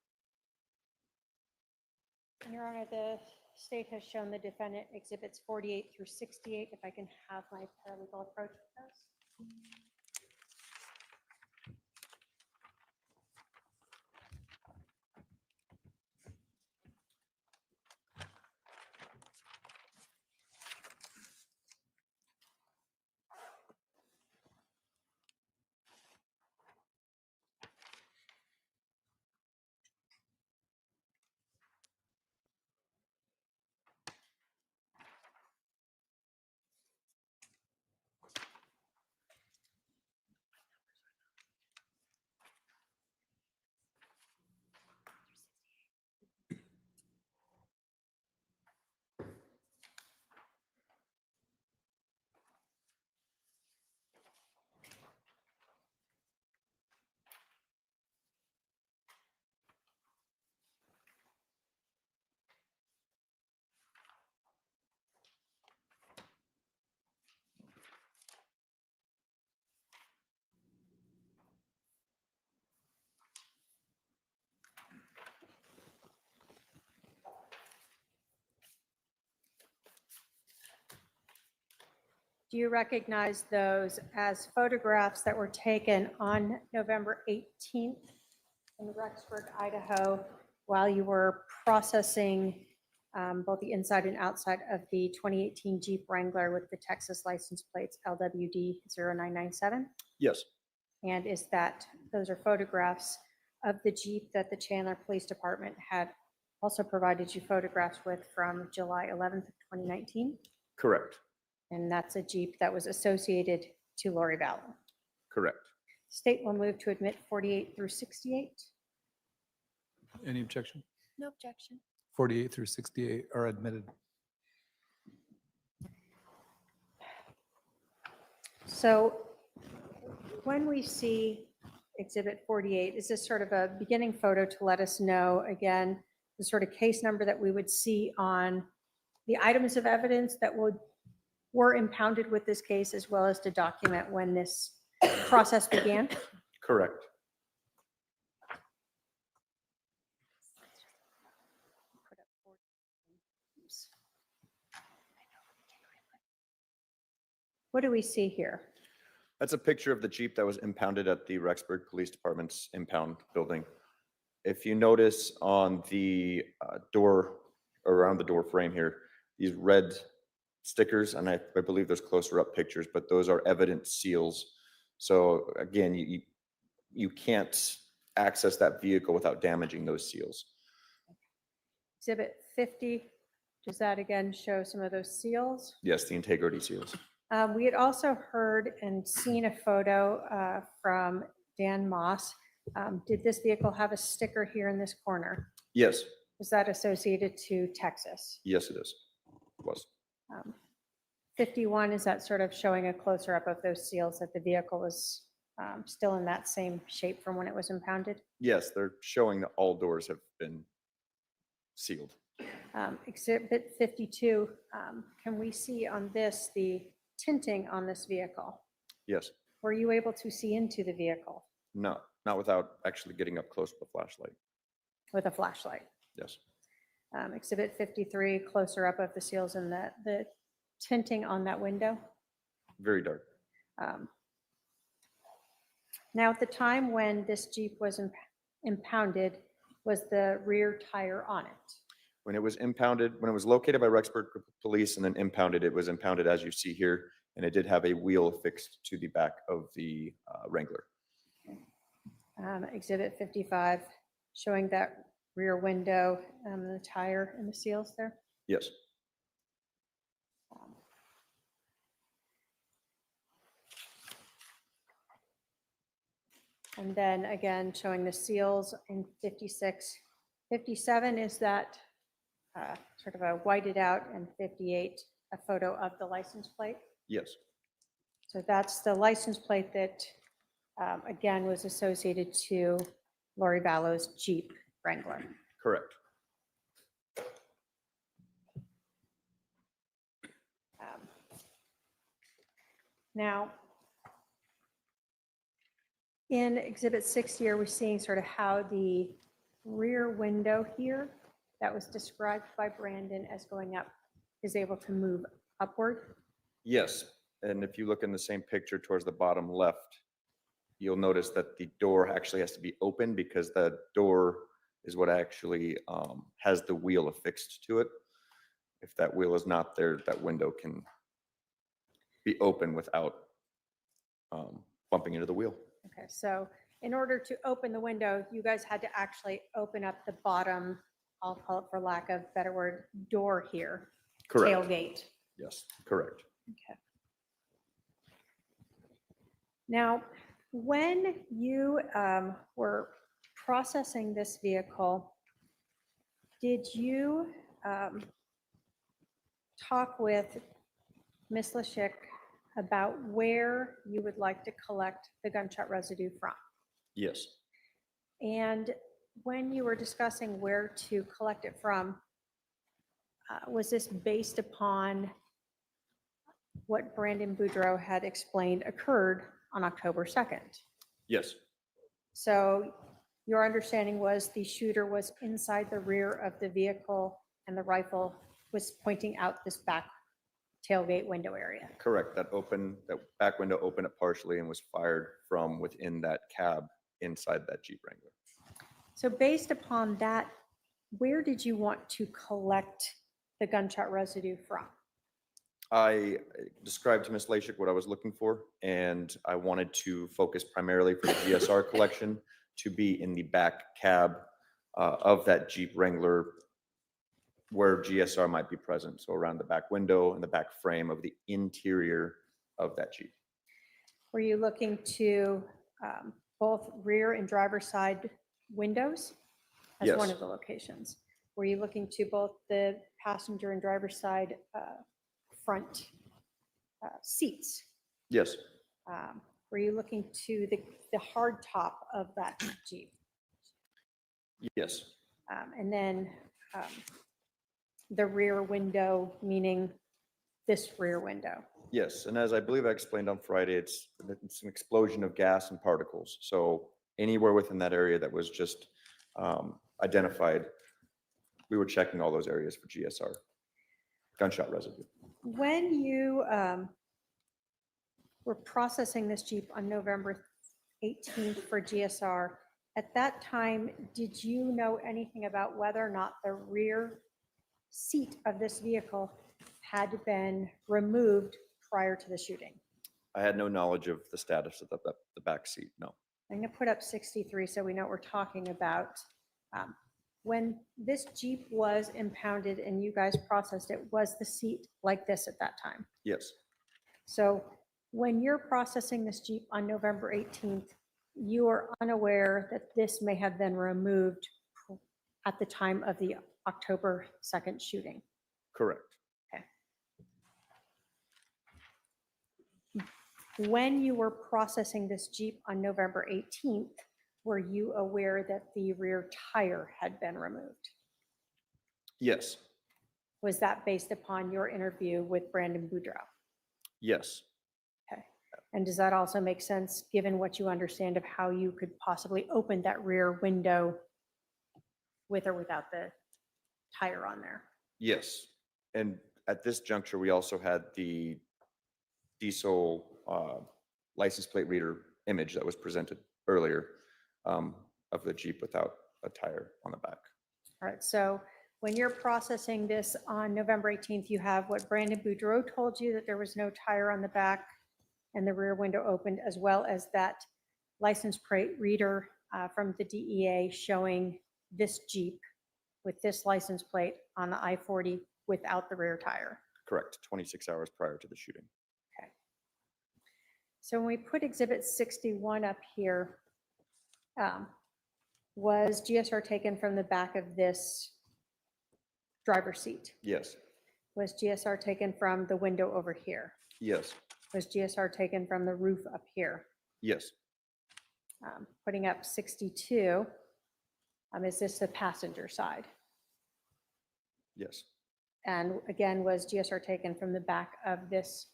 Your Honor, the state has shown the defendant exhibits 48 through 68. If I can have my paralegal approach with those. Do you recognize those as photographs that were taken on November 18th in Rexburg, Idaho, while you were processing both the inside and outside of the 2018 Jeep Wrangler with the Texas license plates LWD 0997? Yes, And those are photographs of the Jeep that the Chandler Police Department had also provided you photographs with from July 11th of 2019? correct, And that's a Jeep that was associated to Lori Vallow. correct. State will move to admit 48 through 68. Any objection? No objection. 48 through 68 are admitted. So when we see Exhibit 48, is this sort of a beginning photo to let us know, again, the sort of case number that we would see on the items of evidence that were impounded with this case, as well as to document when this process began? Correct. What do we see here? That's a picture of the Jeep that was impounded at the Rexburg Police Department's impound building. If you notice on the door, around the door frame here, these red stickers, and I believe there's closer up pictures, but those are evidence seals. So again, you can't access that vehicle without damaging those seals. Exhibit 50, does that again show some of those seals? Yes, the integrity seals. We had also heard and seen a photo from Dan Moss. Did this vehicle have a sticker here in this corner? Yes, Was that associated to Texas? yes, it is. It was. 51, is that sort of showing a closer up of those seals that the vehicle was still in that same shape from when it was impounded? Yes, they're showing that all doors have been sealed. Exhibit 52, can we see on this the tinting on this vehicle? Yes. Were you able to see into the vehicle No, not without actually getting up close with a flashlight. with a flashlight? Yes. Exhibit 53, closer up of the seals and the tinting on that window. Very dark. Now, at the time when this Jeep was impounded, was the rear tire on it? When it was impounded, when it was located by Rexburg Police and then impounded, it was impounded as you see here, and it did have a wheel affixed to the back of the Wrangler. Exhibit 55, showing that rear window, the tire and the seals there. Yes. And then again, showing the seals in 56. 57 is that sort of a whited out, and 58, a photo of the license plate. Yes. So that's the license plate that, again, was associated to Lori Vallow's Jeep Wrangler. Correct. Now, in Exhibit 60, we're seeing sort of how the rear window here that was described by Brandon as going up is able to move upward. Yes. And if you look in the same picture towards the bottom left, you'll notice that the door actually has to be open because the door is what actually has the wheel affixed to it. If that wheel is not there, that window can be open without bumping into the wheel. Okay, so in order to open the window, you guys had to actually open up the bottom, I'll call it for lack of a better word, door here. Correct. Tailgate. Yes, correct. Okay. Now, when you were processing this vehicle, did you talk with Ms. Lashik about where you would like to collect the gunshot residue from? Yes. And when you were discussing where to collect it from, was this based upon what Brandon Boudreaux had explained occurred on October 2nd? Yes. So your understanding was the shooter was inside the rear of the vehicle and the rifle was pointing out this back tailgate window area. Correct. That back window opened it partially and was fired from within that cab inside that Jeep Wrangler. So based upon that, where did you want to collect the gunshot residue from? I described to Ms. Lashik what I was looking for, and I wanted to focus primarily for the GSR collection to be in the back cab of that Jeep Wrangler where GSR might be present. So around the back window and the back frame of the interior of that Jeep. Were you looking to both rear and driver's side windows as one Yes. of the locations? Were you looking to both the passenger and driver's side front seats? Yes. Were you looking to the hard top of that Jeep? Yes. And then the rear window, meaning this rear window? Yes. And as I believe I explained on Friday, it's an explosion of gas and particles. So anywhere within that area that was just identified, we were checking all those areas for GSR, gunshot residue. When you were processing this Jeep on November 18th for GSR, at that time, did you know anything about whether or not the rear seat of this vehicle had been removed prior to the shooting? I had no knowledge of the status of the back seat, no. I'm going to put up 63 so we know what we're talking about. When this Jeep was impounded and you guys processed it, was the seat like this at that time? Yes. So when you're processing this Jeep on November 18th, you are unaware that this may have been removed at the time of the October 2nd shooting? Correct. Okay. When you were processing this Jeep on November 18th, were you aware that the rear tire had been removed? Yes. Was that based upon your interview with Brandon Boudreaux? Yes. Okay. And does that also make sense, given what you understand of how you could possibly open that rear window with or without the tire on there? Yes. And at this juncture, we also had the diesel license plate reader image that was presented earlier of the Jeep without a tire on the back. All right, so when you're processing this on November 18th, you have what Brandon Boudreaux told you, that there was no tire on the back and the rear window opened, as well as that license plate reader from the DEA showing this Jeep with this license plate on the I-40 without the rear tire. Correct. 26 hours prior to the shooting. Okay. So when we put Exhibit 61 up here, was GSR taken from the back of this driver's seat? Yes. Was GSR taken from the window over here? Yes. Was GSR taken from the roof up here? Yes. Putting up 62, is this the passenger side? Yes. And again, was GSR taken from the back of this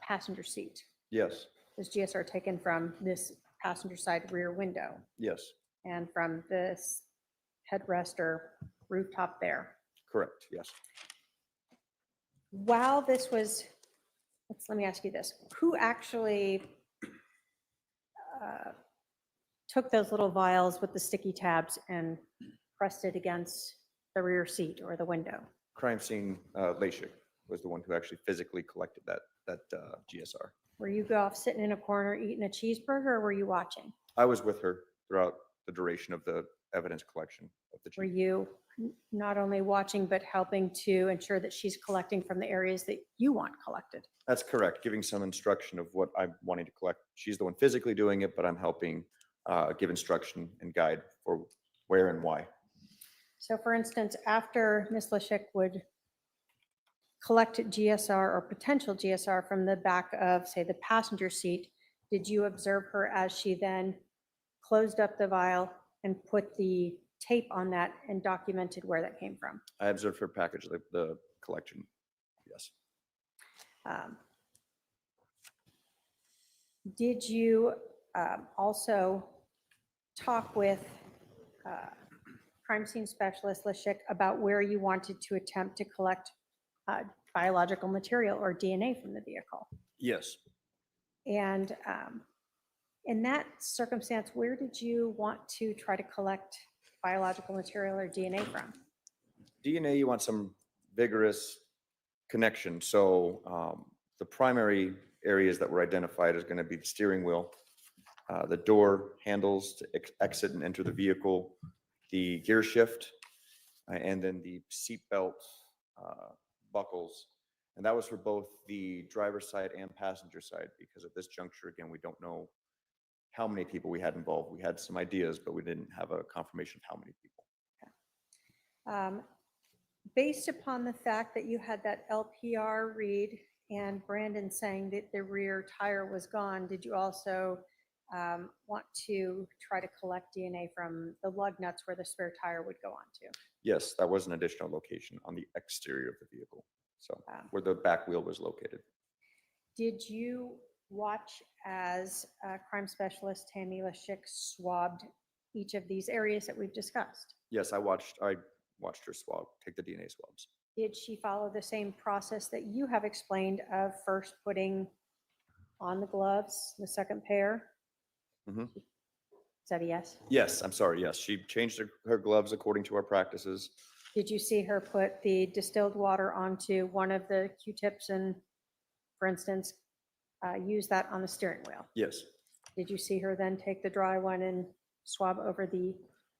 passenger seat? Yes. Was GSR taken from this passenger side rear window? Yes. And from this headrest or rooftop there? Correct. Yes. While this was, let me ask you this, who actually took those little vials with the sticky tabs and pressed it against the rear seat or the window? Crime scene Lashik was the one who actually physically collected that GSR. Were you off sitting in a corner eating a cheeseburger, or were you watching? I was with her throughout the duration of the evidence collection of the Jeep. Were you not only watching, but helping to ensure that she's collecting from the areas that you want collected? That's correct. Giving some instruction of what I'm wanting to collect. She's the one physically doing it, but I'm helping give instruction and guide for where and why. So for instance, after Ms. Lashik would collect GSR or potential GSR from the back of, say, the passenger seat, did you observe her as she then closed up the vial and put the tape on that and documented where that came from? I observed her package the collection. Yes. Did you also talk with crime scene specialist Lashik about where you wanted to attempt to collect biological material or DNA from the vehicle. Yes. And in that circumstance, where did you want to try to collect biological material or DNA from? DNA, you want some vigorous connection. So the primary areas that were identified is going to be the steering wheel, the door handles to exit and enter the vehicle, the gear shift, and then the seat belt buckles. And that was for both the driver's side and passenger side, because at this juncture, again, we don't know how many people we had involved. We had some ideas, but we didn't have a confirmation of how many people. Based upon the fact that you had that LPR read and Brandon saying that the rear tire was gone, did you also want to try to collect DNA from the lug nuts where the spare tire would go onto? Yes, that was an additional location on the exterior of the vehicle, so where the back wheel was located. Did you watch as crime specialist Tammy Lashik swabbed each of these areas that we've discussed? Yes, I watched her swab, take the DNA swabs. Did she follow the same process that you have explained of first putting on the gloves, the second pair? Mm-hmm. Is that a yes? Yes, I'm sorry, yes. She changed her gloves according to our practices. Did you see her put the distilled water onto one of the Q-tips and, for instance, use that on the steering wheel? Yes. Did you see her then take the dry one and swab over the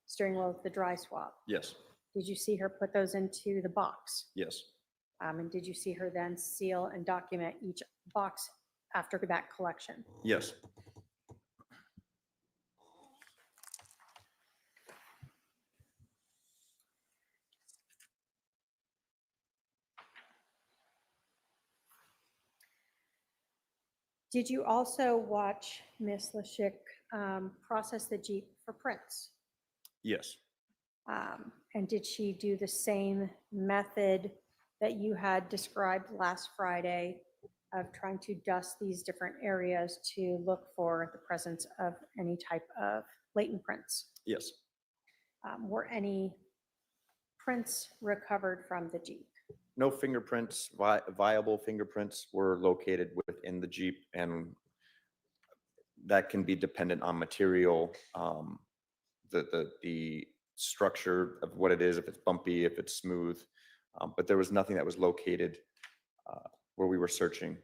steering wheel with the dry swab? Yes. Did you see her put those into the box? Yes. And did you see her then seal and document each box after that collection? Yes. Did you also watch Ms. Lashik process the Jeep for prints? Yes. And did she do the same method that you had described last Friday of trying to dust these different areas to look for the presence of any type of latent prints? Yes. Were any prints recovered from the Jeep? No fingerprints, viable fingerprints were located within the Jeep, and that can be dependent on material, the structure of what it is, if it's bumpy, if it's smooth, but there was nothing that was located where we were searching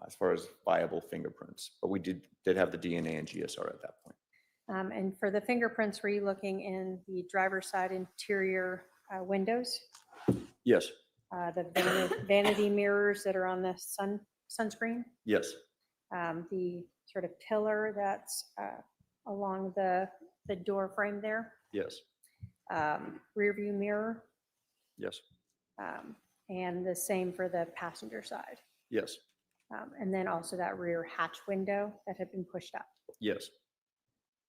as far as viable fingerprints, but we did have the DNA and GSR at that point. And for the fingerprints, were you looking in the driver's side interior windows? Yes. The vanity mirrors that are on the sunscreen? Yes. The sort of pillar that's along the door frame there? Yes. Rear view mirror? Yes. And the same for the passenger side? Yes. And then also that rear hatch window that had been pushed up? Yes.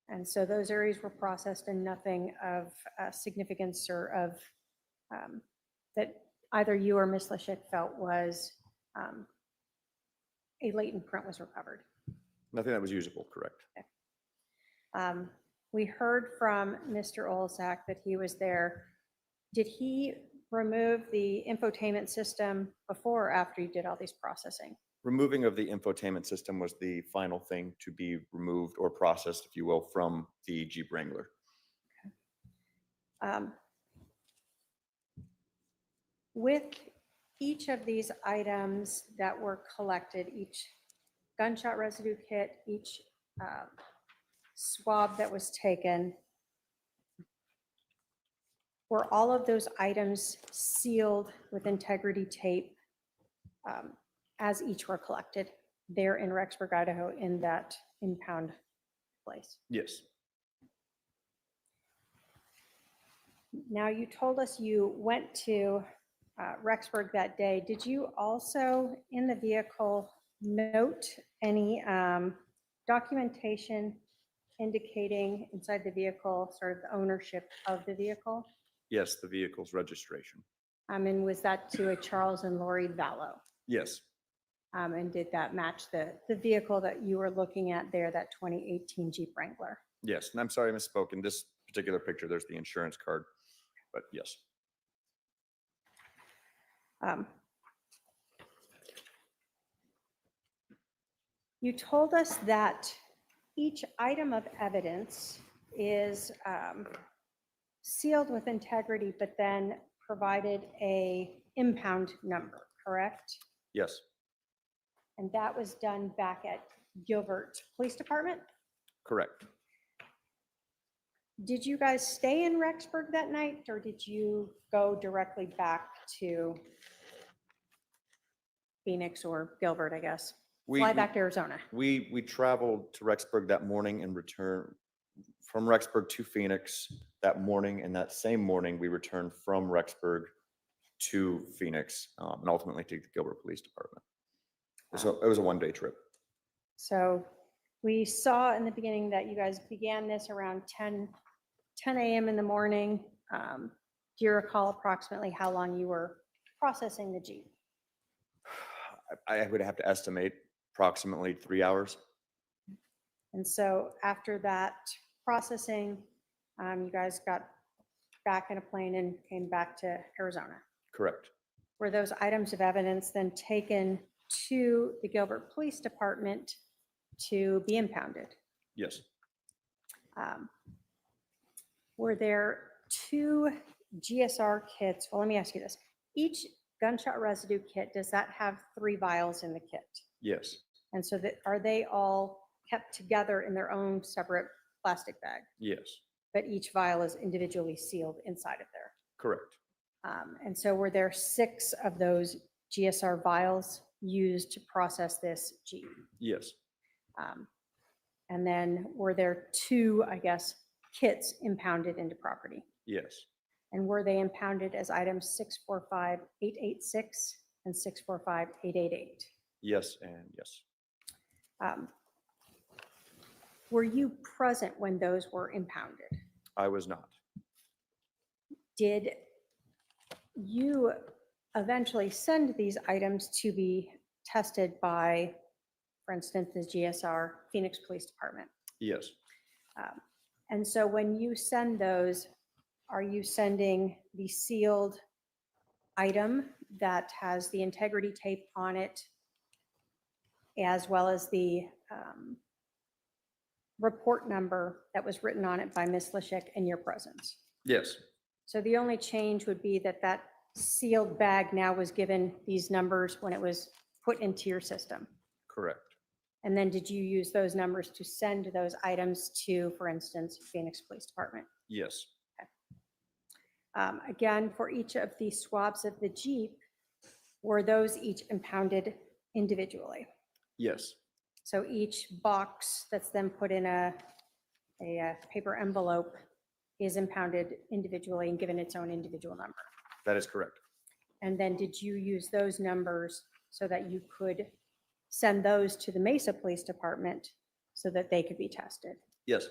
And so those areas were processed and nothing of significance or of that either you or Ms. Lashik felt was a latent print was recovered? Nothing that was usable, correct. Okay. We heard from Mr. Olzak that he was there. Did he remove the infotainment system before or after you did all these processing? Removing of the infotainment system was the final thing to be removed or processed, if you will, from the Jeep Wrangler. Okay. With each of these items that were collected, each gunshot residue kit, each swab that was taken, were all of those items sealed with integrity tape as each were collected there in Rexburg, Idaho, in that impound place? Yes. Now, you told us you went to Rexburg that day. Did you also in the vehicle note any documentation indicating inside the vehicle sort of the ownership of the vehicle? Yes, the vehicle's registration. And was that to a Charles and Lori Vallow? Yes. And did that match the vehicle that you were looking at there, that 2018 Jeep Wrangler? Yes, and I'm sorry I misspoke. In this particular picture, there's the insurance card, but yes. You told us that each item of evidence is sealed with integrity, but then provided a impound number, correct? Yes, And that was done back at Gilbert Police Department? correct. Did you guys stay in Rexburg that night, or did you go directly back to Phoenix or Gilbert, I guess? Fly back to Arizona? We traveled to Rexburg that morning and returned from Rexburg to Phoenix that morning, and that same morning we returned from Rexburg to Phoenix and ultimately to the Gilbert Police Department. So it was a one-day trip. So we saw in the beginning that you guys began this around 10 a.m. in the morning. Do you recall approximately how long you were processing the Jeep? I would have to estimate approximately 3 hours. And so after that processing, you guys got back in a plane and came back to Arizona. Correct. Were those items of evidence then taken to the Gilbert Police Department to be impounded? Yes. Were there 2 GSR kits? Well, let me ask you this. Each gunshot residue kit, does that have 3 vials in the kit? Yes. And so that, are they all kept together in their own separate plastic bag? Yes. But each vial is individually sealed inside of there? Correct. And so were there 6 of those GSR vials used to process this Jeep? Yes. And then were there 2, I guess, kits impounded into property? Yes. And were they impounded as items 645,886 and 645,888? Yes and yes. Were you present when those were impounded? I was not. Did you eventually send these items to be tested by, for instance, the GSR Phoenix Police Department? Yes. And so when you send those, are you sending the sealed item that has the integrity tape on it, as well as the report number that was written on it by Ms. Lishik in your presence? Yes. So the only change would be that that sealed bag now was given these numbers when it was put into your system. Correct. And then did you use those numbers to send those items to, for instance, Phoenix Police Department? Yes. Again, for each of the swabs of the Jeep, were those each impounded individually? Yes. So each box that's then put in a paper envelope is impounded individually and given its own individual number. That is correct. And then did you use those numbers so that you could send those to the Mesa Police Department so that they could be tested? Yes.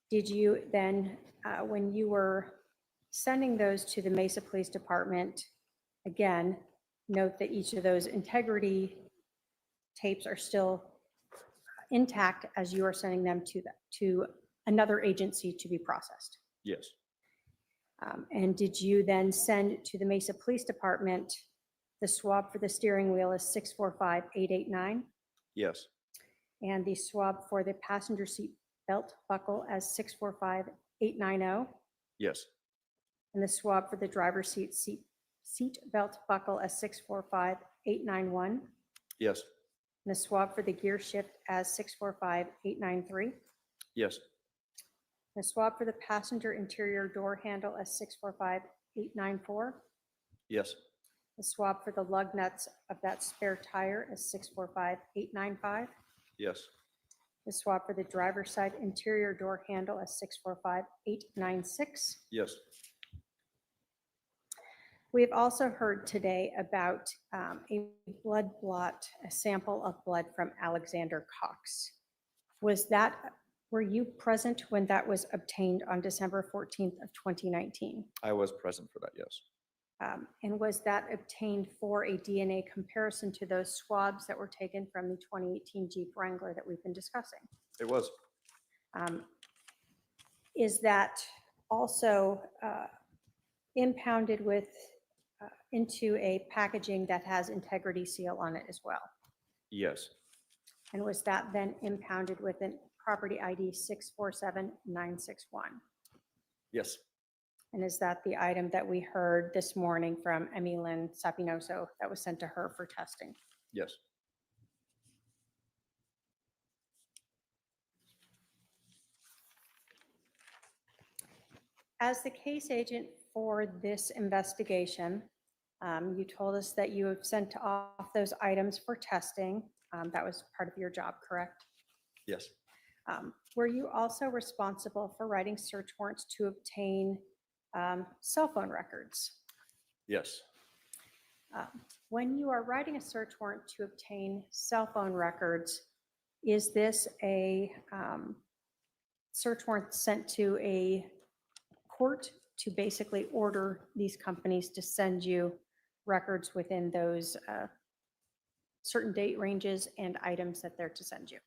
Did you then, when you were sending those to the Mesa Police Department, again, note that each of those integrity tapes are still intact as you are sending them to another agency to be processed? Yes. And did you then send to the Mesa Police Department the swab for the steering wheel is 645,889? Yes. And the swab for the passenger seat belt buckle as 645,890? Yes. And the swab for the driver's seat belt buckle as 645,891? Yes. And the swab for the gear shift as 645,893? Yes. The swab for the passenger interior door handle as 645,894? Yes. The swab for the lug nuts of that spare tire is 645,895. Yes. The swab for the driver's side interior door handle is 645,896. Yes. We have also heard today about a blood blot, a sample of blood from Alexander Cox. Were you present when that was obtained on December 14th of 2019? I was present for that, yes. And was that obtained for a DNA comparison to those swabs that were taken from the 2018 Jeep Wrangler that we've been discussing? It was. Is that also impounded with into a packaging that has integrity seal on it as well? Yes. And was that then impounded with a property ID 647961? Yes. And is that the item that we heard this morning from Emilyn Sapinoso that was sent to her for testing? Yes. As the case agent for this investigation, you told us that you have sent off those items for testing. That was part of your job, correct? Yes. Were you also responsible for writing search warrants to obtain cell phone records? Yes. When you are writing a search warrant to obtain cell phone records, is this a search warrant sent to a court to basically order these companies to send you records within those certain date ranges and items that they're to send you?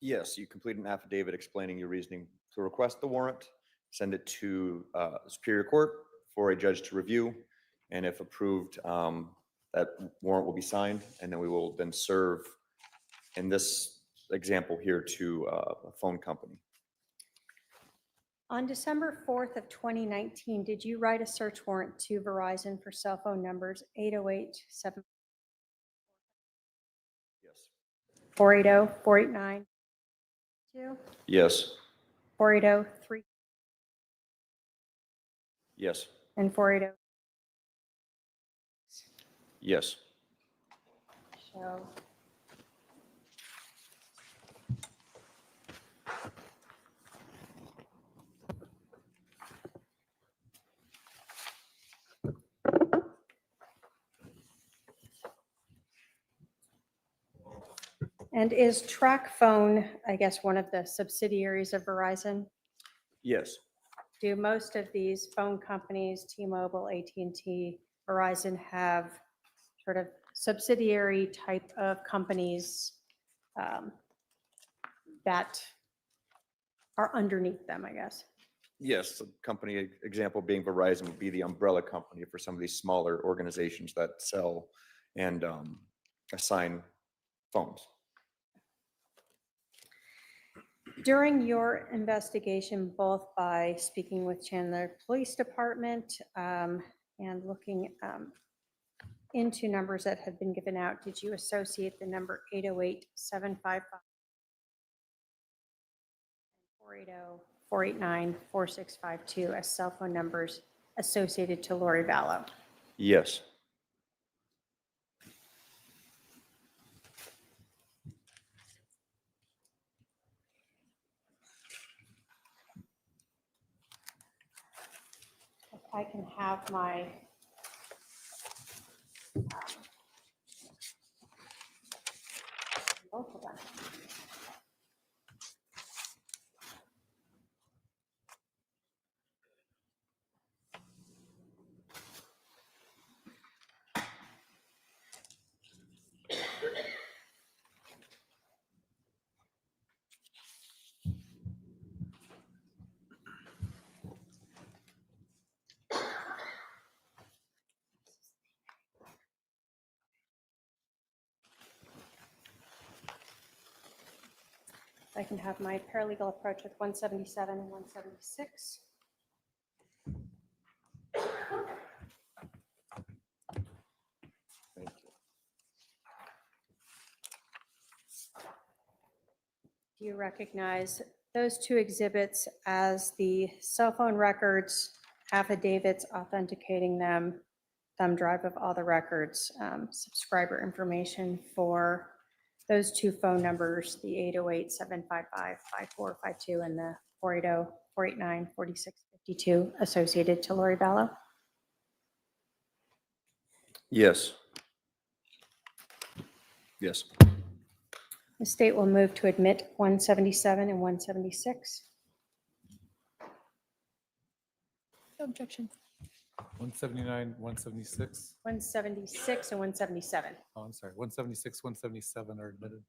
Yes, you complete an affidavit explaining your reasoning to request the warrant, send it to Superior Court for a judge to review, and if approved, that warrant will be signed, and then we will then serve, in this example here, to a phone company. On December 4th of 2019, did you write a search warrant to Verizon for cell phone numbers 808 Yes. 480 489 Yes. 480 3 Yes. and 480? Yes. So and is Track Phone, I guess, one of the subsidiaries of Verizon? Yes. Do most of these phone companies, T-Mobile, AT&T, Verizon, have sort of subsidiary type of companies that are underneath them, I guess? Yes, the company example being Verizon would be the umbrella company for some of these smaller organizations that sell and assign phones. During your investigation, both by speaking with Chandler Police Department and looking into numbers that had been given out, did you associate the number 808-755, 480-489-4652 as cell phone numbers associated to Lori Vallow? Yes. If I can have my both of them. I can have my paralegal approach with 177 and 176. Thank you. Do you recognize those two exhibits as the cell phone records, affidavits authenticating them, thumb drive of all the records, subscriber information for those two phone numbers, the 808-755-5452 and the 480-489-4652 associated to Lori Vallow? Yes. Yes. The state will move to admit 177 and 176. No objection. 179, 176. 176 and 177. Oh, I'm sorry, 176, 177 are admitted.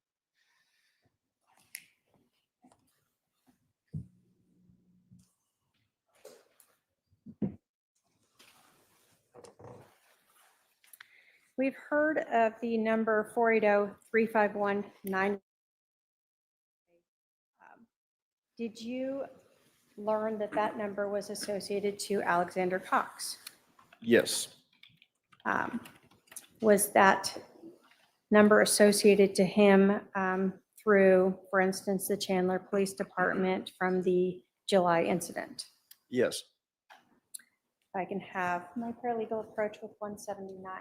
We've heard of the number 480-351-9. Did you learn that that number was associated to Alexander Cox? Yes. Was that number associated to him through, for instance, the Chandler Police Department from the July incident? Yes. If I can have my paralegal approach with 179.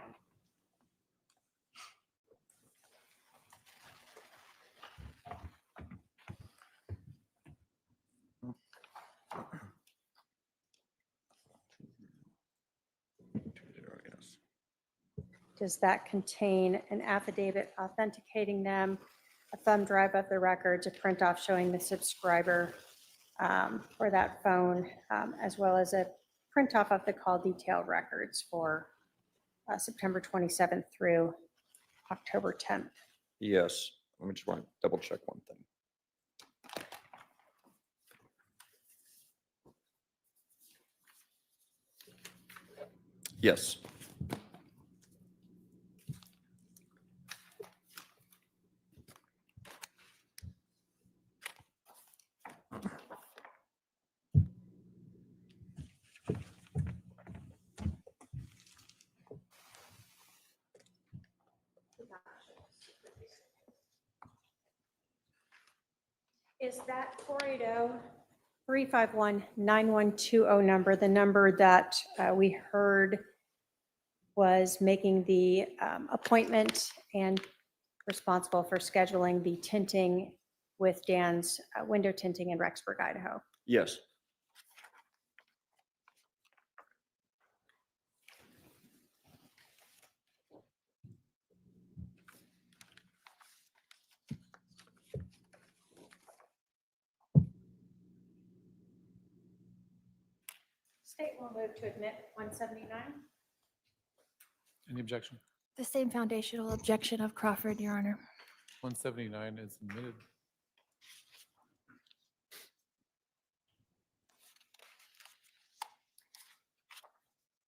Yes. Does that contain an affidavit authenticating them, a thumb drive of the records, a print off showing the subscriber for that phone, as well as a print off of the call detail records for September 27th through October 10th? Yes. Let me just want to double check one thing. Yes. Is that 480-351-9120 number the number that we heard was making the appointment and responsible for scheduling the tinting with Dan's window tinting in Rexburg, Idaho? Yes. State will move to admit 179. Any objection? The same foundational objection of Crawford, Your Honor. 179 is admitted.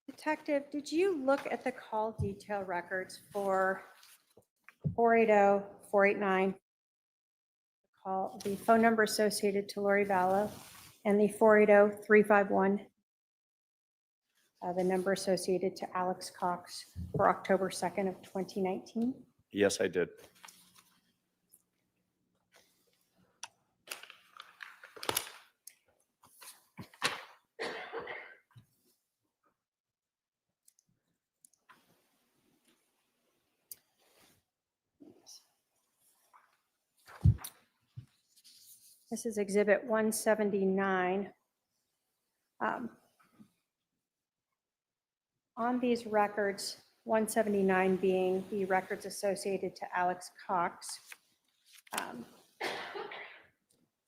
Detective, did you look at the call detail records for 480-489? Call the phone number associated to Lori Vallow, and the 480-351, the number associated to Alex Cox for October 2nd of 2019? Yes, I did. This is Exhibit 179. On these records, 179 being the records associated to Alex Cox,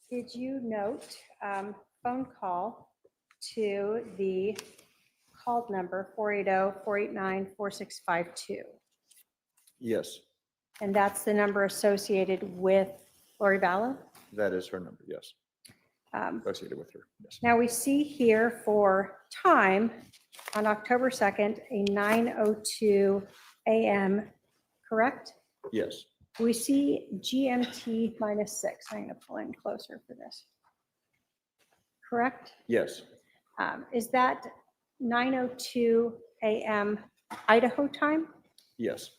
did you note phone call to the called number 480-489-4652? Yes, And that's the number associated with Lori Vallow? that is her number. Yes. Associated with her. Yes. Now we see here for time on October 2nd, a 9:02 a.m., correct? Yes. We see GMT -6. I'm going to pull in closer for this. Correct? Yes. Is that 9:02 a.m. Idaho time? Yes.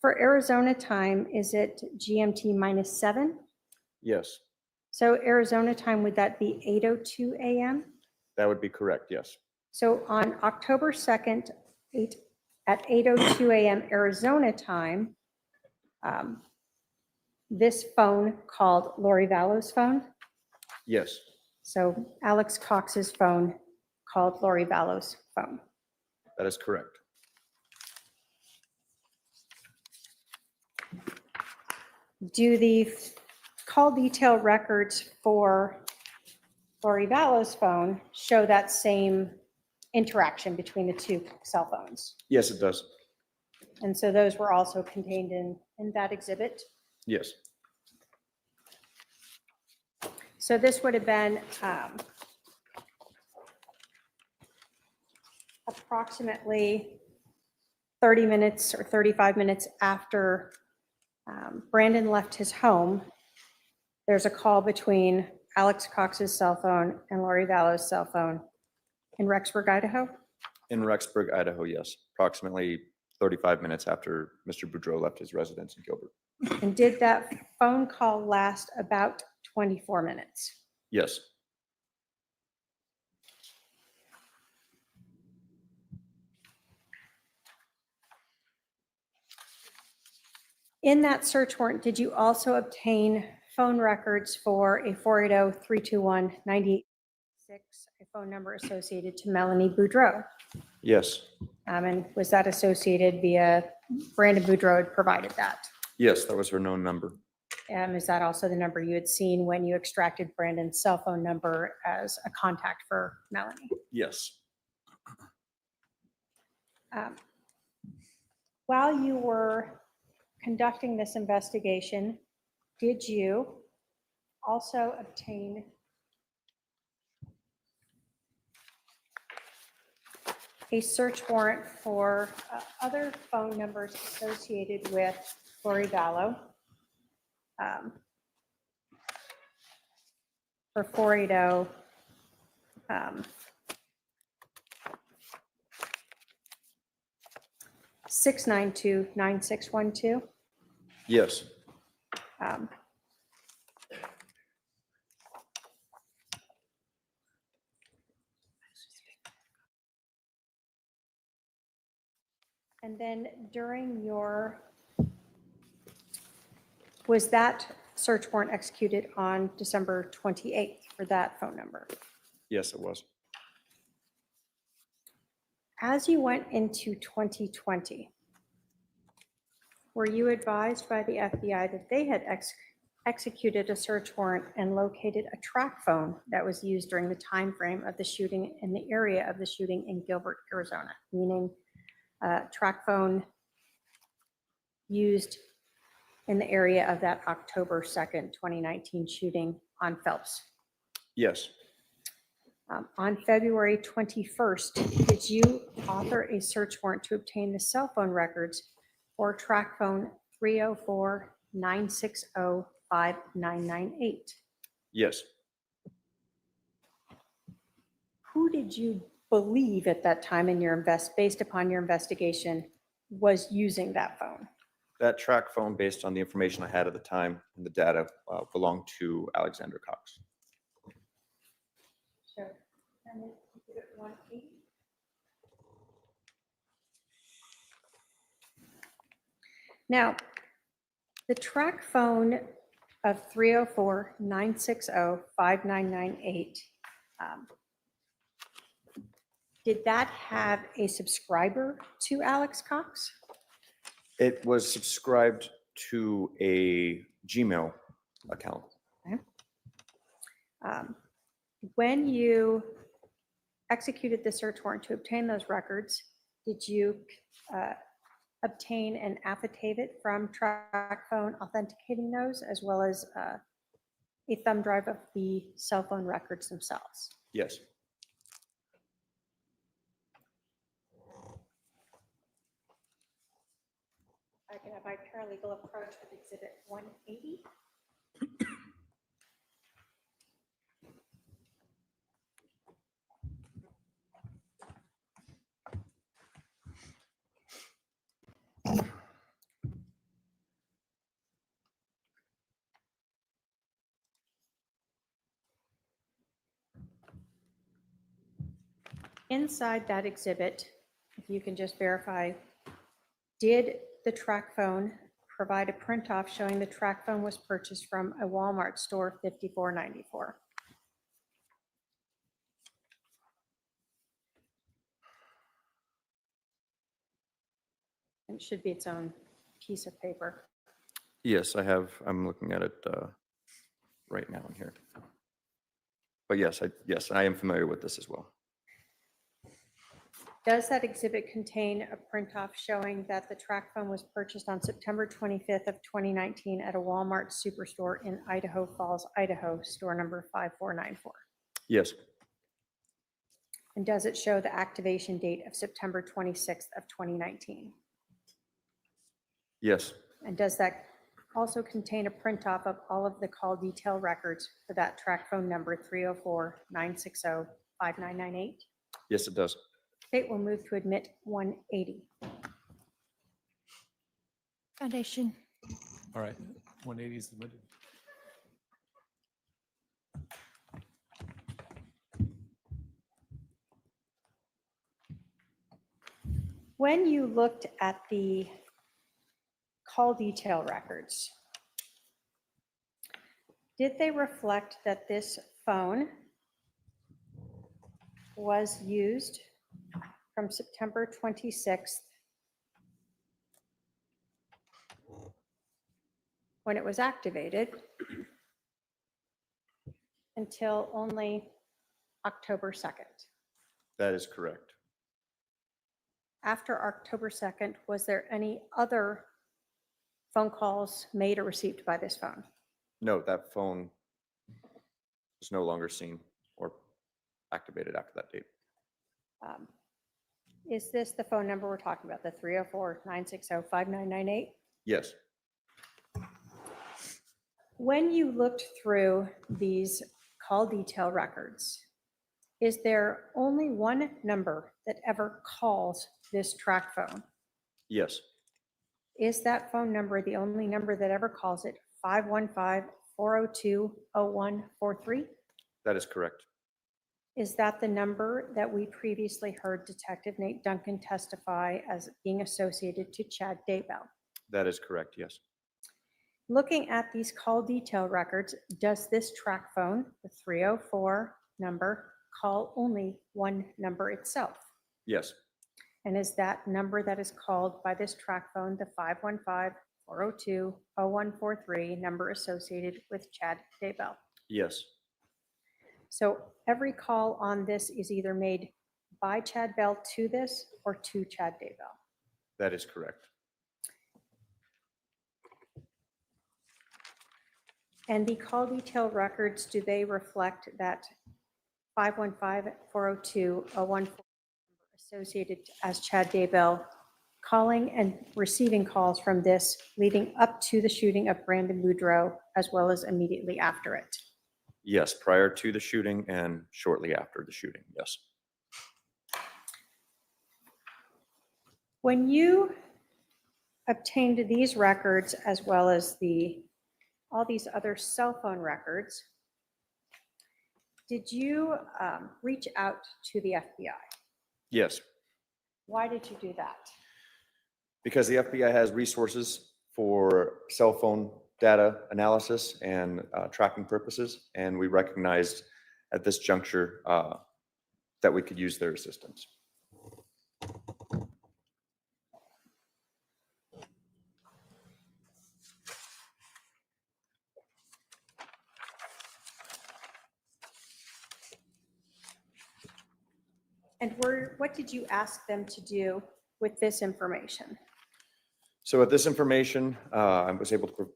For Arizona time, is it GMT -7? Yes. So Arizona time, would that be 8:02 a.m.? That would be correct. Yes. So on October 2nd, at 8:02 a.m. Arizona time, this phone called Lori Vallow's phone. Yes. So Alex Cox's phone called Lori Vallow's phone. That is correct. Do the call detail records for Lori Vallow's phone show that same interaction between the two cell phones? Yes, it does. And so those were also contained in that exhibit. Yes. So this would have been approximately 30 minutes or 35 minutes after Brandon left his home, there's a call between Alex Cox's cell phone and Lori Vallow's cell phone in Rexburg, Idaho? In Rexburg, Idaho, yes, approximately 35 minutes after Mr. Boudreaux left his residence in Gilbert. And did that phone call last about 24 minutes? Yes. In that search warrant, did you also obtain phone records for a 480-321-9866, a phone number associated to Melanie Boudreaux? Yes. And was that associated via Brandon Boudreaux had provided that? Yes, that was her known number. Is that also the number you had seen when you extracted Brandon's cell phone number as a contact for Melanie? Yes. While you were conducting this investigation, did you also obtain a search warrant for other phone numbers associated with Lori Vallow for 480 692-9612? Yes. And then during your, was that search warrant executed on December 28th for that phone number? Yes, it was. As you went into 2020, were you advised by the FBI that they had executed a search warrant and located a track phone that was used during the time frame of the shooting in the area of the shooting in Gilbert, Arizona, meaning track phone used in the area of that October 2nd, 2019 shooting on Phelps? Yes. On February 21st, did you author a search warrant to obtain the cell phone records for track phone 304-960-5998? Yes. Who did you believe at that time in your based upon your investigation was using that phone? That track phone, based on the information I had at the time and the data, belonged to Alexander Cox. Sure. And then exhibit 180. Now, the track phone of 304-960-5998, did that have a subscriber to Alex Cox? It was subscribed to a Gmail account. Okay. When you executed the search warrant to obtain those records, did you obtain an affidavit from track phone authenticating those, as well as a thumb drive of the cell phone records themselves? Yes. I can have my paralegal approach with exhibit 180. Inside that exhibit, if you can just verify, did the track phone provide a print off showing the track phone was purchased from a Walmart store 5494? And it should be its own piece of paper. Yes, I have. I'm looking at it right now in here. But yes, I am familiar with this as well. Does that exhibit contain a print off showing that the track phone was purchased on September 25th of 2019 at a Walmart superstore in Idaho Falls, Idaho, store number 5494? Yes. And does it show the activation date of September 26th of 2019? Yes, And does that also contain a print off of all of the call detail records for that track phone number 304-960-5998? yes, it does. State will move to admit 180. Foundation. All right, 180 is submitted. When you looked at the call detail records, did they reflect that this phone was used from September 26th when it was activated until only October 2nd? That is correct. After October 2nd, was there any other phone calls made or received by this phone? No, that phone was no longer seen or activated after that date. Is this the phone number we're talking about, the 304-960-5998? Yes, When you looked through these call detail records, is there only one number that ever calls this track phone? yes, Is that phone number the only number that ever calls it, 515-402-0143? that is correct. Is that the number that we previously heard Detective Nate Duncan testify as being associated to Chad Daybell? That is correct, yes. Looking at these call detail records, does this track phone, the 304 number, call only one number itself? Yes, And is that number that is called by this track phone the 515-402-0143 number associated with Chad Daybell? yes, So every call on this is either made by Chad Bell to this or to Chad Daybell. that is correct. And the call detail records, do they reflect that 515-402-0143 associated as Chad Daybell calling and receiving calls from this leading up to the shooting of Brandon Boudreaux as well as immediately after it? Yes, prior to the shooting and shortly after the shooting, yes. When you obtained these records as well as all these other cell phone records, did you reach out to the FBI? Yes, Why did you do that? because the FBI has resources for cell phone data analysis and tracking purposes, and we recognized at this juncture that we could use their assistance. And what did you ask them to do with this information? So with this information, I was able to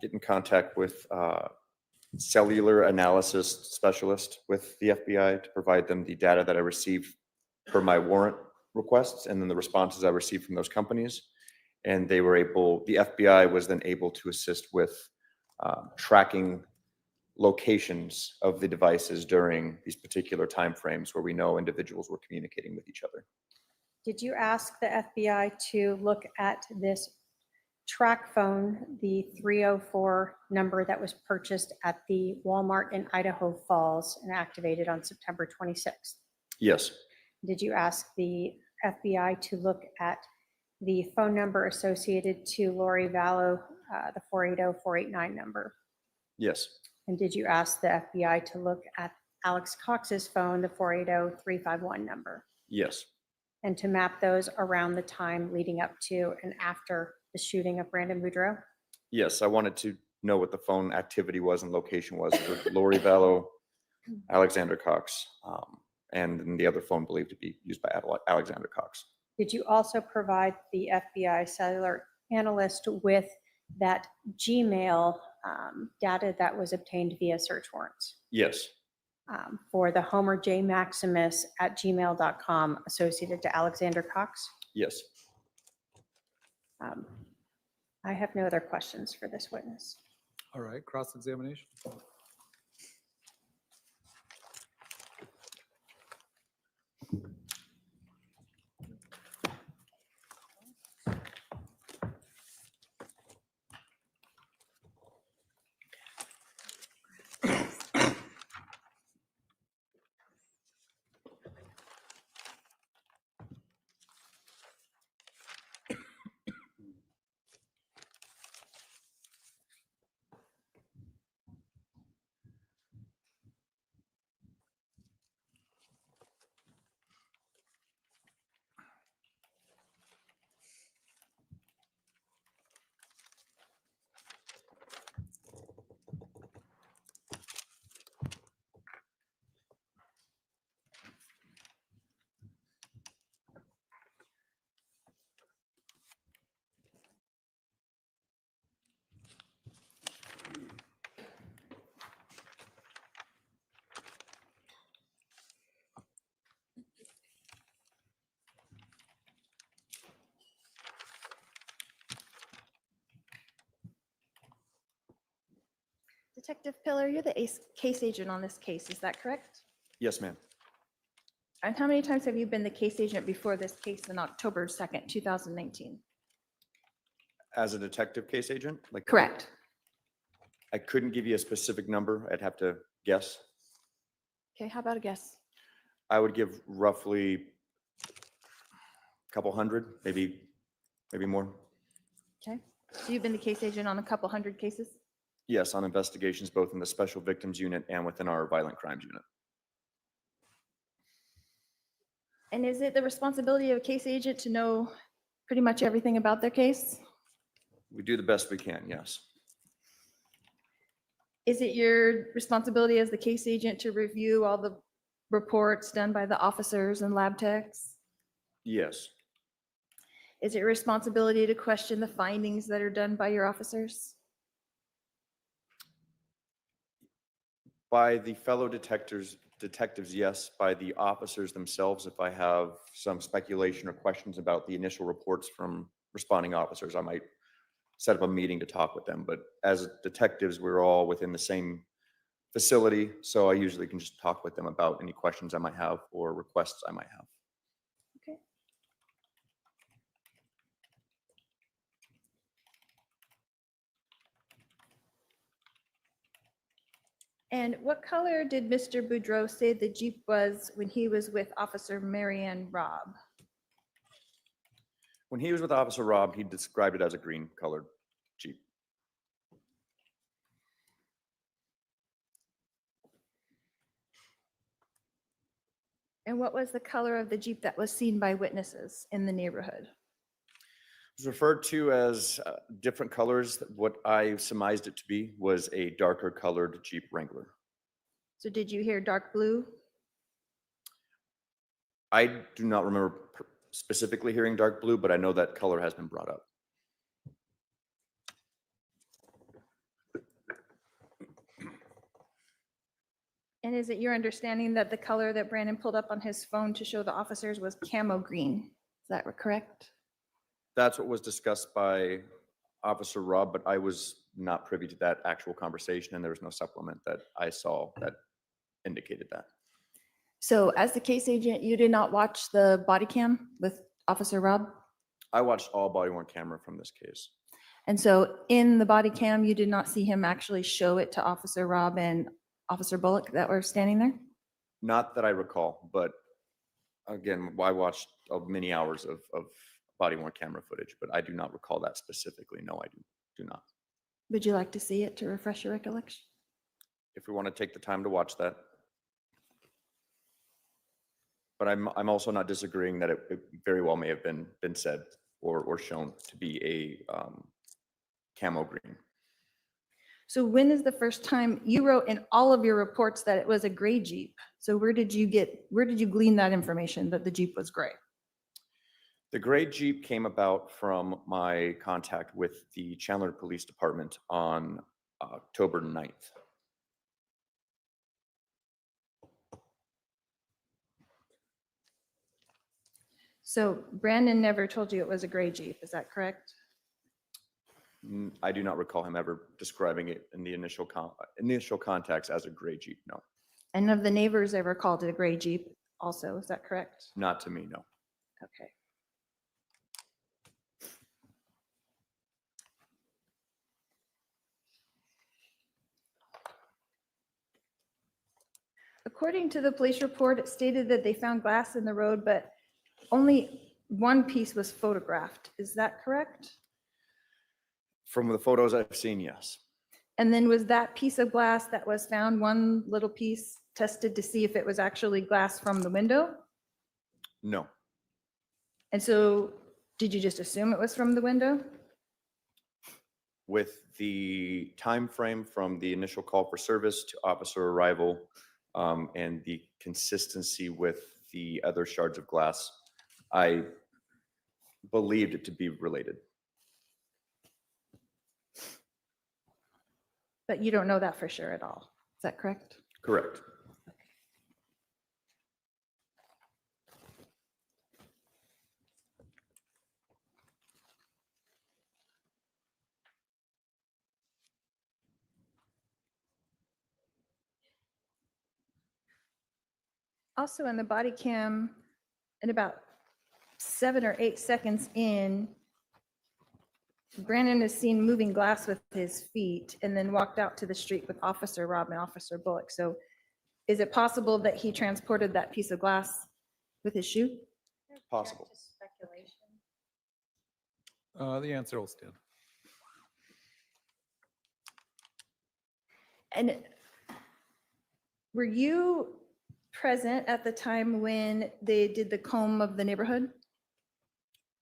get in contact with cellular analysis specialist with the FBI to provide them the data that I received for my warrant requests and then the responses I received from those companies. And they were able, the FBI was then able to assist with tracking locations of the devices during these particular timeframes where we know individuals were communicating with each other. Did you ask the FBI to look at this track phone, the 304 number that was purchased at the Walmart in Idaho Falls and activated on September 26th? Yes, Did you ask the FBI to look at the phone number associated to Lori Vallow, the 480-489 number? yes, And did you ask the FBI to look at Alex Cox's phone, the 480-351 number? yes, And to map those around the time leading up to and after the shooting of Brandon Boudreaux? yes. I wanted to know what the phone activity was and location was for Lori Vallow, Alexander Cox, and then the other phone believed to be used by Alexander Cox. Did you also provide the FBI cellular analyst with that Gmail data that was obtained via search warrants Yes, for the Homer J. Maximus at gmail.com associated to Alexander Cox? yes, I have no other questions for this witness. All right, cross-examination. Detective Pillar, you're the case agent on this case, is that correct? Yes, ma'am. And how many times have you been the case agent before this case in October 2nd, 2019? As a detective case agent? Like, Correct. I couldn't give you a specific number. I'd have to guess. Okay, how about a guess? I would give roughly a couple hundred, maybe more. Okay, so you've been the case agent on a couple hundred cases? Yes, on investigations, both in the Special Victims Unit and within our Violent Crimes Unit. And is it the responsibility of a case agent to know pretty much everything about their case? We do the best we can, yes. Is it your responsibility as the case agent to review all the reports done by the officers and lab techs? Yes. Is it your responsibility to question the findings that are done by your officers? By the fellow detectives, yes. By the officers themselves, if I have some speculation or questions about the initial reports from responding officers, I might set up a meeting to talk with them. But as detectives, we're all within the same facility, so I usually can just talk with them about any questions I might have or requests I might have. Okay. And what color did Mr. Boudreaux say the Jeep was when he was with Officer Marianne Robb? When he was with Officer Robb, he described it as a green colored Jeep. And what was the color of the Jeep that was seen by witnesses in the neighborhood? It was referred to as different colors. What I surmised it to be was a darker colored Jeep Wrangler. So did you hear dark blue? I do not remember specifically hearing dark blue, but I know that color has been brought up. And is it your understanding that the color that Brandon pulled up on his phone to show the officers was camo green? Is that correct? That's what was discussed by Officer Robb, but I was not privy to that actual conversation, and there was no supplement that I saw that indicated that. So as the case agent, you did not watch the body cam with Officer Robb? I watched all body-worn camera from this case. And so in the body cam, you did not see him actually show it to Officer Robb and Officer Bullock that were standing there? Not that I recall, but again, I watched many hours of body-worn camera footage, but I do not recall that specifically. No, I do not. Would you like to see it to refresh your recollection? If we want to take the time to watch that. But I'm also not disagreeing that it very well may have been said or shown to be a camo green. So when is the first time you wrote in all of your reports that it was a gray Jeep? So where did you glean that information that the Jeep was gray? The gray Jeep came about from my contact with the Chandler Police Department on October 9th. So Brandon never told you it was a gray Jeep, is that correct? I do not recall him ever describing it in the initial context as a gray Jeep. No, And none of the neighbors ever called it a gray Jeep also, is that correct? not to me. No. Okay. According to the police report, it stated that they found glass in the road, but only one piece was photographed. Is that correct? From the photos I've seen, yes. And then was that piece of glass that was found, one little piece, tested to see if it was actually glass from the window? No. And so did you just assume it was from the window? With the time frame from the initial call for service to officer arrival, and the consistency with the other shards of glass, I believed it to be related. But you don't know that for sure at all. Is that correct? Correct. Also in the body cam, in about 7 or 8 seconds in, Brandon is seen moving glass with his feet and then walked out to the street with Officer Rob and Officer Bullock. So is it possible that he transported that piece of glass with his shoe? Possible. The answer will stand. And were you present at the time when they did the comb of the neighborhood?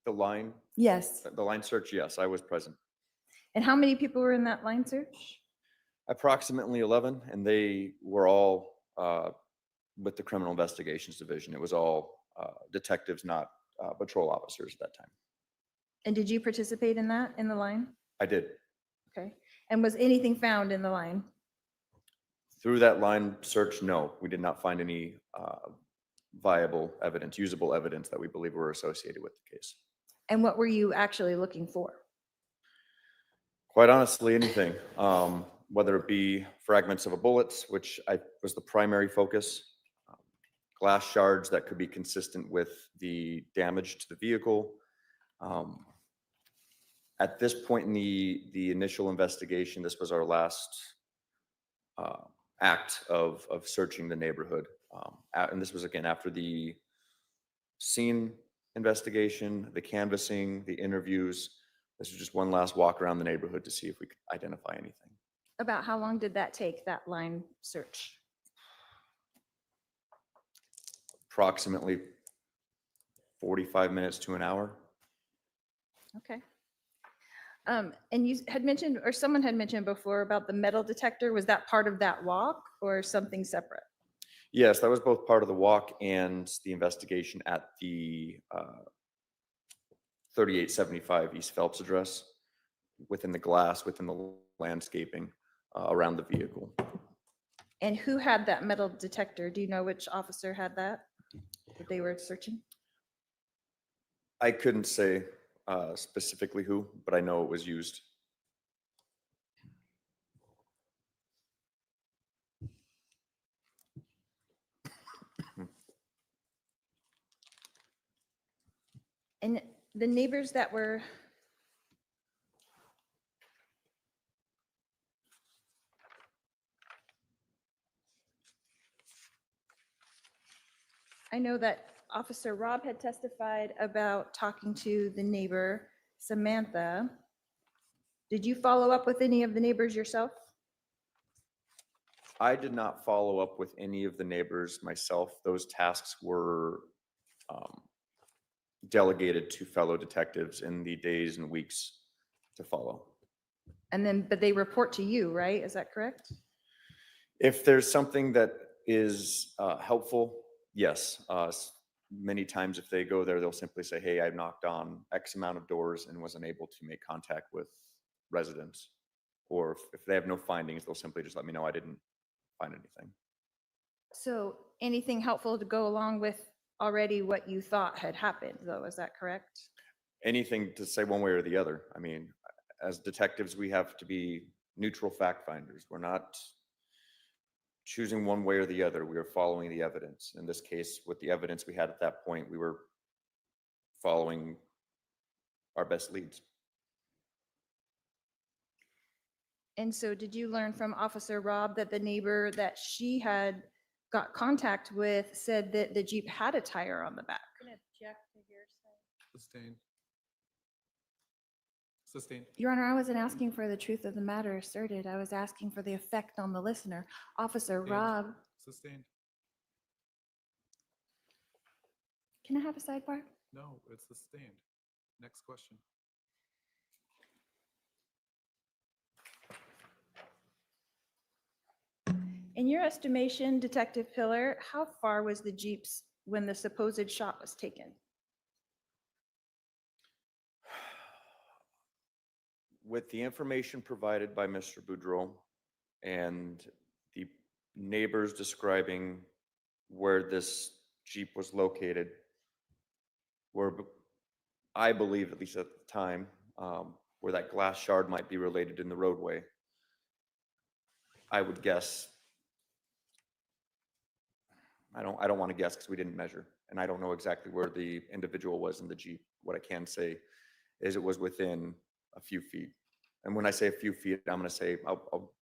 The line? Yes. The line search, yes, I was present. And how many people were in that line search? Approximately 11, and they were all with the Criminal Investigations Division. It was all detectives, not patrol officers at that time. And did you participate in that, in the line? I did. Okay. And was anything found in the line? Through that line search, no, we did not find any viable evidence, usable evidence that we believe were associated with the case. And what were you actually looking for? Quite honestly, anything, whether it be fragments of a bullet, which was the primary focus, glass shards that could be consistent with the damage to the vehicle. At this point in the initial investigation, this was our last act of searching the neighborhood. And this was again after the scene investigation, the canvassing, the interviews. This was just one last walk around the neighborhood to see if we could identify anything. About how long did that take, that line search? Approximately 45 minutes to an hour. Okay. And you had mentioned, or someone had mentioned before about the metal detector. Was that part of that walk or something separate? Yes, that was both part of the walk and the investigation at the 3875 East Phelps address, within the glass, within the landscaping around the vehicle. And who had that metal detector? Do you know which officer had that they were searching? I couldn't say specifically who, but I know it was used. And the neighbors that were I know that Officer Rob had testified about talking to the neighbor, Samantha. Did you follow up with any of the neighbors yourself? I did not follow up with any of the neighbors myself. Those tasks were delegated to fellow detectives in the days and weeks to follow. And then, but they report to you, right? Is that correct? If there's something that is helpful, yes. Many times if they go there, they'll simply say, hey, I knocked on X amount of doors and wasn't able to make contact with residents. Or if they have no findings, they'll simply just let me know I didn't find anything. So anything helpful to go along with already what you thought had happened, though, is that correct? Anything to say one way or the other. I mean, as detectives, we have to be neutral fact finders. We're not choosing one way or the other. We are following the evidence. In this case, with the evidence we had at that point, we were following our best leads. And so did you learn from Officer Rob that the neighbor that she had got contact with said that the Jeep had a tire on the back? Sustained. Sustained. Your Honor, I wasn't asking for the truth of the matter asserted. I was asking for the effect on the listener. Officer Sustained. Rob, Sustained. can I have a sidebar? No, it's sustained. Next question. In your estimation, Detective Pillar, how far was the Jeeps when the supposed shot was taken? With the information provided by Mr. Boudreaux and the neighbors describing where this Jeep was located, where I believe, at least at the time, where that glass shard might be related in the roadway, I would guess. I don't want to guess because we didn't measure, and I don't know exactly where the individual was in the Jeep. What I can say is it was within a few feet. And when I say a few feet, I'm going to say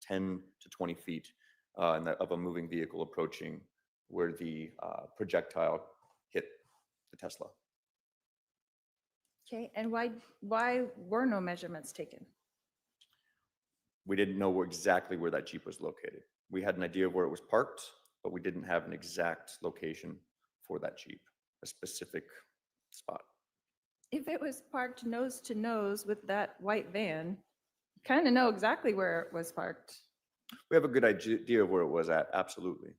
10 to 20 feet of a moving vehicle approaching where the projectile hit the Tesla. Okay, and why were no measurements taken? We didn't know exactly where that Jeep was located. We had an idea of where it was parked, but we didn't have an exact location for that Jeep, a specific spot. If it was parked nose to nose with that white van, you kind of know exactly where it was parked, We have a good idea of where it was at, absolutely.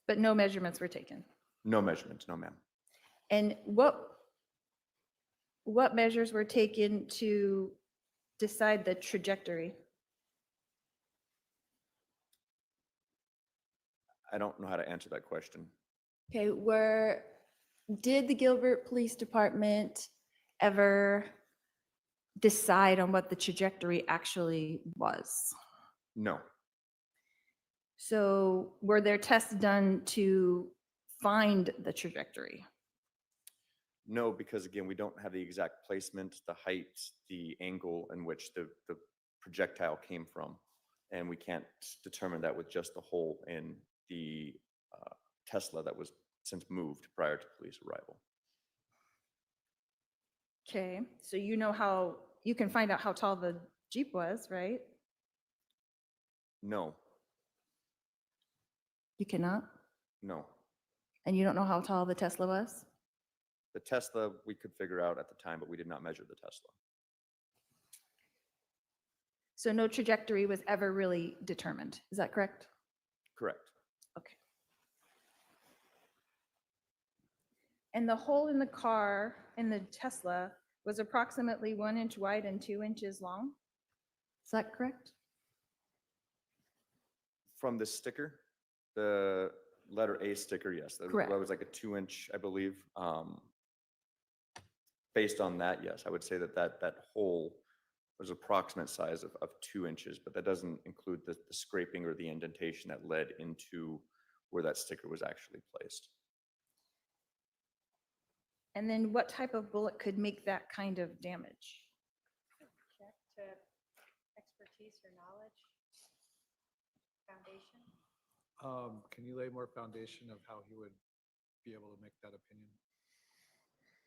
but no measurements were taken. No measurements, no ma'am. And what measures were taken to decide the trajectory? I don't know how to answer that question. Okay, did the Gilbert Police Department ever Decide on what the trajectory actually was? No, So were there tests done to find the trajectory? no, because again, we don't have the exact placement, the height, the angle in which the projectile came from. And we can't determine that with just the hole in the Tesla that was since moved prior to police arrival. Okay, so you know how, you can find out how tall the Jeep was, right? No, You cannot? no. And you don't know how tall the Tesla was? The Tesla we could figure out at the time, but we did not measure the Tesla. So no trajectory was ever really determined, is that correct? Correct. Okay. And the hole in the car, in the Tesla, was approximately 1 inch wide and 2 inches long? Is that correct? From the sticker, the letter A sticker, yes. That Correct. was like a 2-inch, I believe. Based on that, yes, I would say that hole was approximate size of 2 inches, but that doesn't include the scraping or the indentation that led into where that sticker was actually placed. And then what type of bullet could make that kind of damage? Check to expertise or knowledge, foundation. Can you lay more foundation of how he would be able to make that opinion?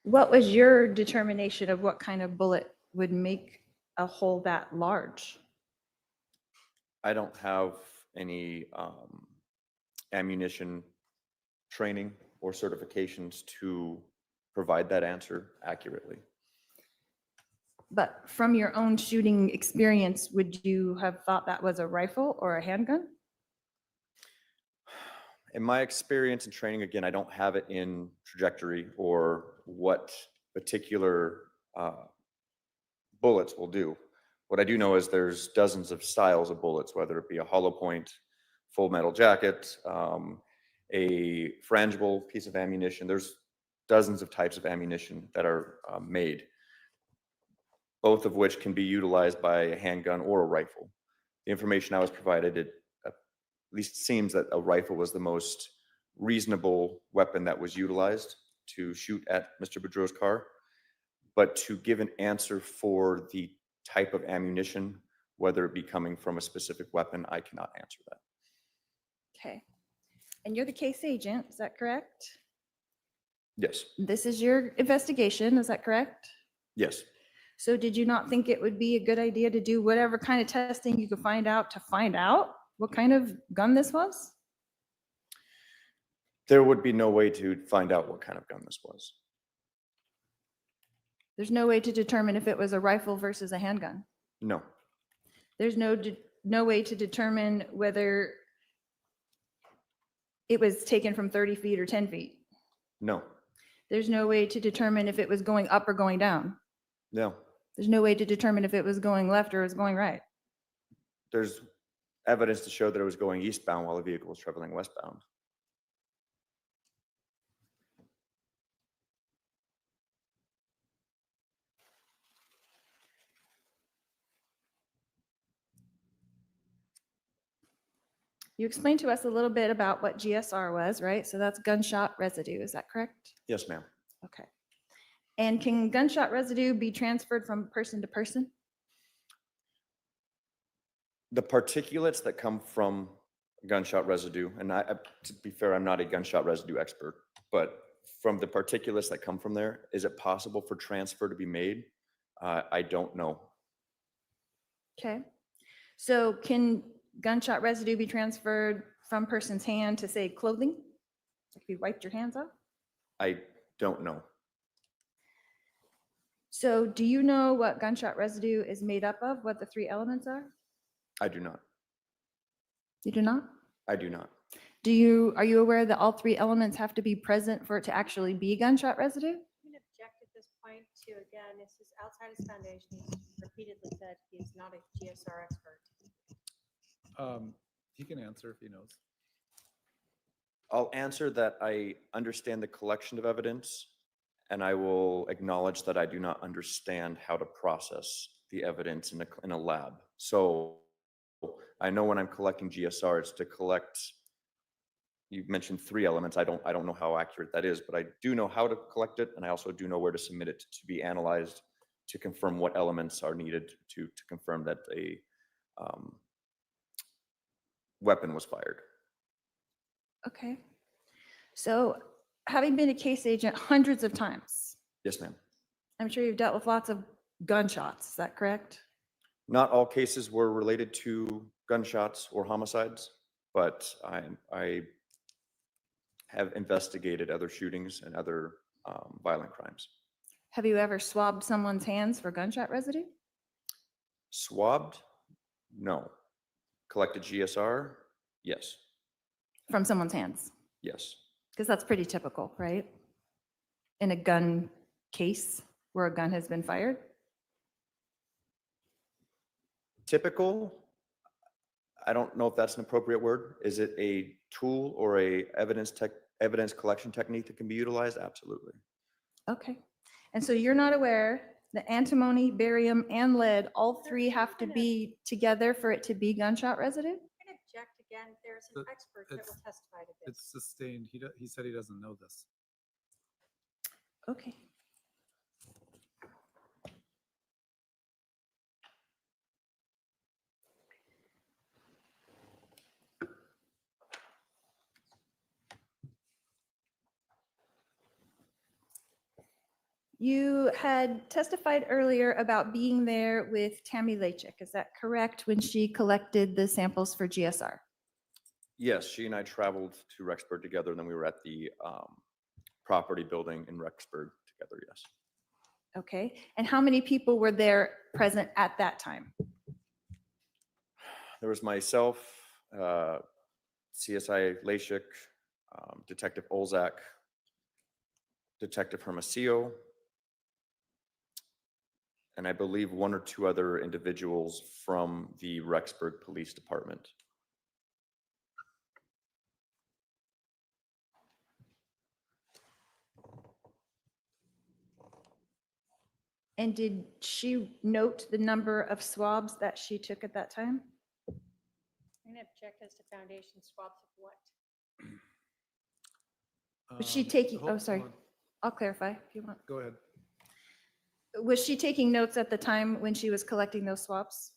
What was your determination of what kind of bullet would make a hole that large? I don't have any ammunition training or certifications to provide that answer accurately. But from your own shooting experience, would you have thought that was a rifle or a handgun? In my experience and training, again, I don't have it in trajectory or what particular bullets will do. What I do know is there's dozens of styles of bullets, whether it be a hollow point, full metal jacket, a frangible piece of ammunition. There's dozens of types of ammunition that are made. both of which can be utilized by a handgun or a rifle. The information I was provided, it at least seems that a rifle was the most reasonable weapon that was utilized to shoot at Mr. Boudreaux's car. But to give an answer for the type of ammunition, whether it be coming from a specific weapon, I cannot answer that. Okay. And you're the case agent, is that correct? Yes. This is your investigation, is that correct? Yes. So did you not think it would be a good idea to do whatever kind of testing you could find out what kind of gun this was? There would be no way to find out what kind of gun this was. There's no way to determine if it was a rifle versus a handgun. No. There's no way to determine whether it was taken from 30 feet or 10 feet. No. There's no way to determine if it was going up or going down. No. There's no way to determine if it was going left or it was going right. There's evidence to show that it was going eastbound while the vehicle was traveling westbound. You explained to us a little bit about what GSR was, right? So that's gunshot residue, is that correct? Yes, ma'am. Okay. And can gunshot residue be transferred from person to person? The particulates that come from gunshot residue, and to be fair, I'm not a gunshot residue expert, but from the particulates that come from there, is it possible for transfer to be made? I don't know. Okay. So can gunshot residue be transferred from person's hand to, say, clothing? Like if you wiped your hands off? I don't know. So do you know what gunshot residue is made up of, what the three elements are? I do not. You do not? I do not. Are you aware that all three elements have to be present for it to actually be gunshot residue? I'm going to object at this point to, again, this is outside his foundation. He's repeatedly said he's not a GSR expert. He can answer if he knows. I'll answer that I understand the collection of evidence, and I will acknowledge that I do not understand how to process the evidence in a lab. So I know when I'm collecting GSR, it's to collect, you mentioned three elements. I don't know how accurate that is, but I do know how to collect it, and I also do know where to submit it to be analyzed to confirm what elements are needed to confirm that a weapon was fired. Okay. So having been a case agent hundreds of times, Yes, ma'am. I'm sure you've dealt with lots of gunshots, is that correct? Not all cases were related to gunshots or homicides, but I have investigated other shootings and other violent crimes. Have you ever swabbed someone's hands for gunshot residue? Swabbed? No. Collected GSR? Yes. From someone's hands? Yes. Because that's pretty typical, right? In a gun case where a gun has been fired? Typical? I don't know if that's an appropriate word. Is it a tool or a evidence collection technique that can be utilized? Absolutely. Okay. And so you're not aware that antimony, barium, and lead, all three have to be together for it to be gunshot residue? I'm going to object again. There's an expert that will testify to this. It's sustained. He said he doesn't know this. Okay. You had testified earlier about being there with Tammy Lachik. Is that correct, when she collected the samples for GSR? Yes, she and I traveled to Rexburg together, and then we were at the property building in Rexburg together, yes. Okay. And how many people were there present at that time? There was myself, CSI Lachik, Detective Olzak, Detective Hermosillo, and I believe one or two other individuals from the Rexburg Police Department. And did she note the number of swabs that she took at that time? I'm gonna have to check as to foundation swabs of what. Was she taking, oh, sorry, I'll clarify if you want. Go ahead. Was she taking notes at the time when she was collecting those swabs?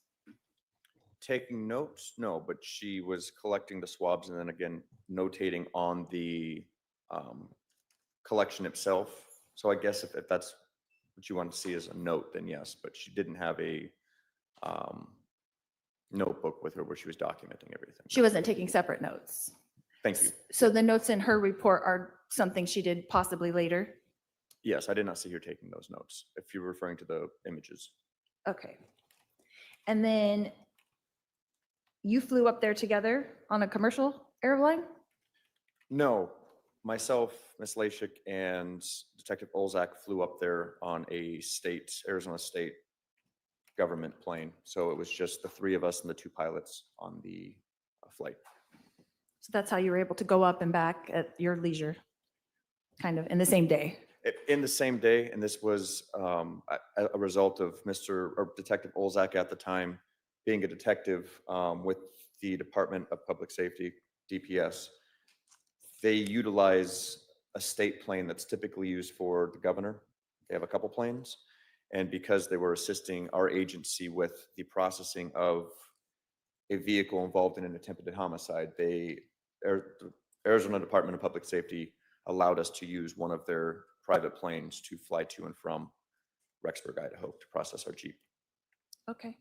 Taking notes? No, but she was collecting the swabs and then again, notating on the collection itself. So I guess if that's what you want to see as a note, then yes, but she didn't have a notebook with her where she was documenting everything. She wasn't taking separate notes. Thank you. So the notes in her report are something she did possibly later? Yes, I did not see her taking those notes, if you're referring to the images. Okay. And then you flew up there together on a commercial airline? No, myself, Ms. Lashik, and Detective Olzak flew up there on a Arizona State government plane. So it was just the three of us and the two pilots on the flight. So that's how you were able to go up and back at your leisure, kind of in the same day? In the same day, and this was a result of Detective Olzak at the time being a detective with the Department of Public Safety, DPS. They utilize a state plane that's typically used for the governor. They have a couple planes. And because they were assisting our agency with the processing of a vehicle involved in an attempted homicide, the Arizona Department of Public Safety allowed us to use one of their private planes to fly to and from Rexburg, Idaho to process our Jeep. Okay.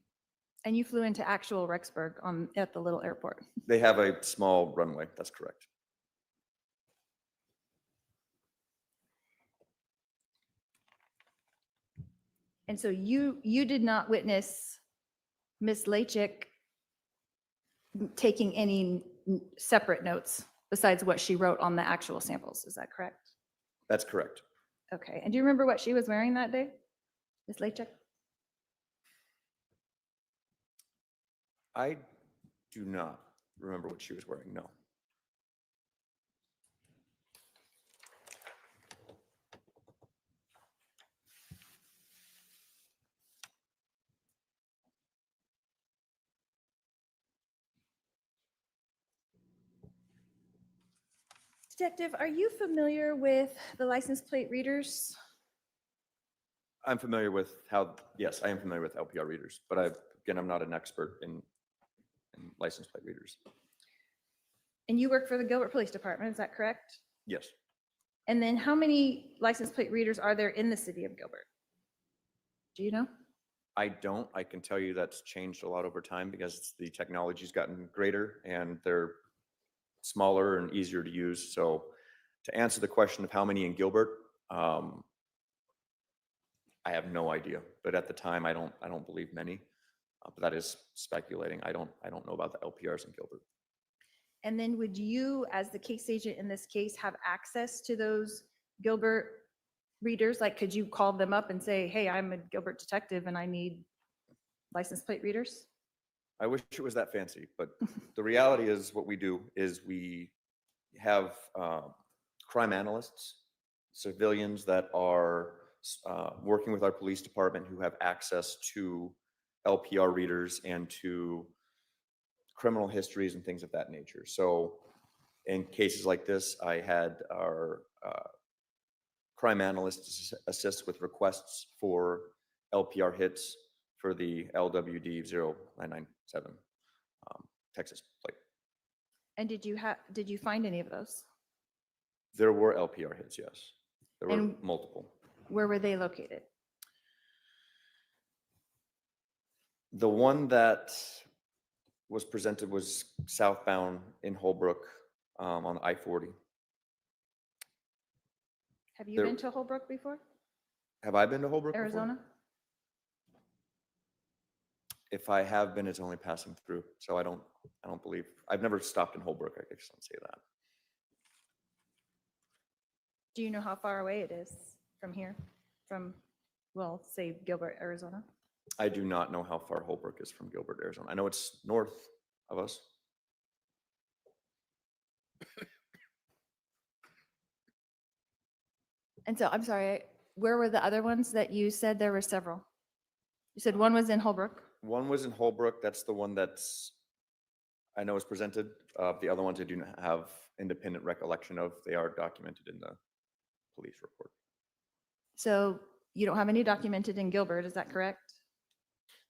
And you flew into actual Rexburg at the little airport? They have a small runway, that's correct. And so you did not witness Ms. Lachik taking any separate notes besides what she wrote on the actual samples, is that correct? That's correct. Okay, and do you remember what she was wearing that day, Ms. Lachik? I do not remember what she was wearing, no. Detective, are you familiar with the license plate readers? I'm familiar with yes, I am familiar with LPR readers, but again, I'm not an expert in license plate readers. And you work for the Gilbert Police Department, is that correct? Yes. And then how many license plate readers are there in the city of Gilbert? Do you know? I don't. I can tell you that's changed a lot over time because the technology's gotten greater and they're smaller and easier to use. So to answer the question of how many in Gilbert, I have no idea. But at the time, I don't believe many. But that is speculating. I don't know about the LPRs in Gilbert. And then would you, as the case agent in this case, have access to those Gilbert readers? Like, could you call them up and say, hey, I'm a Gilbert detective and I need license plate readers? I wish it was that fancy, but the reality is what we do is we have crime analysts, civilians that are working with our police department who have access to LPR readers and to criminal histories and things of that nature. So in cases like this, I had our crime analysts assist with requests for LPR hits for the LWD 0997 Texas plate. And did you find any of those? There were LPR hits, yes. There were And multiple. where were they located? The one that was presented was southbound in Holbrook on I-40. Have you been to Holbrook before? Have I been to Holbrook before? Arizona? If I have been, it's only passing through. So I don't believe, I've never stopped in Holbrook, I guess I'll say that. Do you know how far away it is from here? From, well, say Gilbert, Arizona? I do not know how far Holbrook is from Gilbert, Arizona. I know it's north of us. And so, I'm sorry, where were the other ones that you said there were several? You said one was in Holbrook. One was in Holbrook. That's the one that's, I know is presented. The other ones I do not have independent recollection of. They are documented in the police report. So you don't have any documented in Gilbert, is that correct?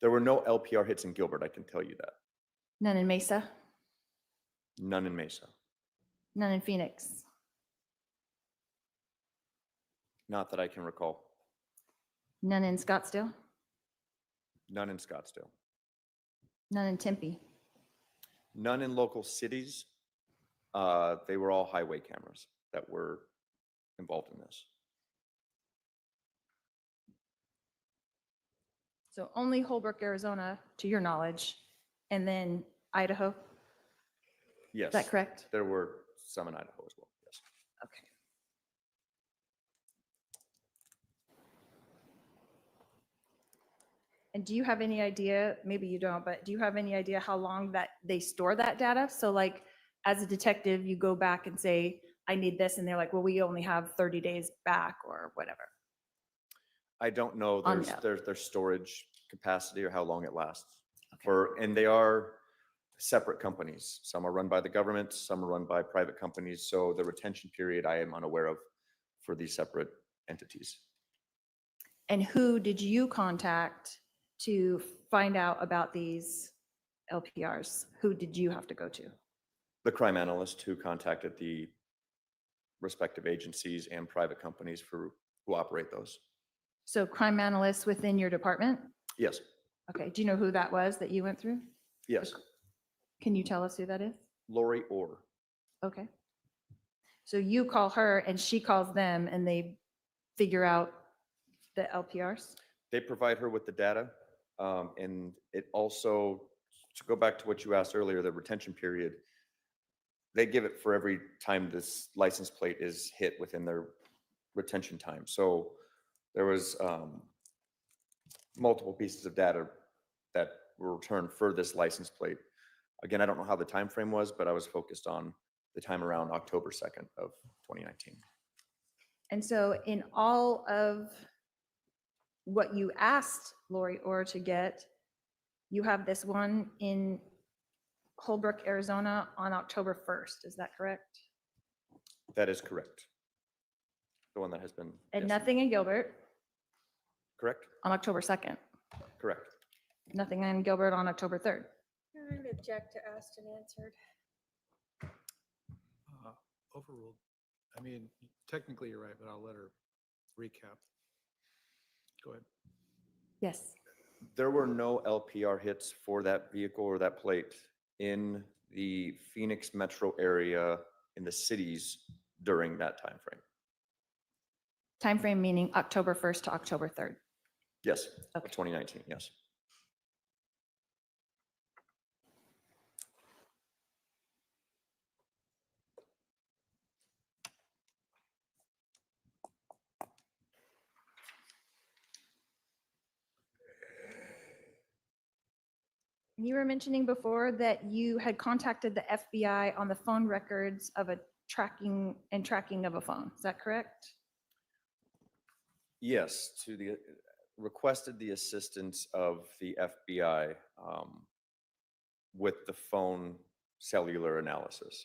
There were no LPR hits in Gilbert, I can tell you that. None in Mesa? None in Mesa. None in Phoenix? Not that I can recall. None in Scottsdale? None in Scottsdale. None in Tempe? None in local cities. They were all highway cameras that were involved in this. So only Holbrook, Arizona, to your knowledge, and then Idaho? Yes. Is that correct? There were some in Idaho as well, yes. Okay. And do you have any idea, maybe you don't, but do you have any idea how long that they store that data? So like, as a detective, you go back and say, I need this, and they're like, well, we only have 30 days back or whatever. I don't know On their storage capacity or how long it lasts. And they are separate companies. Some are run by the government, some are run by private companies. So the retention period I am unaware of for these separate entities. And who did you contact to find out about these LPRs? Who did you have to go to? The crime analyst who contacted the respective agencies and private companies who operate those. So crime analysts within your department? Yes. Okay, do you know who that was that you went through? Yes. Can you tell us who that is? Lori Orr. Okay. So you call her and she calls them and they figure out the LPRs? They provide her with the data. And it also, to go back to what you asked earlier, the retention period, they give it for every time this license plate is hit within their retention time. So there was multiple pieces of data that were returned for this license plate. Again, I don't know how the time frame was, but I was focused on the time around October 2nd of 2019. And so in all of what you asked Lori Orr to get, you have this one in Holbrook, Arizona on October 1st. Is that correct? That is correct. The one that has been. And yes. nothing in Gilbert Correct? on October 2nd. Correct. Nothing in Gilbert on October 3rd. I would object to asked and answered. Overruled. I mean, technically you're right, but I'll let her recap. Go ahead. Yes. There were no LPR hits for that vehicle or that plate in the Phoenix metro area in the cities during that time frame. Time frame meaning October 1st to October 3rd. Yes, Okay. 2019, yes. You were mentioning before that you had contacted the FBI on the phone records of a tracking of a phone. Is that correct? Yes, requested the assistance of the FBI with the phone cellular analysis.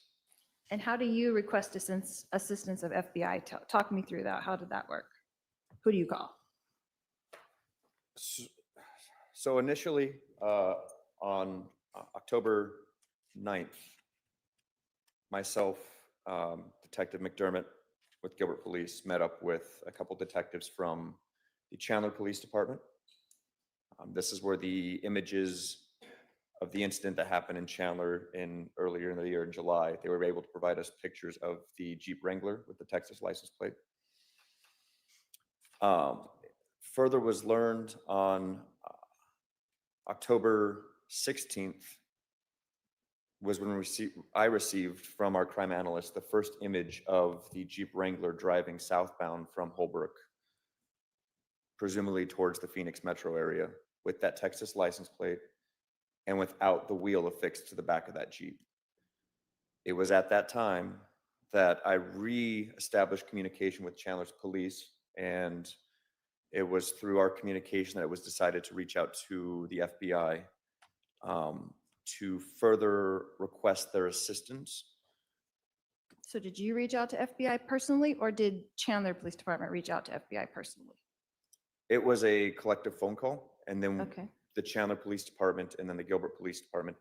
And how do you request assistance of FBI? Talk me through that. How did that work? Who do you call? So initially, on October 9th, myself, Detective McDermott with Gilbert Police met up with a couple detectives from the Chandler Police Department. This is where the images of the incident that happened in Chandler earlier in the year in July, they were able to provide us pictures of the Jeep Wrangler with the Texas license plate. Further was learned on October 16th was when I received from our crime analyst the first image of the Jeep Wrangler driving southbound from Holbrook, presumably towards the Phoenix metro area, with that Texas license plate and without the wheel affixed to the back of that Jeep. It was at that time that I re-established communication with Chandler's police and It was through our communication that it was decided to reach out to the FBI to further request their assistance. So did you reach out to FBI personally, or did Chandler Police Department reach out to FBI personally? It was a collective phone call, and then Okay. the Chandler Police Department and then the Gilbert Police Department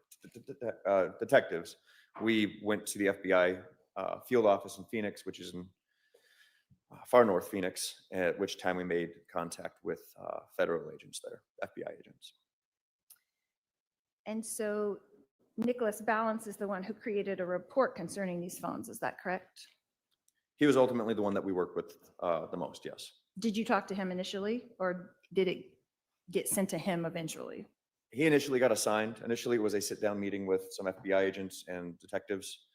detectives, we went to the FBI field office in Phoenix, which is in far north Phoenix, at which time we made contact with federal agents there, FBI agents. And so Nicholas Balance is the one who created a report concerning these phones, is that correct? He was ultimately the one that we worked with the most, yes. Did you talk to him initially, or did it get sent to him eventually? He initially got assigned. Initially, it was a sit-down meeting with some FBI agents and detectives,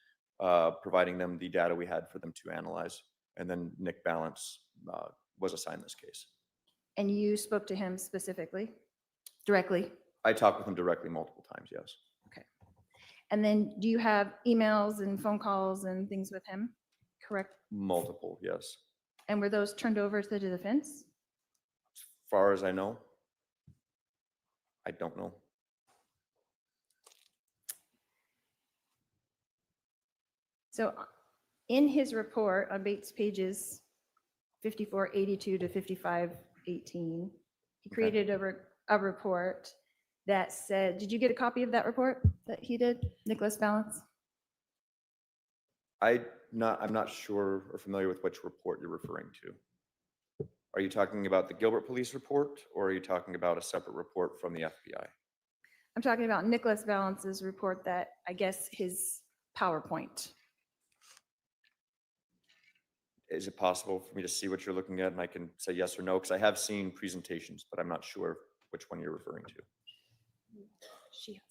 providing them the data we had for them to analyze. And then Nick Balance was assigned this case. And you spoke to him specifically, directly? I talked with him directly multiple times, yes. Okay. And then do you have emails and phone calls and things with him, correct? Multiple, yes. And were those turned over to the defense? As far as I know, I don't know. So in his report on Bates pages 5482 to 5518, he created a report that said, did you get a copy of that report that he did, Nicholas Balance? I'm not sure or familiar with which report you're referring to. Are you talking about the Gilbert Police report, or are you talking about a separate report from the FBI? I'm talking about Nicholas Balance's report that, I guess, his PowerPoint. Is it possible for me to see what you're looking at and I can say yes or no? Because I have seen presentations, but I'm not sure which one you're referring to. She.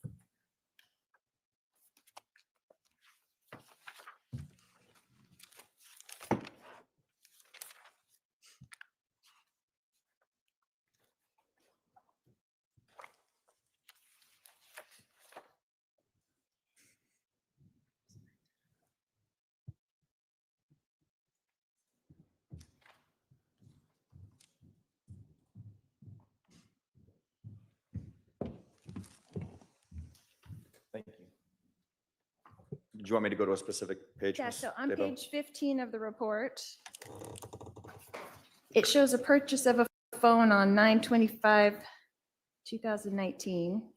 Thank you. Did you want me to go to a specific page? Yeah, Ms. so on Daybell? page 15 of the report, it shows a purchase of a phone on 9/25/2019.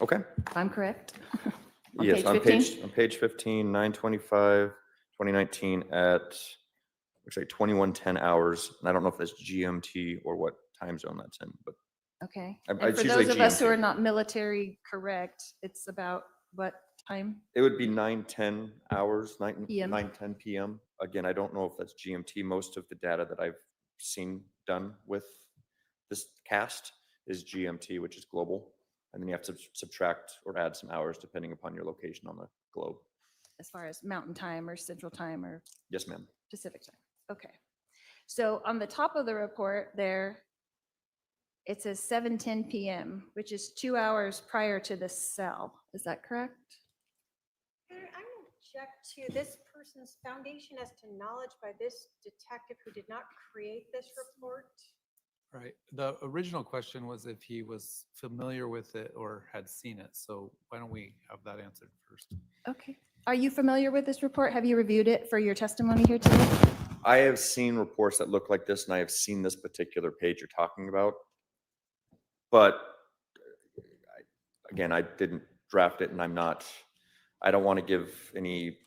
Okay. If I'm correct. Yes, on 15? page 15, 9/25/2019 at, looks like 21:10 hours. And I don't know if that's GMT or what time zone that's in, but Okay. I- And it's for usually those of us who GMT. are not military correct, it's about what time? it would be 9:10 hours, 9, PM. 9:10 PM. Again, I don't know if that's GMT. Most of the data that I've seen done with this cast is GMT, which is global. And then you have to subtract or add some hours depending upon your location on the globe. As far as mountain time or central time or Yes, ma'am. Pacific time. Okay. So on the top of the report there, it says 7:10 PM, which is 2 hours prior to the cell. Is that correct? I'm going to object to this person's foundation as to knowledge by this detective who did not create this report. Right. The original question was if he was familiar with it or had seen it. So why don't we have that answered first? Okay. Are you familiar with this report? Have you reviewed it for your testimony here today? I have seen reports that look like this, and I have seen this particular page you're talking about. But again, I didn't draft it, and I don't want to give any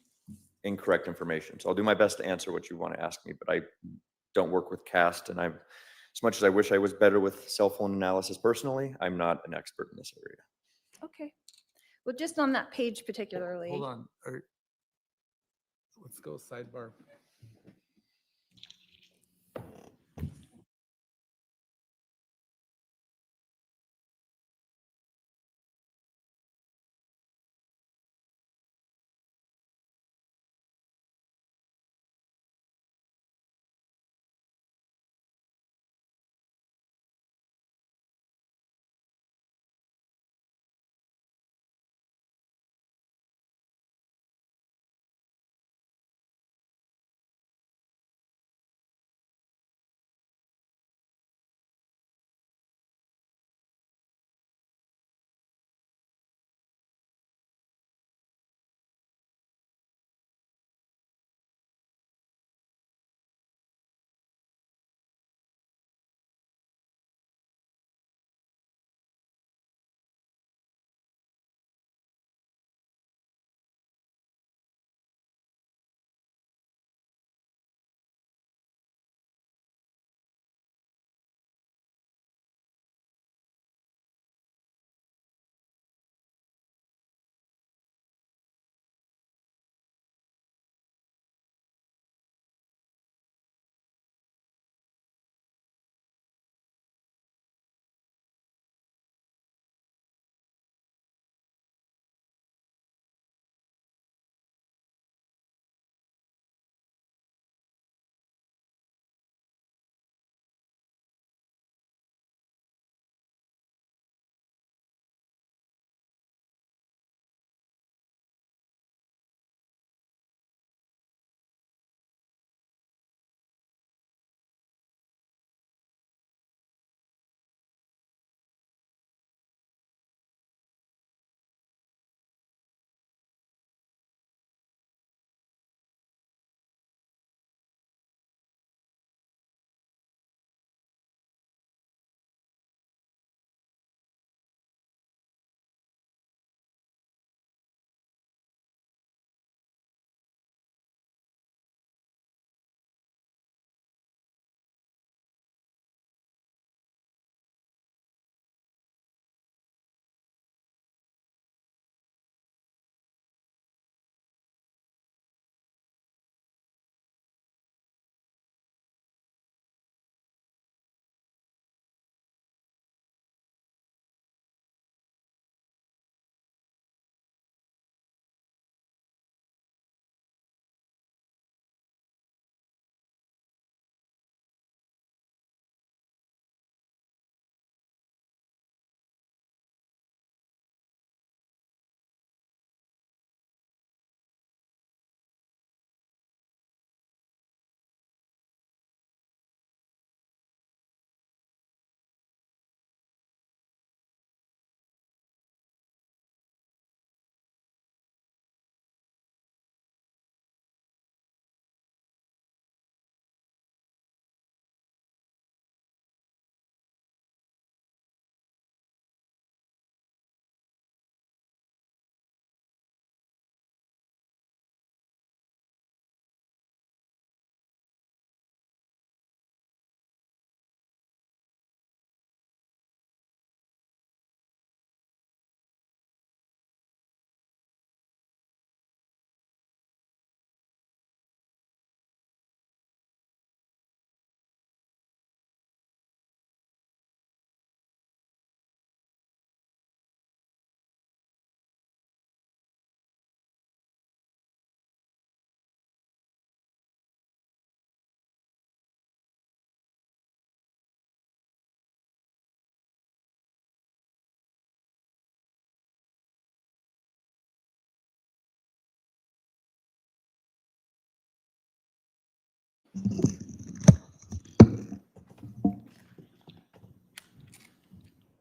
incorrect information. So I'll do my best to answer what you want to ask me, but I don't work with CAST, and as much as I wish I was better with cell phone analysis personally, I'm not an expert in this area. Okay. Well, just on that page particularly. Hold on. Let's go sidebar.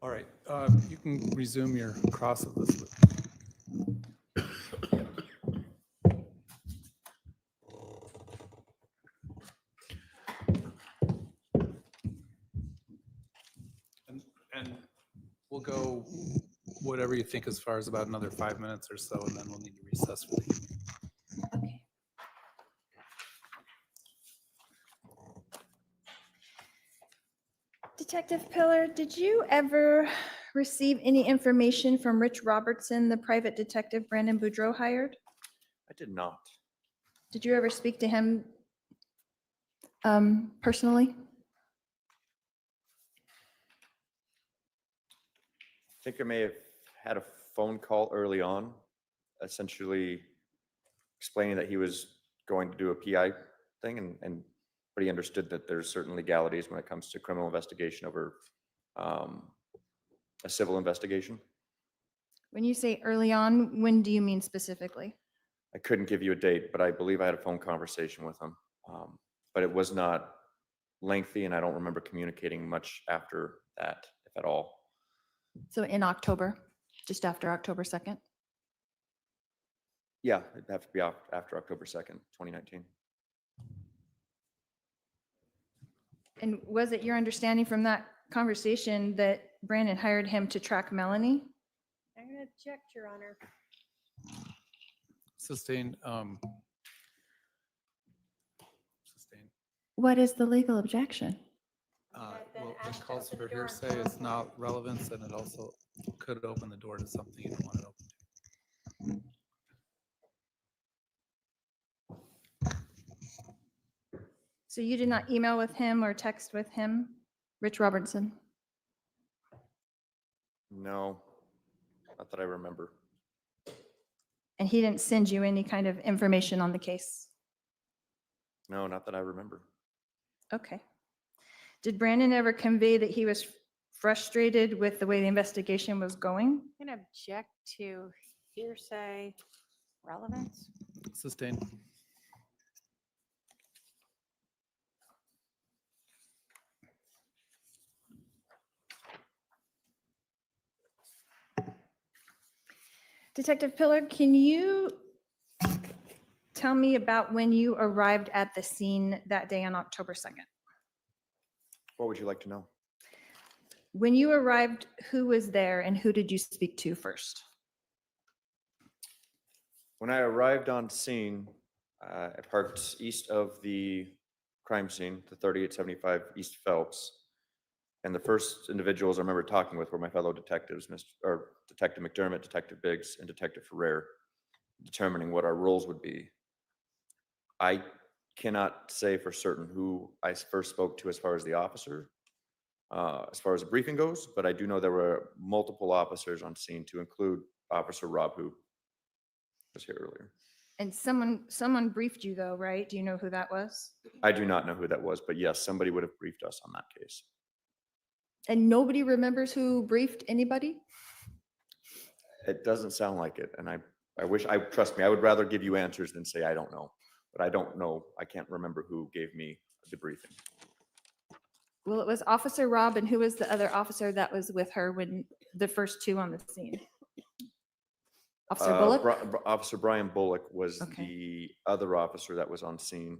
All right, you can resume your cross of this. And we'll go whatever you think as far as about another 5 minutes or so, and then we'll need to recess for the evening. Okay. Detective Pillar, did you ever receive any information from Rich Robertson, the private detective Brandon Boudreaux hired? I did not. Did you ever speak to him personally? I think I may have had a phone call early on, essentially explaining that he was going to do a PI thing, but he understood that there's certain legalities when it comes to criminal investigation over a civil investigation. When you say early on, when do you mean specifically? I couldn't give you a date, but I believe I had a phone conversation with him. But it was not lengthy, and I don't remember communicating much after that, if at all. So in October, just after October 2nd? Yeah, it'd have to be after October 2nd, 2019. And was it your understanding from that conversation that Brandon hired him to track Melanie? I'm going to object, Your Honor. Sustain. What is the legal objection? Well, it calls for hearsay, it's not relevance, and it also could open the door to something you don't want it open to. So you did not email with him or text with him, Rich Robertson? No, not that I remember. And he didn't send you any kind of information on the case? No, not that I remember. Okay. Did Brandon ever convey that he was frustrated with the way the investigation was going? I'm going to object to hearsay relevance. Sustained. Detective Pillar, can you tell me about when you arrived at the scene that day on October 2nd? What would you like to know? When you arrived, who was there and who did you speak to first? When I arrived on scene, I parked east of the crime scene, the 3875 East Phelps. And the first individuals I remember talking with were my fellow detectives, Detective McDermott, Detective Biggs, and Detective Ferrer, determining what our roles would be. I cannot say for certain who I first spoke to as far as the officer, as far as the briefing goes, but I do know there were multiple officers on scene, to include Officer Rob, who was here earlier. And someone briefed you though, right? Do you know who that was? I do not know who that was, but yes, somebody would have briefed us on that case. And nobody remembers who briefed anybody? It doesn't sound like it, and I wish, trust me, I would rather give you answers than say I don't know, but I don't know. I can't remember who gave me the briefing. Well, it was Officer Rob, and who was the other officer that was with her when the first two on the scene? Officer Bullock? Officer Brian Bullock was the other officer that was on scene.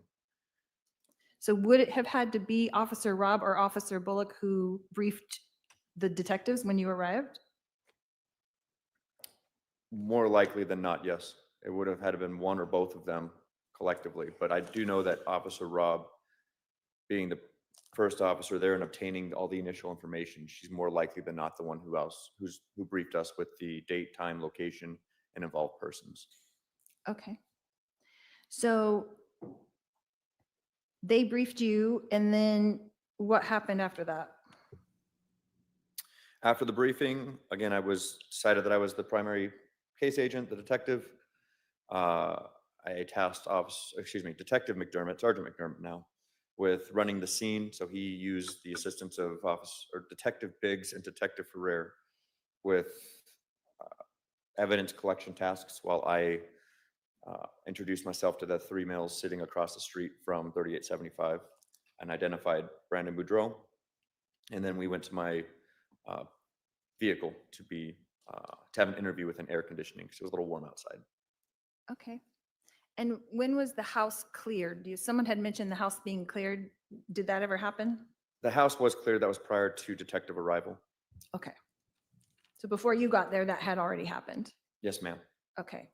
So would it have had to be Officer Rob or Officer Bullock who briefed the detectives when you arrived? More likely than not, yes. It would have had to been one or both of them collectively, but I do know that Officer Rob, being the first officer there and obtaining all the initial information, she's more likely than not the one who briefed us with the date, time, location, and involved persons. Okay. So they briefed you, and then what happened after that? After the briefing, again, I was decided that I was the primary case agent, the detective. I tasked Detective McDermott, Sergeant McDermott now, with running the scene. So he used the assistance of Detective Biggs and Detective Ferrer with evidence collection tasks, while I introduced myself to the 3 males sitting across the street from 3875 and identified Brandon Boudreaux. And then we went to my vehicle to have an interview with an air conditioning because it was a little warm outside. Okay. And when was the house cleared? Someone had mentioned the house being cleared. Did that ever happen? The house was cleared. That was prior to detective arrival. Okay. So before you got there, that had already happened. Yes, ma'am. Okay.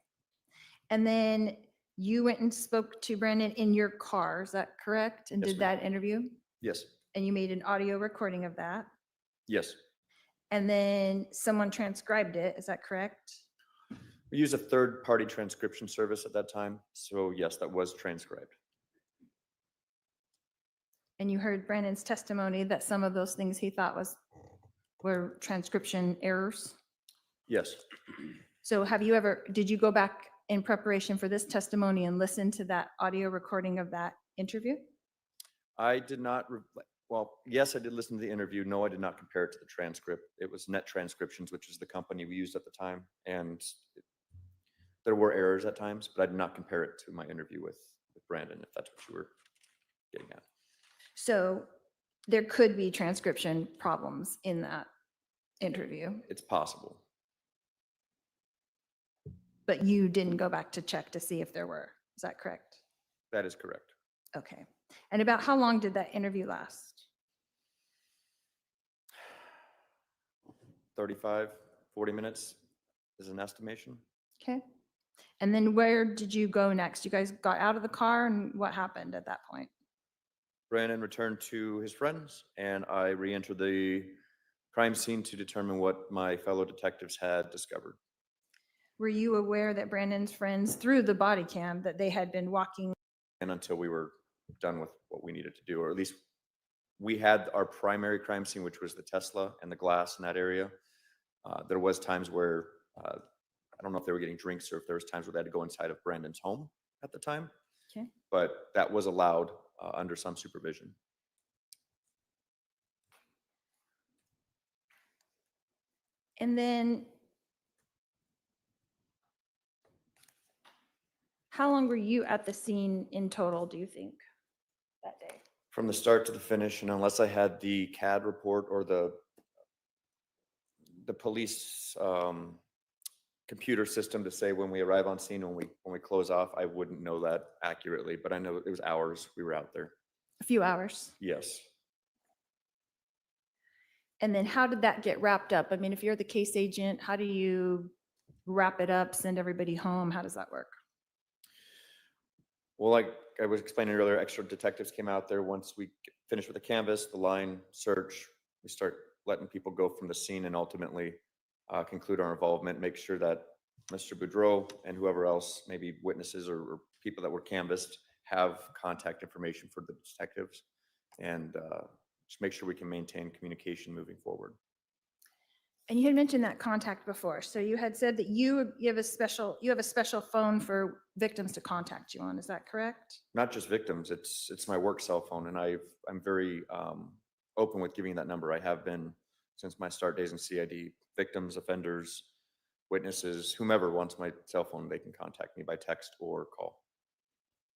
And then you went and spoke to Brandon in your car, is that correct? And Yes, did ma'am. that interview? Yes. And you made an audio recording of that? Yes. And then someone transcribed it, is that correct? We used a third-party transcription service at that time. So yes, that was transcribed. And you heard Brandon's testimony that some of those things he thought were transcription errors? Yes. So did you go back in preparation for this testimony and listen to that audio recording of that interview? I did not, well, yes, I did listen to the interview. No, I did not compare it to the transcript. It was Net Transcriptions, which is the company we used at the time. And there were errors at times, but I did not compare it to my interview with Brandon, if that's what you were getting at. So there could be transcription problems in that interview, It's possible. but you didn't go back to check to see if there were. Is that correct? That is correct. Okay. And about how long did that interview last? 35, 40 minutes is an estimation. Okay. And then where did you go next? You guys got out of the car and what happened at that point? Brandon returned to his friends and I re-entered the crime scene to determine what my fellow detectives had discovered. Were you aware that Brandon's friends, through the body cam, that they had been walking? And until we were done with what we needed to do, or at least we had our primary crime scene, which was the Tesla and the glass in that area. There was times where, I don't know if they were getting drinks or if there was times where they had to go inside of Brandon's home at the time. Okay. But that was allowed under some supervision. And then how long were you at the scene in total, do you think, that day? From the start to the finish, and unless I had the CAD report or the police computer system to say when we arrive on scene, when we close off, I wouldn't know that accurately, but I know it was hours we were out there. A few hours. Yes. And then how did that get wrapped up? I mean, if you're the case agent, how do you wrap it up, send everybody home? How does that work? Well, like I was explaining earlier, extra detectives came out there. Once we finished with the canvas, the line search, we start letting people go from the scene and ultimately conclude our involvement, make sure that Mr. Boudreaux and whoever else, maybe witnesses or people that were canvassed, have contact information for the detectives, and just make sure we can maintain communication moving forward. And you had mentioned that contact before. So you had said that you have a special phone for victims to contact you on. Is that correct? Not just victims, it's my work cell phone, and I'm very open with giving that number. I have been since my start days in CID. Victims, offenders, witnesses, whomever wants my cell phone, they can contact me by text or call.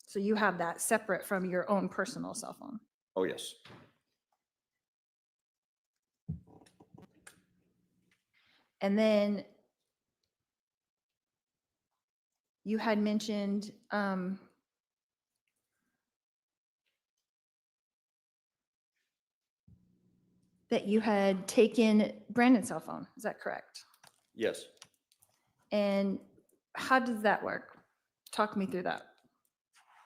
So you have that separate from your own personal cell phone? Oh, yes. And then you had mentioned that you had taken Brandon's cell phone. Is that correct? Yes. And how does that work? Talk me through that.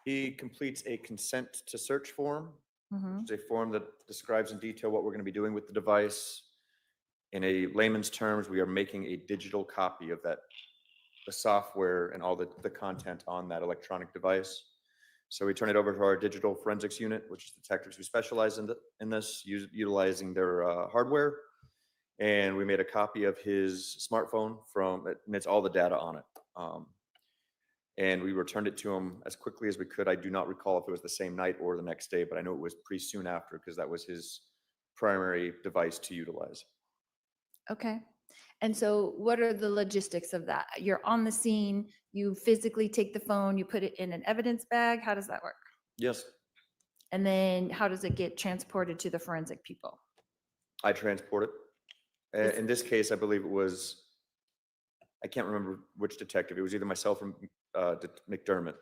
He completes a consent to search form. Mhm. It's a form that describes in detail what we're going to be doing with the device. In a layman's terms, we are making a digital copy of the software and all the content on that electronic device. So we turn it over to our digital forensics unit, which is detectives who specialize in this, utilizing their hardware. And we made a copy of his smartphone and it's all the data on it. And we returned it to him as quickly as we could. I do not recall if it was the same night or the next day, but I know it was pretty soon after because that was his primary device to utilize. Okay. And so what are the logistics of that? You're on the scene, you physically take the phone, you put it in an evidence bag. How does that work? Yes, And then how does it get transported to the forensic people? I transport it. In this case, I believe it was, I can't remember which detective. It was either myself or McDermott.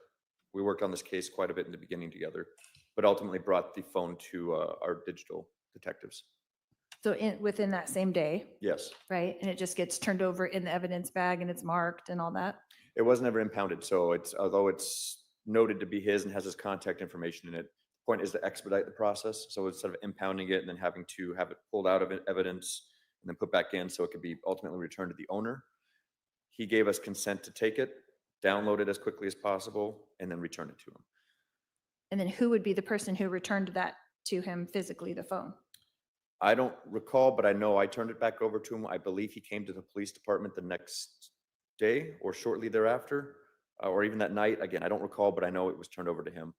We worked on this case quite a bit in the beginning together, but ultimately brought the phone to our digital detectives. So within that same day, Yes, right? And it just gets turned over in the evidence bag and it's marked and all that? it was never impounded. So it's, although it's noted to be his and has his contact information in it, the point is to expedite the process. So instead of impounding it and then having to have it pulled out of evidence and then put back in so it could be ultimately returned to the owner, he gave us consent to take it, download it as quickly as possible, and then return it to him. And then who would be the person who returned that to him physically, the phone? I don't recall, but I know I turned it back over to him. I believe he came to the police department the next day or shortly thereafter, or even that night. Again, I don't recall, but I know it was turned over to him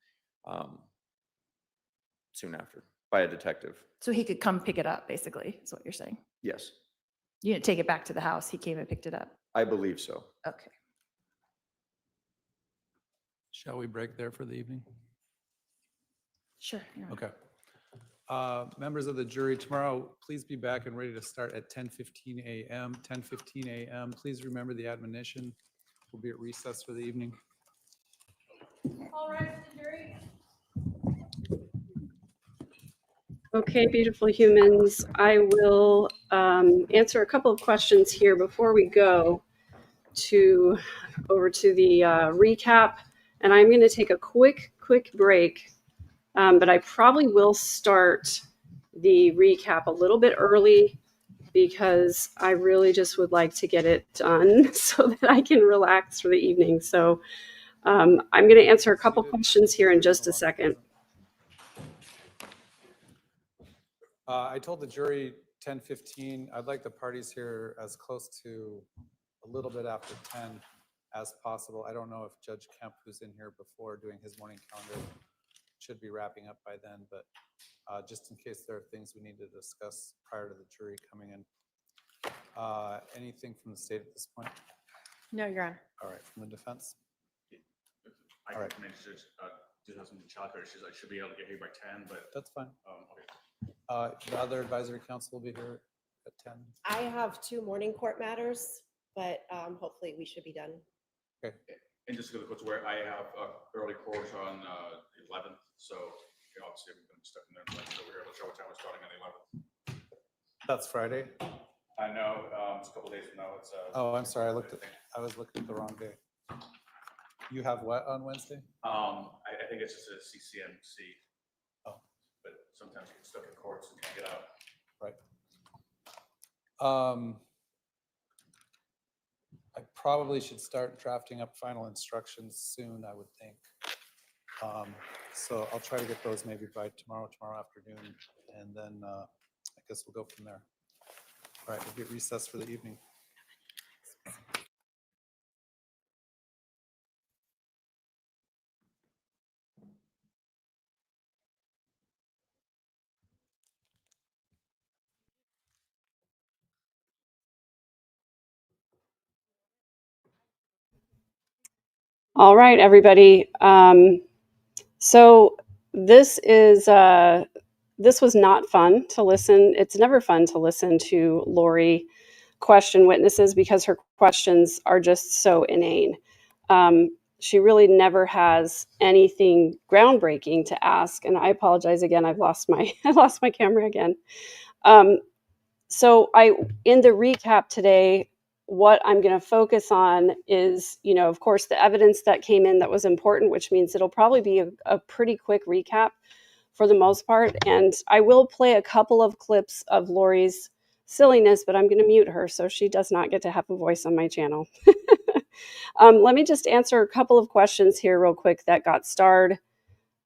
soon after by a detective. So he could come pick it up, basically, is what you're saying? Yes, You didn't take it back to the house. He came and picked it up. I believe so. Okay. Shall we break there for the evening? Sure. Okay. Members of the jury, tomorrow, please be back and ready to start at 10:15 a.m. 10:15 a.m. Please remember the admonition. We'll be at recess for the evening. All right, the jury. Okay, beautiful humans. I will answer a couple of questions here before we go over to the recap. And I'm going to take a quick break, but I probably will start the recap a little bit early because I really just would like to get it done so that I can relax for the evening. So I'm going to answer a couple questions here in just a second. I told the jury 10:15. I'd like the parties here as close to a little bit after 10 as possible. I don't know if Judge Kemp, who's in here before doing his morning calendar, should be wrapping up by then, but just in case there are things we need to discuss prior to the jury coming in. Anything from the state at this point? No, Your Honor. All right, from the defense? I All right. recommend do have some childcare issues. I should be able to get here by 10, but That's fine. Okay. The other advisory council will be here at 10. I have 2 morning court matters, but hopefully we should be done. Okay. And just to go to where I have early court on the 11th, so obviously I'm going to be stuck in there over here. Let's show what time we're starting on the 11th. That's Friday. I know it's a couple days from now. It's Oh, I'm sorry. I was looking at the wrong day. You have what on Wednesday? I think it's just a CCMC. Oh, but sometimes you get stuck in courts and can't get out. Right. I probably should start drafting up final instructions soon, I would think. So I'll try to get those maybe by tomorrow afternoon, and then I guess we'll go from there. All right, we'll get recess for the evening. All right, everybody. So this was not fun to listen. It's never fun to listen to Lori question witnesses because her questions are just so inane. She really never has anything groundbreaking to ask. And I apologize again. I lost my camera again. So in the recap today, what I'm going to focus on is, of course, the evidence that came in that was important, which means it'll probably be a pretty quick recap for the most part. And I will play a couple of clips of Lori's silliness, but I'm going to mute her so she does not get to have a voice on my channel. Let me just answer a couple of questions here real quick that got starred.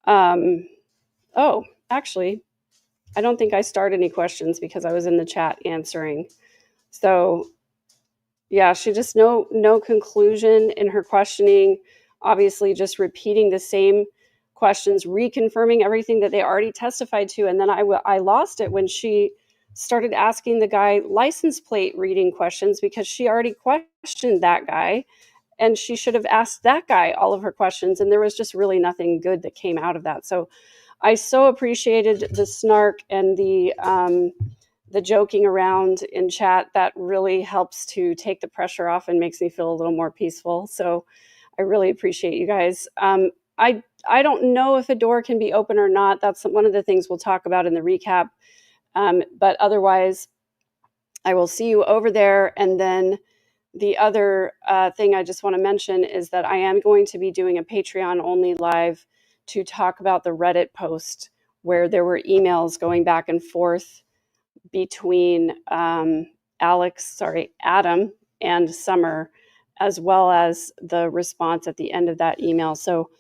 Oh, actually, I don't think I starred any questions because I was in the chat answering. So yeah, she just no conclusion in her questioning, obviously just repeating the same questions, reconfirming everything that they already testified to. And then I lost it when she started asking the guy license plate reading questions because she already questioned that guy, and she should have asked that guy all of her questions, and there was just really nothing good that came out of that. So I so appreciated the snark and the joking around in chat. That really helps to take the pressure off and makes me feel a little more peaceful. So I really appreciate you guys. I don't know if a door can be open or not. That's one of the things we'll talk about in the recap. But otherwise, I will see you over there. And then the other thing I just want to mention is that I am going to be doing a Patreon only live to talk about the Reddit post where there were emails going back and forth between Adam and Summer, as well as the response at the end of that email. So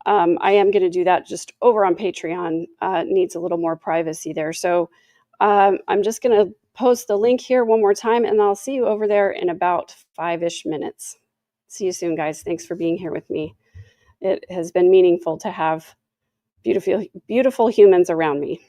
I am going to do that just over on Patreon. Needs a little more privacy there. So I'm just going to post the link here one more time, and I'll see you over there in about 5-ish minutes. See you soon, guys. Thanks for being here with me. It has been meaningful to have beautiful humans around me.